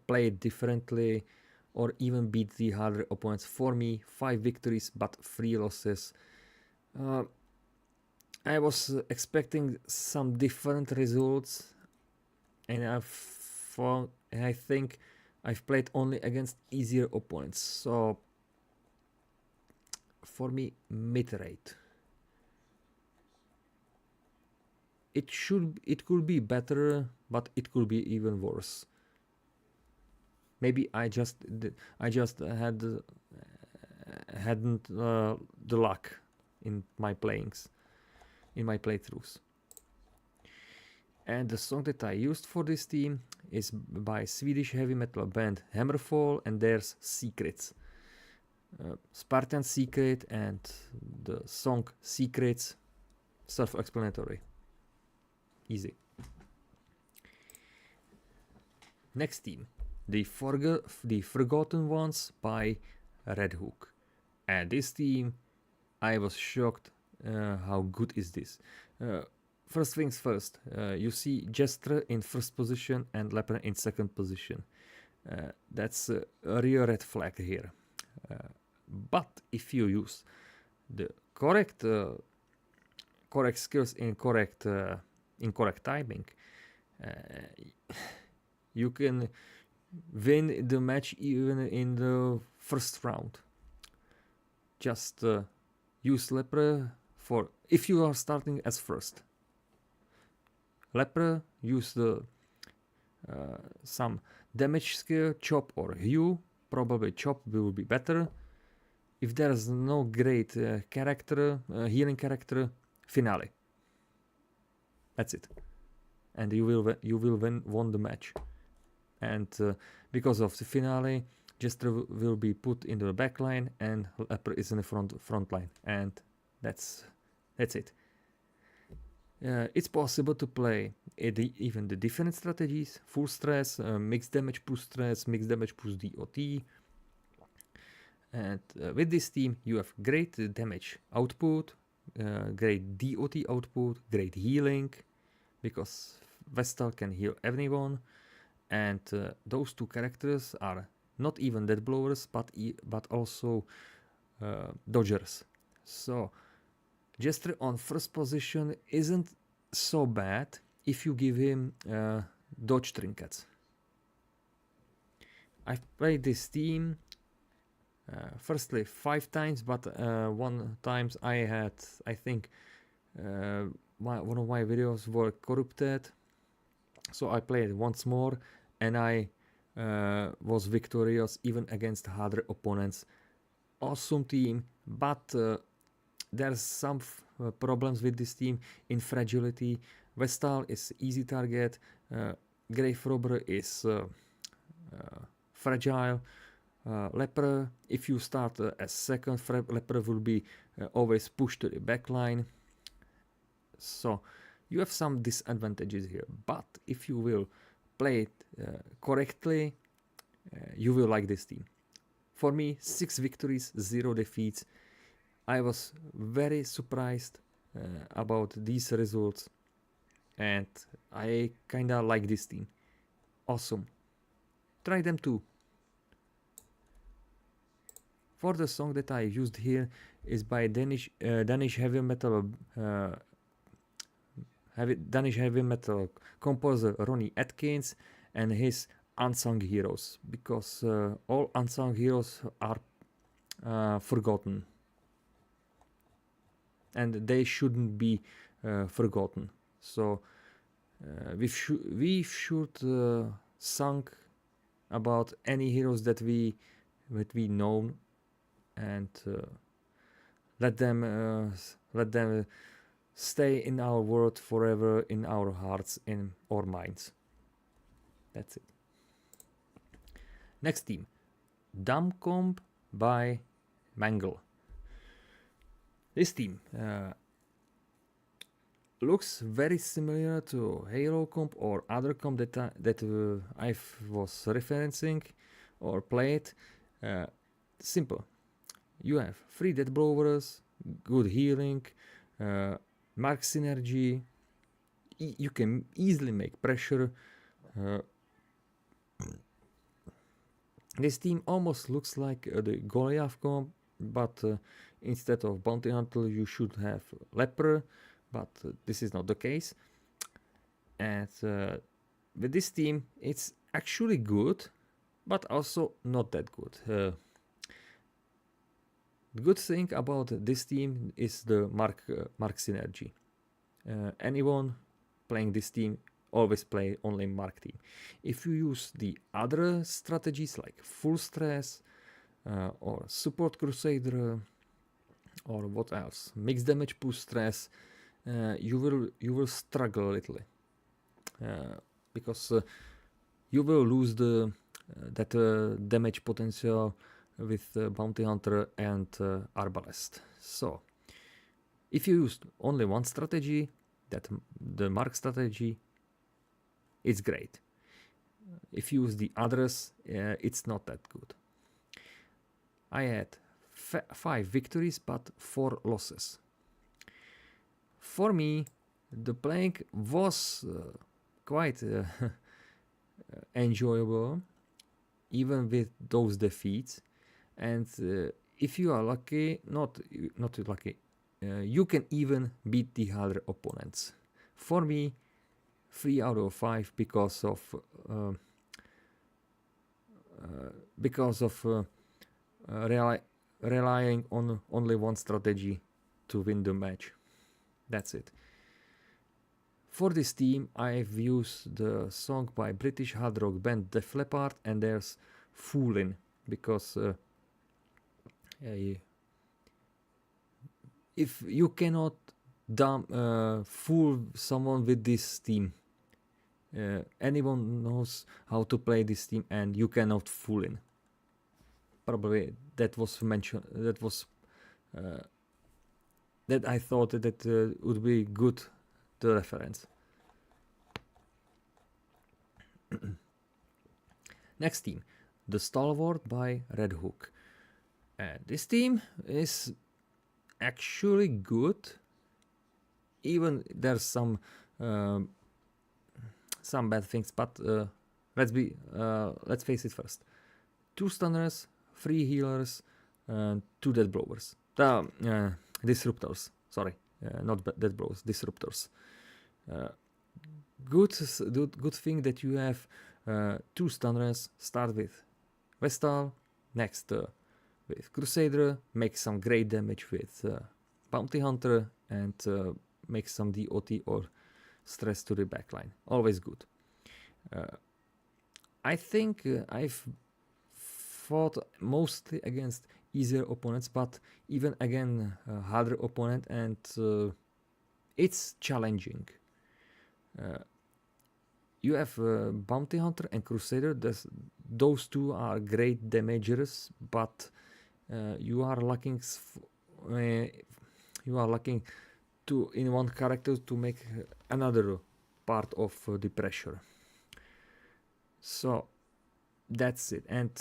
play it differently or even beat the harder opponents. For me, 5 victories but 3 losses. I was expecting some different results, and I think I've played only against easier opponents. So for me, mid-rate. It could be better, but it could be even worse. Maybe I just hadn't the luck in my playthroughs. And the song that I used for this team is by Swedish heavy metal band Hammerfall, and there's Secrets. Spartan Secret, and the song Secrets, self-explanatory. Easy. Next team, the Forgotten Ones by Red Hook. And this team, I was shocked how good is this. First things first, you see Jester in first position and Leper in second position. That's a real red flag here. But if you use the correct skills in correct timing, you can win the match even in the first round. Just use Leper for if you are starting as first. Leper, use the some damage skill, chop or heal. Probably chop will be better. If there's no great healing character, finale. That's it, and you will won the match. And because of the finale, Jester will be put in the back line, and Leper is in the front line, and that's it. It's possible to play even the different strategies: full stress, mixed damage plus stress, mixed damage plus DOT. And with this team, you have great damage output, great DOT output, great healing, because Vestal can heal everyone, and those 2 characters are not even death blowers, but also dodgers. So Jester on first position isn't so bad if you give him dodge trinkets. I've played this team firstly 5 times, but one times I think one of my videos were corrupted, so I played once more, and I was victorious even against harder opponents. Awesome team, but there's some problems with this team in fragility. Vestal is easy target, Grave Robber is fragile. Leper, if you start as second, Leper will be always pushed to the back line. So you have some disadvantages here, but if you will play it correctly, you will like this team. For me, 6 victories, 0 defeats. I was very surprised about these results, and I kinda like this team. Awesome. Try them too. For the song that I used here is by Danish heavy metal composer Ronnie Atkins and his Unsung Heroes, because all unsung heroes are forgotten, and they shouldn't be forgotten. So we should sing about any heroes that we know, and let them stay in our world forever, in our hearts, in our minds. That's it. Next team, Dumbcomb by Mangle. This team looks very similar to Halo Comp or other comp that I was referencing or played. Simple. You have 3 death blowers, good healing, mark synergy. You can easily make pressure. This team almost looks like the Goliath comp, but instead of Bounty Hunter you should have Leper, but this is not the case. And with this team it's actually good, but also not that good. The good thing about this team is the mark synergy. Anyone playing this team always play only mark team. If you use the other strategies like full stress or support crusader or what else, mixed damage push stress, you will struggle a little, because you will lose that damage potential with Bounty Hunter and Arbalest. So if you use only one strategy, that the mark strategy, it's great. If you use the others, it's not that good. I had 5 victories but 4 losses. For me, the playing was quite enjoyable, even with those defeats. And if you are lucky, not lucky, you can even beat the harder opponents. For me, 3 out of 5 because of relying on only one strategy to win the match. That's it. For this team, I've used the song by British hard rock band Def Leppard, and there's Foolin', because if you cannot fool someone with this team, anyone knows how to play this team, and you cannot fool in. Probably that was mentioned. That was that I thought that would be good to reference. Next team, the Stalwart by Red Hook. This team is actually good. Even there's some bad things, but let's face it first. 2 stunners, 3 healers, 2 death blowers. Disruptors. Sorry, not death blowers. Disruptors. Good thing that you have 2 stunners. Start with Vestal, next with Crusader, make some great damage with Bounty Hunter, and make some DOT or stress to the backline. Always good. I think I've fought mostly against easier opponents, but even again harder opponent, and it's challenging. You have Bounty Hunter and Crusader. Those 2 are great damagers, but you are lacking to in one character to make another part of the pressure. So that's it. And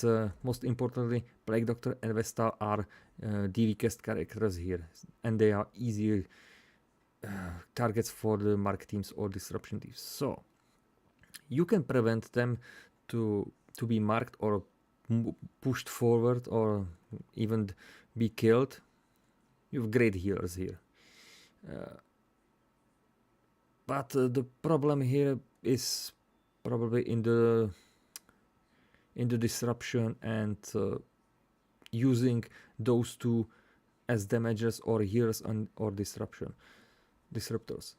most importantly, Plague Doctor and Vesta are the weakest characters here, and they are easier targets for the mark teams or disruption teams. So you can prevent them to be marked or pushed forward or even be killed. You have great healers here. But the problem here is probably in the disruption and using those two as damagers or healers or disruptors.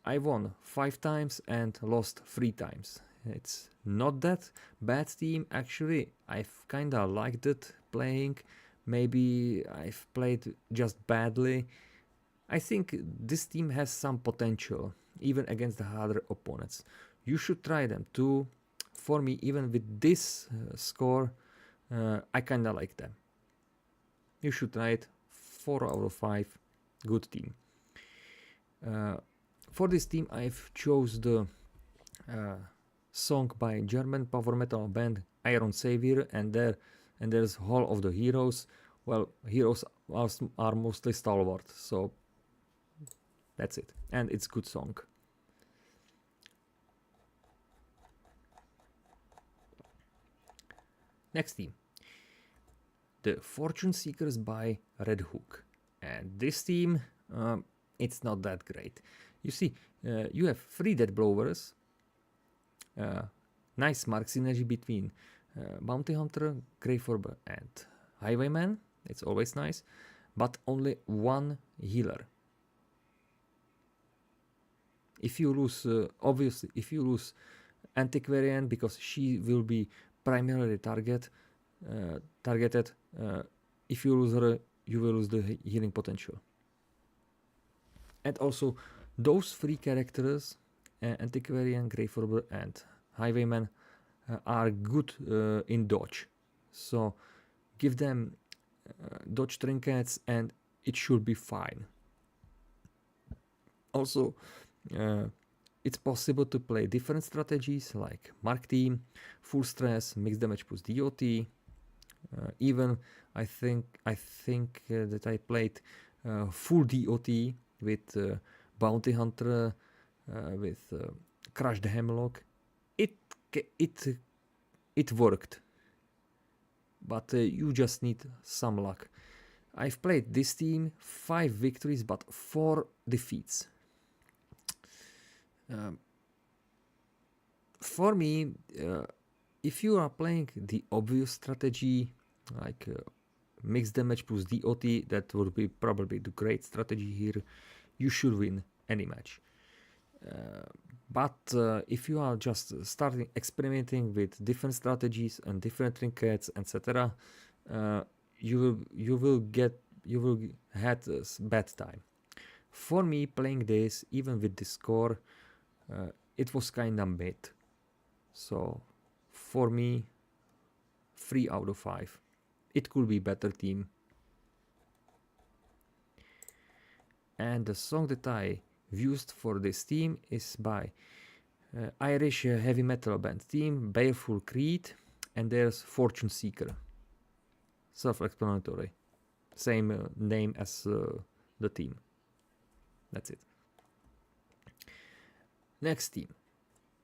I won 5 times and lost 3 times. It's not that bad team actually. I've kinda liked it playing. Maybe I've played just badly. I think this team has some potential, even against the harder opponents. You should try them too. For me, even with this score, I kinda like them. You should try it. 4 out of 5. Good team. For this team, I've chose the song by German power metal band Iron Savior, and there's Hall of the Heroes. Well, heroes are mostly stalwart, so that's it. And it's good song. Next team. The Fortune Seekers by Red Hook. And this team, it's not that great. You see, you have 3 Dead Blowers. Nice mark synergy between Bounty Hunter, Grave Robber and Highwayman. It's always nice. But only 1 healer. If you lose, obviously, if you lose Antiquarian, because she will be primarily targeted, if you lose her, you will lose the healing potential. And also, those 3 characters, Antiquarian, Grave Robber and Highwayman, are good in dodge. So give them dodge trinkets and it should be fine. Also, it's possible to play different strategies like Mark Team, Full Stress, Mixed Damage plus DOT. Even I think that I played full DOT with Bounty Hunter, with Crushed Hemlock. It worked, but you just need some luck. I've played this team 5 victories but 4 defeats. For me, if you are playing the obvious strategy like mixed damage plus DOT, that would be probably the great strategy here. You should win any match. But if you are just starting experimenting with different strategies and different trinkets, etc., you will have a bad time. For me, playing this, even with the score, it was kinda mid. So for me, 3 out of 5. It could be better team. And the song that I used for this team is by Irish heavy metal band team Baleful Creed, and there's Fortune Seeker. Self-explanatory. Same name as the team. That's it. Next team.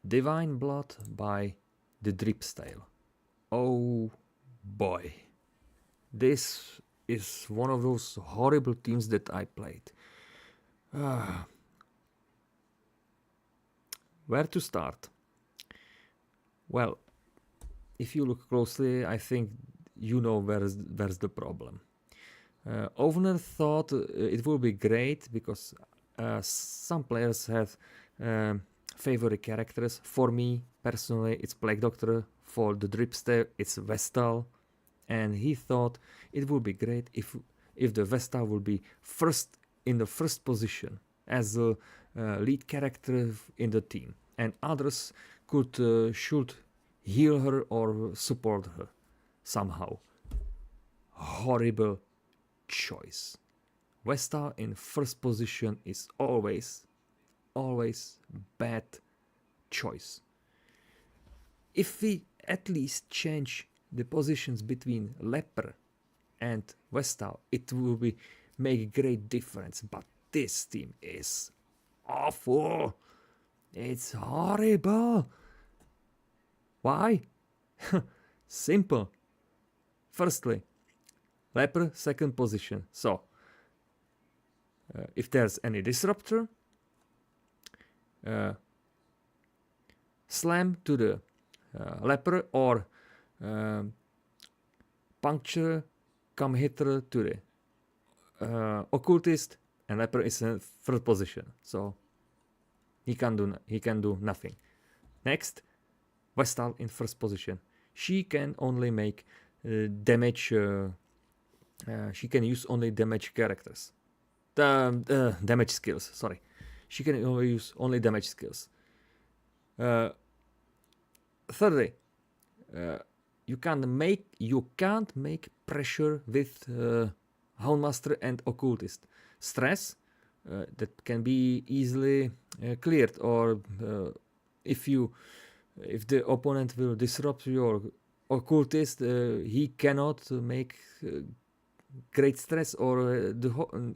Divine Blood by the Dripstyle. Oh boy. This is one of those horrible teams that I played. Where to start? Well, if you look closely, I think you know where's the problem. Ovner thought it would be great because some players have favorite characters. For me, personally, it's Plague Doctor. For the Dripster, it's Vestal. And he thought it would be great if the Vestal would be in the first position as a lead character in the team, and others should heal her or support her somehow. Horrible choice. Vestal in first position is always bad choice. If we at least change the positions between Leper and Vestal, it will be make a great difference. But this team is awful. It's horrible. Why? Simple. Firstly, Leper second position. So if there's any disruptor, slam to the Leper or puncture come hitter to the occultist, and Leper is in third position, so he can do nothing. Next, Vestal in first position. She can only make damage. She can use only damage characters. Damage skills. Sorry, she can only use only damage skills. Thirdly, you can't make pressure with Houndmaster and Occultist. Stress that can be easily cleared, or if the opponent will disrupt your Occultist, he cannot make great stress, or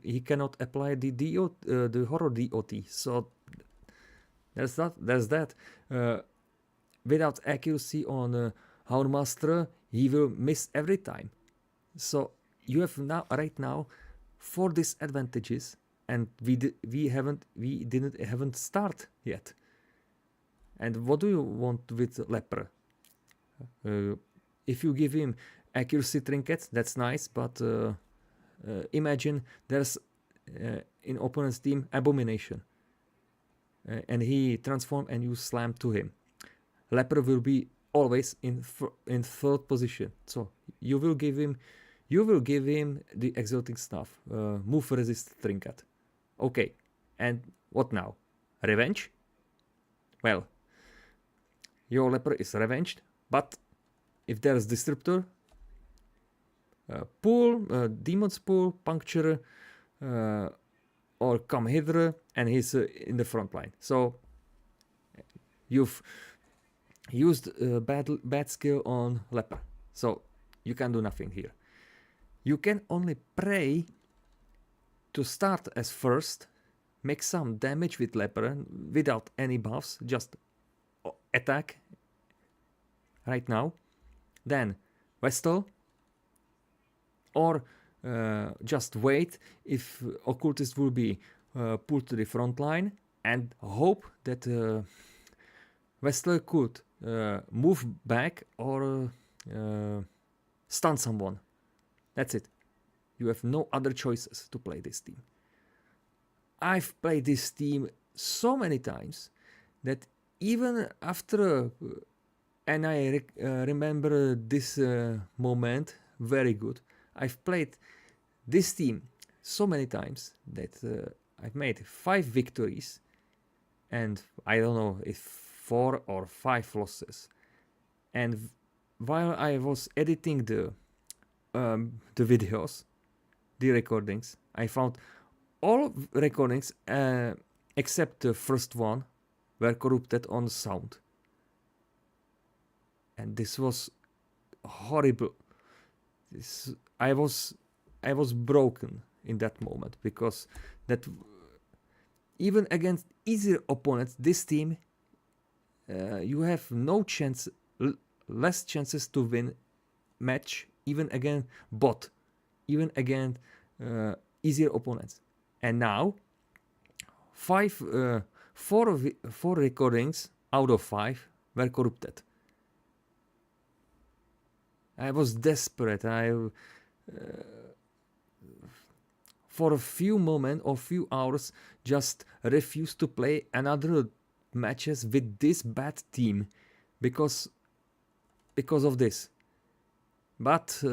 he cannot apply the horror DOT. So there's that. Without accuracy on Houndmaster, he will miss every time. So you have right now 4 disadvantages, and we haven't start yet. And what do you want with Leper? If you give him accuracy trinkets, that's nice, but imagine there's in opponent's team Abomination, and he transform and you slam to him. Leper will be always in third position, so you will give him the exotic stuff, move resist trinket. Okay, and what now? Revenge? Well, your Leper is revenged, but if there's disruptor, demon's pull, puncture, or come hither, and he's in the front line. So you've used bad skill on Leper, so you can do nothing here. You can only pray to start as first, make some damage with Leper without any buffs, just attack right now. Then Vestal, or just wait if Occultist will be pulled to the front line, and hope that Vestal could move back or stun someone. That's it. You have no other choices to play this team. I've played this team so many times that even after, and I remember this moment very good, I've played this team so many times that I've made 5 victories and I don't know if 4 or 5 losses. And while I was editing the videos, the recordings, I found all recordings except the first one were corrupted on sound. And this was horrible. I was broken in that moment, because that even against easier opponents, this team you have no chance, less chances to win match, even against bot, even against easier opponents. And now 4 recordings out of 5 were corrupted. I was desperate. For a few moments or few hours, just refused to play another matches with this bad team because of this. But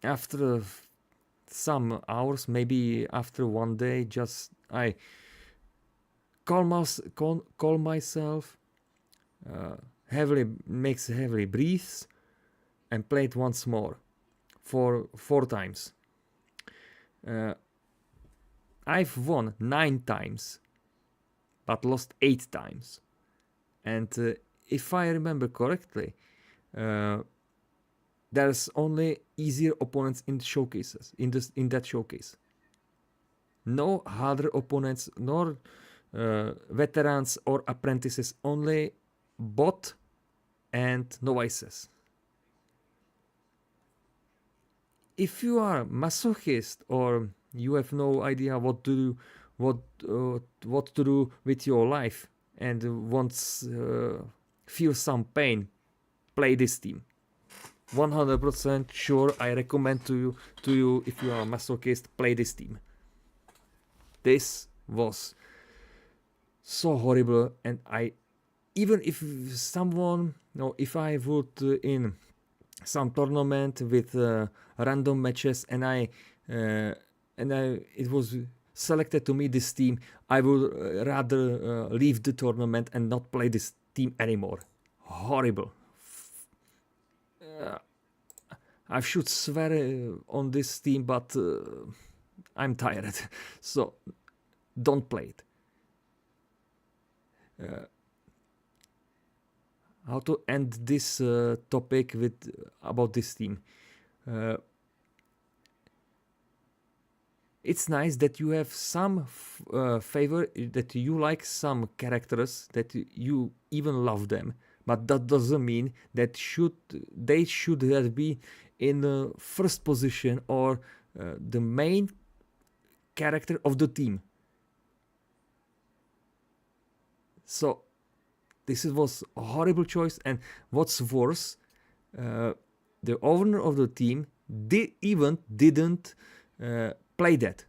after some hours, maybe after one day, just I call myself, heavily breathes, and played once more for 4 times. I've won 9 times, but lost 8 times. And if I remember correctly, there's only easier opponents in showcases, in that showcase. No harder opponents, nor veterans or apprentices, only bot and novices. If you are masochist or you have no idea what to do, what to do with your life and wants feel some pain, play this team. 100% sure I recommend to you if you are a masochist, play this team. This was so horrible, and I, even if someone, no, if I would in some tournament with random matches and it was selected to me this team, I would rather leave the tournament and not play this team anymore. Horrible. I should swear on this team, but I'm tired, so don't play it. How to end this topic with about this team? It's nice that you have some favor, that you like some characters, that you even love them, but that doesn't mean that they should have been in the first position or the main character of the team. So this was a horrible choice, and what's worse, the owner of the team didn't play that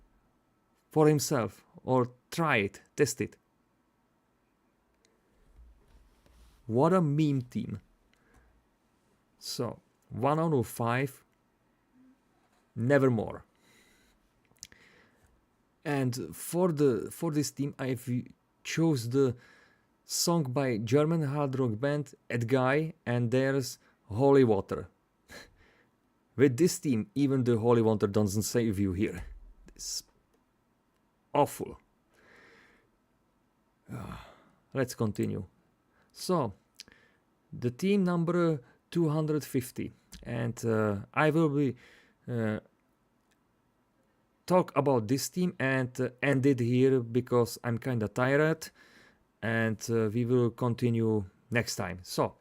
for himself or try it, test it. What a meme team. So 1 out of 5, never more. And for this team, I've chose the song by German hard rock band Edguy, and there's Holy Water. With this team, even the Holy Water doesn't save you here. It's awful. Let's continue. So, the team number 250, and I will be talk about this team and end it here because I'm kinda tired, and we will continue next time. So,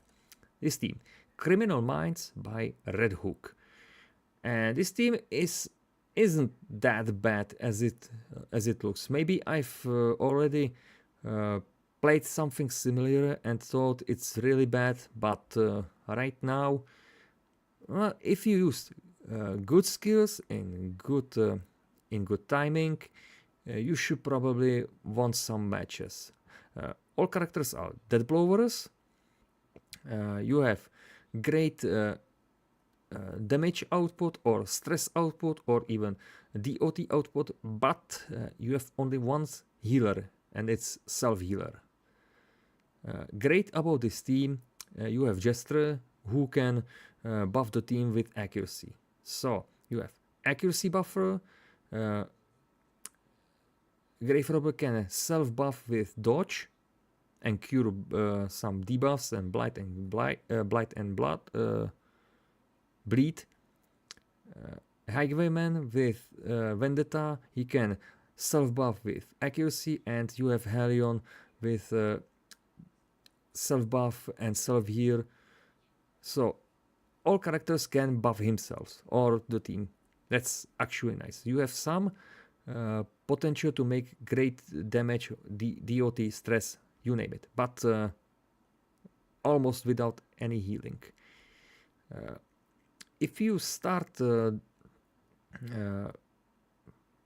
this team, Criminal Minds by Red Hook, and this team isn't that bad as it looks. Maybe I've already played something similar and thought it's really bad, but right now, if you use good skills and good timing, you should probably win some matches. All characters are dead blowers. You have great damage output or stress output or even DOT output, but you have only one healer, and it's self-healer. Great about this team, you have Jester, who can buff the team with accuracy. So you have accuracy buffer. Grave Robber can self-buff with dodge and cure some debuffs and blight and bleed. Highwayman with Vendetta, he can self-buff with accuracy, and you have Helion with self-buff and self-heal. So all characters can buff themselves or the team. That's actually nice. You have some potential to make great damage, DOT, stress, you name it, but almost without any healing. If you start,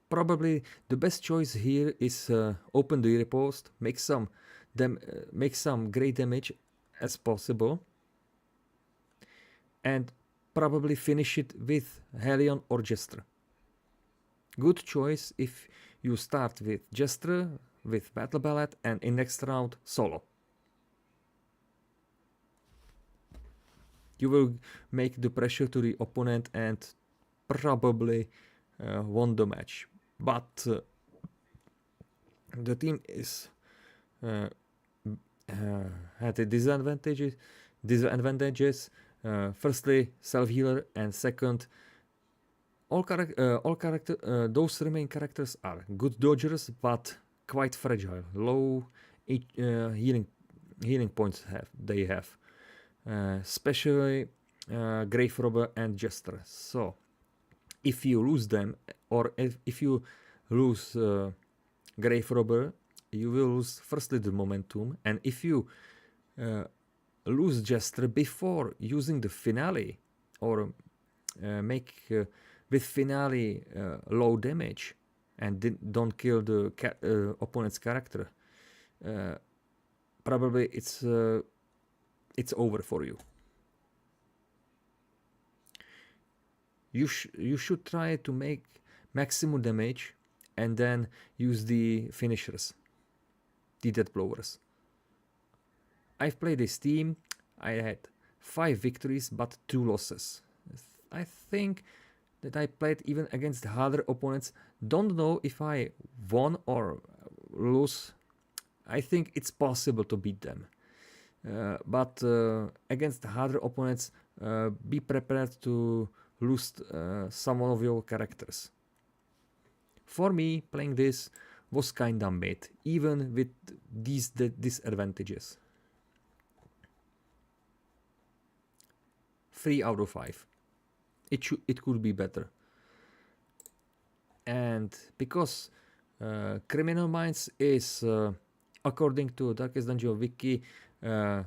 probably the best choice here is open the riposte, make some great damage as possible, and probably finish it with Helion or Jester. Good choice if you start with Jester, with Battle Ballet, and in next round solo. You will make the pressure to the opponent and probably won the match. But the team is had the disadvantages. Firstly, self-healer, and second, those remain characters are good dodgers but quite fragile. Low healing points they have, especially Grave Robber and Jester. So if you lose them, or if you lose Grave Robber, you will lose firstly the momentum, and if you lose Jester before using the finale, or make with finale low damage and don't kill the opponent's character, probably it's over for you. You should try to make maximum damage and then use the finishers, the death blowers. I've played this team. I had 5 victories but 2 losses. I think that I played even against harder opponents. Don't know if I won or lose. I think it's possible to beat them. But against harder opponents, be prepared to lose some of your characters. For me, playing this was kinda mid, even with these disadvantages. 3 out of 5. It could be better. And because Criminal Minds is, according to Darkest Dungeon Wiki, a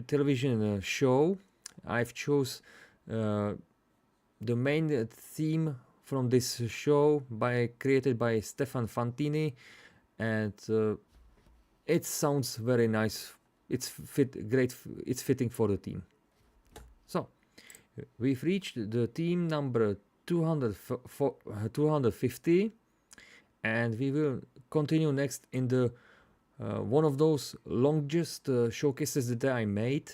television show, I've chose the main theme from this show created by Stefan Fantini, and it sounds very nice. It's great. It's fitting for the team. So we've reached the team number 250, and we will continue next in the one of those longest showcases that I made.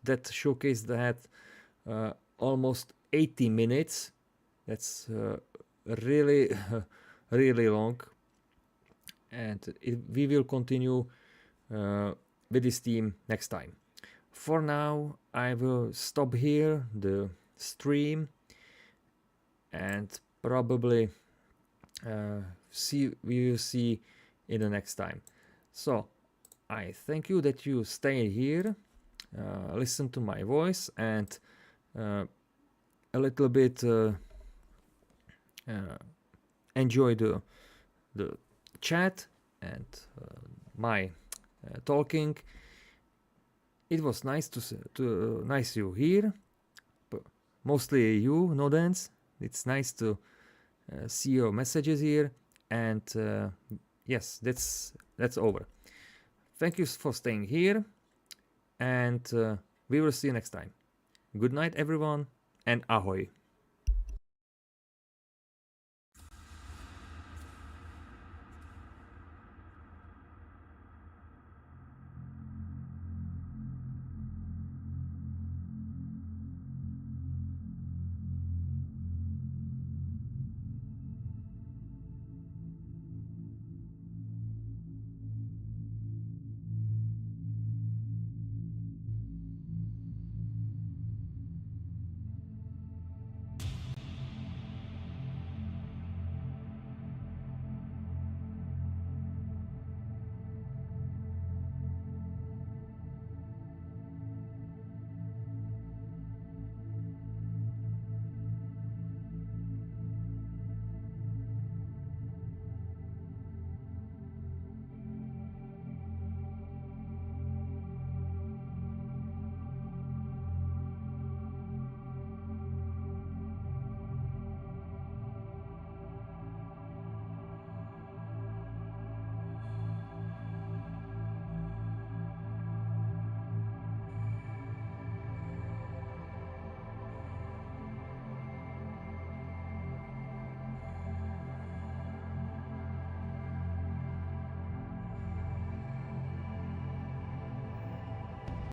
That showcase that had almost 80 minutes. That's really really long, and we will continue with this team next time. For now, I will stop here the stream and probably we will see in the next time. So I thank you that you stay here, listen to my voice, and a little bit enjoy the chat and my talking. It was nice nice you here, but mostly you, no dance. It's nice to see your messages here, and yes, that's over. Thank you for staying here, and we will see you next time. Good night, everyone, and ahoy.